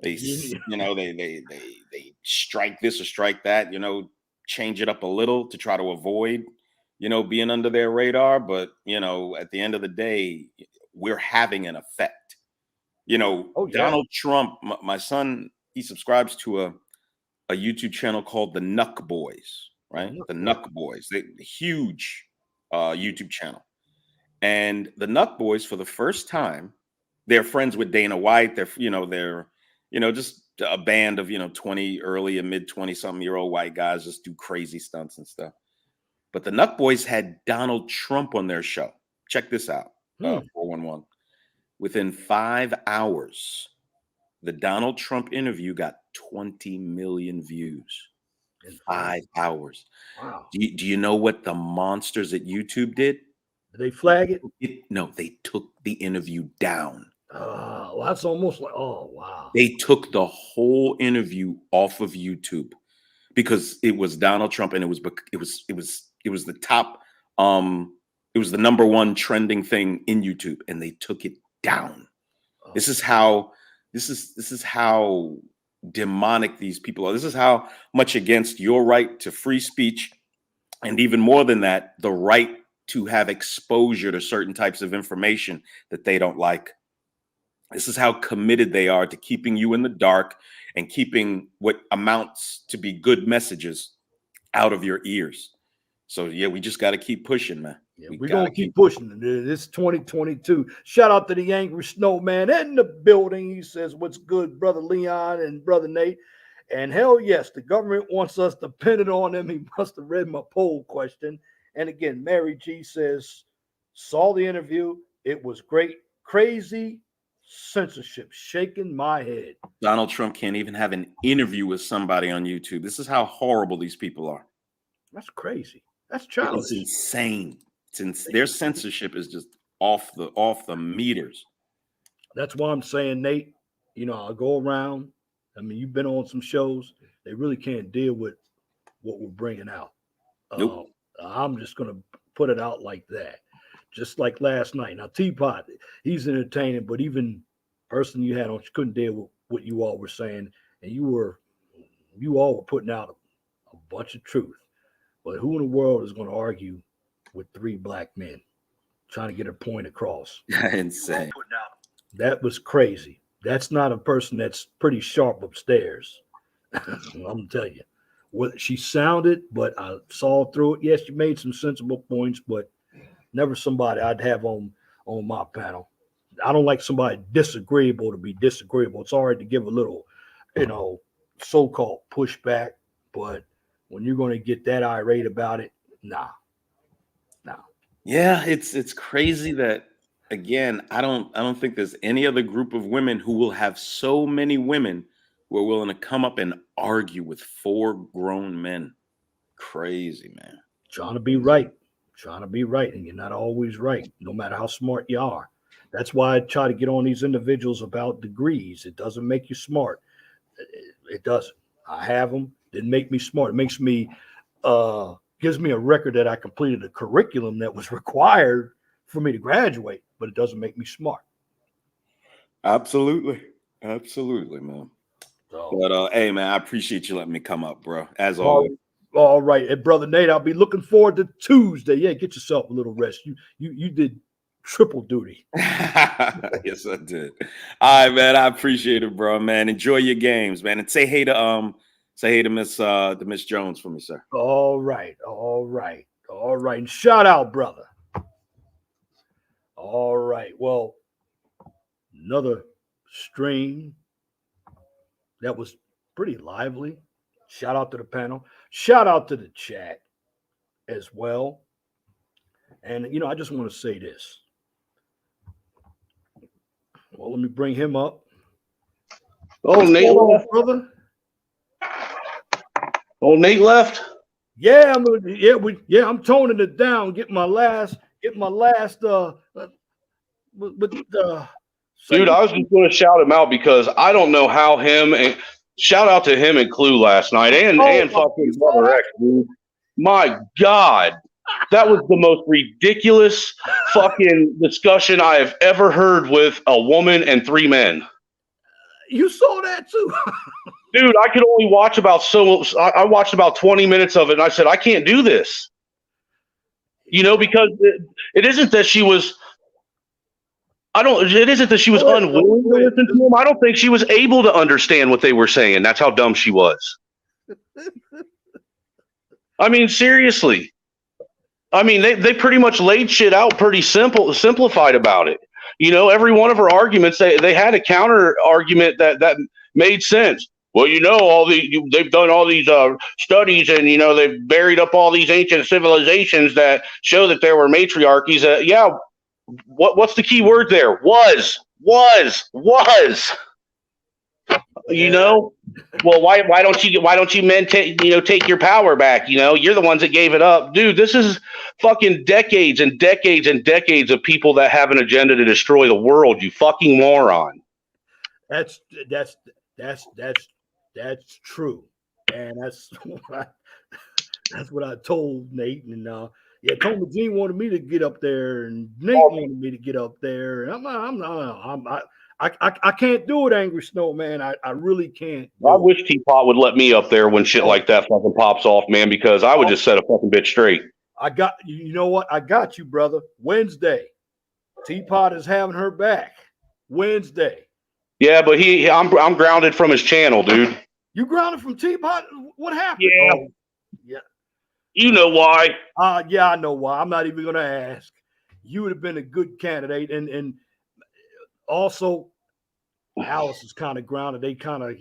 They, you know, they strike this or strike that, you know, change it up a little to try to avoid, you know, being under their radar. But, you know, at the end of the day, we're having an effect. You know, Donald Trump, my son, he subscribes to a YouTube channel called the Nuck Boys, right? The Nuck Boys, the huge YouTube channel. And the Nuck Boys, for the first time, they're friends with Dana White. They're just a band of, 20, early and mid 20-something-year-old white guys just do crazy stunts and stuff. But the Nuck Boys had Donald Trump on their show. Check this out, 411. Within 5 hours, the Donald Trump interview got 20 million views in 5 hours. Wow. Do you know what the monsters at YouTube did? Did they flag it? No, they took the interview down. Well, that's almost like, oh, wow. They took the whole interview off of YouTube because it was Donald Trump, and it was the top, it was the number one trending thing in YouTube, and they took it down. Oh. This is how demonic these people are. This is how much against your right to free speech, and even more than that, the right to have exposure to certain types of information that they don't like. This is how committed they are to keeping you in the dark and keeping what amounts to be good messages out of your ears. So yeah, we just got to keep pushing, man. Yeah, we're going to keep pushing. This 2022. Shout out to the Angry Snowman in the building. He says, what's good, Brother Leon and Brother Nate? And hell yes, the government wants us dependent on them. He must have read my poll question. And again, Mary G says, saw the interview. It was great. Crazy censorship, shaking my head. Donald Trump can't even have an interview with somebody on YouTube. This is how horrible these people are. That's crazy. That's childish. It's insane. Their censorship is just off the meters. That's why I'm saying, Nate, I'll go around. I mean, you've been on some shows. They really can't deal with what we're bringing out. Nope. I'm just going to put it out like that. Just like last night. Now, Teapot, he's entertaining, but even person you had on couldn't deal with what you all were saying. And you all were putting out a bunch of truth. But who in the world is going to argue with three black men trying to get a point across? Insane. That was crazy. That's not a person that's pretty sharp upstairs. I'm going to tell you. What she sounded, but I saw through it. Yes, she made some sensible points, but never somebody I'd have on my panel. I don't like somebody disagreeable to be disagreeable. It's all right to give a little, so-called pushback, but when you're going to get that irate about it, nah. Yeah, it's crazy that, again, I don't think there's any other group of women who will have so many women who are willing to come up and argue with four grown men. Crazy, man. Trying to be right, and you're not always right, no matter how smart you are. That's why I try to get on these individuals about degrees. It doesn't make you smart. It doesn't. I have them. Didn't make me smart. It makes me, gives me a record that I completed a curriculum that was required for me to graduate, but it doesn't make me smart. Absolutely, man. So, but hey, man, I appreciate you letting me come up, bro. As always. All right, and Brother Nate, I'll be looking forward to Tuesday. Yeah, get yourself a little rest. You did triple duty. Yes, I did. All right, man. I appreciate it, bro. Man, enjoy your games, man, and say hey to Miss Jones for me, sir. All right. And shout out, brother. All right. Well, another stream that was pretty lively. Shout out to the panel. Shout out to the chat as well. And, I just want to say this. Well, let me bring him up. Oh, Nate left, brother. Oh, Nate left. Yeah, I'm toning it down. Get my last. Dude, I was just going to shout him out because I don't know how shout out to him and Clue last night and fucking Brother X, dude. My God, that was the most ridiculous fucking discussion I have ever heard with a woman and 3 men. You saw that too. Dude, I could only watch I watched about 20 minutes of it, and I said, I can't do this. Because it isn't that she was it isn't that she was unwilling to listen to them. I don't think she was able to understand what they were saying. That's how dumb she was. I mean, seriously. I mean, they pretty much laid shit out pretty simplified about it. Every one of her arguments, they had a counter argument that made sense. Well, they've done all these studies, and they've buried up all these ancient civilizations that show that there were matriarchies. Yeah, what's the key word there? Was. Well, why don't you men take your power back? You're the ones that gave it up, dude. This is fucking decades and decades and decades of people that have an agenda to destroy the world. You fucking moron. That's true, and that's what I told Nate. And Tony Jean wanted me to get up there, and Nate wanted me to get up there. And I can't do it, Angry Snowman. I really can't. I wish Teapot would let me up there when shit like that fucking pops off, man, because I would just set a fucking bitch straight. I got you know what? I got you, brother. Wednesday, Teapot is having her back. Wednesday. Yeah, but I'm grounded from his channel, dude. You grounded from Teapot? What happened? Yeah. Oh, yeah. You know why? Yeah, I know why. I'm not even going to ask. You would have been a good candidate. And also, Alice is kind of grounded. They kind of,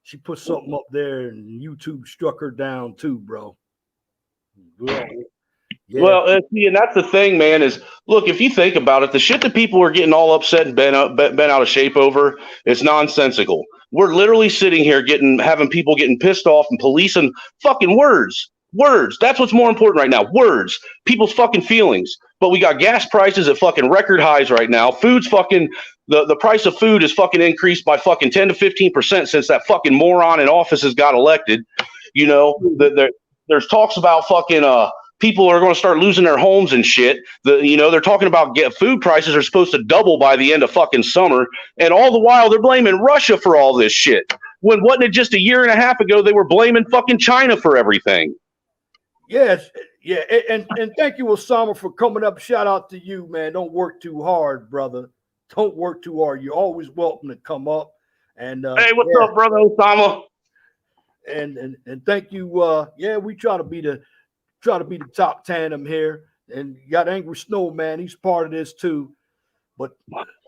she put something up there and YouTube struck her down too, bro. Yeah. Well, see, and that's the thing, man, is look, if you think about it, the shit that people are getting all upset and bent out of shape over is nonsensical. We're literally sitting here having people getting pissed off and policing fucking words. Words. That's what's more important right now. Words. People's fucking feelings. But we got gas prices at fucking record highs right now. Food's fucking the price of food is fucking increased by fucking 10 to 15% since that fucking moron in office has got elected. There's talks about fucking people are going to start losing their homes and shit. They're talking about food prices are supposed to double by the end of fucking summer, and all the while they're blaming Russia for all this shit. When wasn't it just a year and a half ago they were blaming fucking China for everything? Yes, yeah, and thank you, Osama, for coming up. Shout out to you, man. Don't work too hard, brother. Don't work too hard. You're always welcome to come up. And hey, what's up, brother Osama? And thank you. We try to be the top tandem here. And you got Angry Snowman. He's part of this too. But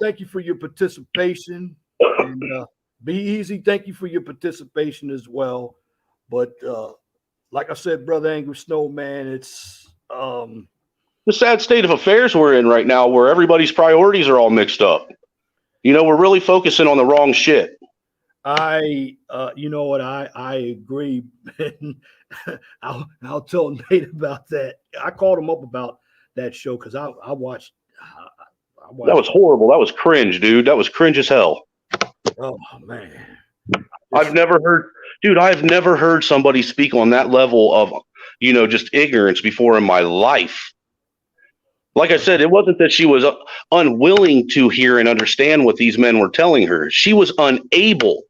thank you for your participation. And Be Easy, thank you for your participation as well. But like I said, brother Angry Snowman, it's the sad state of affairs we're in right now, where everybody's priorities are all mixed up. We're really focusing on the wrong shit. You know what? I agree. I'll tell Nate about that. I called him up about that show because I watched. That was horrible. That was cringe, dude. That was cringe as hell. Oh man, I've never heard somebody speak on that level of, just ignorance before in my life. Like I said, it wasn't that she was unwilling to hear and understand what these men were telling her. She was unable.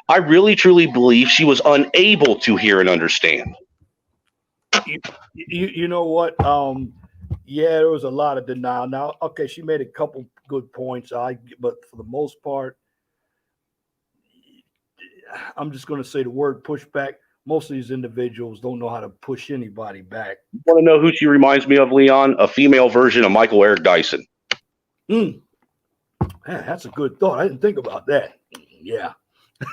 I really, truly believe she was unable to hear and understand. You know what? There was a lot of denial. Now, okay, she made a couple good points. But for the most part, I'm just going to say the word pushback. Most of these individuals don't know how to push anybody back. You want to know who she reminds me of, Leon? A female version of Michael Eric Dyson. Man, that's a good thought. I didn't think about that. Yeah.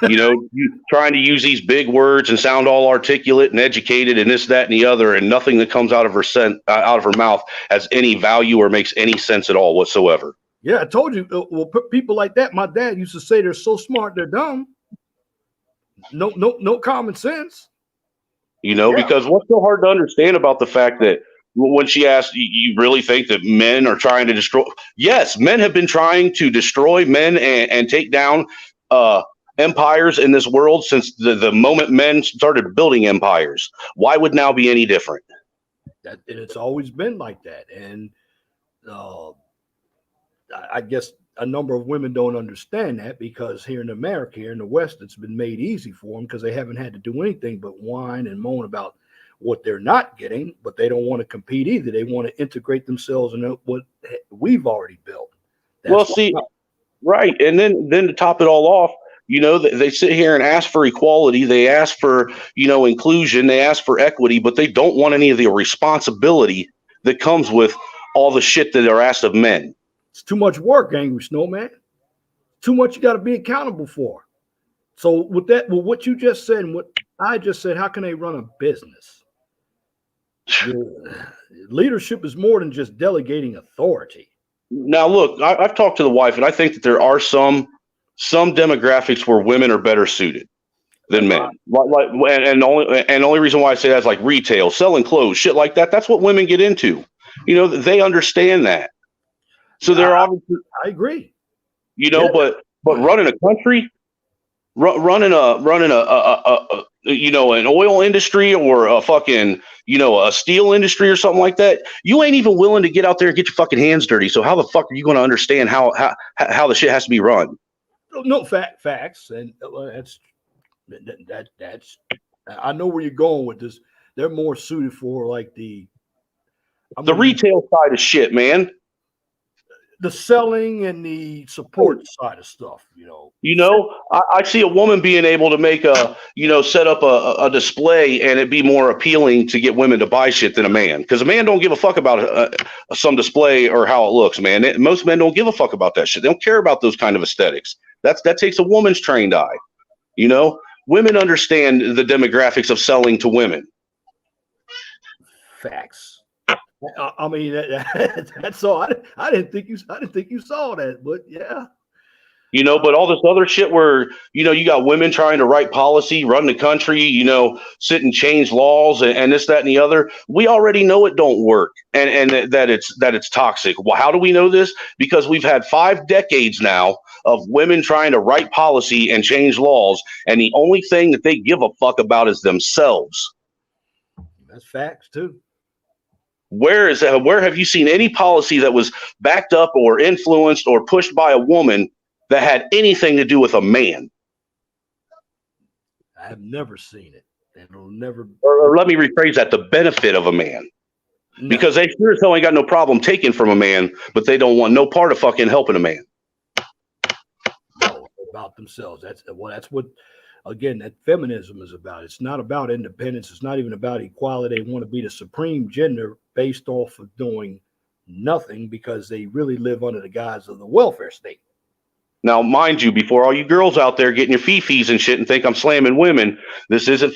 You trying to use these big words and sound all articulate and educated and this, that, and the other, and nothing that comes out of her mouth has any value or makes any sense at all whatsoever. Yeah, I told you. Well, people like that, my dad used to say they're so smart they're dumb. No common sense. Because what's so hard to understand about the fact that when she asked, you really think that men are trying to destroy? Yes, men have been trying to destroy men and take down empires in this world since the moment men started building empires. Why would now be any different? And it's always been like that. And I guess a number of women don't understand that, because here in America, here in the West, it's been made easy for them because they haven't had to do anything but whine and moan about what they're not getting, but they don't want to compete either. They want to integrate themselves in what we've already built. Well, see, right. And then to top it all off, they sit here and ask for equality. They ask for, inclusion. They ask for equity, but they don't want any of the responsibility that comes with all the shit that are asked of men. It's too much work, Angry Snowman. Too much you got to be accountable for. So with what you just said and what I just said, how can they run a business? Leadership is more than just delegating authority. Now, look, I've talked to the wife, and I think that there are some demographics where women are better suited than men. And the only reason why I say that is like retail, selling clothes, shit like that. That's what women get into. They understand that. So they're obviously. I agree. But running a country, running an oil industry or a fucking, a steel industry or something like that, you ain't even willing to get out there and get your fucking hands dirty. So how the fuck are you going to understand how the shit has to be run? No, facts. And that's, I know where you're going with this. They're more suited for like the retail side of shit, man. The selling and the support side of stuff, I see a woman being able to make set up a display and it be more appealing to get women to buy shit than a man, because a man don't give a fuck about some display or how it looks, man. Most men don't give a fuck about that shit. They don't care about those kind of aesthetics. That takes a woman's trained eye. Women understand the demographics of selling to women. Facts. I mean, that's all. I didn't think you saw that, but yeah. But all this other shit where, you got women trying to write policy, run the country, sit and change laws and this, that, and the other. We already know it don't work and that it's toxic. Well, how do we know this? Because we've had 5 decades now of women trying to write policy and change laws, and the only thing that they give a fuck about is themselves. That's facts too. Where have you seen any policy that was backed up or influenced or pushed by a woman that had anything to do with a man? I have never seen it. And it'll never. Or let me rephrase that: the benefit of a man. No. Because they sure as hell ain't got no problem taking from a man, but they don't want no part of fucking helping a man. No, about themselves. That's what. Again, that feminism is about. It's not about independence. It's not even about equality. They want to be the supreme gender based off of doing nothing because they really live under the guise of the welfare state. Now, mind you, before all you girls out there getting your fifis and shit and think I'm slamming women, this isn't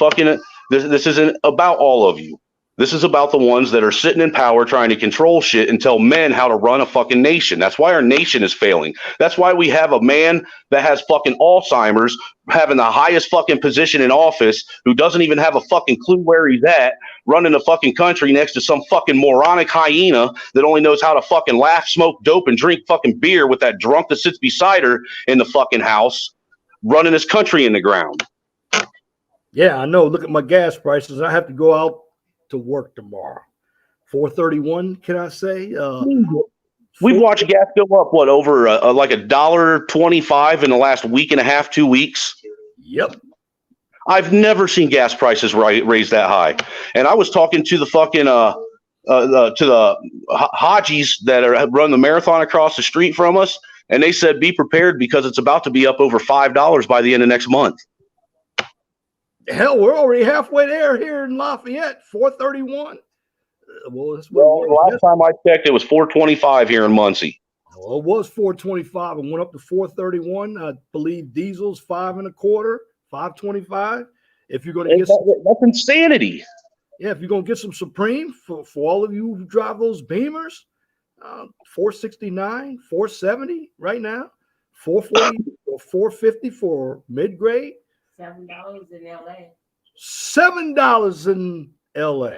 this isn't about all of you. This is about the ones that are sitting in power trying to control shit and tell men how to run a fucking nation. That's why our nation is failing. That's why we have a man that has fucking Alzheimer's having the highest fucking position in office who doesn't even have a fucking clue where he's at, running the fucking country next to some fucking moronic hyena that only knows how to fucking laugh, smoke dope, and drink fucking beer with that drunk that sits beside her in the fucking house, running this country in the ground. Yeah, I know. Look at my gas prices. I have to go out to work tomorrow. 431, can I say? We've watched gas go up over like $1.25 in the last week and a half, 2 weeks. Yep. I've never seen gas prices raise that high. And I was talking to the fucking to the Hajis that run the marathon across the street from us, and they said be prepared because it's about to be up over $5 by the end of next month. Hell, we're already halfway there here in Lafayette, 431. Last time I checked, it was 425 here in Muncie. Well, it was 425 and went up to 431. I believe diesel's $5.25, 525. If you're going to get that's insanity. Yeah, if you're going to get some Supreme for all of you who drive those Beamers, 469, 470 right now, 440 or 450 for mid-grade. $7 in LA. $7 in LA.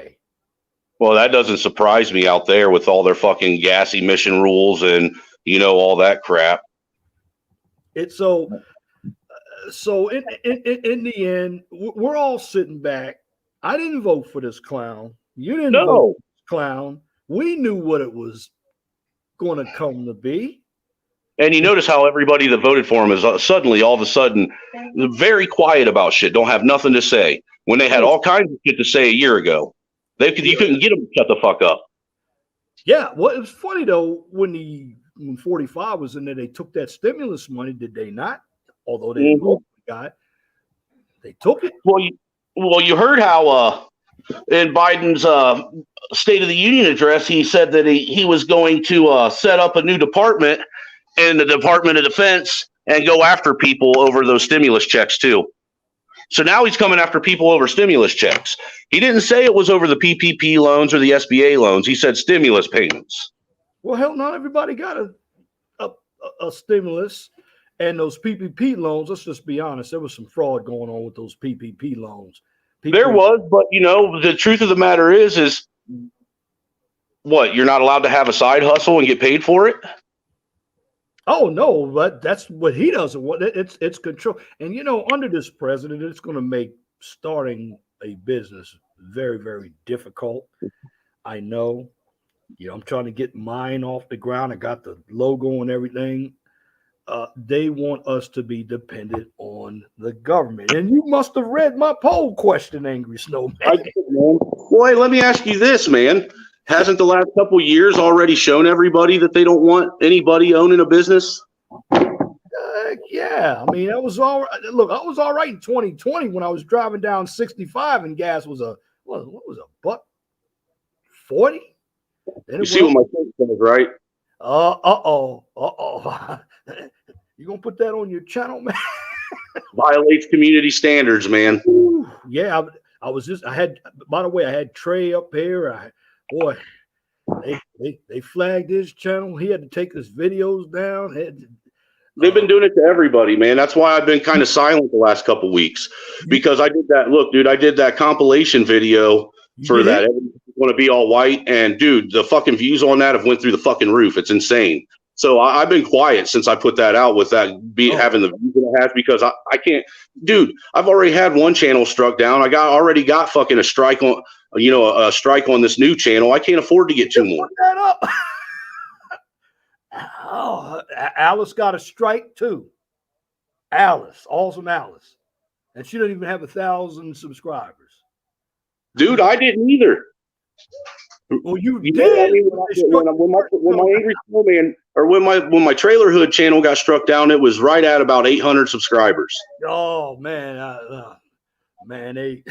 Well, that doesn't surprise me out there with all their fucking gas emission rules and all that crap. It's so So in the end, we're all sitting back. I didn't vote for this clown. You didn't vote No. for this clown. We knew what it was going to come to be. And you notice how everybody that voted for him is suddenly, all of a sudden, very quiet about shit. Don't have nothing to say when they had all kinds of shit to say a year ago. You couldn't get them to shut the fuck up. Yeah, well, it was funny though when 45 was in there, they took that stimulus money, did they not? Although they didn't vote for the guy, they took it. Well, you heard how in Biden's State of the Union address, he said that he was going to set up a new department in the Department of Defense and go after people over those stimulus checks too. So now he's coming after people over stimulus checks. He didn't say it was over the PPP loans or the SBA loans. He said stimulus payments. Well, hell, not everybody got a stimulus and those PPP loans. Let's just be honest. There was some fraud going on with those PPP loans. There was, but the truth of the matter is what? You're not allowed to have a side hustle and get paid for it? Oh no, but that's what he doesn't want. It's control. And under this president, it's going to make starting a business very, very difficult. I know. I'm trying to get mine off the ground. I got the logo and everything. They want us to be dependent on the government. And you must have read my poll question, Angry Snowman. I did, man. Well, hey, let me ask you this, man. Hasn't the last couple of years already shown everybody that they don't want anybody owning a business? Yeah. I mean, I was all right. Look, I was all right in 2020 when I was driving down 65 and gas was what was $1.40? You see what my thing says, right? You gonna put that on your channel, man? Violates community standards, man. Yeah, I had, by the way, I had Trey up here. They flagged his channel. He had to take his videos down. They've been doing it to everybody, man. That's why I've been kind of silent the last couple of weeks, because I did that. Look, dude, I did that compilation video for that. Everyone's going to be all white, and dude, the fucking views on that have went through the fucking roof. It's insane. So I've been quiet since I put that out with that having the views that it has, because I can't, dude. I've already had one channel struck down. I already got fucking a strike on, a strike on this new channel. I can't afford to get two more. Put that up. Oh, Alice got a strike too. Alice, awesome Alice, and she doesn't even have 1,000 subscribers. Dude, I didn't either. Well, you did. did. I mean, when my Angry Snowman, or when my Trailer Hood channel got struck down, it was right at about 800 subscribers. Oh man, they.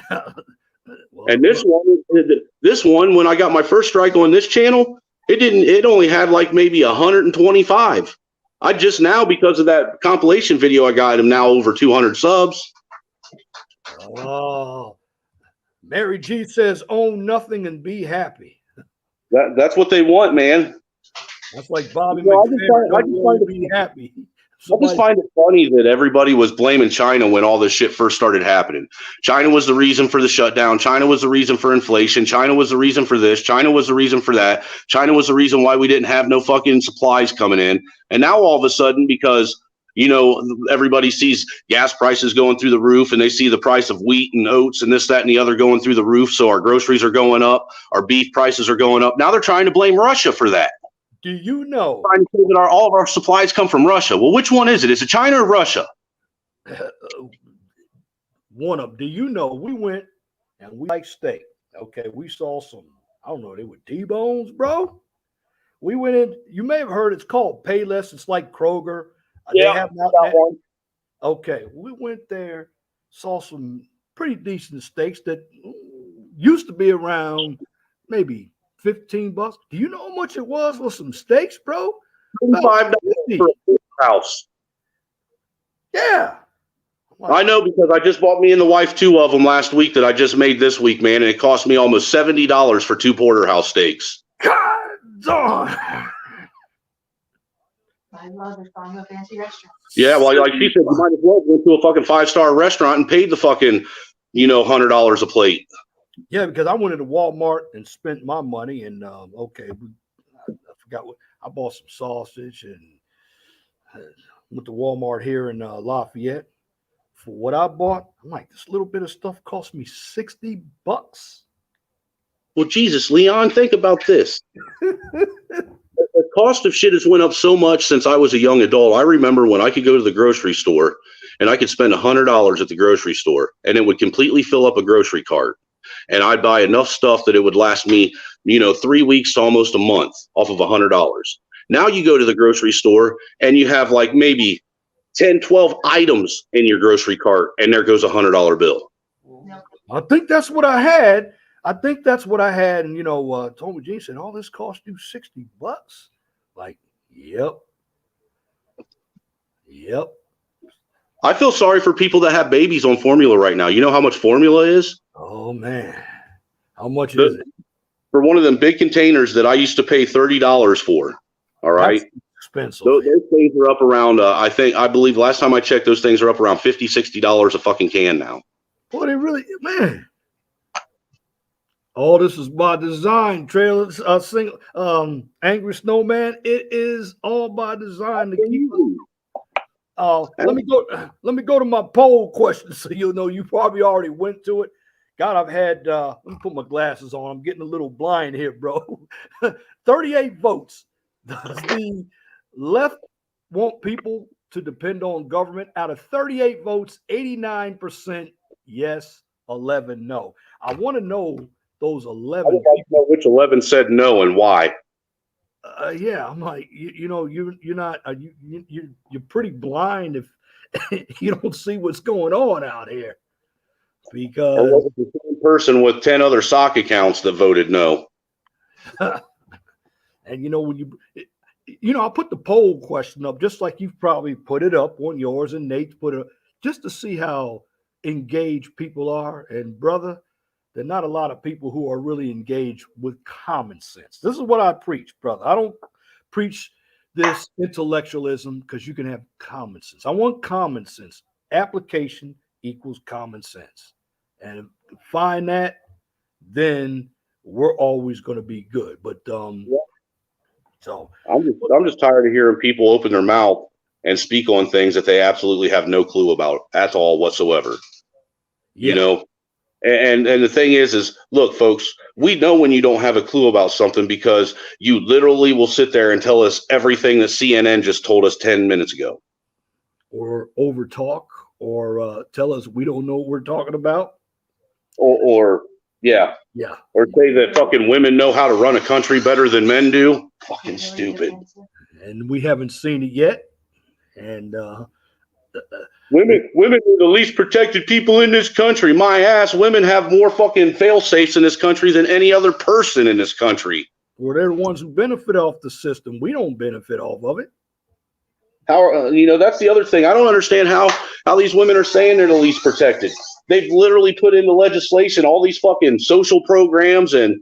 Well, and this one, when I got my first strike on this channel, it only had like maybe 125. I just now, because of that compilation video I got, am now over 200 subs. Oh, Mary G says, "Own nothing and be happy." That's what they want, man. That's like Bobby McFerrin. I just find be happy. I just find it funny that everybody was blaming China when all this shit first started happening. China was the reason for the shutdown. China was the reason for inflation. China was the reason for this. China was the reason for that. China was the reason why we didn't have no fucking supplies coming in. And now all of a sudden, because everybody sees gas prices going through the roof, and they see the price of wheat and oats and this, that, and the other going through the roof. So our groceries are going up. Our beef prices are going up. Now they're trying to blame Russia for that. Do you know? Trying to say that all of our supplies come from Russia. Well, which one is it? Is it China or Russia? One of them. Do you know we went and we like steak? Okay, we saw some, I don't know, they were T-bones, bro. We went in, you may have heard it's called Payless. It's like Kroger. Yeah, they have that one. Okay, we went there, saw some pretty decent steaks that used to be around maybe $15. Do you know how much it was for some steaks, bro? $5 for a house. Yeah. Wow. I know, because I just bought me and the wife 2 of them last week that I just made this week, man, and it cost me almost $70 for 2 porterhouse steaks. God darn. My mother's going to a fancy restaurant. Yeah, well, like she said, you might as well go to a fucking 5-star restaurant and paid the fucking, $100 a plate. Yeah, because I went into Walmart and spent my money, and I forgot what I bought some sausage and went to Walmart here in Lafayette. for what I bought, I'm like, this little bit of stuff cost me $60. Well, Jesus, Leon, think about this. The cost of shit has went up so much since I was a young adult. I remember when I could go to the grocery store and I could spend $100 at the grocery store and it would completely fill up a grocery cart. And I'd buy enough stuff that it would last me, 3 weeks to almost a month off of $100. Now you go to the grocery store and you have like maybe 10, 12 items in your grocery cart and there goes $100 bill. I think that's what I had. And Tommy Jean said, all this cost you $60. Like, yep. I feel sorry for people that have babies on formula right now. You know how much formula is? Oh man. How much is it? For one of them big containers that I used to pay $30 for. All right. That's expensive. Those things are up around, I believe last time I checked, those things are up around $50, $60 a fucking can now. Boy, they really, man. All this is by design. Trailers, Angry Snowman. It is all by design to keep. Let me go to my poll question, so you probably already went to it. God, I've had. Let me put my glasses on. I'm getting a little blind here, bro. 38 votes. Does the left want people to depend on government? Out of 38 votes, 89% yes, 11 no. I want to know those 11. I would like to know which 11 said no and why. Yeah, I'm like, you're not, you're pretty blind if you don't see what's going on out here. Because or was it the same person with 10 other sock accounts that voted no? And when I put the poll question up, just like you've probably put it up on yours and Nate's put it up, just to see how engaged people are. And brother, there are not a lot of people who are really engaged with common sense. This is what I preach, brother. I don't preach this intellectualism because you can have common sense. I want common sense. Application equals common sense. And if you find that, then we're always going to be good. But so I'm just tired of hearing people open their mouth and speak on things that they absolutely have no clue about at all whatsoever. Yeah. And the thing is look, folks, we know when you don't have a clue about something because you literally will sit there and tell us everything that CNN just told us 10 minutes ago. Or over talk or tell us we don't know what we're talking about. Or Yeah. Or say that fucking women know how to run a country better than men do. Fucking stupid. And we haven't seen it yet. And Women are the least protected people in this country. My ass, women have more fucking fail safes in this country than any other person in this country. Well, they're the ones who benefit off the system. We don't benefit off of it. How that's the other thing. I don't understand how these women are saying they're the least protected. They've literally put into legislation all these fucking social programs and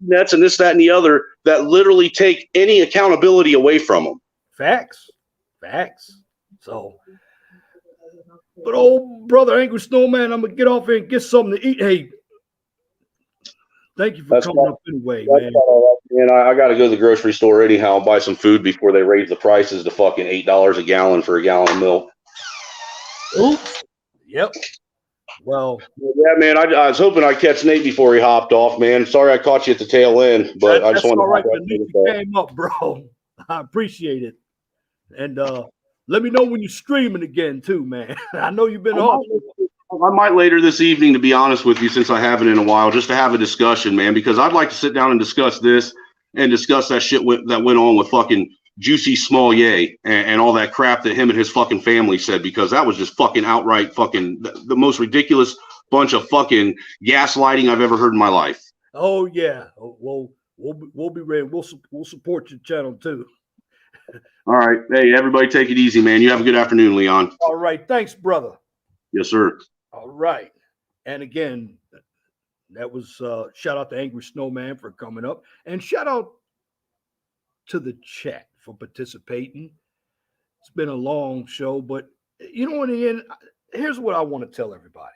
nets and this, that, and the other that literally take any accountability away from them. Facts. So, but old brother Angry Snowman, I'm gonna get off here and get something to eat. Hey, thank you for coming up anyway, man. And I got to go to the grocery store anyhow and buy some food before they raise the prices to fucking $8 a gallon for a gallon of milk. Oops. Yep. Well, yeah, man. I was hoping I'd catch Nate before he hopped off, man. Sorry I caught you at the tail end, but I just wanted all right. to. You came up, bro. I appreciate it. And let me know when you're streaming again, too, man. I know you've been off. I might later this evening, to be honest with you, since I haven't in a while, just to have a discussion, man, because I'd like to sit down and discuss this and discuss that shit that went on with fucking Juicy Smollett and all that crap that him and his fucking family said, because that was just fucking outright fucking the most ridiculous bunch of fucking gaslighting I've ever heard in my life. Oh, yeah. Well, we'll be ready. We'll support your channel, too. All right. Hey, everybody take it easy, man. You have a good afternoon, Leon. All right. Thanks, brother. Yes, sir. All right. And again, that was shout out to Angry Snowman for coming up, and shout out to the chat for participating. It's been a long show, but in the end, here's what I want to tell everybody.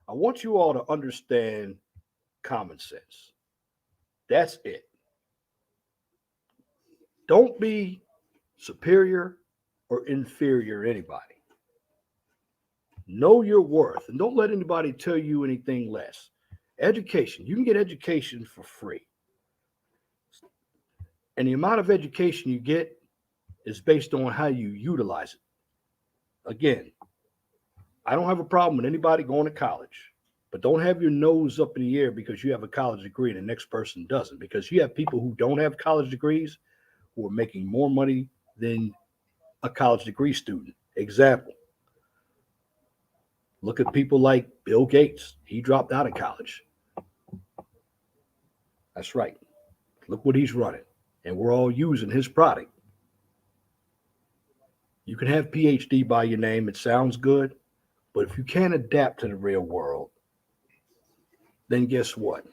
I want you all to understand common sense. That's it. Don't be superior or inferior to anybody. Know your worth and don't let anybody tell you anything less. Education, you can get education for free. And the amount of education you get is based on how you utilize it. Again, I don't have a problem with anybody going to college, but don't have your nose up in the air because you have a college degree and the next person doesn't, because you have people who don't have college degrees who are making more money than a college degree student. Example, look at people like Bill Gates. He dropped out of college. That's right. Look what he's running. And we're all using his product. You can have PhD by your name. It sounds good. But if you can't adapt to the real world, then guess what?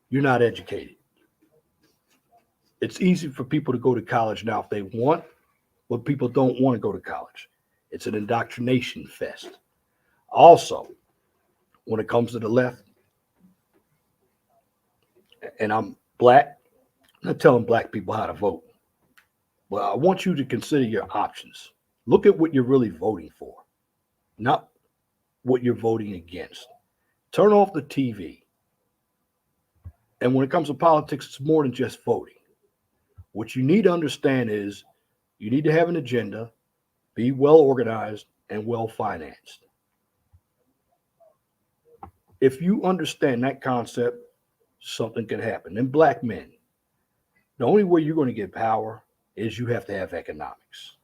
You're not educated. It's easy for people to go to college now if they want, but people don't want to go to college. It's an indoctrination fest. Also, when it comes to the left, and I'm black, I'm not telling black people how to vote, but I want you to consider your options. Look at what you're really voting for, not what you're voting against. Turn off the TV. And when it comes to politics, it's more than just voting. What you need to understand is you need to have an agenda, be well organized, and well financed. If you understand that concept, something can happen. And black men, the only way you're going to get power is you have to have economics.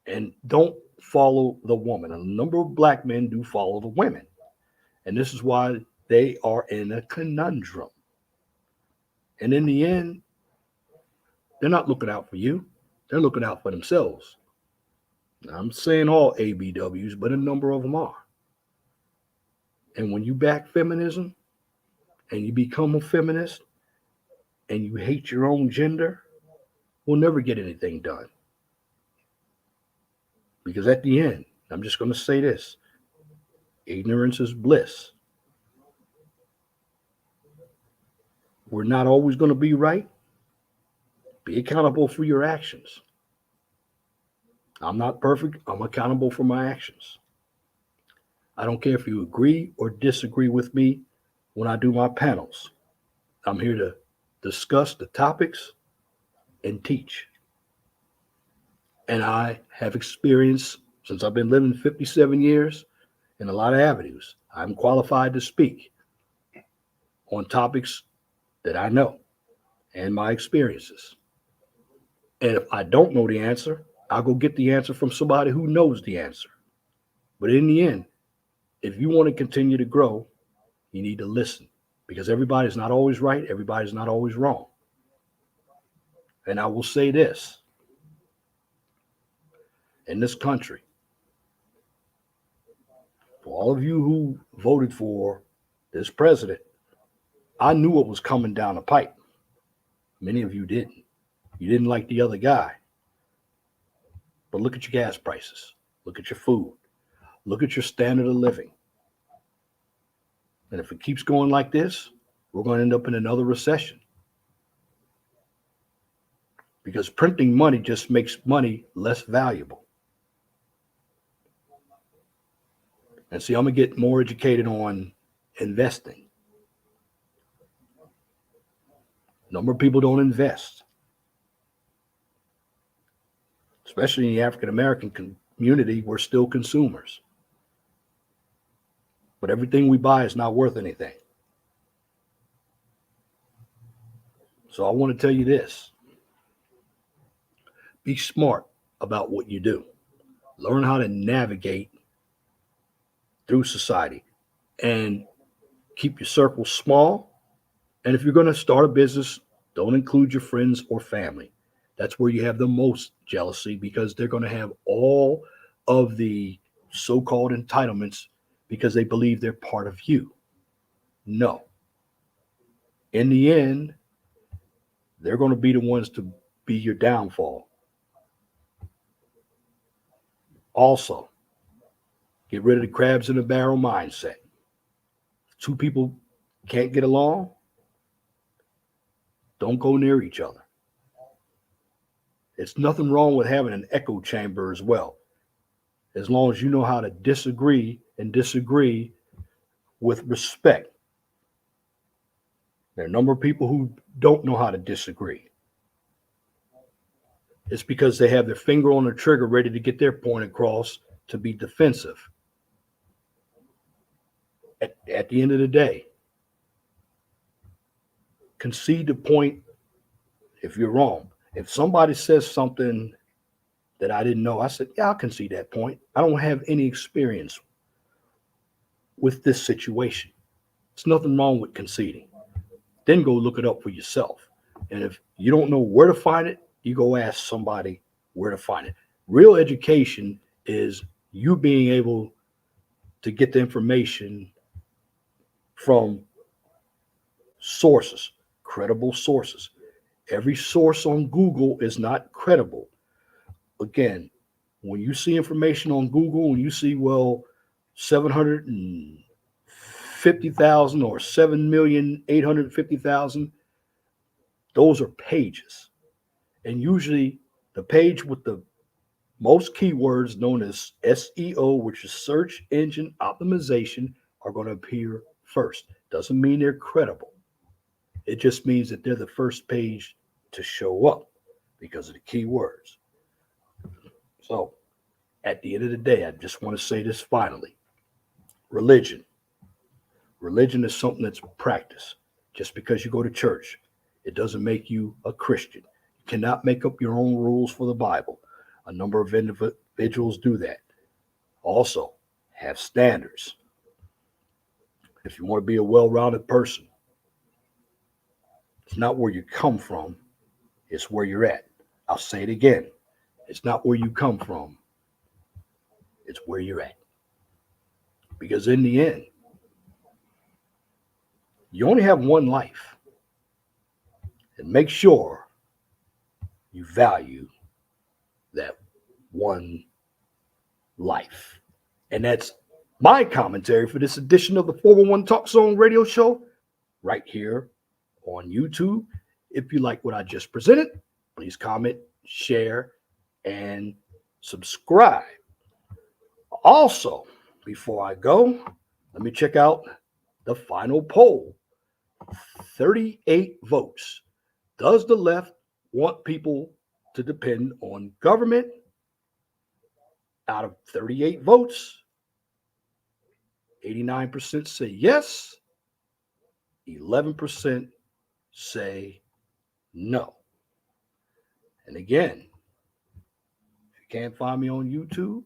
And don't follow the woman. A number of black men do follow the women. And this is why they are in a conundrum. And in the end, they're not looking out for you. They're looking out for themselves. Now, I'm saying all ABWs, but a number of them are. And when you back feminism and you become a feminist and you hate your own gender, we'll never get anything done. Because at the end, I'm just going to say this, ignorance is bliss. We're not always going to be right. Be accountable for your actions. I'm not perfect. I'm accountable for my actions. I don't care if you agree or disagree with me when I do my panels. I'm here to discuss the topics and teach. And I have experience since I've been living 57 years in a lot of avenues. I'm qualified to speak on topics that I know and my experiences. And if I don't know the answer, I'll go get the answer from somebody who knows the answer. But in the end, if you want to continue to grow, you need to listen, because everybody's not always right. Everybody's not always wrong. And I will say this, in this country, for all of you who voted for this president, I knew what was coming down the pipe. Many of you didn't. You didn't like the other guy. But look at your gas prices. Look at your food. Look at your standard of living. And if it keeps going like this, we're going to end up in another recession. Because printing money just makes money less valuable. And see, I'm going to get more educated on investing. A number of people don't invest. Especially in the African American community, we're still consumers. But everything we buy is not worth anything. So I want to tell you this. Be smart about what you do. Learn how to navigate through society and keep your circle small. And if you're going to start a business, don't include your friends or family. That's where you have the most jealousy, because they're going to have all of the so-called entitlements because they believe they're part of you. No. In the end, they're going to be the ones to be your downfall. Also, get rid of the crabs in the barrel mindset. If two people can't get along, don't go near each other. It's nothing wrong with having an echo chamber as well. as long as you know how to disagree and disagree with respect. There are a number of people who don't know how to disagree. It's because they have their finger on the trigger ready to get their point across to be defensive. At the end of the day, concede the point if you're wrong. If somebody says something that I didn't know, I said, yeah, I'll concede that point. I don't have any experience with this situation. There's nothing wrong with conceding. Then go look it up for yourself. And if you don't know where to find it, you go ask somebody where to find it. Real education is you being able to get the information from sources, credible sources. Every source on Google is not credible. Again, when you see information on Google and you see, well, 750,000 or 7,850,000, those are pages. And usually the page with the most keywords, known as SEO, which is search engine optimization, are going to appear first. Doesn't mean they're credible. It just means that they're the first page to show up because of the keywords. So at the end of the day, I just want to say this finally. Religion. Religion is something that's practiced. Just because you go to church, it doesn't make you a Christian. You cannot make up your own rules for the Bible. A number of individuals do that. Also, have standards. If you want to be a well-rounded person, it's not where you come from, it's where you're at. I'll say it again. It's not where you come from, it's where you're at. Because in the end, you only have one life. And make sure you value that one life. And that's my commentary for this edition of the 411 Talk Zone radio show right here on YouTube. If you like what I just presented, please comment, share, and subscribe. Also, before I go, let me check out the final poll. 38 votes. Does the left want people to depend on government? Out of 38 votes, 89% say yes, 11% say no. And again, if you can't find me on YouTube,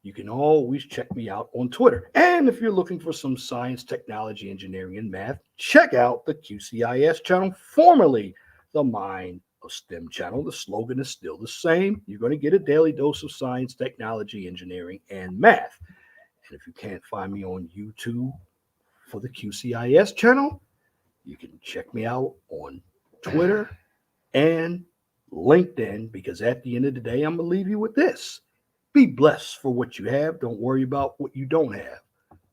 you can always check me out on Twitter. And if you're looking for some science, technology, engineering, and math, check out the QCIS channel, formerly the Mind of STEM channel. The slogan is still the same. You're going to get a daily dose of science, technology, engineering, and math. And if you can't find me on YouTube for the QCIS channel, you can check me out on Twitter and LinkedIn, because at the end of the day, I'm going to leave you with this. Be blessed for what you have. Don't worry about what you don't have.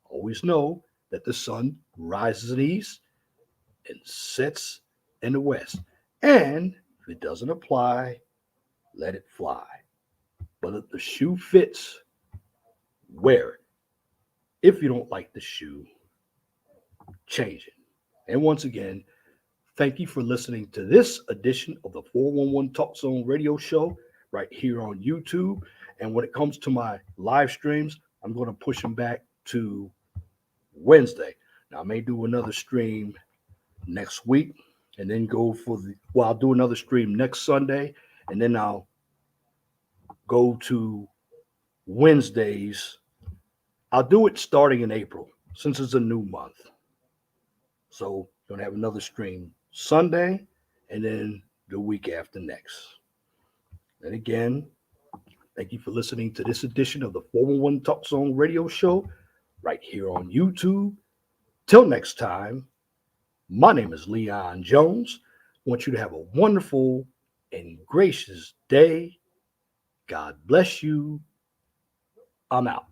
Always know that the sun rises in the east and sets in the west. And if it doesn't apply, let it fly. But if the shoe fits, wear it. If you don't like the shoe, change it. And once again, thank you for listening to this edition of the 411 Talk Zone radio show right here on YouTube. And when it comes to my live streams, I'm going to push them back to Wednesday. Now, I may do another stream next week and then go for I'll do another stream next Sunday, and then I'll go to Wednesdays. I'll do it starting in April since it's a new month. So I'm going to have another stream Sunday and then the week after next. And again, thank you for listening to this edition of the 411 Talk Zone radio show right here on YouTube. Till next time, my name is Leon Jones. I want you to have a wonderful and gracious day. God bless you. I'm out.